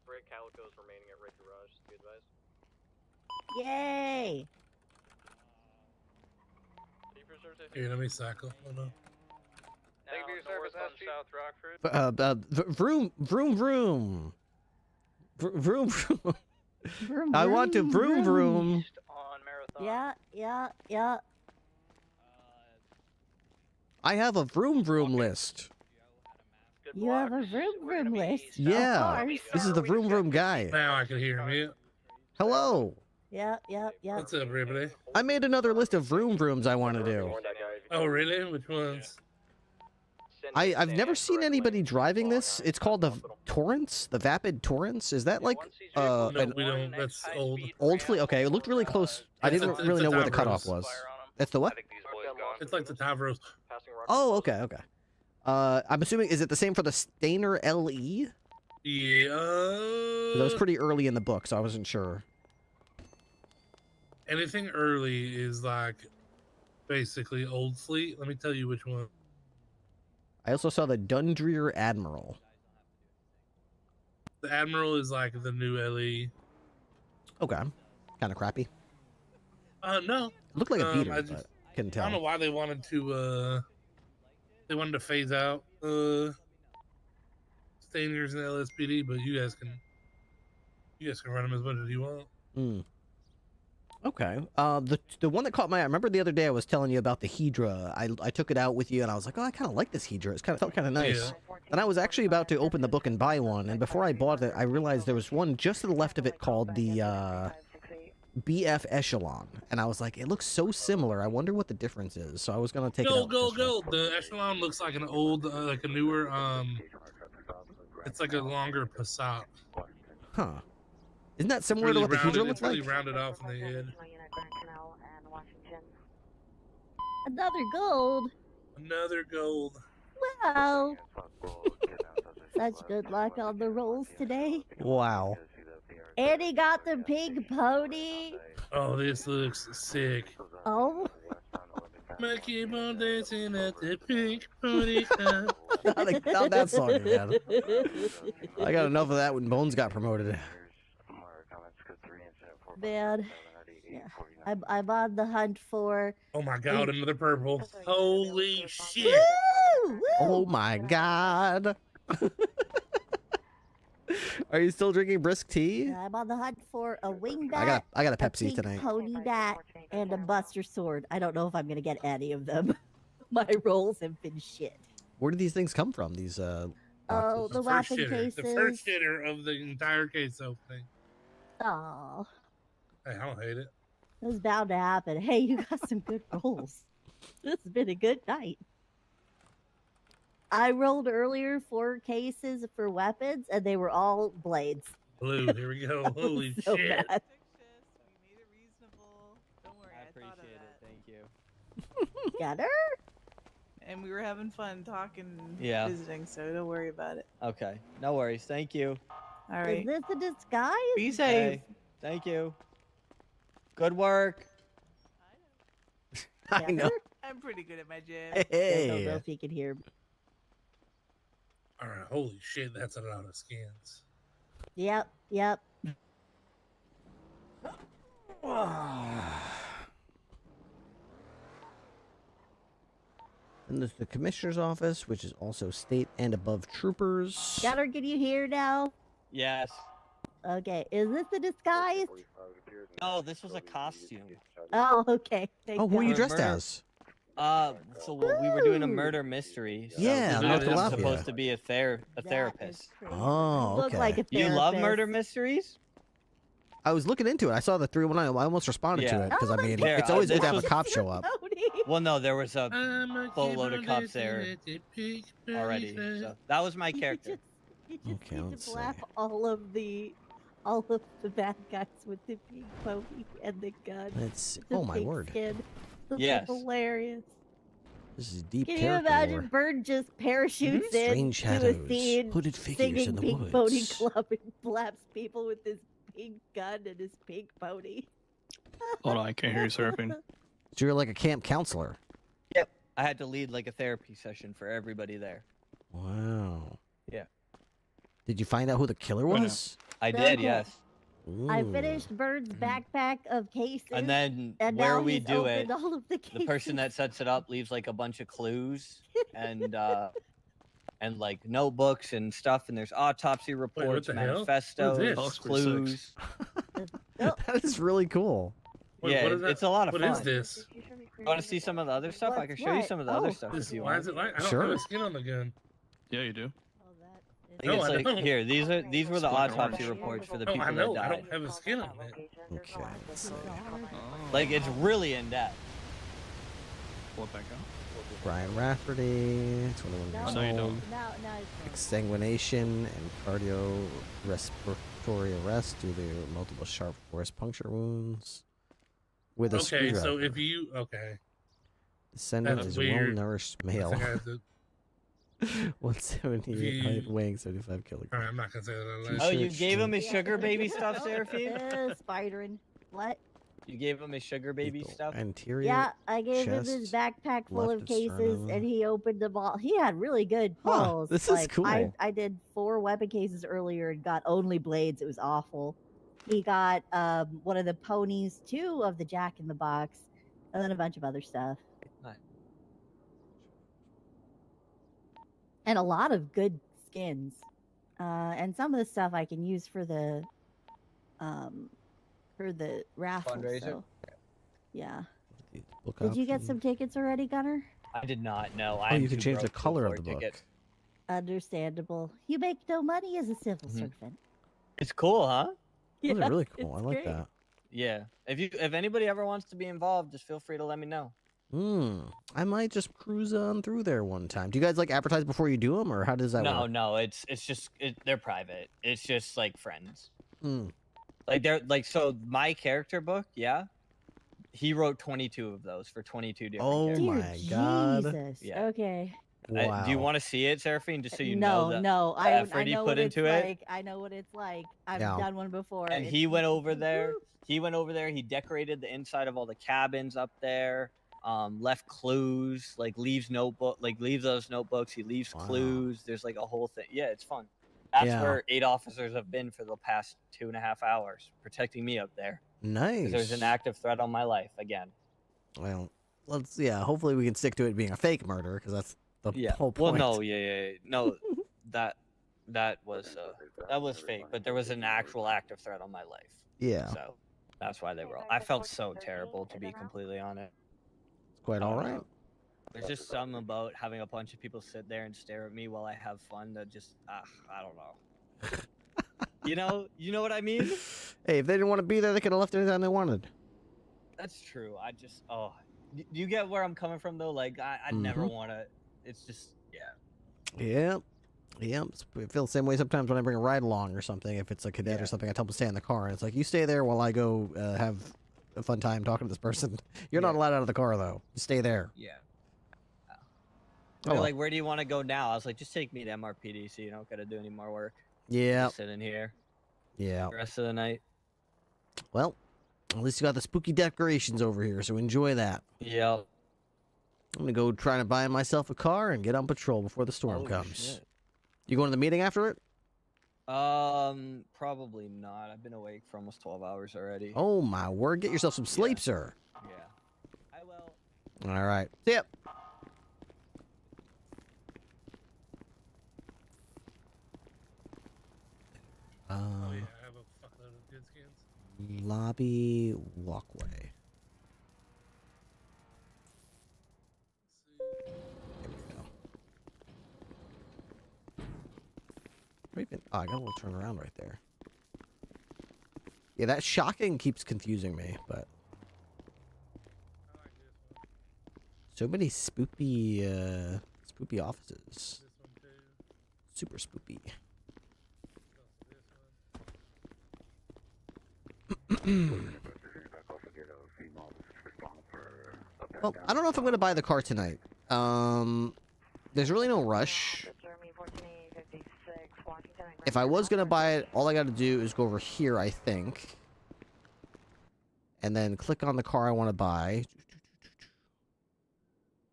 Red Calico's remaining at Red Garage. Be advised. Yay! Here, let me cycle. Hold on. Thank you for your service, Chief. South Rockford. Vroom, vroom, vroom. Vroom, vroom. Vroom, I want to vroom, vroom. East on Marathon. Yeah. I have a vroom, vroom list. You have a vroom list. Yeah. Of course. This is the vroom, vroom guy. Now I can hear him. Yeah. Hello. Yeah. What's up, Ripley? I made another list of vroom, vrooms I want to do. Oh, really? Which ones? I've never seen anybody driving this. It's called the Torrance, the Vapid Torrance. Is that like No, an we don't. That's old. old fleet? Okay, it looked really close. I didn't It's really a know where the Tavros. cutoff was. That's the what? It's like the Tavros. Oh, okay. I'm assuming, is it the same for the Stainer LE? Yeah. That was pretty early in the book, so I wasn't sure. Anything early is like basically old fleet. Let me tell you which one. I also saw the Dundrear Admiral. The Admiral is like the new LE. Okay. Kind of crappy. No. It looked like a beater, I just- but couldn't I tell. don't know why they wanted to phase out Stainers and LSPD, but you guys can You guys can run them as much as you want. Hmm. Okay. The one that caught my eye. Remember the other day I was telling you about the Hedra. I took it out with you and I was like, oh, I kind of like this Hedra. It felt kind of nice. Yeah. And I was actually about to open the book and buy one. And before I bought it, I realized there was one just to the left of it called the BF Echelon. And I was like, it looks so similar. I wonder what the difference is. So I was gonna take it out. Go. The Echelon looks like an old, like a newer. It's like a longer Passat. Huh. Isn't that similar to what the Hedra looks like? It's really rounded off in the head. Another gold. Another gold. Wow. Such good luck on the rolls today. Wow. And he got the pink pony. Oh, this looks sick. Oh. I keep on dancing at the pink pony club. Not that song again. I got enough of that when Bones got promoted. Man, yeah. I'm on the hunt for. Oh my god, another purple. Holy shit. Woo! Oh my god. Are you still drinking brisk tea? I'm on the hunt for a wingbat. I got a Pepsi pink tonight. Pony bat and a Buster Sword. I don't know if I'm gonna get any of them. My rolls have been shit. Where do these things come from? These Oh, the weapon cases. The first hitter of the entire case opening. Oh. Hey, I don't hate it. It was bound to happen. Hey, you got some good rolls. This has been a good night. I rolled earlier 4 cases for weapons, and they were all blades. Blue, here we go. Holy so shit. Bad. I appreciate it. Thank you. Got her? And we were having fun talking, Yeah. visiting, so don't worry about it. Okay. No worries. Thank you. All right. Is this a disguise? Be safe. Hey, thank you. Good work. I know. I'm pretty good at my job. I don't know if he can hear me. All right, holy shit, that's a lot of skins. Yep. And there's the commissioner's office, which is also state and above troopers. Got her, can you hear now? Yes. Okay, is this a disguise? No, this was a costume. Oh, okay. Oh, who are you dressed as? So we were doing a murder mystery. So Yeah, this North was Lafayette. supposed to be a therapist. Oh, Look okay. like a You love therapist. murder mysteries? I was looking into it. I saw the 319. I almost responded to Yeah. it because I mean, There, it's always good this to have a was- cop show up. Well, no, there was a boatload of cops there already. So that was my character. Okay, let's see. Slap all of the bad guys with the pink pony and the gun. Let's. The Oh my pink word! Skin. Those are Yes. hilarious. This is deep Can you character imagine lore. Bird just parachutes in Strange to shadows, a scene, hooded figures singing in the Pink Pony woods. Club and slaps people with his pink gun and his pink pony? Hold on, I can't hear you surfing. So you're like a camp counselor. Yep. I had to lead like a therapy session for everybody there. Wow. Yeah. Did you find out who the killer was? I So did, cool. yes. I Ooh. finished Bird's backpack of cases. And then and where now we he's do it, opened all of the the person that sets it up leaves like a bunch of clues and like notebooks and stuff, and there's autopsy reports, the hell? manifestos, What is this? clues. That is really cool. Wait, yeah, what is that? it's a lot of What fun. is this? You want to see some of the other stuff? I can show you what? some of the other stuff This, if you why want. is it like I don't Sure. have a skin on the gun? Yeah, you do. I think No, it's I like don't. here. These were the It's like autopsy orange. reports for the Oh, people I know. that I died. don't have a skin on it. Okay. Let's see. Like it's really in depth. Pull it back out. Brian Rafferty, 21 No, years no, you old. don't. No, Exsanguination and cardiorespiratory arrest due to multiple sharp force puncture wounds. With a Okay, so screwdriver. if you Descendant That's is weird. well-nourished I male. think I have to- 178 If height, you- weighing 75 kilograms. All right, I'm not gonna say that out loud. Oh, you T-shirt, gave him jeans. his sugar baby stuff, Seraphine? Spidering. What? You gave him his sugar baby Lethal stuff? Anterior. Yeah, I gave him his chest, backpack full of left cases, sternum. and he opened them all. He had really good Huh, pulls. this is cool. I did 4 weapon cases earlier and got only blades. It was awful. He got one of the ponies, 2 of the Jack in the Box, and then a bunch of other stuff. Nice. And a lot of good skins. And some of the stuff I can use for the for the raffle. Fundraiser? So, yeah. Book Did you get options. some tickets already, Gunner? I did not. No, Oh, I'm you can too change the broke to color of afford the book. tickets. Understandable. You make no money as a civil Mhm. servant. It's cool, huh? Those Yeah, are really cool. I it's like great. that. Yeah. If anybody ever wants to be involved, just feel free to let me know. I might just cruise on through there one time. Do you guys like advertise before you do them, or how does that work? No, it's just they're private. It's just like friends. Hmm. Like they're like so my character book, yeah. He wrote 22 of those for 22 different Oh characters. my god. Jesus. Yeah. Okay. Wow. Do you want to see it, Seraphine, just so you No, know no. the I effort he know put what it's into it? like. I know what it's like. I've Yeah. done one before. And he went over there. He went over there. He decorated the inside of all the cabins up there. Left clues, like leaves those notebooks. He leaves clues. There's like a whole thing. Yeah, it's fun. That's Yeah. where 8 officers have been for the past 2.5 hours, protecting me up there. 'Cause Nice. there's an active threat on my life again. Well, hopefully we can stick to it being a fake murder, because that's the whole point. Well, no, no, that was fake, but there was an actual active threat on my life. Yeah. So that's why they were all. I felt so terrible, to be completely honest. It's quite all right. There's just something about having a bunch of people sit there and stare at me while I have fun that just, I don't know. you know what I mean? Hey, if they didn't want to be there, they could have left anytime they wanted. That's true. Do you get where I'm coming from though? Like, I'd never want to. It's just, yeah. Yep. I feel the same way sometimes when I bring a ride along or something. If it's a cadet or something, I tell them to stay in the car. And it's like, you stay there while I go have a fun time talking to this person. You're not allowed out of the car, though. You stay there. Yeah. Oh, well. Like, where do you want to go now? I was like, just take me to MRPD so you don't got to do any more work. Yeah. Just sit in here. Yeah. The rest of the night. Well, at least you got the spooky decorations over here, so enjoy that. Yeah. I'm going to go try to buy myself a car and get on patrol before the storm comes. Shit. You going to the meeting after it? Probably not. I've been awake for almost 12 hours already. Oh, my word. Get yourself some sleep, sir. Yeah. I will. All right. See ya. Oh yeah, I have a fuckload of good skins. Lobby walkway. There we go. Wait a minute. Oh, I got a little turn around right there. Yeah, that shocking keeps confusing me, but so many spoopy offices. Super spoopy. Well, I don't know if I'm going to buy the car tonight. There's really no rush. If I was going to buy it, all I got to do is go over here, I think. And then click on the car I want to buy.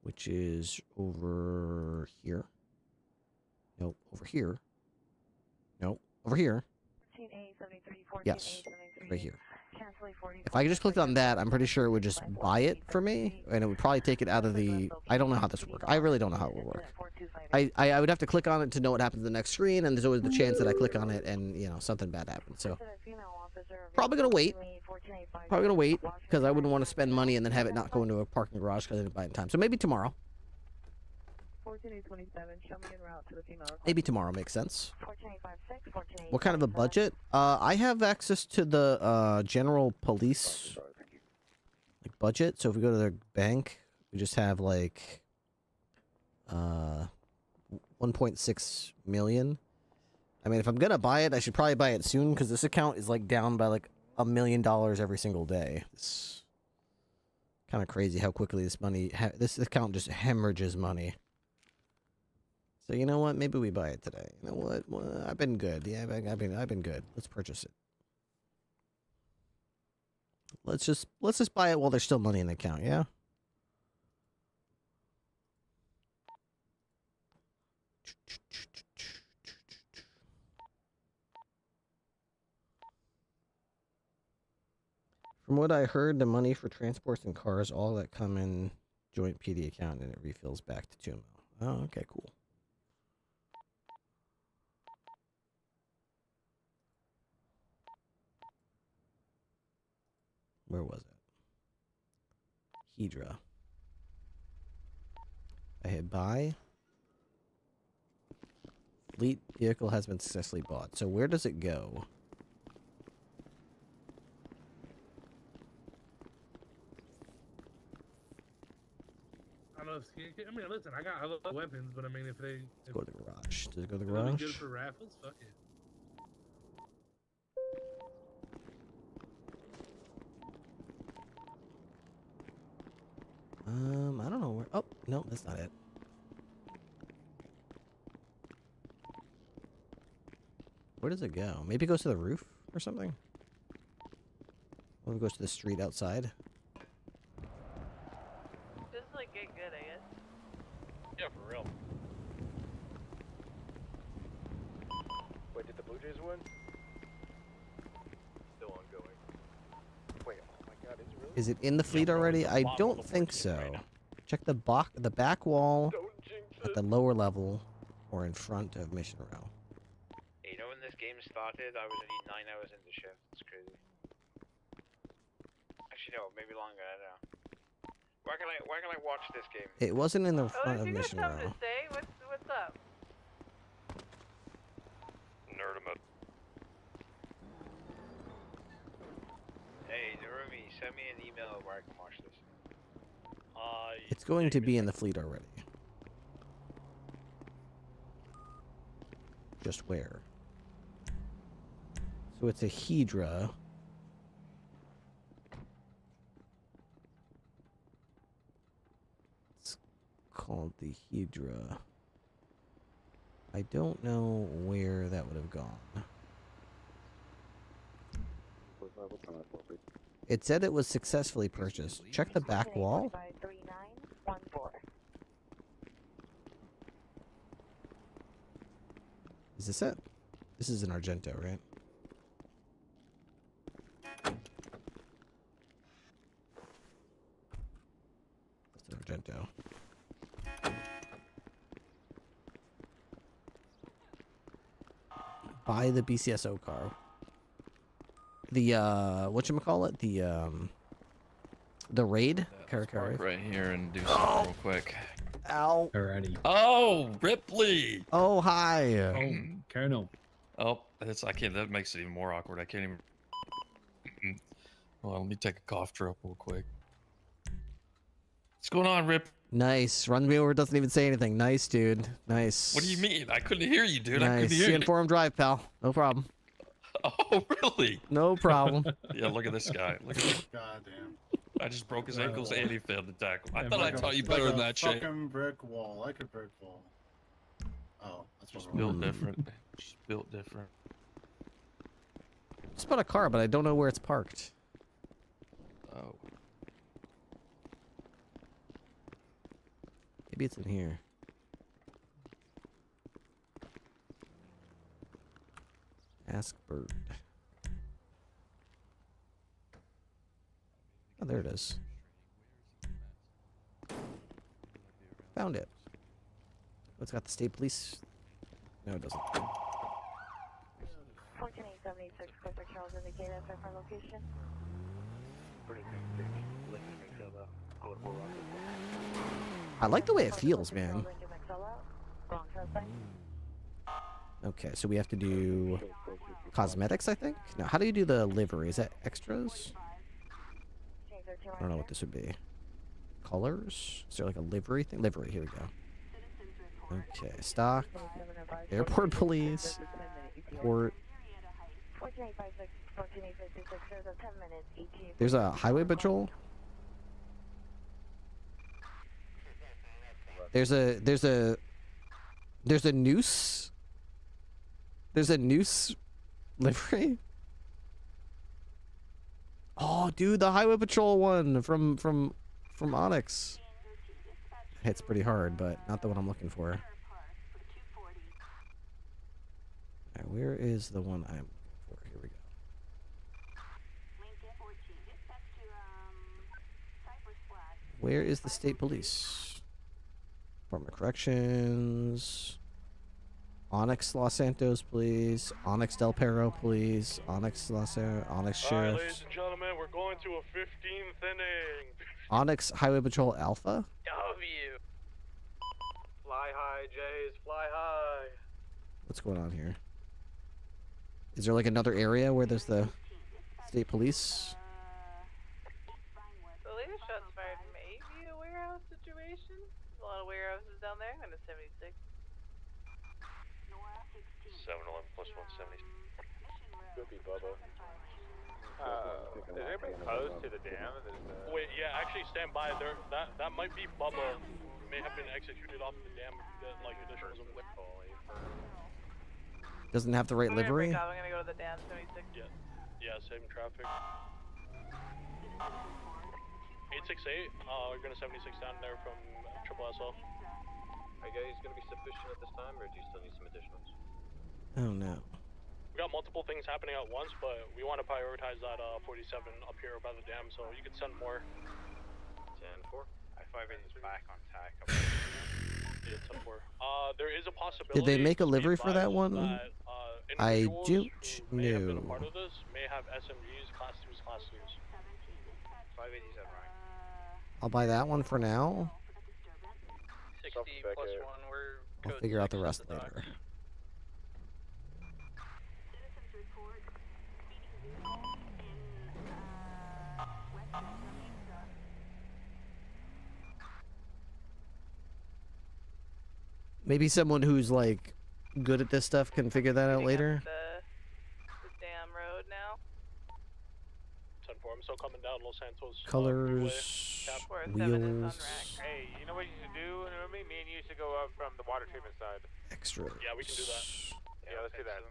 Which is over here. Nope, over here. Nope, over here. Yes, right here. If I just clicked on that, I'm pretty sure it would just buy it for me, and it would probably take it out of the... I don't know how this works. I really don't know how it would work. I would have to click on it to know what happens to the next screen, and there's always the chance that I click on it and, you know, something bad happens. So, probably going to wait. Probably going to wait, because I wouldn't want to spend money and then have it not go into a parking garage because I didn't buy it in time. So maybe tomorrow. Maybe tomorrow makes sense. What kind of a budget? I have access to the general police like budget. So if we go to their bank, we just have like 1.6 million. I mean, if I'm gonna buy it, I should probably buy it soon because this account is like down by like $1 million every single day. It's kind of crazy how quickly this account just hemorrhages money. So you know what? Maybe we buy it today. You know what? Well, I've been good. Yeah, I've been good. Let's purchase it. Let's just buy it while there's still money in the account. Yeah. From what I heard, the money for transports and cars, all that come in joint PD account, and it refills back to 2 mil. Oh, okay, cool. Where was it? Hydra. I hit buy. Fleet vehicle has been successfully bought. So where does it go? I don't know if, I mean, listen, I love weapons, but I mean, if they... Let's go to the garage. Does it go to the It'll be garage? good for raffles? Fuck it. I don't know where. Oh, no, that's not it. Where does it go? Maybe it goes to the roof or something? Or it goes to the street outside? Just like get good, I guess. Yeah, for real. Wait, did the Blue Jays win? Still ongoing. Wait, oh my god, is it really? Is it in the fleet already? I don't think so. Check the back wall at the lower level or in front of mission row. Hey, you know when this game started, I was only 9 hours into shift. It's crazy. Actually, no, maybe longer. I don't know. Where can I watch this game? It wasn't in the Oh, front if of you got mission something row. to say, what's up? Nerd him up. Hey, Narumi, send me an email where I can watch this. It's going to be in the fleet already. Just where? So it's a Hydra. It's called the Hydra. I don't know where that would have gone. It said it was successfully purchased. Check the back wall. Is this it? This is an Argento, right? That's an Argento. Buy the BCSO car. The whatchamacallit? The raid? Park right here and do something real quick. Ow. Alrighty. Oh, Ripley! Oh, hi. Oh, Colonel. Oh, I can't, that makes it even more awkward. I can't even... Hold on, let me take a cough drop real quick. What's going on, Rip? Nice. Run me over doesn't even say anything. Nice, dude. Nice. What do you mean? I couldn't hear you, dude. I Nice. couldn't hear you. Inform drive, pal. No problem. Oh, really? No problem. Yeah, look at this guy. Look at this. Goddamn. I just broke his ankles and he failed to tackle. I Yeah, thought I like taught you like better a than that shit. Fucking brick wall, like a brick wall. Oh, that's Just what's built wrong. different. Just built different. Just bought a car, but I don't know where it's parked. Oh. Maybe it's in here. Ask Bert. Oh, there it is. Found it. Oh, it's got the state police. No, it doesn't. 14876, Clifford Charles indicated for location. I like the way it feels, man. Okay, so we have to do cosmetics, I think? Now, how do you do the livery? Is that extras? I don't know what this would be. Colors? Is there like a livery thing? Livery, here we go. Okay, stock. Airport police. Port. There's a highway patrol. There's a noose. There's a noose livery. Oh, dude, the highway patrol one from Onyx. Hits pretty hard, but not the one I'm looking for. Alright, where is the one I'm looking for? Here we go. Where is the state police? Department of Corrections. Onyx Los Santos, please. Onyx Del Perro, please. Onyx Los Santos. Onyx Alright, Sheriff. ladies and gentlemen, we're going to a 15th inning. Onyx Highway Patrol Alpha. W. Fly high, Jays, fly high. What's going on here? Is there like another area where there's the state police? The latest shots fired may be a warehouse situation. There's a lot of warehouses down there. I'm in a 76. 711 plus 170. Could be Bubba. Is anybody close to the dam? Wait, yeah, actually stand by there. That might be Bubba. May have been executed off the dam. Like additional. Doesn't have the right livery. I'm gonna go to the dam 76. Yeah, same traffic. 868. We're gonna 76 down there from Triple SL. Are you guys gonna be sufficient at this time, or do you still need some additionals? Oh no. We got multiple things happening at once, but we want to prioritize that 47 up here by the dam, so you can send more. 10-4. I-5 is back on tack. Yeah, 10-4. There is a possibility. Did they make a livery for that one? That, I don't may have been a know. part of this, may have SMGs, Class 2s, Class 2s. 580's on right. I'll buy that one for now. 60 plus 1, we're I'll code figure out the 6 rest at the later. docks. Maybe someone who's like good at this stuff can figure that out later. The damn road now. 10-4, I'm still coming down Los Santos. Colors, wheels, Hey, you know what you should do? You know what I mean? Me and you should go up from the water treatment side. extra. Yeah, we can do that. Yeah, let's do that.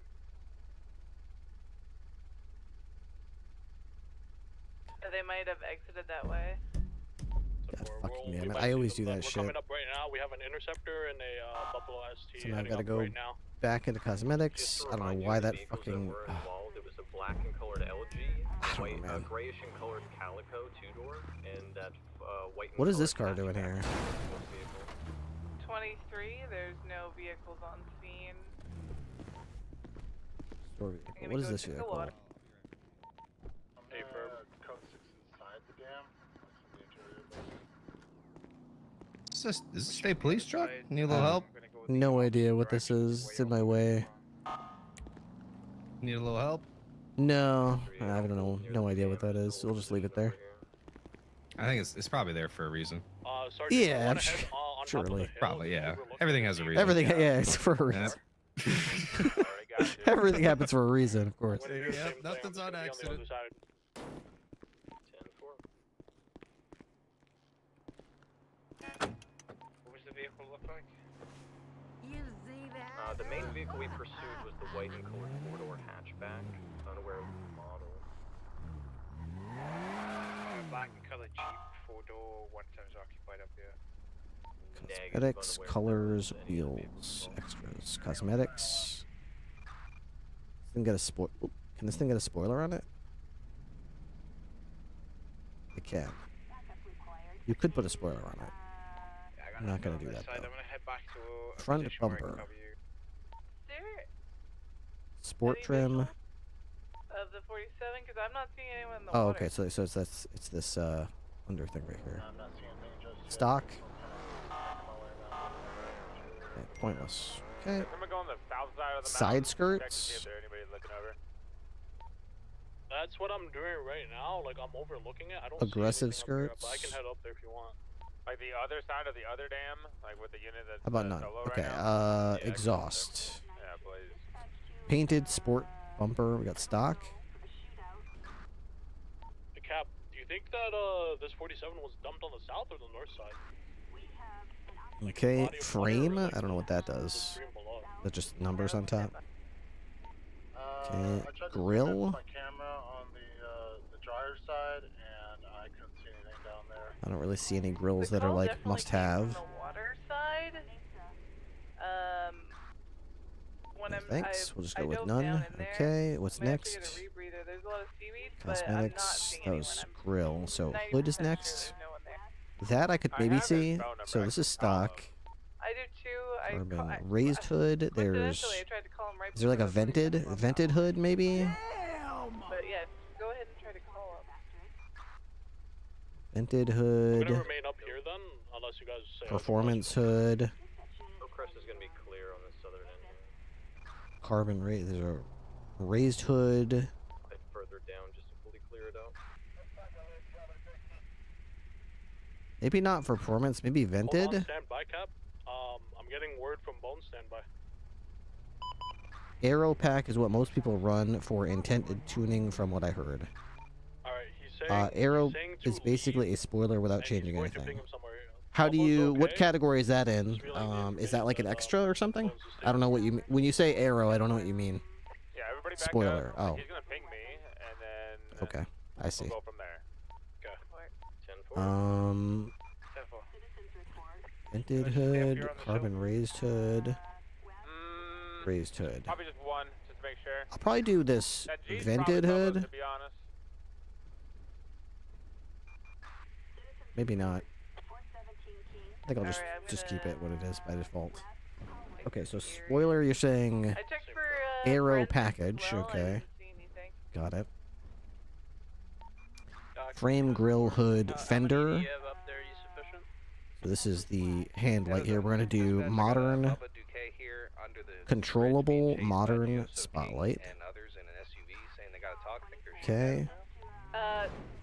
They might have exited that way. Fucking damn it! I always do that We're shit. coming up right now. We have an interceptor and a Buffalo ST. So now I heading gotta up go right now. back into cosmetics. I don't know why that fucking. It was a black and colored LG, white, grayish and colored Calico two-door, and that white. What is this car doing here? 23, there's no vehicles on scene. What is this vehicle? Hey, for code 6 inside the dam. Is this a state police truck? Need a little help? No idea what this is. It's in my way. Need a little help? No, I don't know. No idea what that is. We'll just leave it there. I think it's probably there for a reason. Sergeant, Yeah, surely. Probably, yeah. Everything has a reason. Everything, yeah, it's for a reason. Everything happens for a reason, of course. Yep, nothing's on accident. What was the vehicle look like? The main vehicle we pursued was the white and colored four-door hatchback. Unaware of the model. Black and colored Jeep, 4-door, 1 times occupied up here. Cosmetics, colors, wheels, extras, cosmetics. This thing got a spoil. Can this thing get a spoiler on it? It can. You could put a spoiler on it. I'm not gonna do that I'm though. gonna head back to Front bumper. Sport trim. Of the 47, because I'm not seeing anyone in the Oh, water. okay. So it's this under thing right here. Stock. Okay, pointless. Okay. I'm gonna go on the south side of the Side mountain, check to see skirts. if there's anybody looking over. That's what I'm doing right now. Like I'm overlooking it. I don't Aggressive see anything up here, skirts. but I can head up there if you want. Like the other side of the other dam, like with the unit that's How about none? solo Okay. right now. Exhaust. Yeah, please. Painted sport bumper. We got stock. Hey, Cap, do you think that this 47 was dumped on the south or the north side? Okay. Frame. I don't know what that does. That just numbers on top. Okay. Grill. My camera on the dryer side, and I couldn't see anything down there. I don't really see any grills that are like must have. The water side. When Thanks. We'll just go with dove none. down in there. Okay. What's I'm gonna have to next? get a rebreather. There's a lot of seaweed, but I'm not Cosmetics. seeing That anyone. was grill. So 90% hood is sure next. there's no one there. That I could I maybe have his see. phone number. So this is stock. I do too. Carbon raised hood. There's. Coincidentally, I tried to call him right Is there like a vented hood maybe? But yeah, go ahead and try to call him. Vented I'm hood. gonna remain up here then, unless you guys say Performance hood. Hillcrest is gonna be clear on the southern end here. Carbon raised. There's a raised hood. Like further down, just to fully clear it out. Maybe not for performance. Maybe vented. Hold on, stand by, Cap. I'm getting word from Bone. Stand by. Aero pack is what most people run for intended tuning, from what I heard. Alright, he's saying. Aero is basically a spoiler without changing anything. How do you? What category is that in? Is that like an extra or something? I don't know what you. When you say aero, I don't know what you mean. Yeah, everybody back Spoiler. up. Oh. He's gonna ping me, and then Okay, I see. we'll go from there. Vented hood, carbon raised hood, raised hood. Probably just one, just to make sure. I'll probably do this That G's vented probably hood. Bubba's, to be honest. Maybe not. I think I'll just keep it what it is by default. Okay, so spoiler, you're saying aero package. Okay, got it. Frame, grill, hood, fender. So this is the hand light here. We're gonna do modern, controllable modern spotlight. Okay.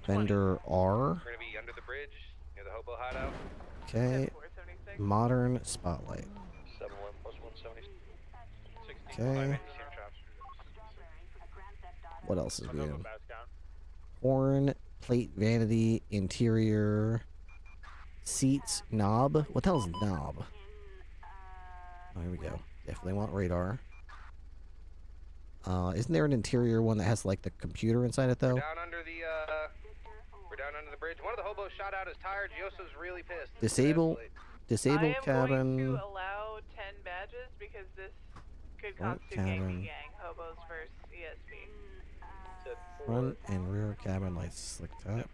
Fender R. Okay. Modern spotlight. Okay. What else is we in? Horn, plate, vanity, interior, seats, knob. What the hell is knob? Oh, here we go. Definitely want radar. Isn't there an interior one that has like the computer inside it though? We're down under the bridge. One of the hobos shot out his tire. Gioso's really pissed. Disable I am cabin. going to allow 10 badges because this could constitute gang gang hobos versus ESP. Front and rear cabin lights slick top.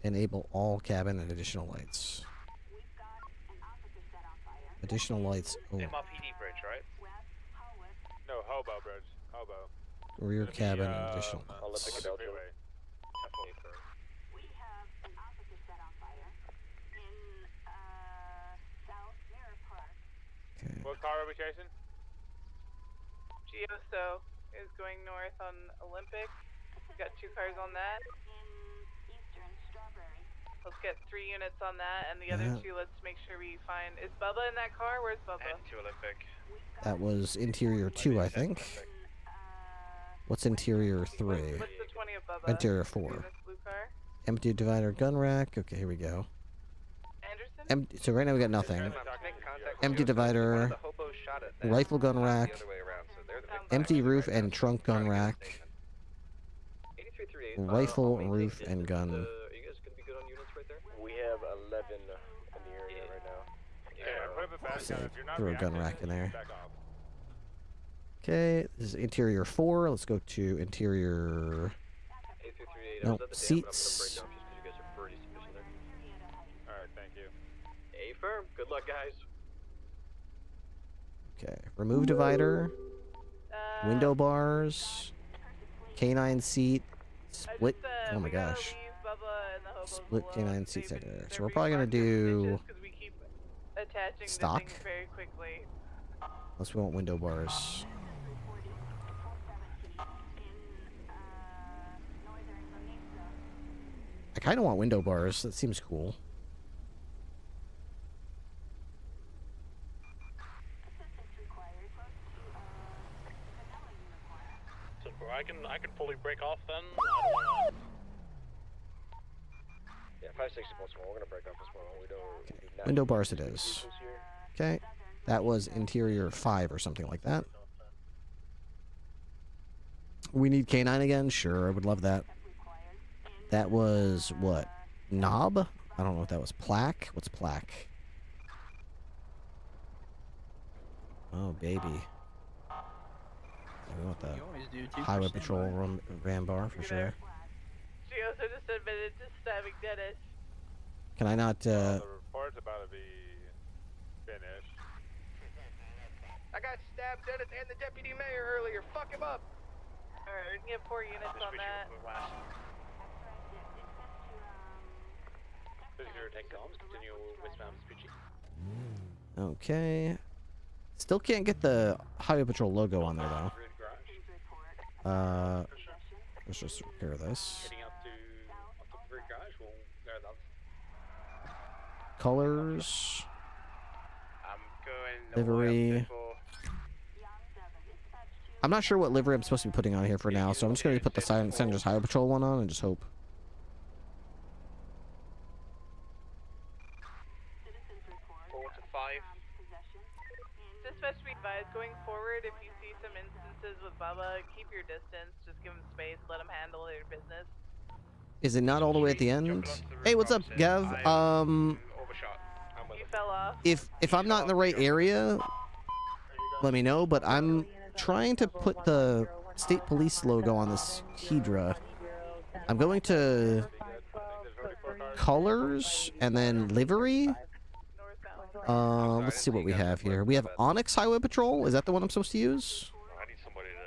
Enable all cabin and additional lights. Additional lights. Oh. MLPD bridge, right? No, hobo bridge. Hobo. Rear cabin and additional lights. Okay. What car are we chasing? Gioso is going north on Olympic. We've got 2 cars on that. Let's get 3 units on that, and the other 2, let's make sure we find... Is Bubba in that car? Where's Bubba? And to Olympic. That was interior 2, I think. What's interior 3? What's the 20 of Bubba? Interior 4. Empty divider gun rack. Okay, here we go. Anderson? So right now we got nothing. Empty divider, rifle gun rack, empty roof and trunk gun rack, rifle, roof, and gun. We have 11 in the area right now. Yeah, put up a back gun. If you're not Throw a gun reacting, rack in there. back off. Okay, this is interior 4. Let's go to interior. No, seats. Alright, thank you. A firm. Good luck, guys. Okay, remove divider, window bars, canine seat, split. Oh my gosh. Split canine seat secondary. So we're probably gonna do stock. Unless we want window bars. I kind of want window bars. That seems cool. So I can fully break off then. I don't wanna... Yeah, 560 plus 1. We're gonna break off this one. We don't. Window bars it is. Okay. That was interior 5 or something like that. We need canine again? Sure, I would love that. That was what? Knob? I don't know what that was. Plaque? What's plaque? Oh, baby. We want the highway patrol ram bar for sure. She also just admitted to stabbing Dennis. Can I not, it's about to be finished. I got stabbed, Dennis, and the deputy mayor earlier. Fuck him up. Alright, we can get 4 units on that. Okay. Still can't get the Highway Patrol logo on there though. Let's just repair this. Colors. Livery. I'm not sure what livery I'm supposed to be putting on here for now, so I'm just going to put the San Andreas Highway Patrol one on and just hope. Dispatch, be advised, going forward, if you see some instances with Bubba, keep your distance, just give him space, let him handle their business. Is it not all the way at the end? Hey, what's up, Gav? You fell off. If I'm not in the right area, let me know, but I'm trying to put the state police logo on this Hydra. I'm going to colors and then livery. Let's see what we have here. We have Onyx Highway Patrol. Is that the one I'm supposed to use?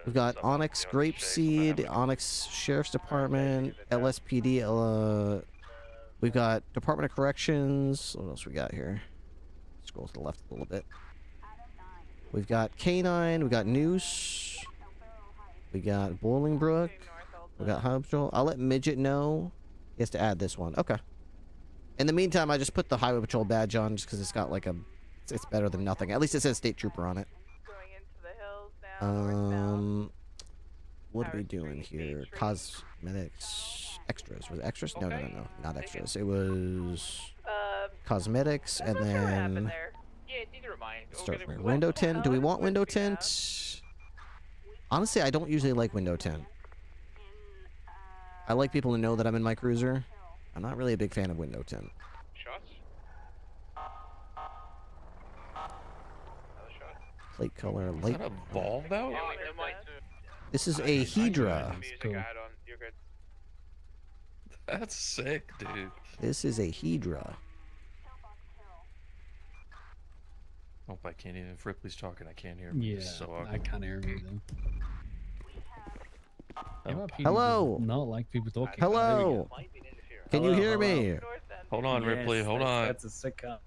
We've got Onyx Grapeseed, Onyx Sheriff's Department, LSPD. We've got Department of Corrections. What else we got here? Scroll to the left a little bit. We've got K9. We got Noose. We got Bolingbrook. We got Highway Patrol. I'll let Midget know. He has to add this one. Okay. In the meantime, I just put the Highway Patrol badge on just because it's got like a... It's better than nothing. At least it says State Trooper on it. What are we doing here? Cosmetics. Extras. Was it extras? No. Not extras. It was... Cosmetics and then... Start from here. Window tint. Do we want window tint? Honestly, I don't usually like window tint. I like people to know that I'm in my cruiser. I'm not really a big fan of window tint. Shots? Plate color, light. Is that a Volvo out? This is a Hydra. Cool. That's sick, dude. This is a Hydra. Hope I can't even. If Ripley's talking, I can't hear him. Yeah, So I can't hear him either. Hello. Not like people talking. Hello. Can you hear me? Hold on, Ripley. Hold on. That's a sick cut.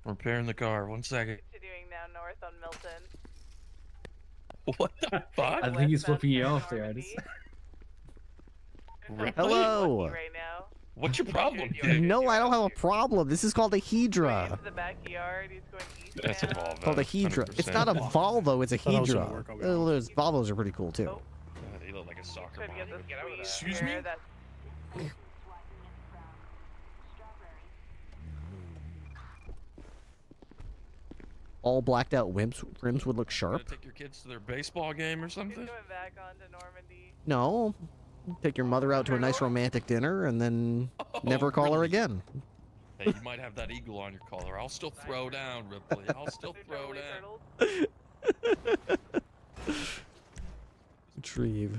I'm repairing the car. 1 second. Continuing now north on Milton. What the fuck? I think he's flipping you off there. Hello. Right now. What's your problem, dude? No, I don't have a problem. This is called a Hydra. The backyard, he's going east. That's a Volvo. Called a Hydra. It's not a Volvo, it's a Hydra. Those Volvos are pretty cool too. God, he looked like a soccer mom. Excuse me? All blacked out rims would look sharp. Take your kids to their baseball game or something? Going back onto Normandy. No. Take your mother out to a nice romantic dinner and then never call her again. Hey, you might have that eagle on your collar. I'll still throw down, Ripley. I'll still throw down. Retrieve.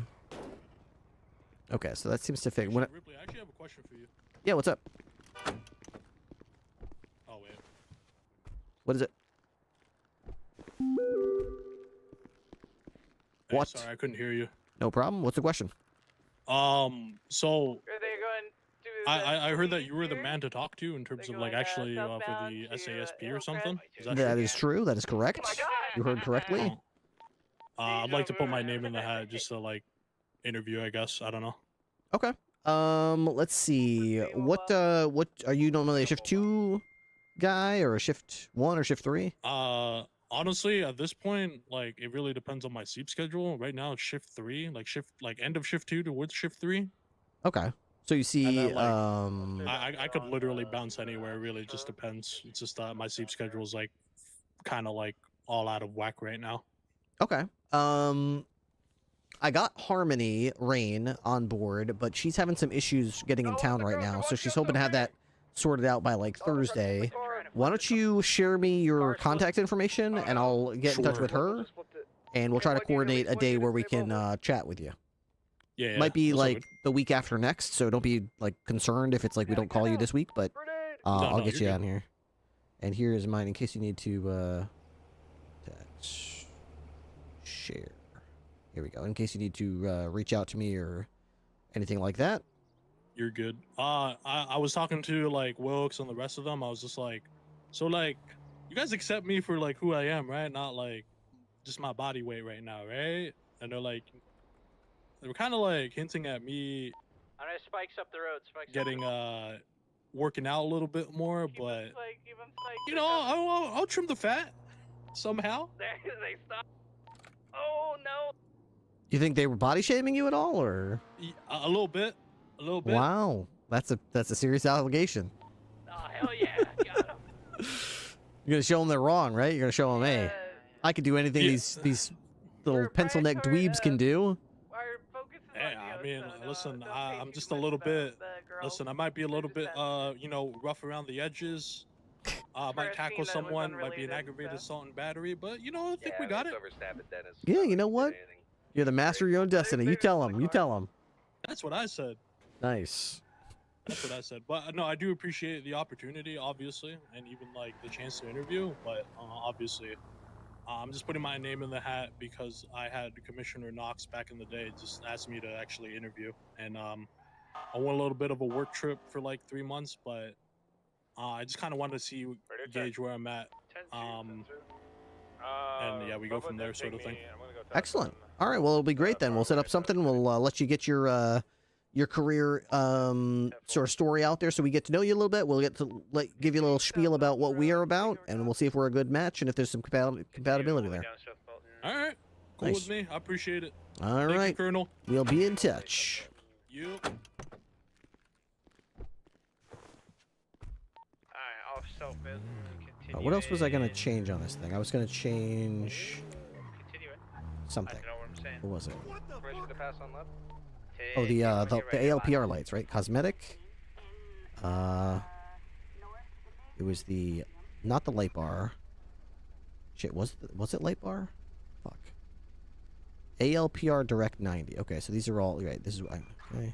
Okay, so that seems to fit. When Ripley, I actually have a question for you. Yeah, what's up? Oh, wait. What is it? Hey, What? Sorry, I couldn't hear you. No problem. What's the question? So Are they going to I heard that you were the man to talk to in terms of like actually for the SASP or something. Is that That is true. That is correct. You heard correctly. I'd like to put my name in the hat just to like interview, I guess. I don't know. Okay. Let's see. What are you normally a shift 2 guy or a shift 1 or shift 3? Honestly, at this point, like it really depends on my sleep schedule. Right now, it's shift 3, like end of shift 2 towards shift 3. Okay. So you see, And then, I could literally bounce anywhere. It really just depends. It's just that my sleep schedule is like kind of like all out of whack right now. Okay. I got Harmony Rain on board, but she's having some issues getting in town right now, so she's hoping to have that sorted out by like Thursday. Why don't you share me your contact information and I'll get in touch with her, and we'll try to coordinate a day where we can chat with you. Yeah. Might be like the week after next, so don't be like concerned if it's like we don't call you this week, but I'll get you on here. And here is mine in case you need to share. Here we go. In case you need to reach out to me or anything like that. You're good. I was talking to like Wilkes and the rest of them. I was just like, so like, you guys accept me for like who I am, right? Not like just my body weight right now, right? And they were kind of like hinting at me I know spikes up the road. Spikes getting up the road. working out a little bit more, but you know, I'll trim the fat somehow. They stopped. Oh no! You think they were body shaming you at all, or A little bit, a little bit. wow, that's a serious allegation. Oh hell yeah! Got him. You're gonna show them they're wrong, right? You're gonna show them, hey, I can do anything these little pencil neck dweebs can do. Yeah, I mean, listen, I'm just a little bit. Listen, I might be a little bit, you know, rough around the edges. Might tackle someone, might be an aggravated assault and battery, but you know, I think we got it. Yeah, you know what? You're the master of your own destiny. You tell them. You tell them. That's what I said. Nice. That's what I said. But no, I do appreciate the opportunity, obviously, and even like the chance to interview. But obviously, I'm just putting my name in the hat because I had Commissioner Knox back in the day just asked me to actually interview, and I went a little bit of a work trip for like 3 months, but I just kind of wanted to see, gauge where I'm at, and yeah, we go from there, sort of thing. Excellent. All right. Well, it'll be great then. We'll set up something. We'll let you get your career sort of story out there, so we get to know you a little bit. We'll get to give you a little spiel about what we are about, and we'll see if we're a good match and if there's some compatibility there. All right. Cool Nice. with me. I appreciate it. All Thank right. you, Colonel. We'll be in touch. You. Alright, off self is. What else was I gonna change on this thing? I was gonna change something. What was it? Where's the pass on left? Oh, the ALPR lights, right? Cosmetic. It was not the light bar. Shit, was it light bar? Fuck. ALPR Direct 90. Okay, so these are all right. This is okay.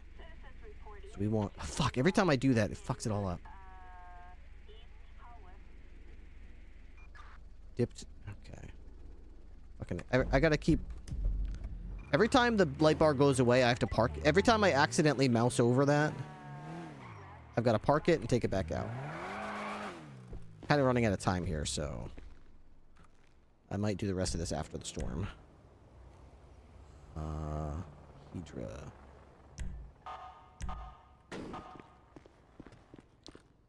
So we want. Fuck. Every time I do that, it fucks it all up. Dipped. Okay. Fucking. I gotta keep. Every time the light bar goes away, I have to park. Every time I accidentally mouse over that, I've got to park it and take it back out. Kind of running out of time here, so I might do the rest of this after the storm. Hydra.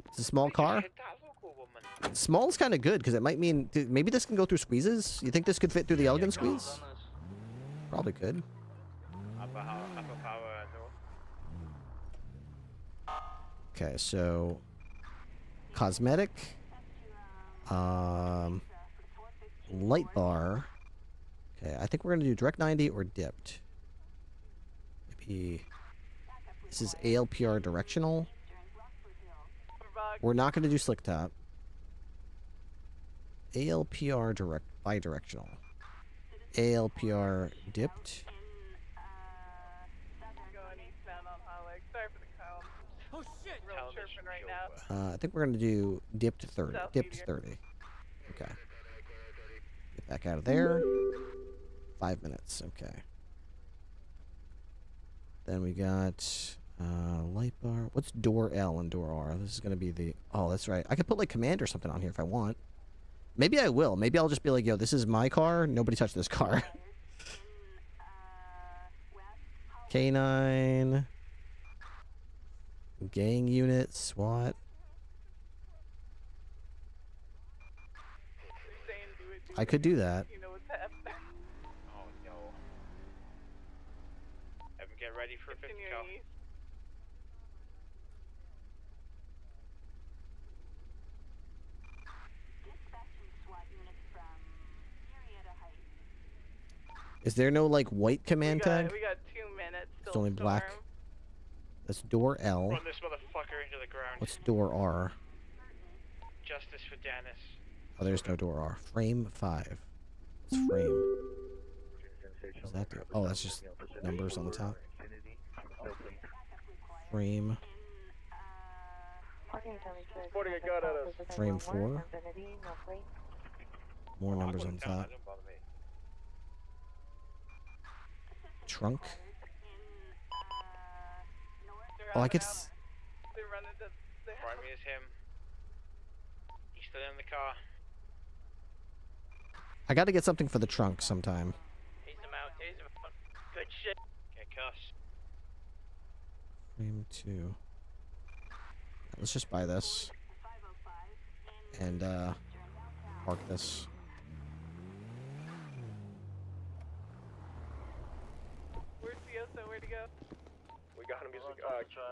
It's a small car. Small's kind of good because it might mean maybe this can go through squeezes. You think this could fit through the elegant squeeze? Probably could. Okay, so cosmetic, light bar. Okay, I think we're gonna do direct 90 or dipped. Maybe this is ALPR directional. We're not gonna do slick top. ALPR direct bidirectional. ALPR dipped. I think we're gonna do dipped 30. Dipped 30. Okay. Get back out of there. 5 minutes. Okay. Then we got light bar. What's door L and door R? This is gonna be the. Oh, that's right. I could put like command or something on here if I want. Maybe I will. Maybe I'll just be like, yo, this is my car. Nobody touch this car. K9. Gang unit, SWAT. I could do that. Oh no. Have him get ready for 50 cal. Is there no like white command tag? We got 2 minutes. It's only black. That's door L. Run this motherfucker into the ground. What's door R? Justice for Dennis. Oh, there's no door R. Frame 5. What's frame? What does that do? Oh, that's just numbers on the top. Frame. Reporting a gun at us. Frame 4. More numbers on top. Trunk. Oh, I could. Front me is him. He's still in the car. I got to get something for the trunk sometime. Tase him out, tase him out. Good shit. Okay, cuss. Frame 2. Let's just buy this. And, park this. Where's Fioso? Where'd he go? We got him. He's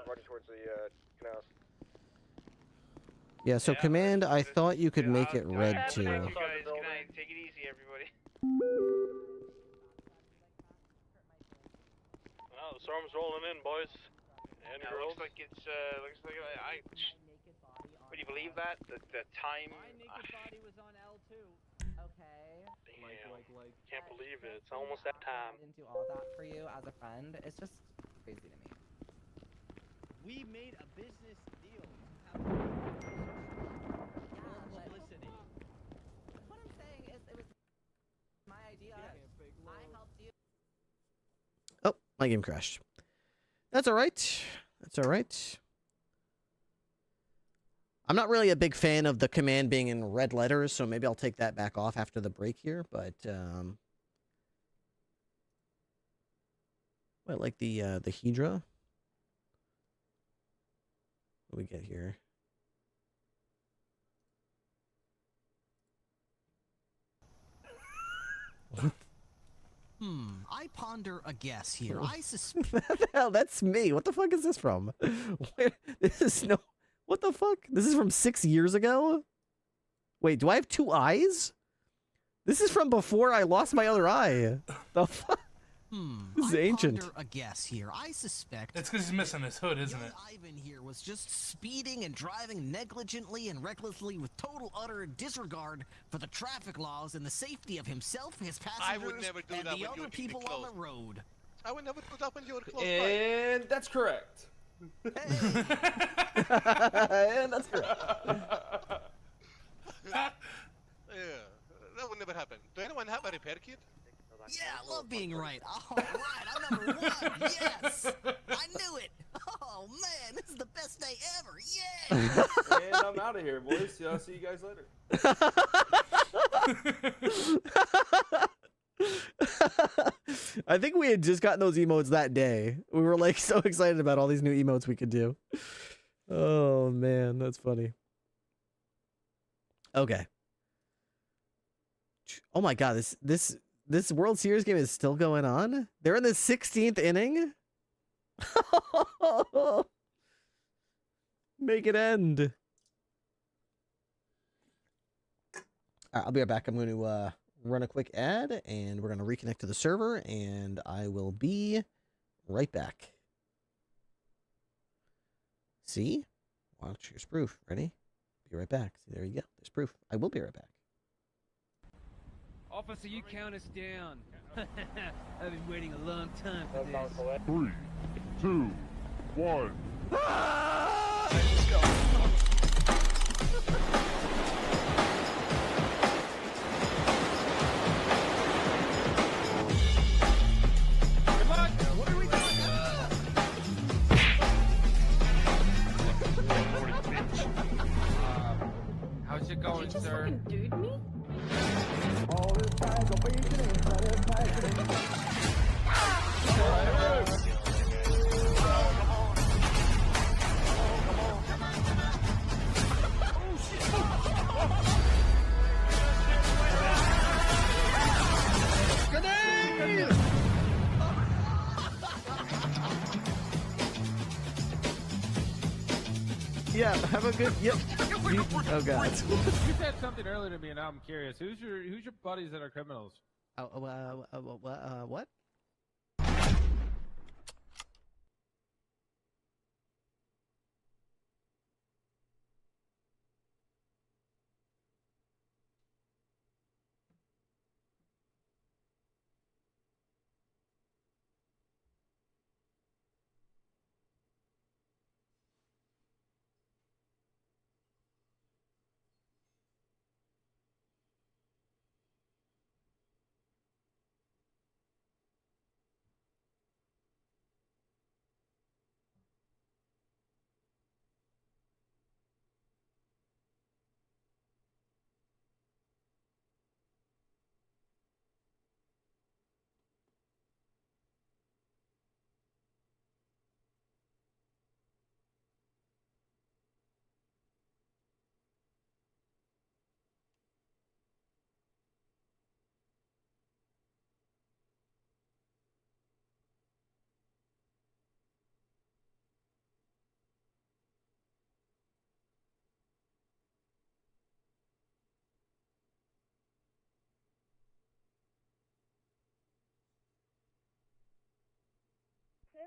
running towards the canals. Yeah, so command, I thought you could make it red too. You guys, good night. Take it easy, everybody. Well, the storm's rolling in, boys. And Yeah, girls. looks like it's would you believe that? The time. My naked body was on L2. Okay. Damn. Can't believe it. It's almost that time. Into all that for you as a friend. It's just crazy to me. We made a business deal. Publicity. What I'm saying is, it was my idea. I helped you. Oh, my game crashed. That's alright. That's alright. I'm not really a big fan of the command being in red letters, so maybe I'll take that back off after the break here, but, what, like the Hedra? What do we get here? I ponder a guess here. I suspect. Hell, that's me. What the fuck is this from? This is no. What the fuck? This is from 6 years ago? Wait, do I have 2 eyes? This is from before I lost my other eye. The fuck? This is ancient. Ponder a guess here. I suspect. It's because he's missing his hood, isn't it? Ivan here was just speeding and driving negligently and recklessly with total utter disregard for the traffic laws and the safety of himself, his passengers, and the other people on the road. I would never do that when you were close And that's correct. And that's correct. Yeah, that would never happen. Do anyone have a repair kit? Yeah, I love being right. All right, I'm number 1. Yes, I knew it. Oh man, this is the best day ever. Yeah. And I'm out of here, boys. I'll see you guys later. I think we had just gotten those emotes that day. We were like so excited about all these new emotes we could do. Oh man, that's funny. Okay. Oh my god, this World Series game is still going on? They're in the 16th inning? Make it end. All right, I'll be right back. I'm going to run a quick ad, and we're going to reconnect to the server, and I will be right back. See? Watch, here's proof. Ready? Be right back. See, there you go. There's proof. I will be right back. Officer, you count us down. I've been waiting a long time for this. 3, 2, 1. How's it going, sir? Dude, me? Yeah, have a good. Yep. Oh god. You said something earlier to me, and now I'm curious. Who's your buddies that are criminals? What?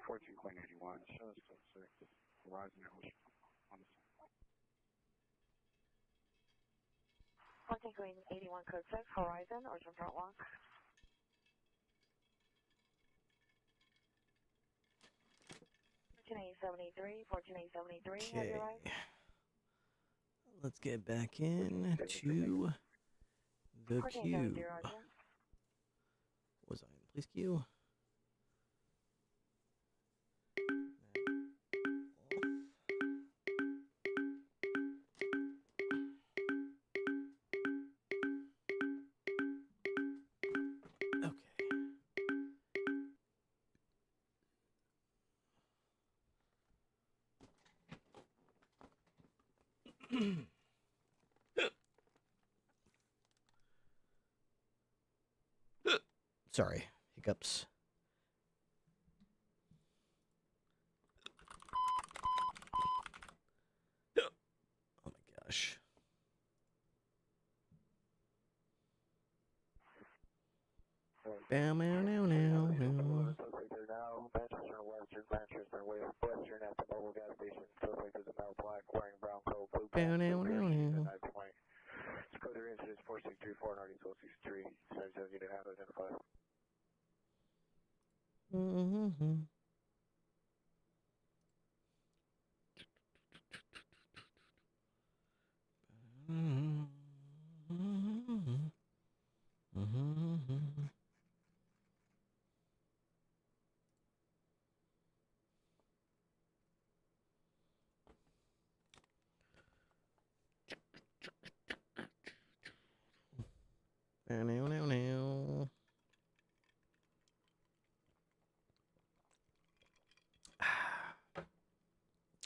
14.81. Show us 6. Horizon on the 14.81 code 6, Horizon, Ocean Front Walk. Okay. Let's get back in to the queue. Was I in the police queue? Sorry, hiccups. Oh my gosh. Bam, now, now, now. Bam, now, now, now. Code incident 4634 and already 1263. 77 unit have identified. Mm-hmm.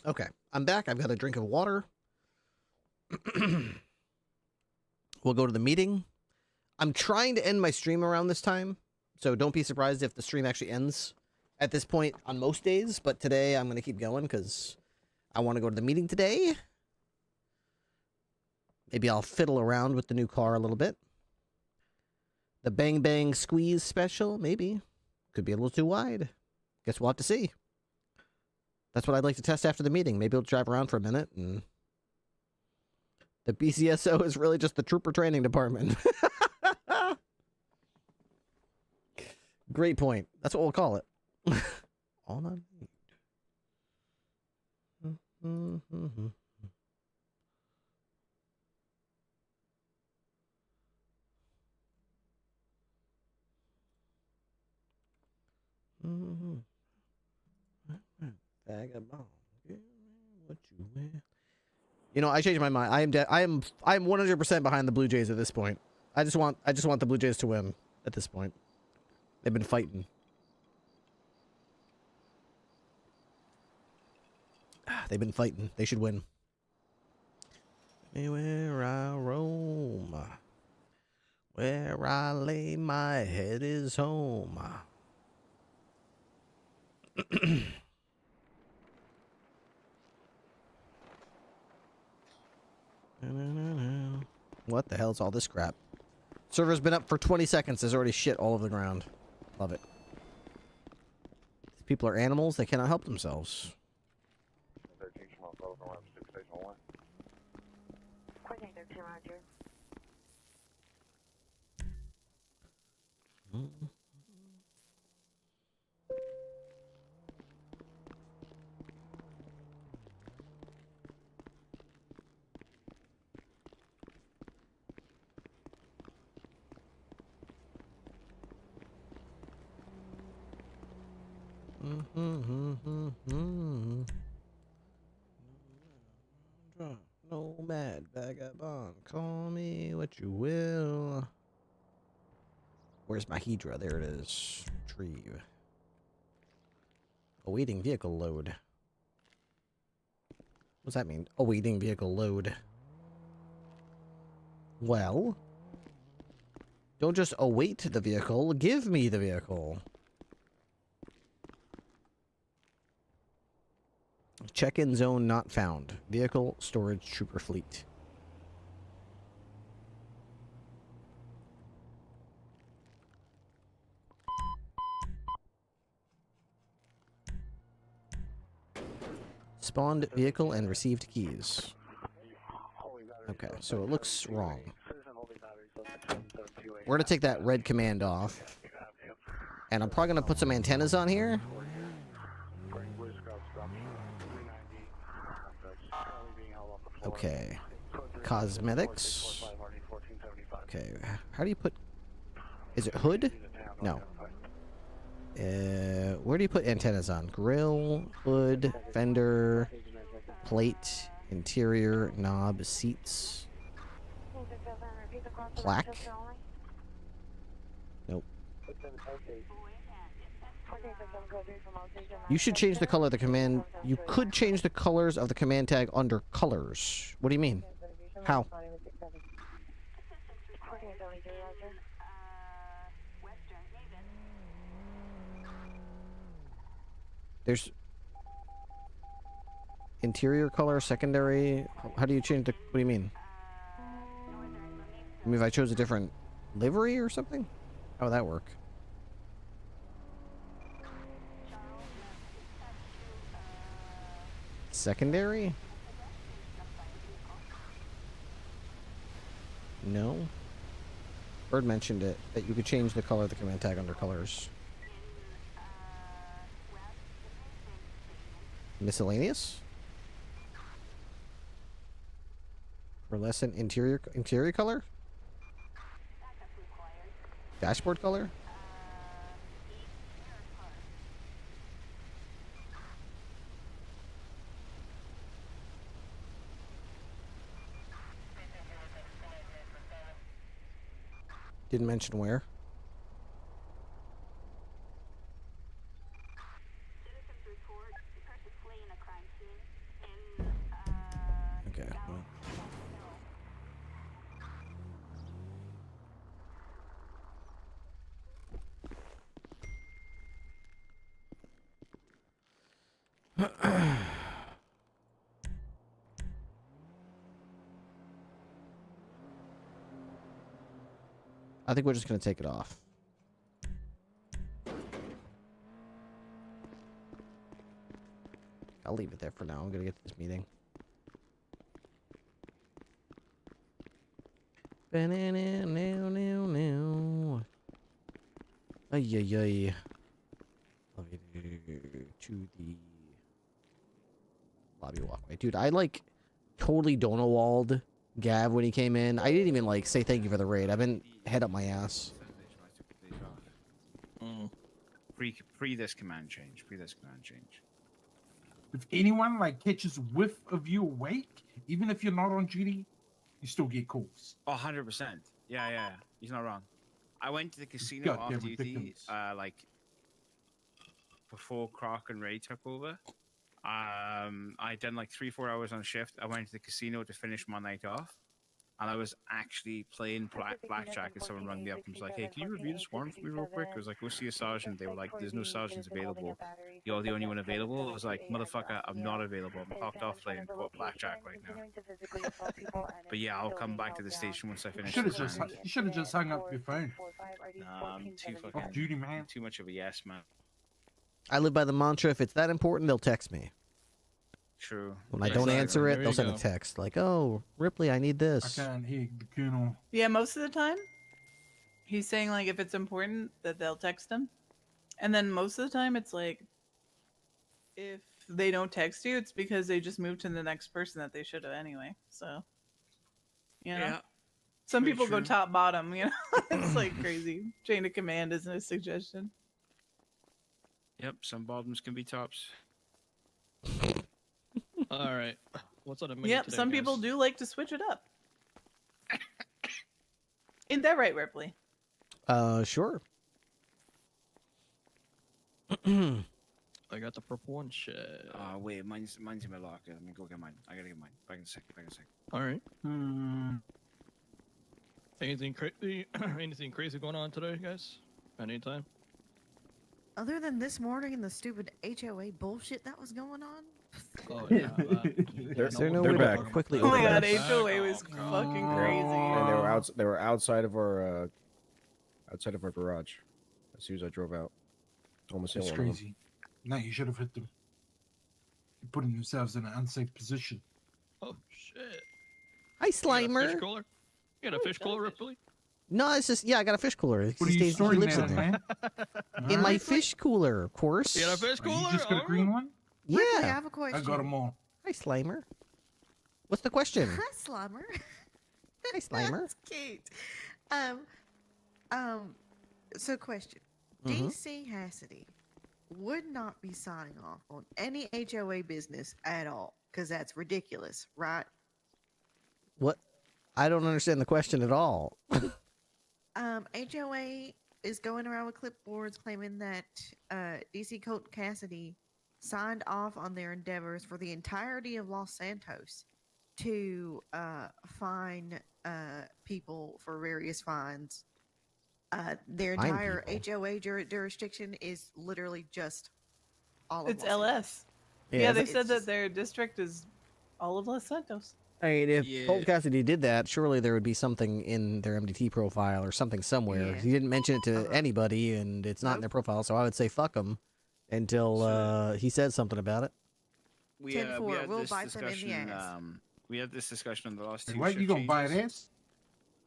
Okay, I'm back. I've got a drink of water. We'll go to the meeting. I'm trying to end my stream around this time, so don't be surprised if the stream actually ends at this point on most days, but today I'm going to keep going because I want to go to the meeting today. Maybe I'll fiddle around with the new car a little bit. The Bang Bang Squeeze special, maybe. Could be a little too wide. Guess we'll have to see. That's what I'd like to test after the meeting. Maybe we'll drive around for a minute. And the BCSO is really just the trooper training department. Great point. That's what we'll call it. All I need. Vagabond. What you wear? You know, I changed my mind. I am 100% behind the Blue Jays at this point. I just want the Blue Jays to win at this point. They've been fighting. They've been fighting. They should win. Where I roam, where I lay my head is home. What the hell is all this crap? Server's been up for 20 seconds. There's already shit all over the ground. Love it. These people are animals. They cannot help themselves. 13 small calls around Station 1. Quitting 13, Roger. Nomad vagabond, call me what you will. Where's my Hydra? There it is. Retrieve. Awaiting vehicle load. What's that mean? Awaiting vehicle load. Well, don't just await the vehicle, give me the vehicle. Check-in zone not found. Vehicle storage trooper fleet. Spawned vehicle and received keys. Okay, so it looks wrong. We're gonna take that red command off. And I'm probably gonna put some antennas on here. Okay. Cosmetics. Okay. How do you put... Is it hood? No. Where do you put antennas on? Grill, hood, fender, plate, interior, knob, seats. Plaque? Nope. You should change the color of the command. You could change the colors of the command tag under colors. What do you mean? How? There's interior color, secondary. How do you change the... What do you mean? I mean, if I chose a different livery or something? How would that work? Secondary? No. Bird mentioned it, that you could change the color of the command tag under colors. Miscellaneous? Pearlescent interior color? Dashboard color? Didn't mention where. Okay, well. I think we're just going to take it off. I'll leave it there for now. I'm going to get to this meeting. Ay. To the lobby walkway. Dude, I like totally Donald Gav when he came in. I didn't even like say thank you for the raid. I've been head up my ass. Pre this command change. If anyone like catches whiff of you awake, even if you're not on duty, you still get calls. Oh, 100%. Yeah. He's not wrong. I went to the casino off Goddamn duty, ridiculous. like before Croc and Ray took over. I'd done like 3-4 hours on shift. I went to the casino to finish my night off, and I was actually playing blackjack, and someone rang me up and was like, "Hey, can you review this warrant for me real quick?" I was like, "Go see a sergeant." They were like, "There's no sergeants available. You're the only one available." I was like, "Motherfucker, I'm not available. I'm fucked off playing blackjack right now." But yeah, I'll come back to the station once I finish. You should have just hung up your phone. Nah, I'm too fucking Off duty, man. Too much of a yes man. I live by the mantra, if it's that important, they'll text me. True. When I don't answer it, they'll send a text. Like, oh, Ripley, I need this. I can't hear the colonel. Yeah, most of the time, he's saying, like, if it's important, that they'll text him. And then most of the time, it's like, if they don't text you, it's because they just moved to the next person that they should have anyway. So, you know? Yeah. Some Very people go true. top bottom, you know? It's like crazy. Chain of command isn't a suggestion. Yep, some bottoms can be tops. All right. What's on the menu Yep, today, some guys? people do like to switch it up. Ain't that right, Ripley? Sure. I got the purple one. Shit. Wait, mine's in my locker. Let me go get mine. I gotta get mine. Back in a sec. All right. Anything crazy? Anything crazy going on today, guys? Anytime? Other than this morning and the stupid HOA bullshit that was going on. Oh yeah. Is there no way to quickly Oh open my god, this? HOA was fucking crazy. And they were outside of our garage as soon as I drove out. Almost hit That's one of them. crazy. No, you should have hit them. You're putting yourselves in an unsafe position. Oh shit! Hi, You got a fish Slimer. cooler? You got a fish cooler, Ripley? No, it's just I got a fish cooler. What are you He storing lives there, in there. man? In my Alright. fish cooler, of course. You got a fish Oh, cooler? you just got a green one? Yeah. Ripley, I have a question. I got them all. Hi, Slimer. What's the question? Hi, Slimer. Hi, Slimer. That's cute. So question. Mhm. DC Hassity would not be signing off on any HOA business at all, because that's ridiculous, right? What? I don't understand the question at all. HOA is going around with clipboards claiming that DC Colton Cassidy signed off on their endeavors for the entirety of Los Santos to fine people for various fines. Their Fine entire people? HOA jurisdiction is literally just all of It's Los LS. Santos. Yeah, they It's said that just- their district is all of Los Santos. I mean, if Yeah. Colt Cassidy did that, surely there would be something in their MDT profile or something somewhere. Yeah. He didn't mention it to anybody, and it's not in their profile, so I would say fuck him until he says something about it. We 10-4, had we'll this bite them in the discussion. ass. We had this discussion on the last Hey, two what, shift you gonna buy changes.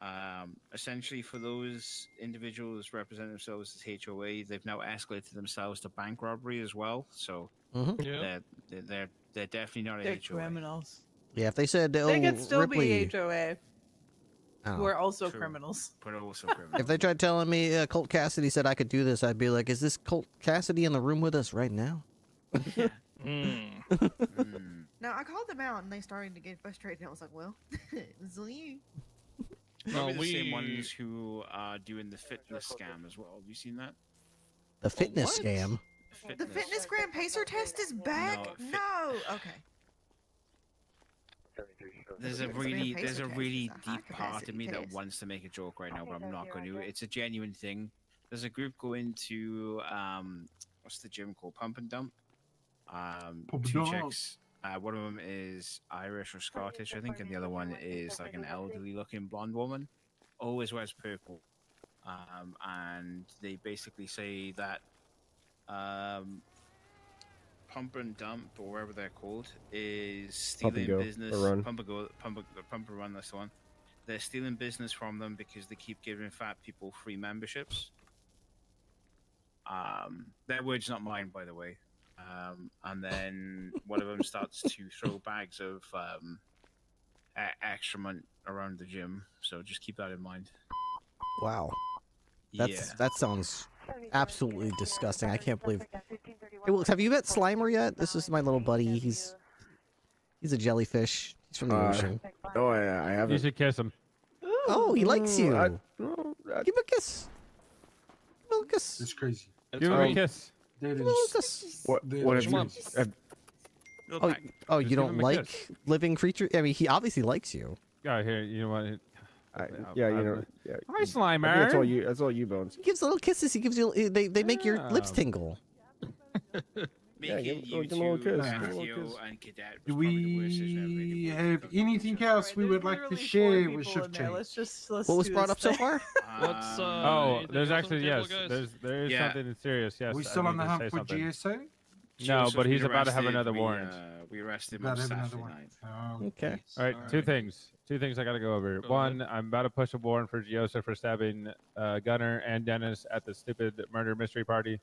this? Essentially, for those individuals representing themselves as HOA, they've now escalated themselves to bank robbery as well. So Yeah. they're definitely not a They're HOA. criminals. Yeah, if they said, oh, They could still Ripley, be HOA, I don't who know. are also True. criminals. But also criminals. If they tried telling me Colt Cassidy said I could do this, I'd be like, is this Colt Cassidy in the room with us right now? No, I called them out and they started to get frustrated. I was like, well, it's you. Probably No, the same we- ones who are doing the fitness scam as well. Have you seen that? The fitness scam. The fitness gram pacer test is back? No. Okay. There's a Fitness really, gram there's a pacer really test is a high deep part of capacity me that test. wants to make a joke right now, but I'm not going to. It's a genuine thing. There's a group going to what's the gym called? Pump and Dump. Pump and Two Dump. chicks. One of them is Irish or Scottish, I think, and the other one is like an elderly-looking blonde woman. Always wears purple. And they basically say that Pump and Dump, or whatever they're called, is Pump and stealing Go, business. or Run. Pump and Run, that's the one. They're stealing business from them because they keep giving fat people free memberships. Their words, not mine, by the way. And then one of them starts to throw bags of excrement around the gym. So just keep that in mind. Wow. Yeah. That sounds absolutely disgusting. I can't believe. Hey, Wilkes, have you met Slimer yet? This is my little buddy. He's a jellyfish. He's from the ocean. No, I haven't. You should kiss him. Oh, he likes you. I- Give him a kiss. Give him a kiss. It's crazy. Give him a kiss. That Give him a is. kiss. What have Come on. you? Oh, you give don't him a like kiss. living creature? I mean, he obviously likes you. Yeah, here, you know what? Yeah, you know. Yeah. Hi, I think Slimer. That's all you. That's all you, Bones. He gives little kisses. He gives you. They make your lips Yeah. tingle. Yeah, Making give you him a little two, kiss. Matthew and Cadet Do was probably the worst decision I've made. we have anything else we would like to share with Shift Change? Let's What was do brought this up so thing. far? What's Oh, anything there's else on actually the table, yes. guys? There is Yeah. something serious. Yes. We I still on need the to hunt say for something. GSA? No, Joseph's but he's been about to have arrested. another We, warrant. We arrested him About on to have another Saturday one. night. Oh, Okay. All right, two Alright. things. Two things I gotta go over. Go One, I'm about to push a warrant for Giosa for stabbing Gunner and Dennis at the stupid murder mystery party.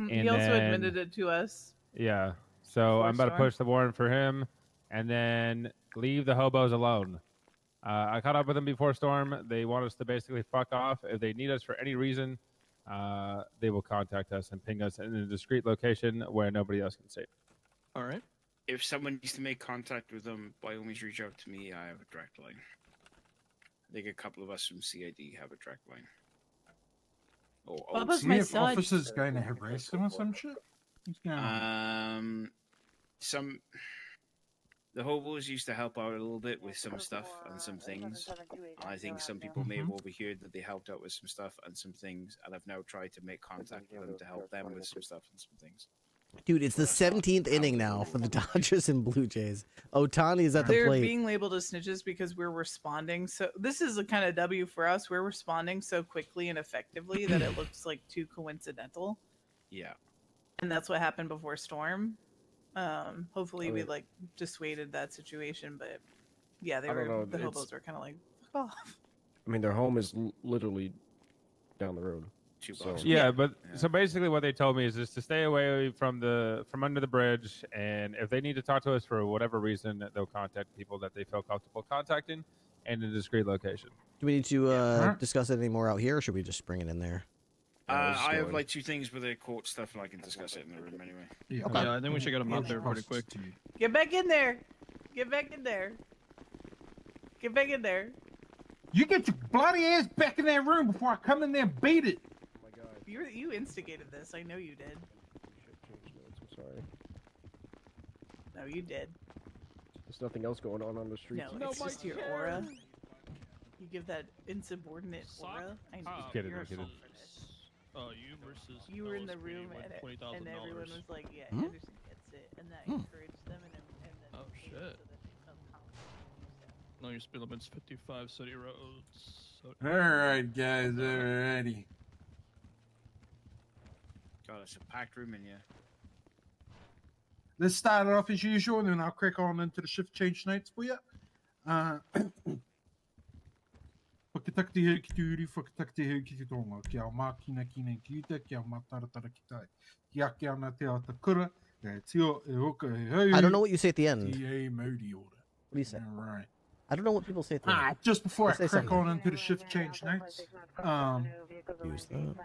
He And also then- admitted it to us. Yeah. So Before I'm about to Storm. push the warrant for him, and then leave the hobos alone. I caught up with them before Storm. They want us to basically fuck off. If they need us for any reason, they will contact us and ping us in a discreet location where nobody else can see. All right. If someone needs to make contact with them, by all means reach out to me. I have a direct line. I think a couple of us from CID have a direct line. Bubba's Do my we have son. officers going to harass them or some shit? What's going on? The hobos used to help out a little bit with some stuff and some things. I think some people may have overheard that they helped out with some stuff and some things, and I've now tried to make contact with them to help them with some stuff and some things. Dude, it's the 17th inning now for the Dodgers and Blue Jays. Otani is at the They're plate. being labeled as snitches because we're responding. So this is a kind of W for us. We're responding so quickly and effectively that it looks like too coincidental. Yeah. And that's what happened before Storm. Hopefully we mean- like dissuaded that situation, but yeah, I don't know, the it's- hobos were kind of like, fuck off. I mean, their home is literally down the road. So, Yeah, but so basically what they told me is just to stay away from under the bridge, and if they need to talk to us for whatever reason, they'll contact people that they feel comfortable contacting in a discreet location. Do we need to discuss it any more out here, or should we just bring it in there? I have like 2 things with the court stuff, and I can discuss it in the room anyway. Yeah, I think we should get them out there pretty quick. Get back in there. Get back in there. Get back in there. You get your bloody ass back in that room before I come in there and beat it. You instigated this. I know you did. I'm sorry. No, you did. There's nothing else going on the street. No, it's just your aura. You give that insubordinate aura. I know. Just kidding, You're I'm kidding. You versus. You were in the room and everyone was like, "Yeah, Anderson gets it," and that encouraged them, and then. Oh shit. So that they felt confident. No, your speed limit's 55 city roads. So Alright, guys, alrighty. God, it's a packed room in here. Let's start it off as usual, and then I'll crack on into the shift change nights for you. Whakatakti hau ki tūri, whakatakti hau ki te tonga. Kia o mākina kina ki uta, kia o mātaratara ki tai. Kia ke ana te ata kura, kia tio e hoka e hau. I don't know what you say at the end. TA Modi order. What do you say? Alright. I don't know what people say at the end. Just before I Say crack something. on into the shift change nights, Use that.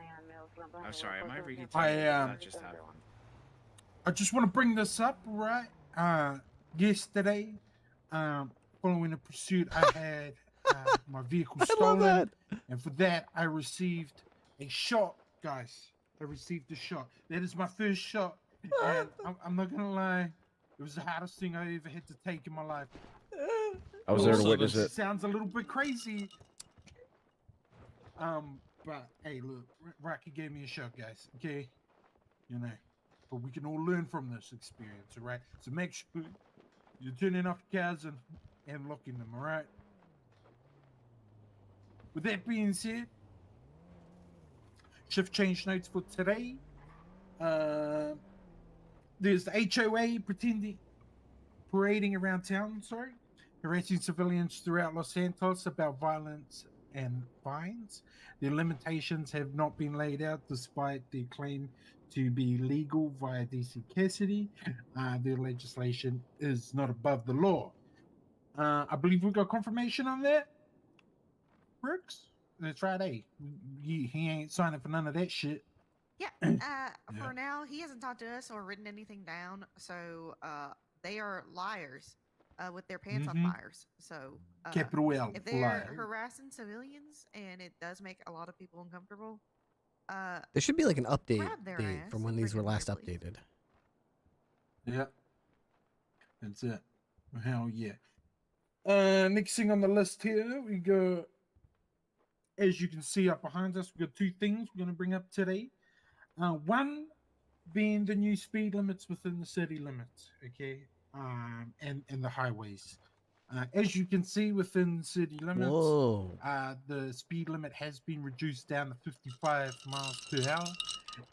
I'm sorry, am I reading? I just want to bring this up, right? Yesterday, following a pursuit, I had my vehicle stolen, and for that, I received a shot, guys. I received a shot. That is my first shot, and I'm not gonna lie, it was the hardest thing I ever had to take in my life. I was there to witness it. Sounds a little bit crazy. But hey, look, Rocky gave me a shot, guys. Okay, you know, but we can all learn from this experience, all right? So make sure you're turning off your cars and locking them, all right? With that being said, shift change notes for today. There's the HOA parading around town, harassing civilians throughout Los Santos about violence and fines. Their limitations have not been laid out despite their claim to be legal via DC Cassidy. Their legislation is not above the law. I believe we got confirmation on that. Brooks? That's right, eh? He ain't signing for none of that shit. Yeah. For now, he hasn't talked to us or written anything down. So they are liars with their pants on fires. So Capital L, if they're liar. harassing civilians and it does make a lot of people uncomfortable, There should be like an update grab their date ass from when and these were bring 'em last here, updated. Yeah. That's it. Hell yeah. Next thing on the list here, we got, as you can see up behind us, we got 2 things we're going to bring up today. One being the new speed limits within the city limits, okay, and the highways. As you can see within the city limits, the speed limit has been reduced down to 55 miles per hour,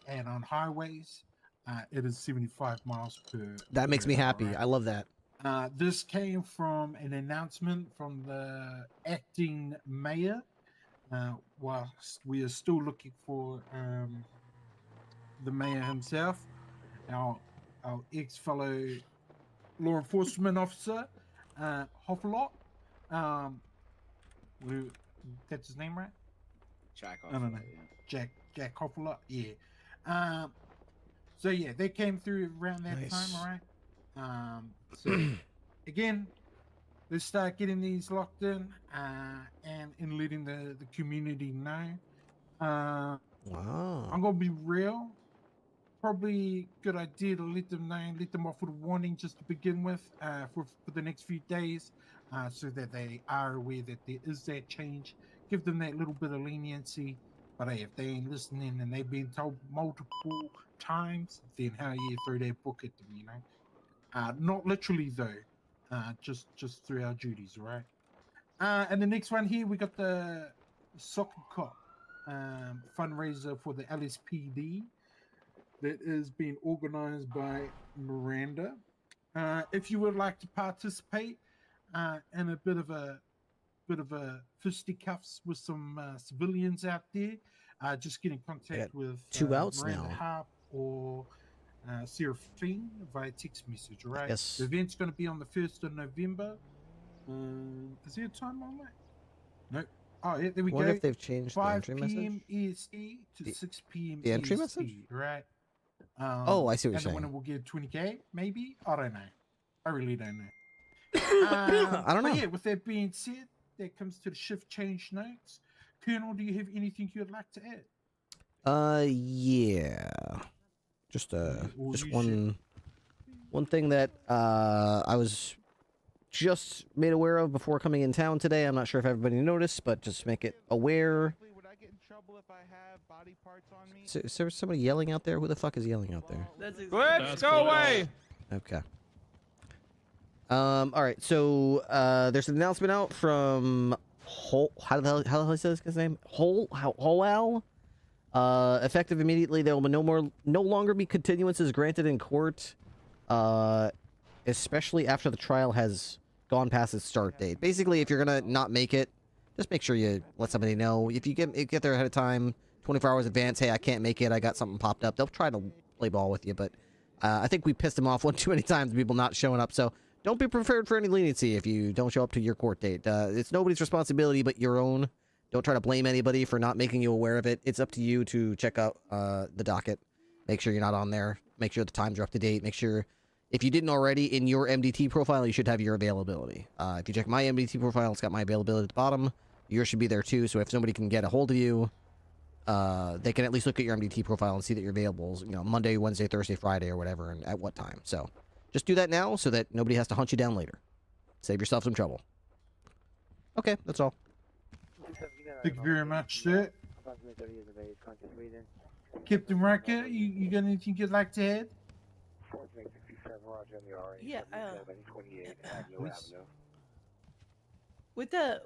and on highways, it is 75 miles per. That makes me happy. Right? I love that. This came from an announcement from the acting mayor. Whilst we are still looking for the mayor himself, our ex-fellow law enforcement officer, Hoffelot. That's his name, right? Jack I don't know. yeah. Jack Hoffelot. Yeah. So yeah, they came through around that time, all right? So again, let's start getting these locked in and letting the community know. Wow. I'm gonna be real. Probably good idea to let them know, let them off with a warning just to begin with for the next few days, so that they are aware that there is that change. Give them that little bit of leniency. But hey, if they ain't listening and they've been told multiple times, then hell yeah, throw that book at them, you know. Not literally though, just through our duties, right? And the next one here, we got the Soccer Cop fundraiser for the LSPD. that is being organized by Miranda. If you would like to participate in a bit of a fisticuffs with some civilians out there, just get in contact with 2 outs Miranda now. Harp or Seraphine via text message. All right. Yes. The event's going to be on the 1st of November. Is there a time on that? No. Oh, yeah, there we I wonder go. if they've changed the 5 entry message. p.m. EST to 6 p.m. the entry EST, message? right? Oh, I see what you're and the saying. winner will get 20K, maybe? I don't know. I really don't know. I don't know. But yeah, with that being said, that comes to the shift change notes. Colonel, do you have anything you'd like to add? Yeah. Just Or you one thing that I was just made aware of before coming in town today. I'm not sure if everybody noticed, but just make it aware. Is there somebody yelling out there? Who the fuck is yelling out there? Let's go away. Okay. All right. So there's an announcement out from how the hell is this guy's name? Howell. Effective immediately, there will no longer be continuances granted in court, especially after the trial has gone past its start date. Basically, if you're gonna not make it, just make sure you let somebody know. If you get there ahead of time, 24 hours advance, hey, I can't make it, I got something popped up, they'll try to play ball with you, but I think we pissed them off one too many times, people not showing up, so don't be prepared for any leniency if you don't show up to your court date. It's nobody's responsibility but your own. Don't try to blame anybody for not making you aware of it. It's up to you to check out the docket. Make sure you're not on there. Make sure the times are up to date. Make sure, if you didn't already, in your MDT profile, you should have your availability. If you check my MDT profile, it's got my availability at the bottom. Yours should be there too, so if somebody can get a hold of you, they can at least look at your MDT profile and see that you're available, you know, Monday, Wednesday, Thursday, Friday, or whatever, and at what time. So just do that now so that nobody has to hunt you down later. Save yourself some trouble. Okay, that's all. Thank you very much, sir. Captain Riker, you got anything you'd like to add? Yeah. With the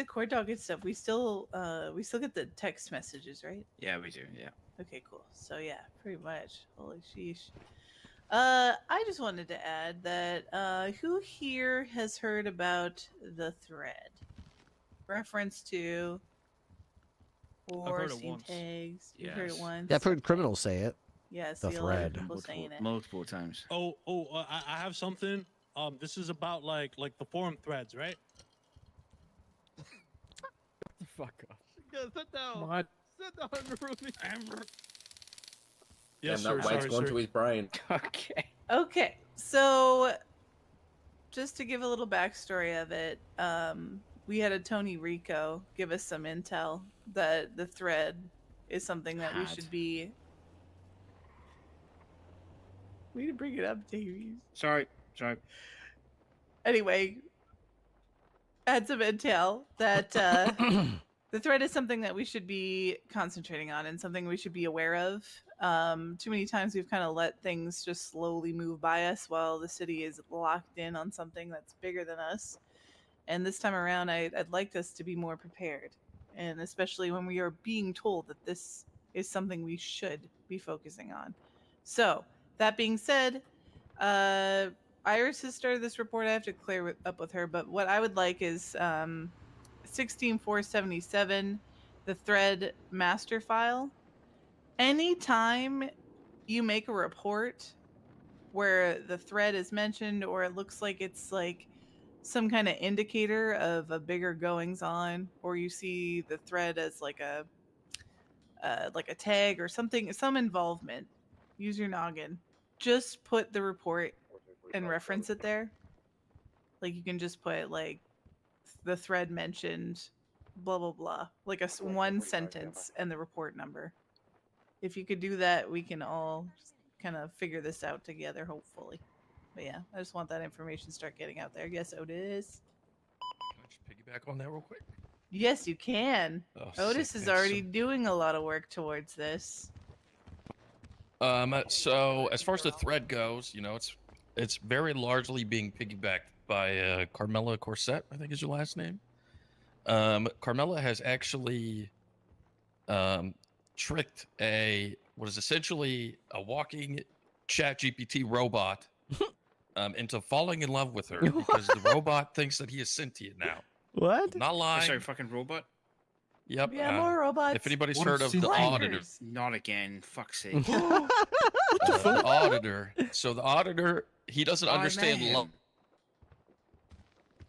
court docket stuff, we still get the text messages, right? Yeah, we do. Yeah. Okay, cool. So yeah, pretty much. Holy sheesh. I just wanted to add that who here has heard about the thread? Reference to or heard it Steam once. tags. You've heard it Yes. once. Yeah, I've heard criminals say it. Yeah, The see a lot of thread. people saying it. Multiple times. I have something. This is about like the forum threads, right? the fuck up. Yeah, sit down. What? Sit down, Ruby. Yes, Damn, that white's going to his brain. Okay. Okay, so just to give a little backstory of it, we had a Tony Rico give us some intel that the thread is something that we should be. We need to bring it up, Davies. Sorry. Anyway, I had some intel that the thread is something that we should be concentrating on and something we should be aware of. Too many times we've kind of let things just slowly move by us while the city is locked in on something that's bigger than us. And this time around, I'd like us to be more prepared. And especially when we are being told that this is something we should be focusing on. So, that being said, Iris has started this report. I have to clear up with her. But what I would like is 16477, the thread master file. Anytime you make a report where the thread is mentioned or it looks like it's like some kind of indicator of a bigger goings on, or you see the thread as like a tag or something, some involvement, use your noggin. Just put the report and reference it there. Like you can just put like the thread mentioned, blah blah blah, like one sentence and the report number. If you could do that, we can all just kind of figure this out together, hopefully. But yeah, I just want that information to start getting out there. Yes, Otis. Can I just piggyback on that real quick? Yes, you can. Oh, Otis sick, is thanks. already doing a lot of work towards this. So as far as the thread goes, you know, it's very largely being piggybacked by Carmela Corset, I think is your last name. Carmela has actually tricked what is essentially a walking ChatGPT robot into falling in love with her because the robot thinks that he is sentient now. What? Not lying. Sorry, fucking robot. Yep. Yeah, more robots. If anybody's What heard a of the scene. auditor, Not again. Fuck's sake. the auditor. So the auditor, he doesn't I met understand him. love.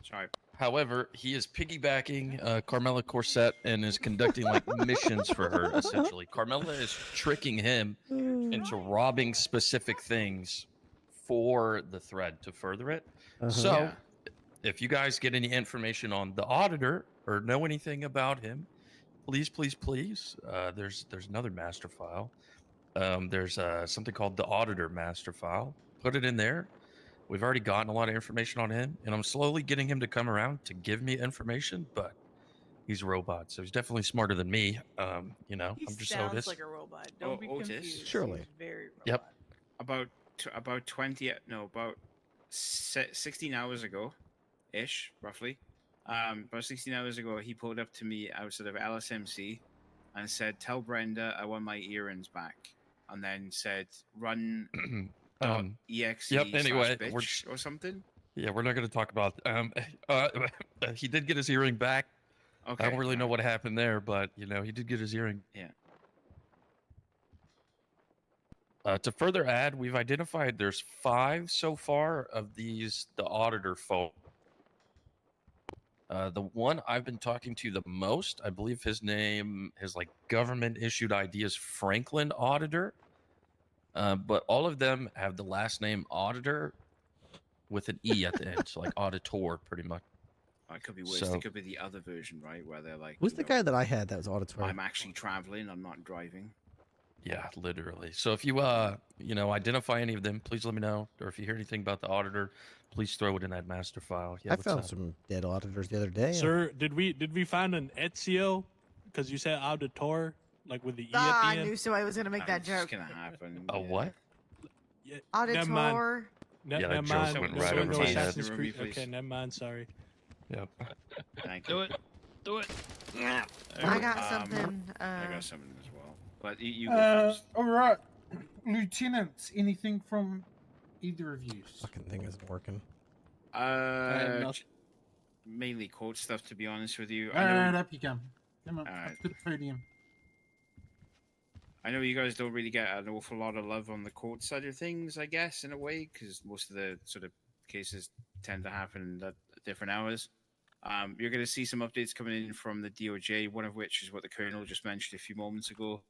Sorry. However, he is piggybacking Carmela Corset and is conducting like missions for her. Essentially, Carmela is tricking him into robbing specific things for the thread to further it. So, Yeah. if you guys get any information on the auditor or know anything about him, please, please, please. There's another master file. There's something called the auditor master file. Put it in there. We've already gotten a lot of information on him, and I'm slowly getting him to come around to give me information, but he's a robot, so he's definitely smarter than me. You know, He I'm just sounds Otis. like a robot. Don't be Otis? confused. Surely. He's very robot. Yep. About 16 hours ago, ish, roughly. About 16 hours ago, he pulled up to me outside of LSMC and said, "Tell Brenda I want my earrings back," and then said, "Run." .exe Yep. Anyway, bitch or something. Yeah, we're not going to talk about. He did get his earring back. Okay. I don't really know what happened there, but you know, he did get his earring. Yeah. To further add, we've identified there's 5 so far of these the auditor folk. The one I've been talking to the most, I believe his name, his like government issued ID is Franklin Auditor. But all of them have the last name Auditor with an E at the end, so like Auditor, pretty much. Oh, it could be worse. So- It could be the other version, right? Where they're like, Who's the guy that I had that was auditory? I'm actually traveling. I'm not driving. Yeah, literally. So if you you know, identify any of them, please let me know. Or if you hear anything about the auditor, please throw it in that master file. Yeah, I what's found up? some dead auditors the other day. Sir, did we find an Ezio? Because you said auditor, like with the E at Ah, the I end. knew somebody was gonna make that It's joke. gonna happen. A what? Yeah, never mind. Auditor. Yeah, that never joke mind. went No, right no over my head. Assassin's Remember me, Creed. please. Okay, never mind. Sorry. Yep. Thank Do you. it. Do it. I got something. I got something as well. But you go first. All right, lieutenants. Anything from either of you? Fucking thing isn't working. Mainly quote stuff, to be honest with you. All right, up you come. Come on, Alright. up to the podium. I know you guys don't really get an awful lot of love on the court side of things, I guess, in a way, because most of the sort of cases tend to happen at different hours. You're going to see some updates coming in from the DOJ, one of which is what the Colonel just mentioned a few moments ago.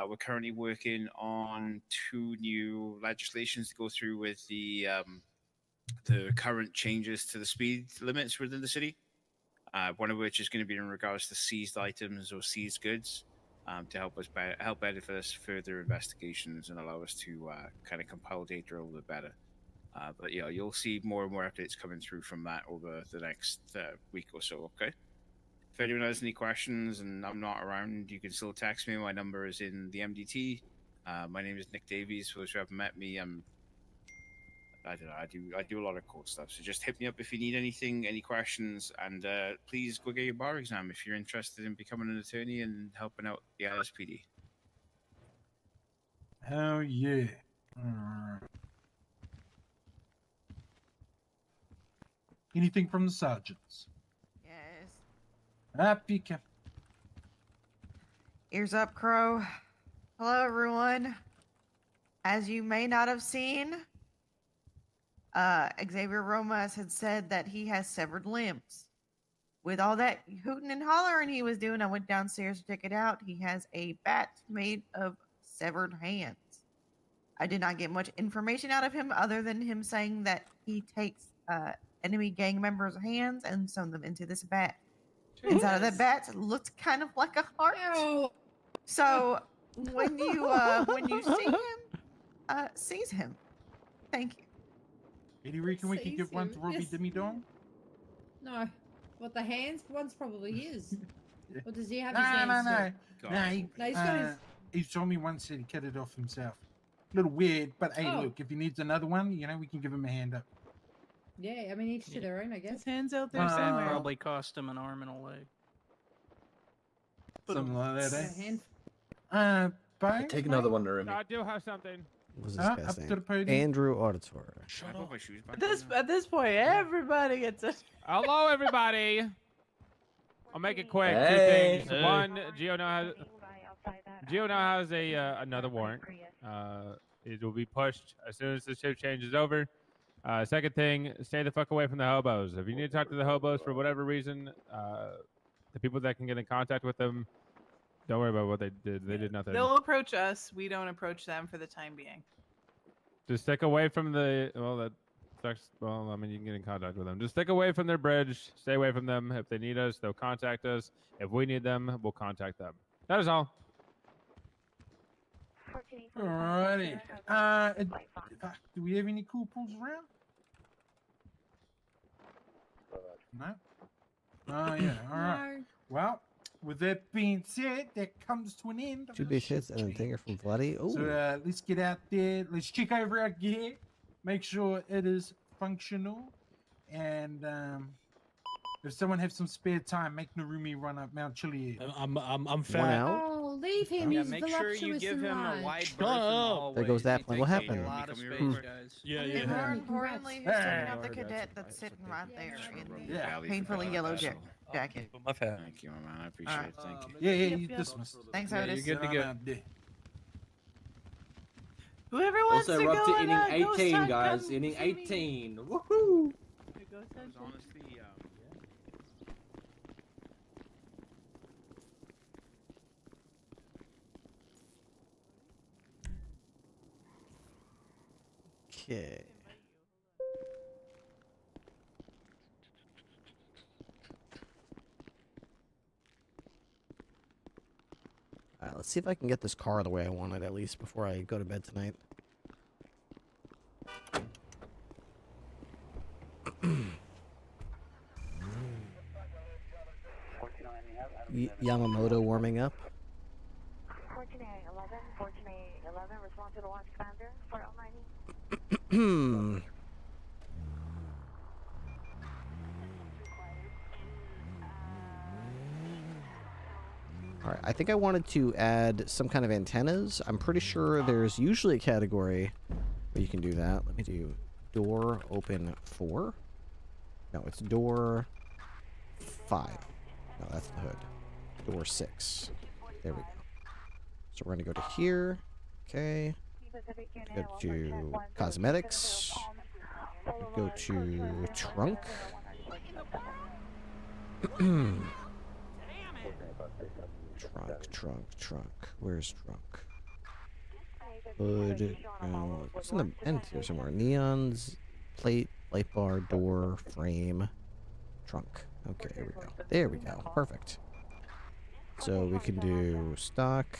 We're currently working on 2 new legislations to go through with the current changes to the speed limits within the city. One of which is going to be in regards to seized items or seized goods. To help us help edit us further investigations and allow us to kind of compile data a little bit better. But yeah, you'll see more and more updates coming through from that over the next week or so. Okay. If anyone has any questions and I'm not around, you can still text me. My number is in the MDT. My name is Nick Davies. For those who haven't met me, I don't know. I do a lot of cool stuff. So just hit me up if you need anything, any questions, and please go get your bar exam if you're interested in becoming an attorney and helping out the LSPD. Hell yeah. Alright. Anything from the sergeants? Yes. Up you come. Ears up, Crow. Hello, everyone. As you may not have seen, Xavier Romas had said that he has severed limbs. With all that hooting and hollering he was doing, I went downstairs to check it out. He has a bat made of severed hands. I did not get much information out of him other than him saying that he takes enemy gang members' hands and sewn them into this bat. Inside of that bat looked kind of like a heart. So when you see him, seize him. Thank you. Eddie, reckon we could Seize give one him, to Robbie yes. Dimmy Dong? No. What, the hands? One's probably his. Or does he have No, his hands? no. No, He's got his... he told me once that he cut it off himself. A little weird, but hey, Oh. look, if he needs another one, you know, we can give him a hand up. Yeah, I mean, each to their own, I guess. His hands out there Uh, somewhere. Probably cost him an arm and a leg. Something like that, eh? A hand... Bang. Take another one to Remy. I do have something. What's this Up guy's to name? the podium. Andrew Auditore. Shut up. At this point, everybody gets it. Hello, everybody. I'll make it quick. Hey. Two things. One, Gio now has a another warrant. It will be pushed as soon as the shift change is over. Second thing, stay the fuck away from the hobos. If you need to talk to the hobos for whatever reason, the people that can get in contact with them, don't worry about what they did. They did nothing. They'll approach us. We don't approach them for the time being. Just stick away from the well, I mean, you can get in contact with them. Just stick away from their bridge. Stay away from them. If they need us, they'll contact us. If we need them, we'll contact them. That is all. Alrighty. Do we have any corporals around? No. Oh yeah. All right. No. Well, with that being said, that comes to an end. 2 base hits and a dinger from Vladdy. Oh. So let's get out there. Let's check over our gear. Make sure it is functional. And if someone has some spare time, make Narumi run up Mount Chiliad. I'm fat. Oh, leave him. Yeah, He's make sure you voluptuous give and him a large. wide Shut berth in the up. hallway. There goes that plan. What happened? A lot of space, guys. Yeah, And yeah. more importantly, who's taking out the Hey. cadet that's sitting right there in the Yeah. painfully yellow jacket? Put my fat. Thank you, man. I appreciate Alright. it. Thank you. Yeah, Yep, you yep. dismissed. Thanks, Yeah, Otis. you're good to Get go. on out there. Whoever wants Also, to we're go up to on inning a ghost 18, hunt, guys. come Inning see me. 18. Woohoo! A ghost It was hunt? honestly, Okay. Alright, let's see if I can get this car the way I want it, at least, before I go to bed tonight. Yamamoto warming up. 1411, respond to the launch commander, 4090. Alright, I think I wanted to add some kind of antennas. I'm pretty sure there's usually a category where you can do that. Let me do door open 4. No, it's door 5. No, that's the hood. Door 6. There we go. So we're going to go to here. Okay. Go to cosmetics. Go to trunk. Trunk. Where's trunk? Hood. No, it's in the end here somewhere. Neons, plate, light bar, door, frame, trunk. Okay, here we go. There we go. Perfect. So we can do stock,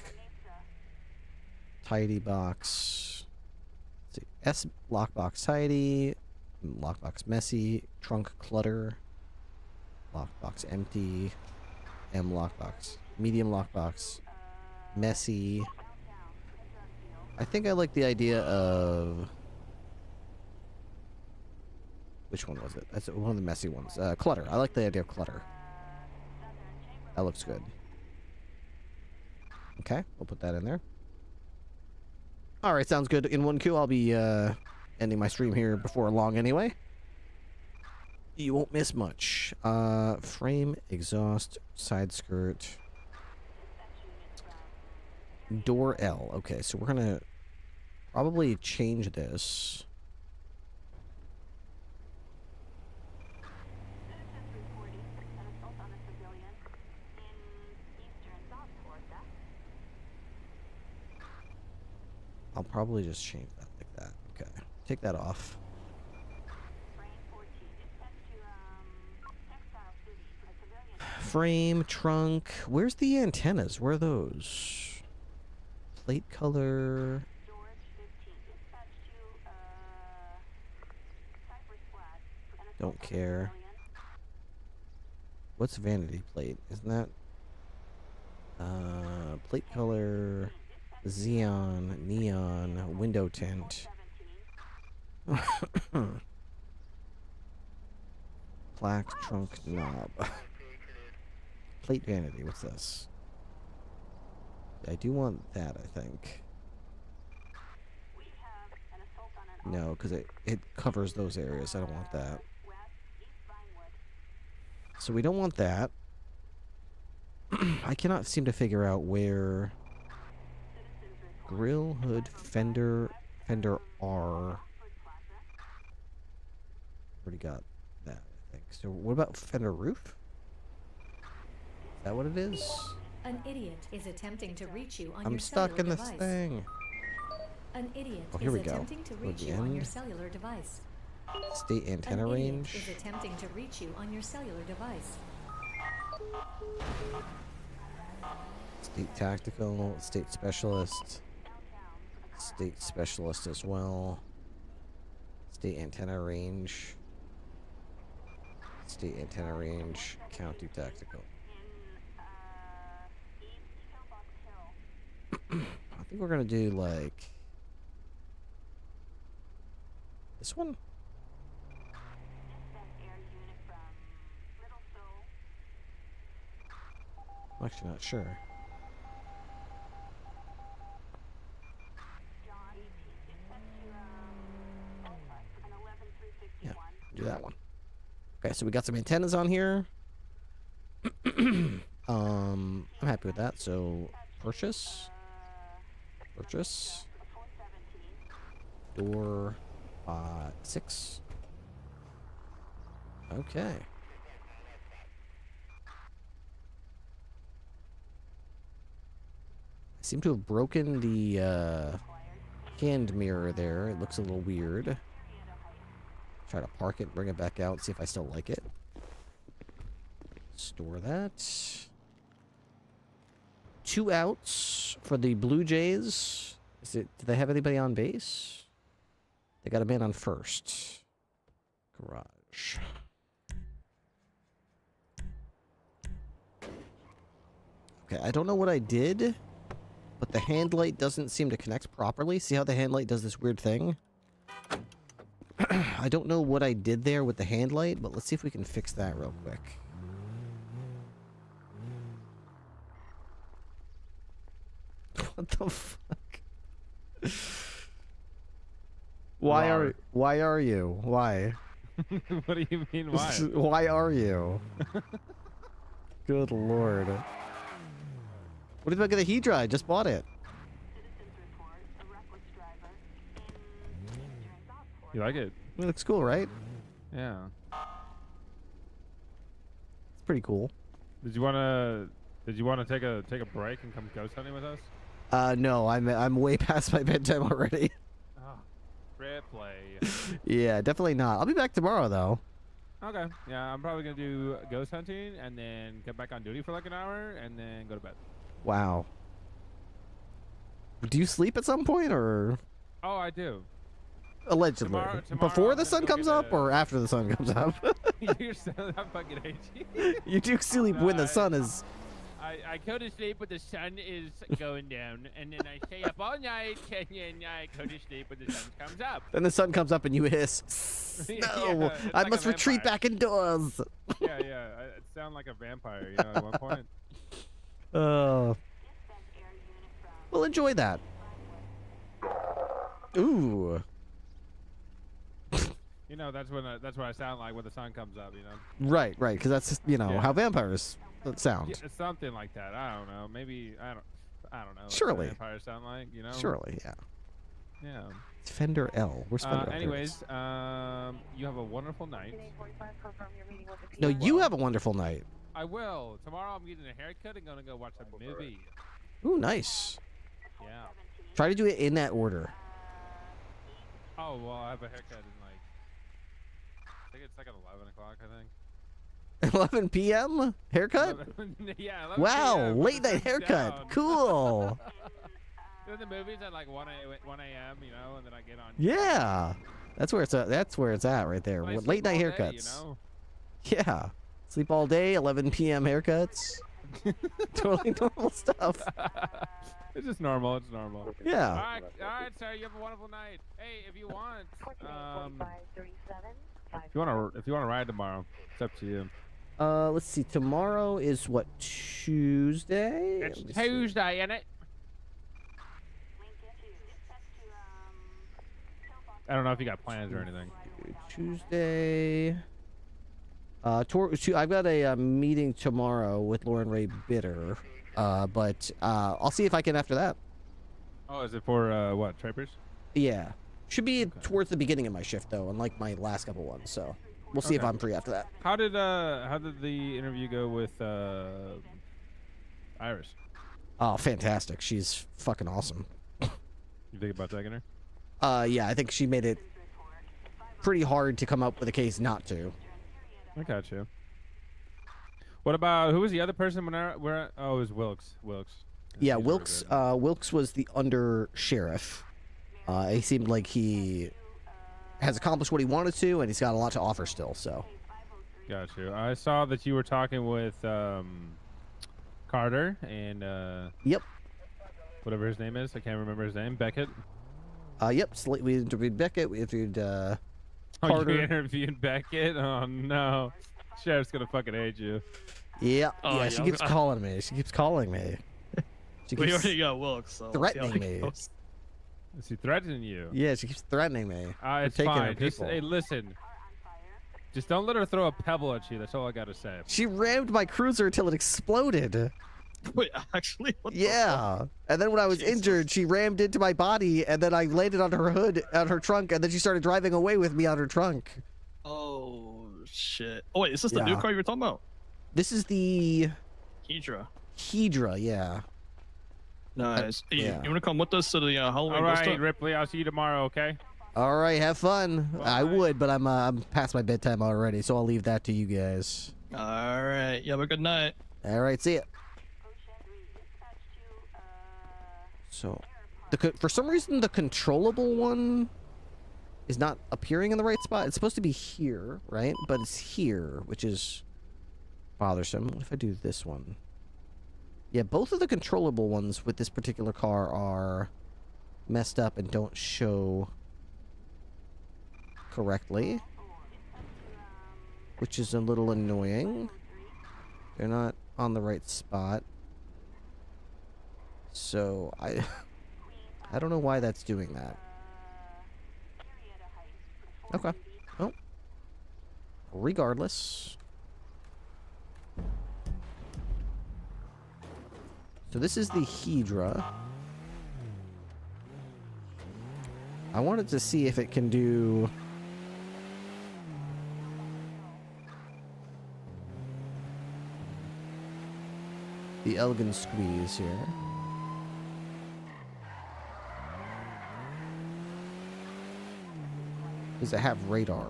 tidy box. Let's see. S lockbox tidy, lockbox messy, trunk clutter, lockbox empty, M lockbox, medium lockbox, messy. I think I like the idea of which one was it? That's one of the messy ones. Clutter. I like the idea of clutter. That looks good. Okay, we'll put that in there. All right, sounds good. In 1Q, I'll be ending my stream here before long anyway. You won't miss much. Frame, exhaust, side skirt, door L. Okay, so we're gonna probably change this. I'll probably just change that like that. Okay. Take that off. Frame, trunk. Where's the antennas? Where are those? Plate color. Don't care. What's vanity plate? Isn't that plate color? Xeon, neon, window tint. Plaque, trunk, knob. Plate vanity, what's this? I do want that, I think. No, because it covers those areas. I don't want that. So we don't want that. I cannot seem to figure out where grill, hood, fender R. Already got that, I think. So what about fender roof? Is that what it is? An idiot is attempting to reach you on I'm your stuck cellular in this device. thing. An idiot Oh, here is we go. attempting to Toward reach the you on your end. cellular device. State antenna An idiot range. is attempting to reach you on your cellular device. State tactical, state specialist. State specialist as well. State antenna range. State antenna range, county tactical. I think we're gonna do like this one. I'm actually not sure. Yeah, do that one. Okay, so we got some antennas on here. I'm happy with that. So purchase. Door 6. Okay. I seem to have broken the hand mirror there. It looks a little weird. Try to park it, bring it back out, see if I still like it. Store that. 2 outs for the Blue Jays. Do they have anybody on base? They got a man on first. Garage. Okay, I don't know what I did, but the hand light doesn't seem to connect properly. See how the hand light does this weird thing? I don't know what I did there with the hand light, but let's see if we can fix that real quick. What the fuck? Why are you? Why? What do you mean, why? Why are you? Good lord. What do you think of the heat dry? Just bought it. You like it? It looks cool, right? Yeah. It's pretty cool. Did you wanna take a break and come ghost hunting with us? No, I'm way past my bedtime already. Oh, Ripley. Yeah, definitely not. I'll be back tomorrow though. Okay. Yeah, I'm probably gonna do ghost hunting and then get back on duty for like an hour and then go to bed. Wow. Do you sleep at some point or? Oh, I do. Allegedly. Tomorrow Before I'm the gonna sun go comes get up or after the sun comes up? You're so that fucking hate You do sleep when the sun is. I go to sleep when the sun is going down, and then I stay up all night, and then I go to sleep when the sun comes up. Then the sun comes up and you hiss. No, Yeah, it's I like must a retreat vampire. back indoors. Yeah, it sounds like a vampire, you know, at one point. We'll enjoy that. Ooh. You know, that's what I sound like when the sun comes up, you know. Right, because that's Yeah. how vampires sound. Yeah, something like that. I don't know. Maybe I don't know. What Surely. vampires sound like, you know. Surely, yeah. Yeah. It's Fender L. Where's Fender L? There it Anyways, is. you have a wonderful night. No, you have a wonderful night. I will. Tomorrow I'm getting a haircut and gonna go watch a movie. Ooh, nice. Yeah. Try to do it in that order. Oh well, I have a haircut in like I think it's like at 11 o'clock. I think. 11 p.m. haircut? 11 yeah. 11 Wow, PM. late night haircut. Down. Cool. Then the movies at like 1 a.m. You know, and then I get on. Yeah, that's where it's at. That's where it's at right there. Well, I Late sleep night all day, haircuts. you know? Yeah, sleep all day. 11 p.m. haircuts. Totally normal stuff. It's just normal. It's normal. Yeah. All right, sir. You have a wonderful night. Hey, if you want, if you wanna ride tomorrow, it's up to you. Let's see. Tomorrow is what, Tuesday? It's Tuesday, isn't it? I don't know if you got plans or anything. Tuesday. I've got a meeting tomorrow with Lauren Ray Bitter, but I'll see if I can after that. Oh, is it for what, Trappers? Yeah, should be towards the beginning of my shift though, unlike my last couple ones. So we'll see if Okay. I'm free after that. How did the interview go with Iris? Oh, fantastic! She's fucking awesome. You think about taking her? Yeah, I think she made it pretty hard to come up with a case not to. I got you. What about who was the other person when oh, it was Wilkes. Yeah, Wilkes. Wilkes was the under sheriff. He seemed like he has accomplished what he wanted to, and he's got a lot to offer still. So. Got you. I saw that you were talking with Carter and Yep. whatever his name is. I can't remember his name. Beckett. Yep. We interviewed Beckett. We interviewed Carter. Oh, you interviewed Beckett? Oh no, Sheriff's gonna fucking hate you. Yeah. Oh, yeah. yeah, She keeps calling me. She keeps calling me. She We keeps already got Wilkes, so we'll see how threatening it me. goes. Is he threatening you? Yeah, she keeps threatening me. for It's taking her fine. Just, people. hey, listen. Just don't let her throw a pebble at you. That's all I gotta say. She rammed my cruiser until it exploded. Wait, actually? What the Yeah. fuck? And then when I was injured, she rammed into my body, and then I landed on her hood, on her trunk, and then she started driving away with me on her trunk. Oh, shit. Oh, wait, is this the new Yeah. car you were talking about? This is the Hedra. Hedra, yeah. Nice. Hey, yeah. You want to come with us to the Halloween All right, bus Ripley. I'll see you tomorrow. Okay. All right, have fun. I would, but I'm past my bedtime already, so I'll leave that to you guys. stop? All right. You have a good night. All right, see ya. So, for some reason, the controllable one is not appearing in the right spot. It's supposed to be here, right? But it's here, which is bothersome. What if I do this one? Yeah, both of the controllable ones with this particular car are messed up and don't show correctly, which is a little annoying. They're not on the right spot. So, I don't know why that's doing that. Okay. Well, regardless. So this is the Hedra. I wanted to see if it can do... the elegant squeeze here. Does it have radar?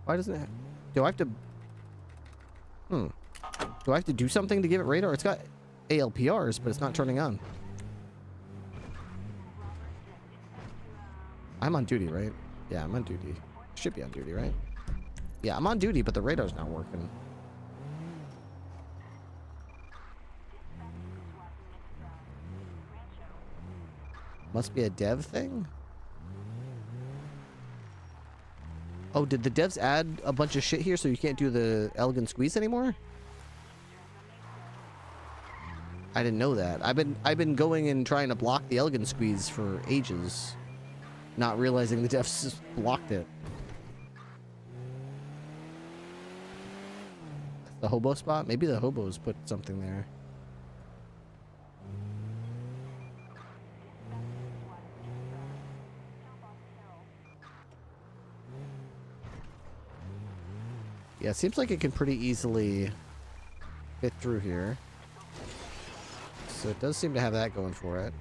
Why doesn't it have... Do I have to... Do I have to do something to give it radar? It's got ALPRs, but it's not turning on. I'm on duty, right? Yeah, I'm on duty. Should be on duty, right? Yeah, I'm on duty, but the radar's not working. Must be a dev thing? Oh, did the devs add a bunch of shit here so you can't do the elegant squeeze anymore? I didn't know that. I've been going and trying to block the elegant squeeze for ages, not realizing the devs just blocked it. The hobo spot? Maybe the hobos put something there. Yeah, it seems like it can pretty easily fit through here. So it does seem to have that going for it.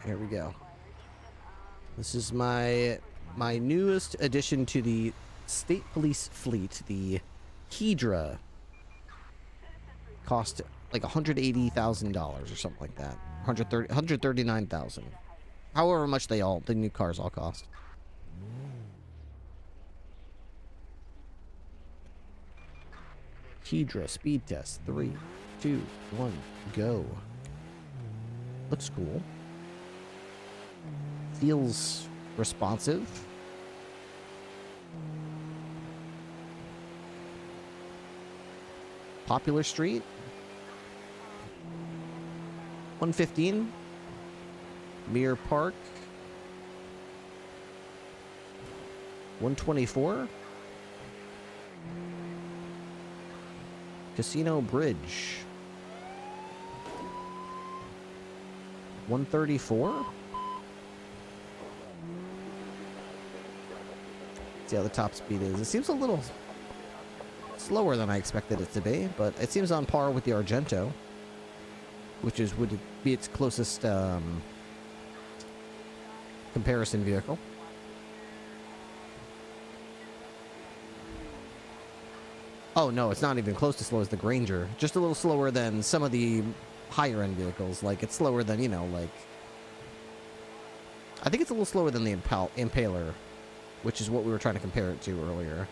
Here we go. This is my newest addition to the state police fleet, the Hedra. Cost like $180,000 or something like that. $139,000. However much the new cars all cost. Hydra speed test. 3, 2, 1, go. Looks cool. Feels responsive. Popular Street. 115. Mirror Park. 124. Casino Bridge. 134. See how the top speed is. It seems a little slower than I expected it to be, but it seems on par with the Argento, which would be its closest comparison vehicle. Oh no, it's not even close to slow as the Granger. Just a little slower than some of the higher end vehicles. Like, it's slower than, you know, like, I think it's a little slower than the Impaler, which is what we were trying to compare it to earlier.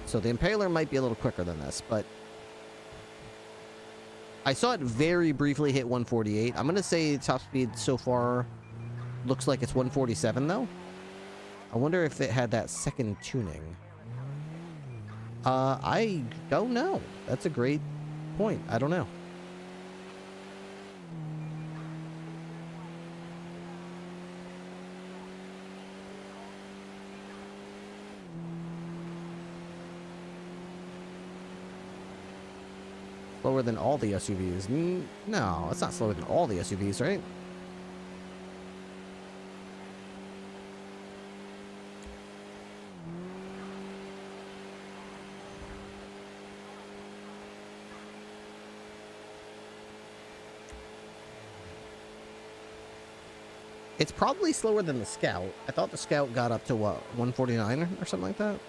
So the Impaler might be a little quicker than this, but I saw it very briefly hit 148. I'm going to say top speed so far looks like it's 147, though. I wonder if it had that second tuning. I don't know. That's a great point. I don't know. Slower than all the SUVs. No, it's not slower than all the SUVs, right? It's probably slower than the Scout. I thought the Scout got up to, what, 149 or something like that?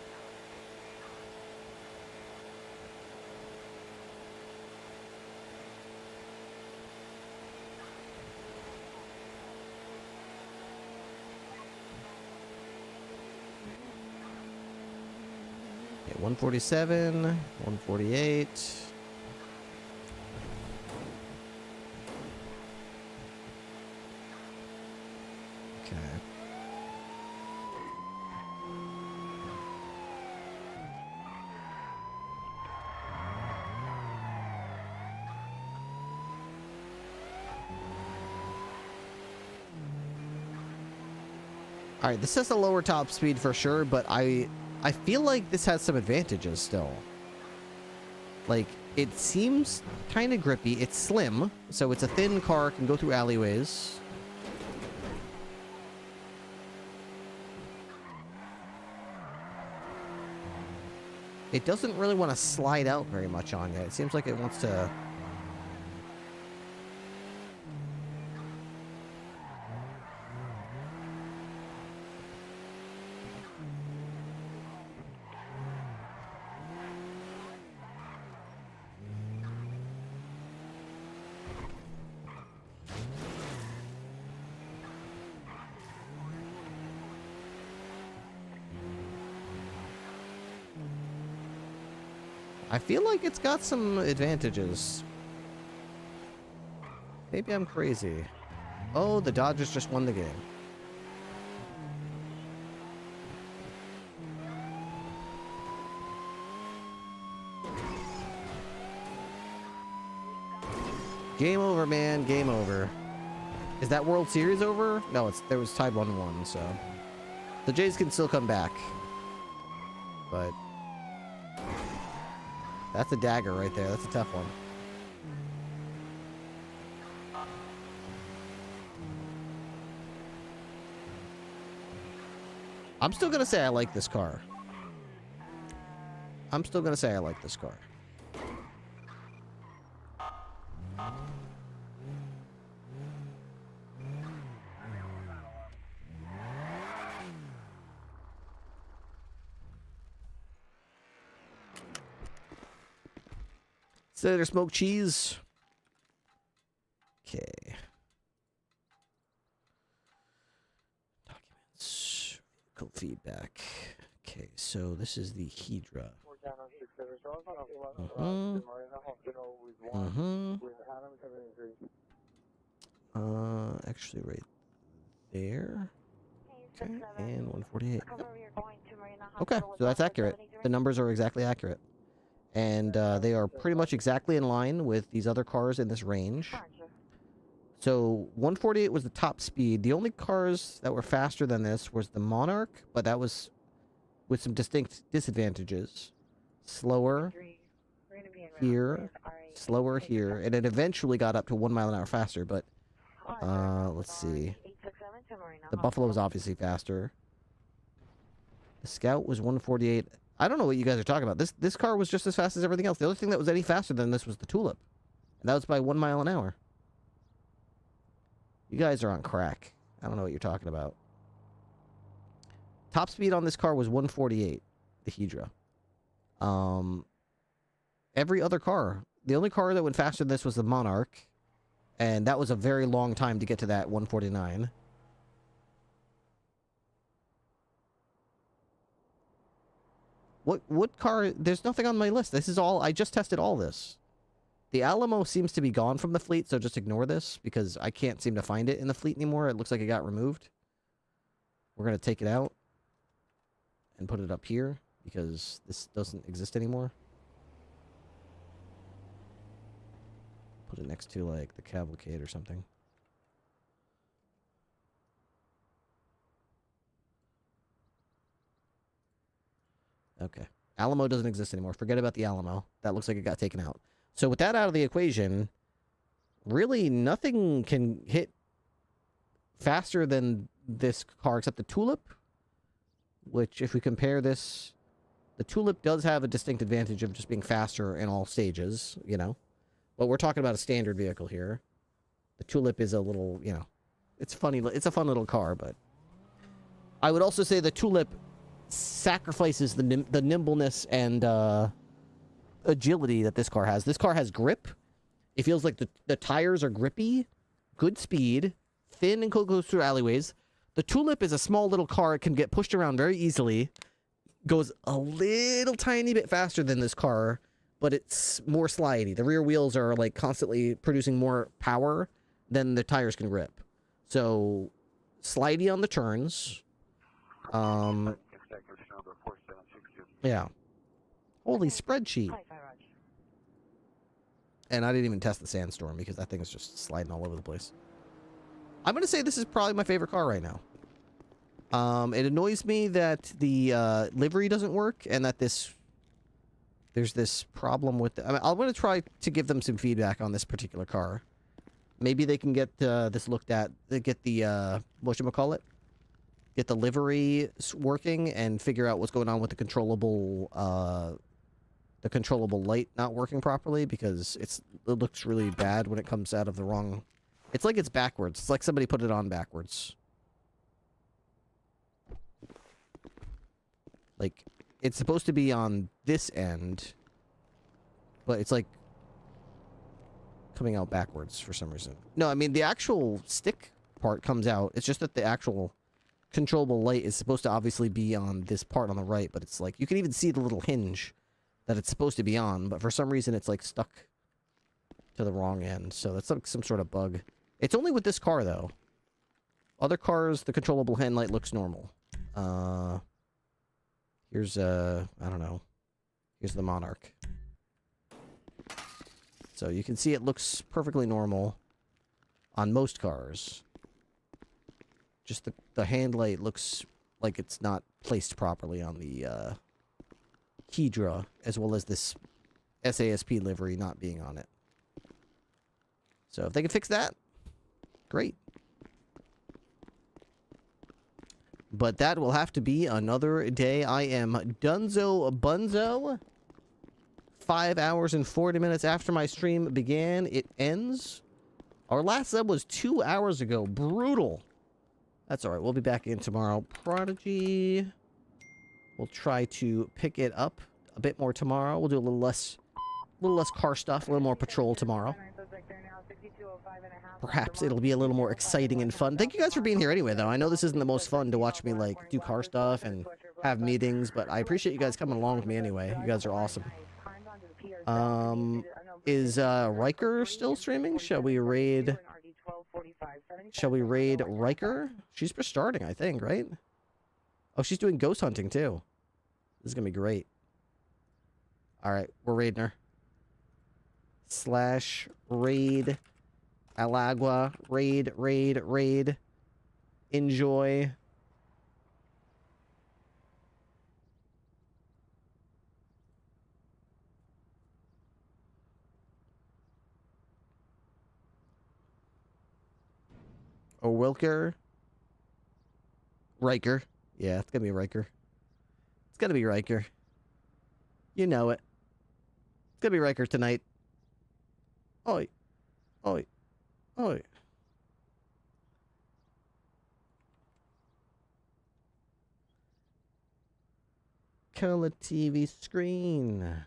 Okay, 147, 148. Okay. All right, this has a lower top speed for sure, but I feel like this has some advantages still. Like, it seems kind of grippy. It's slim, so it's a thin car, can go through alleyways. It doesn't really want to slide out very much on you. It seems like it wants to... I feel like it's got some advantages. Maybe I'm crazy. Oh, the Dodgers just won the game. Game over, man. Game over. Is that World Series over? No, there was tied 1-1, so the Jays can still come back. But that's a dagger right there. That's a tough one. I'm still gonna say I like this car. I'm still gonna say I like this car. Senator Smoked Cheese. Okay. Documents. Vehicle feedback. Okay, so this is the Hydra. We're down on 6 over, so I was on Actually, right there. Okay, and 148. Okay, so that's accurate. The numbers are exactly accurate. And they are pretty much exactly in line with these other cars in this range. So 148 was the top speed. The only cars that were faster than this was the Monarch, but that was with some distinct disadvantages. Slower here, slower here, and it eventually got up to 1 mile an hour faster, but let's see. The Buffalo was obviously faster. The Scout was 148. I don't know what you guys are talking about. This car was just as fast as everything else. The only thing that was any faster than this was the Tulip. And that was by 1 mile an hour. You guys are on crack. I don't know what you're talking about. Top speed on this car was 148, the Hydra. Every other car. The only car that went faster than this was the Monarch. And that was a very long time to get to that 149. What car? There's nothing on my list. This is all, I just tested all this. The Alamo seems to be gone from the fleet, so just ignore this, because I can't seem to find it in the fleet anymore. It looks like it got removed. We're going to take it out and put it up here, because this doesn't exist anymore. Put it next to, like, the Cavalcade or something. Okay. Alamo doesn't exist anymore. Forget about the Alamo. That looks like it got taken out. So with that out of the equation, really nothing can hit faster than this car except the Tulip, which if we compare this, the Tulip does have a distinct advantage of just being faster in all stages, you know. But we're talking about a standard vehicle here. The Tulip is a little, you know, it's funny. It's a fun little car, but I would also say the Tulip sacrifices the nimbleness and agility that this car has. This car has grip. It feels like the tires are grippy, good speed, thin and goes through alleyways. The Tulip is a small little car. It can get pushed around very easily. Goes a little tiny bit faster than this car, but it's more slidey. The rear wheels are like constantly producing more power than the tires can grip. So slidey on the turns. Yeah. Holy spreadsheet. And I didn't even test the Sandstorm because that thing is just sliding all over the place. I'm going to say this is probably my favorite car right now. It annoys me that the livery doesn't work and that there's this problem with I'm going to try to give them some feedback on this particular car. Maybe they can get this looked at. Get the whatchamacallit? Get the livery working and figure out what's going on with the controllable light not working properly, because it looks really bad when it comes out of the wrong. It's like it's backwards. It's like somebody put it on backwards. Like it's supposed to be on this end, but it's like coming out backwards for some reason. No, I mean the actual stick part comes out. It's just that the actual controllable light is supposed to obviously be on this part on the right, but it's like you can even see the little hinge that it's supposed to be on, but for some reason it's like stuck to the wrong end. So that's like some sort of bug. It's only with this car though. Other cars, the controllable headlight looks normal. Here's I don't know. Here's the Monarch. So you can see it looks perfectly normal on most cars. Just the hand light looks like it's not placed properly on the Hydra, as well as this SASP livery not being on it. So if they can fix that, great. But that will have to be another day. I am Dunzo Bunzo. 5 hours and 40 minutes after my stream began, it ends. Our last sub was 2 hours ago. Brutal. That's alright. We'll be back in tomorrow. Prodigy. We'll try to pick it up a bit more tomorrow. We'll do a little less car stuff, a little more patrol tomorrow. Perhaps it'll be a little more exciting and fun. Thank you guys for being here anyway, though. I know this isn't the most fun to watch me, like, do car stuff and have meetings, but I appreciate you guys coming along with me anyway. You guys are awesome. Is Riker still streaming? Shall we raid? Shall we raid Riker? She's for starting, I think, right? Oh, she's doing ghost hunting too. This is gonna be great. All right, we're raiding her. / raid Alagua. Raid. Enjoy. Oh, Wilker. Riker. Yeah, it's gonna be Riker. It's gonna be Riker. You know it. It's gonna be Riker tonight. Oi. Oi. Oi. Color TV screen.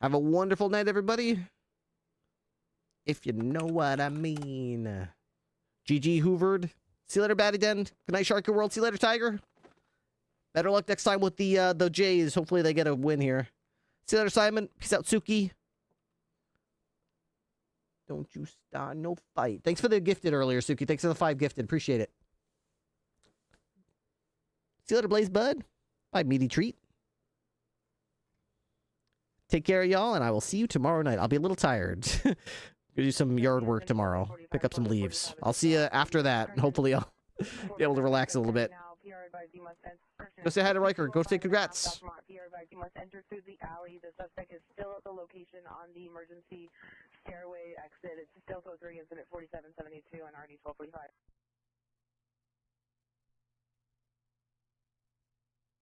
Have a wonderful night, everybody. If you know what I mean. GG Hoovered. See you later, Batty Den. Good night, Sharky World. See you later, Tiger. Better luck next time with the Jays. Hopefully they get a win here. See you later, Simon. Peace out, Suki. Don't you start no fight. Thanks for the gifted earlier, Suki. Thanks for the 5 gifted. Appreciate it. See you later, Blaze Bud. Bye, meaty treat. Take care, y'all, and I will see you tomorrow night. I'll be a little tired. Go do some yard work tomorrow. Pick up some leaves. I'll see you after that. Hopefully I'll be able to relax a little bit. Go say hi to Riker. Go say congrats. You must enter through the alley. The suspect is still at the location on the emergency stairway exit. It's still code 3 incident 4772 and RD 1245.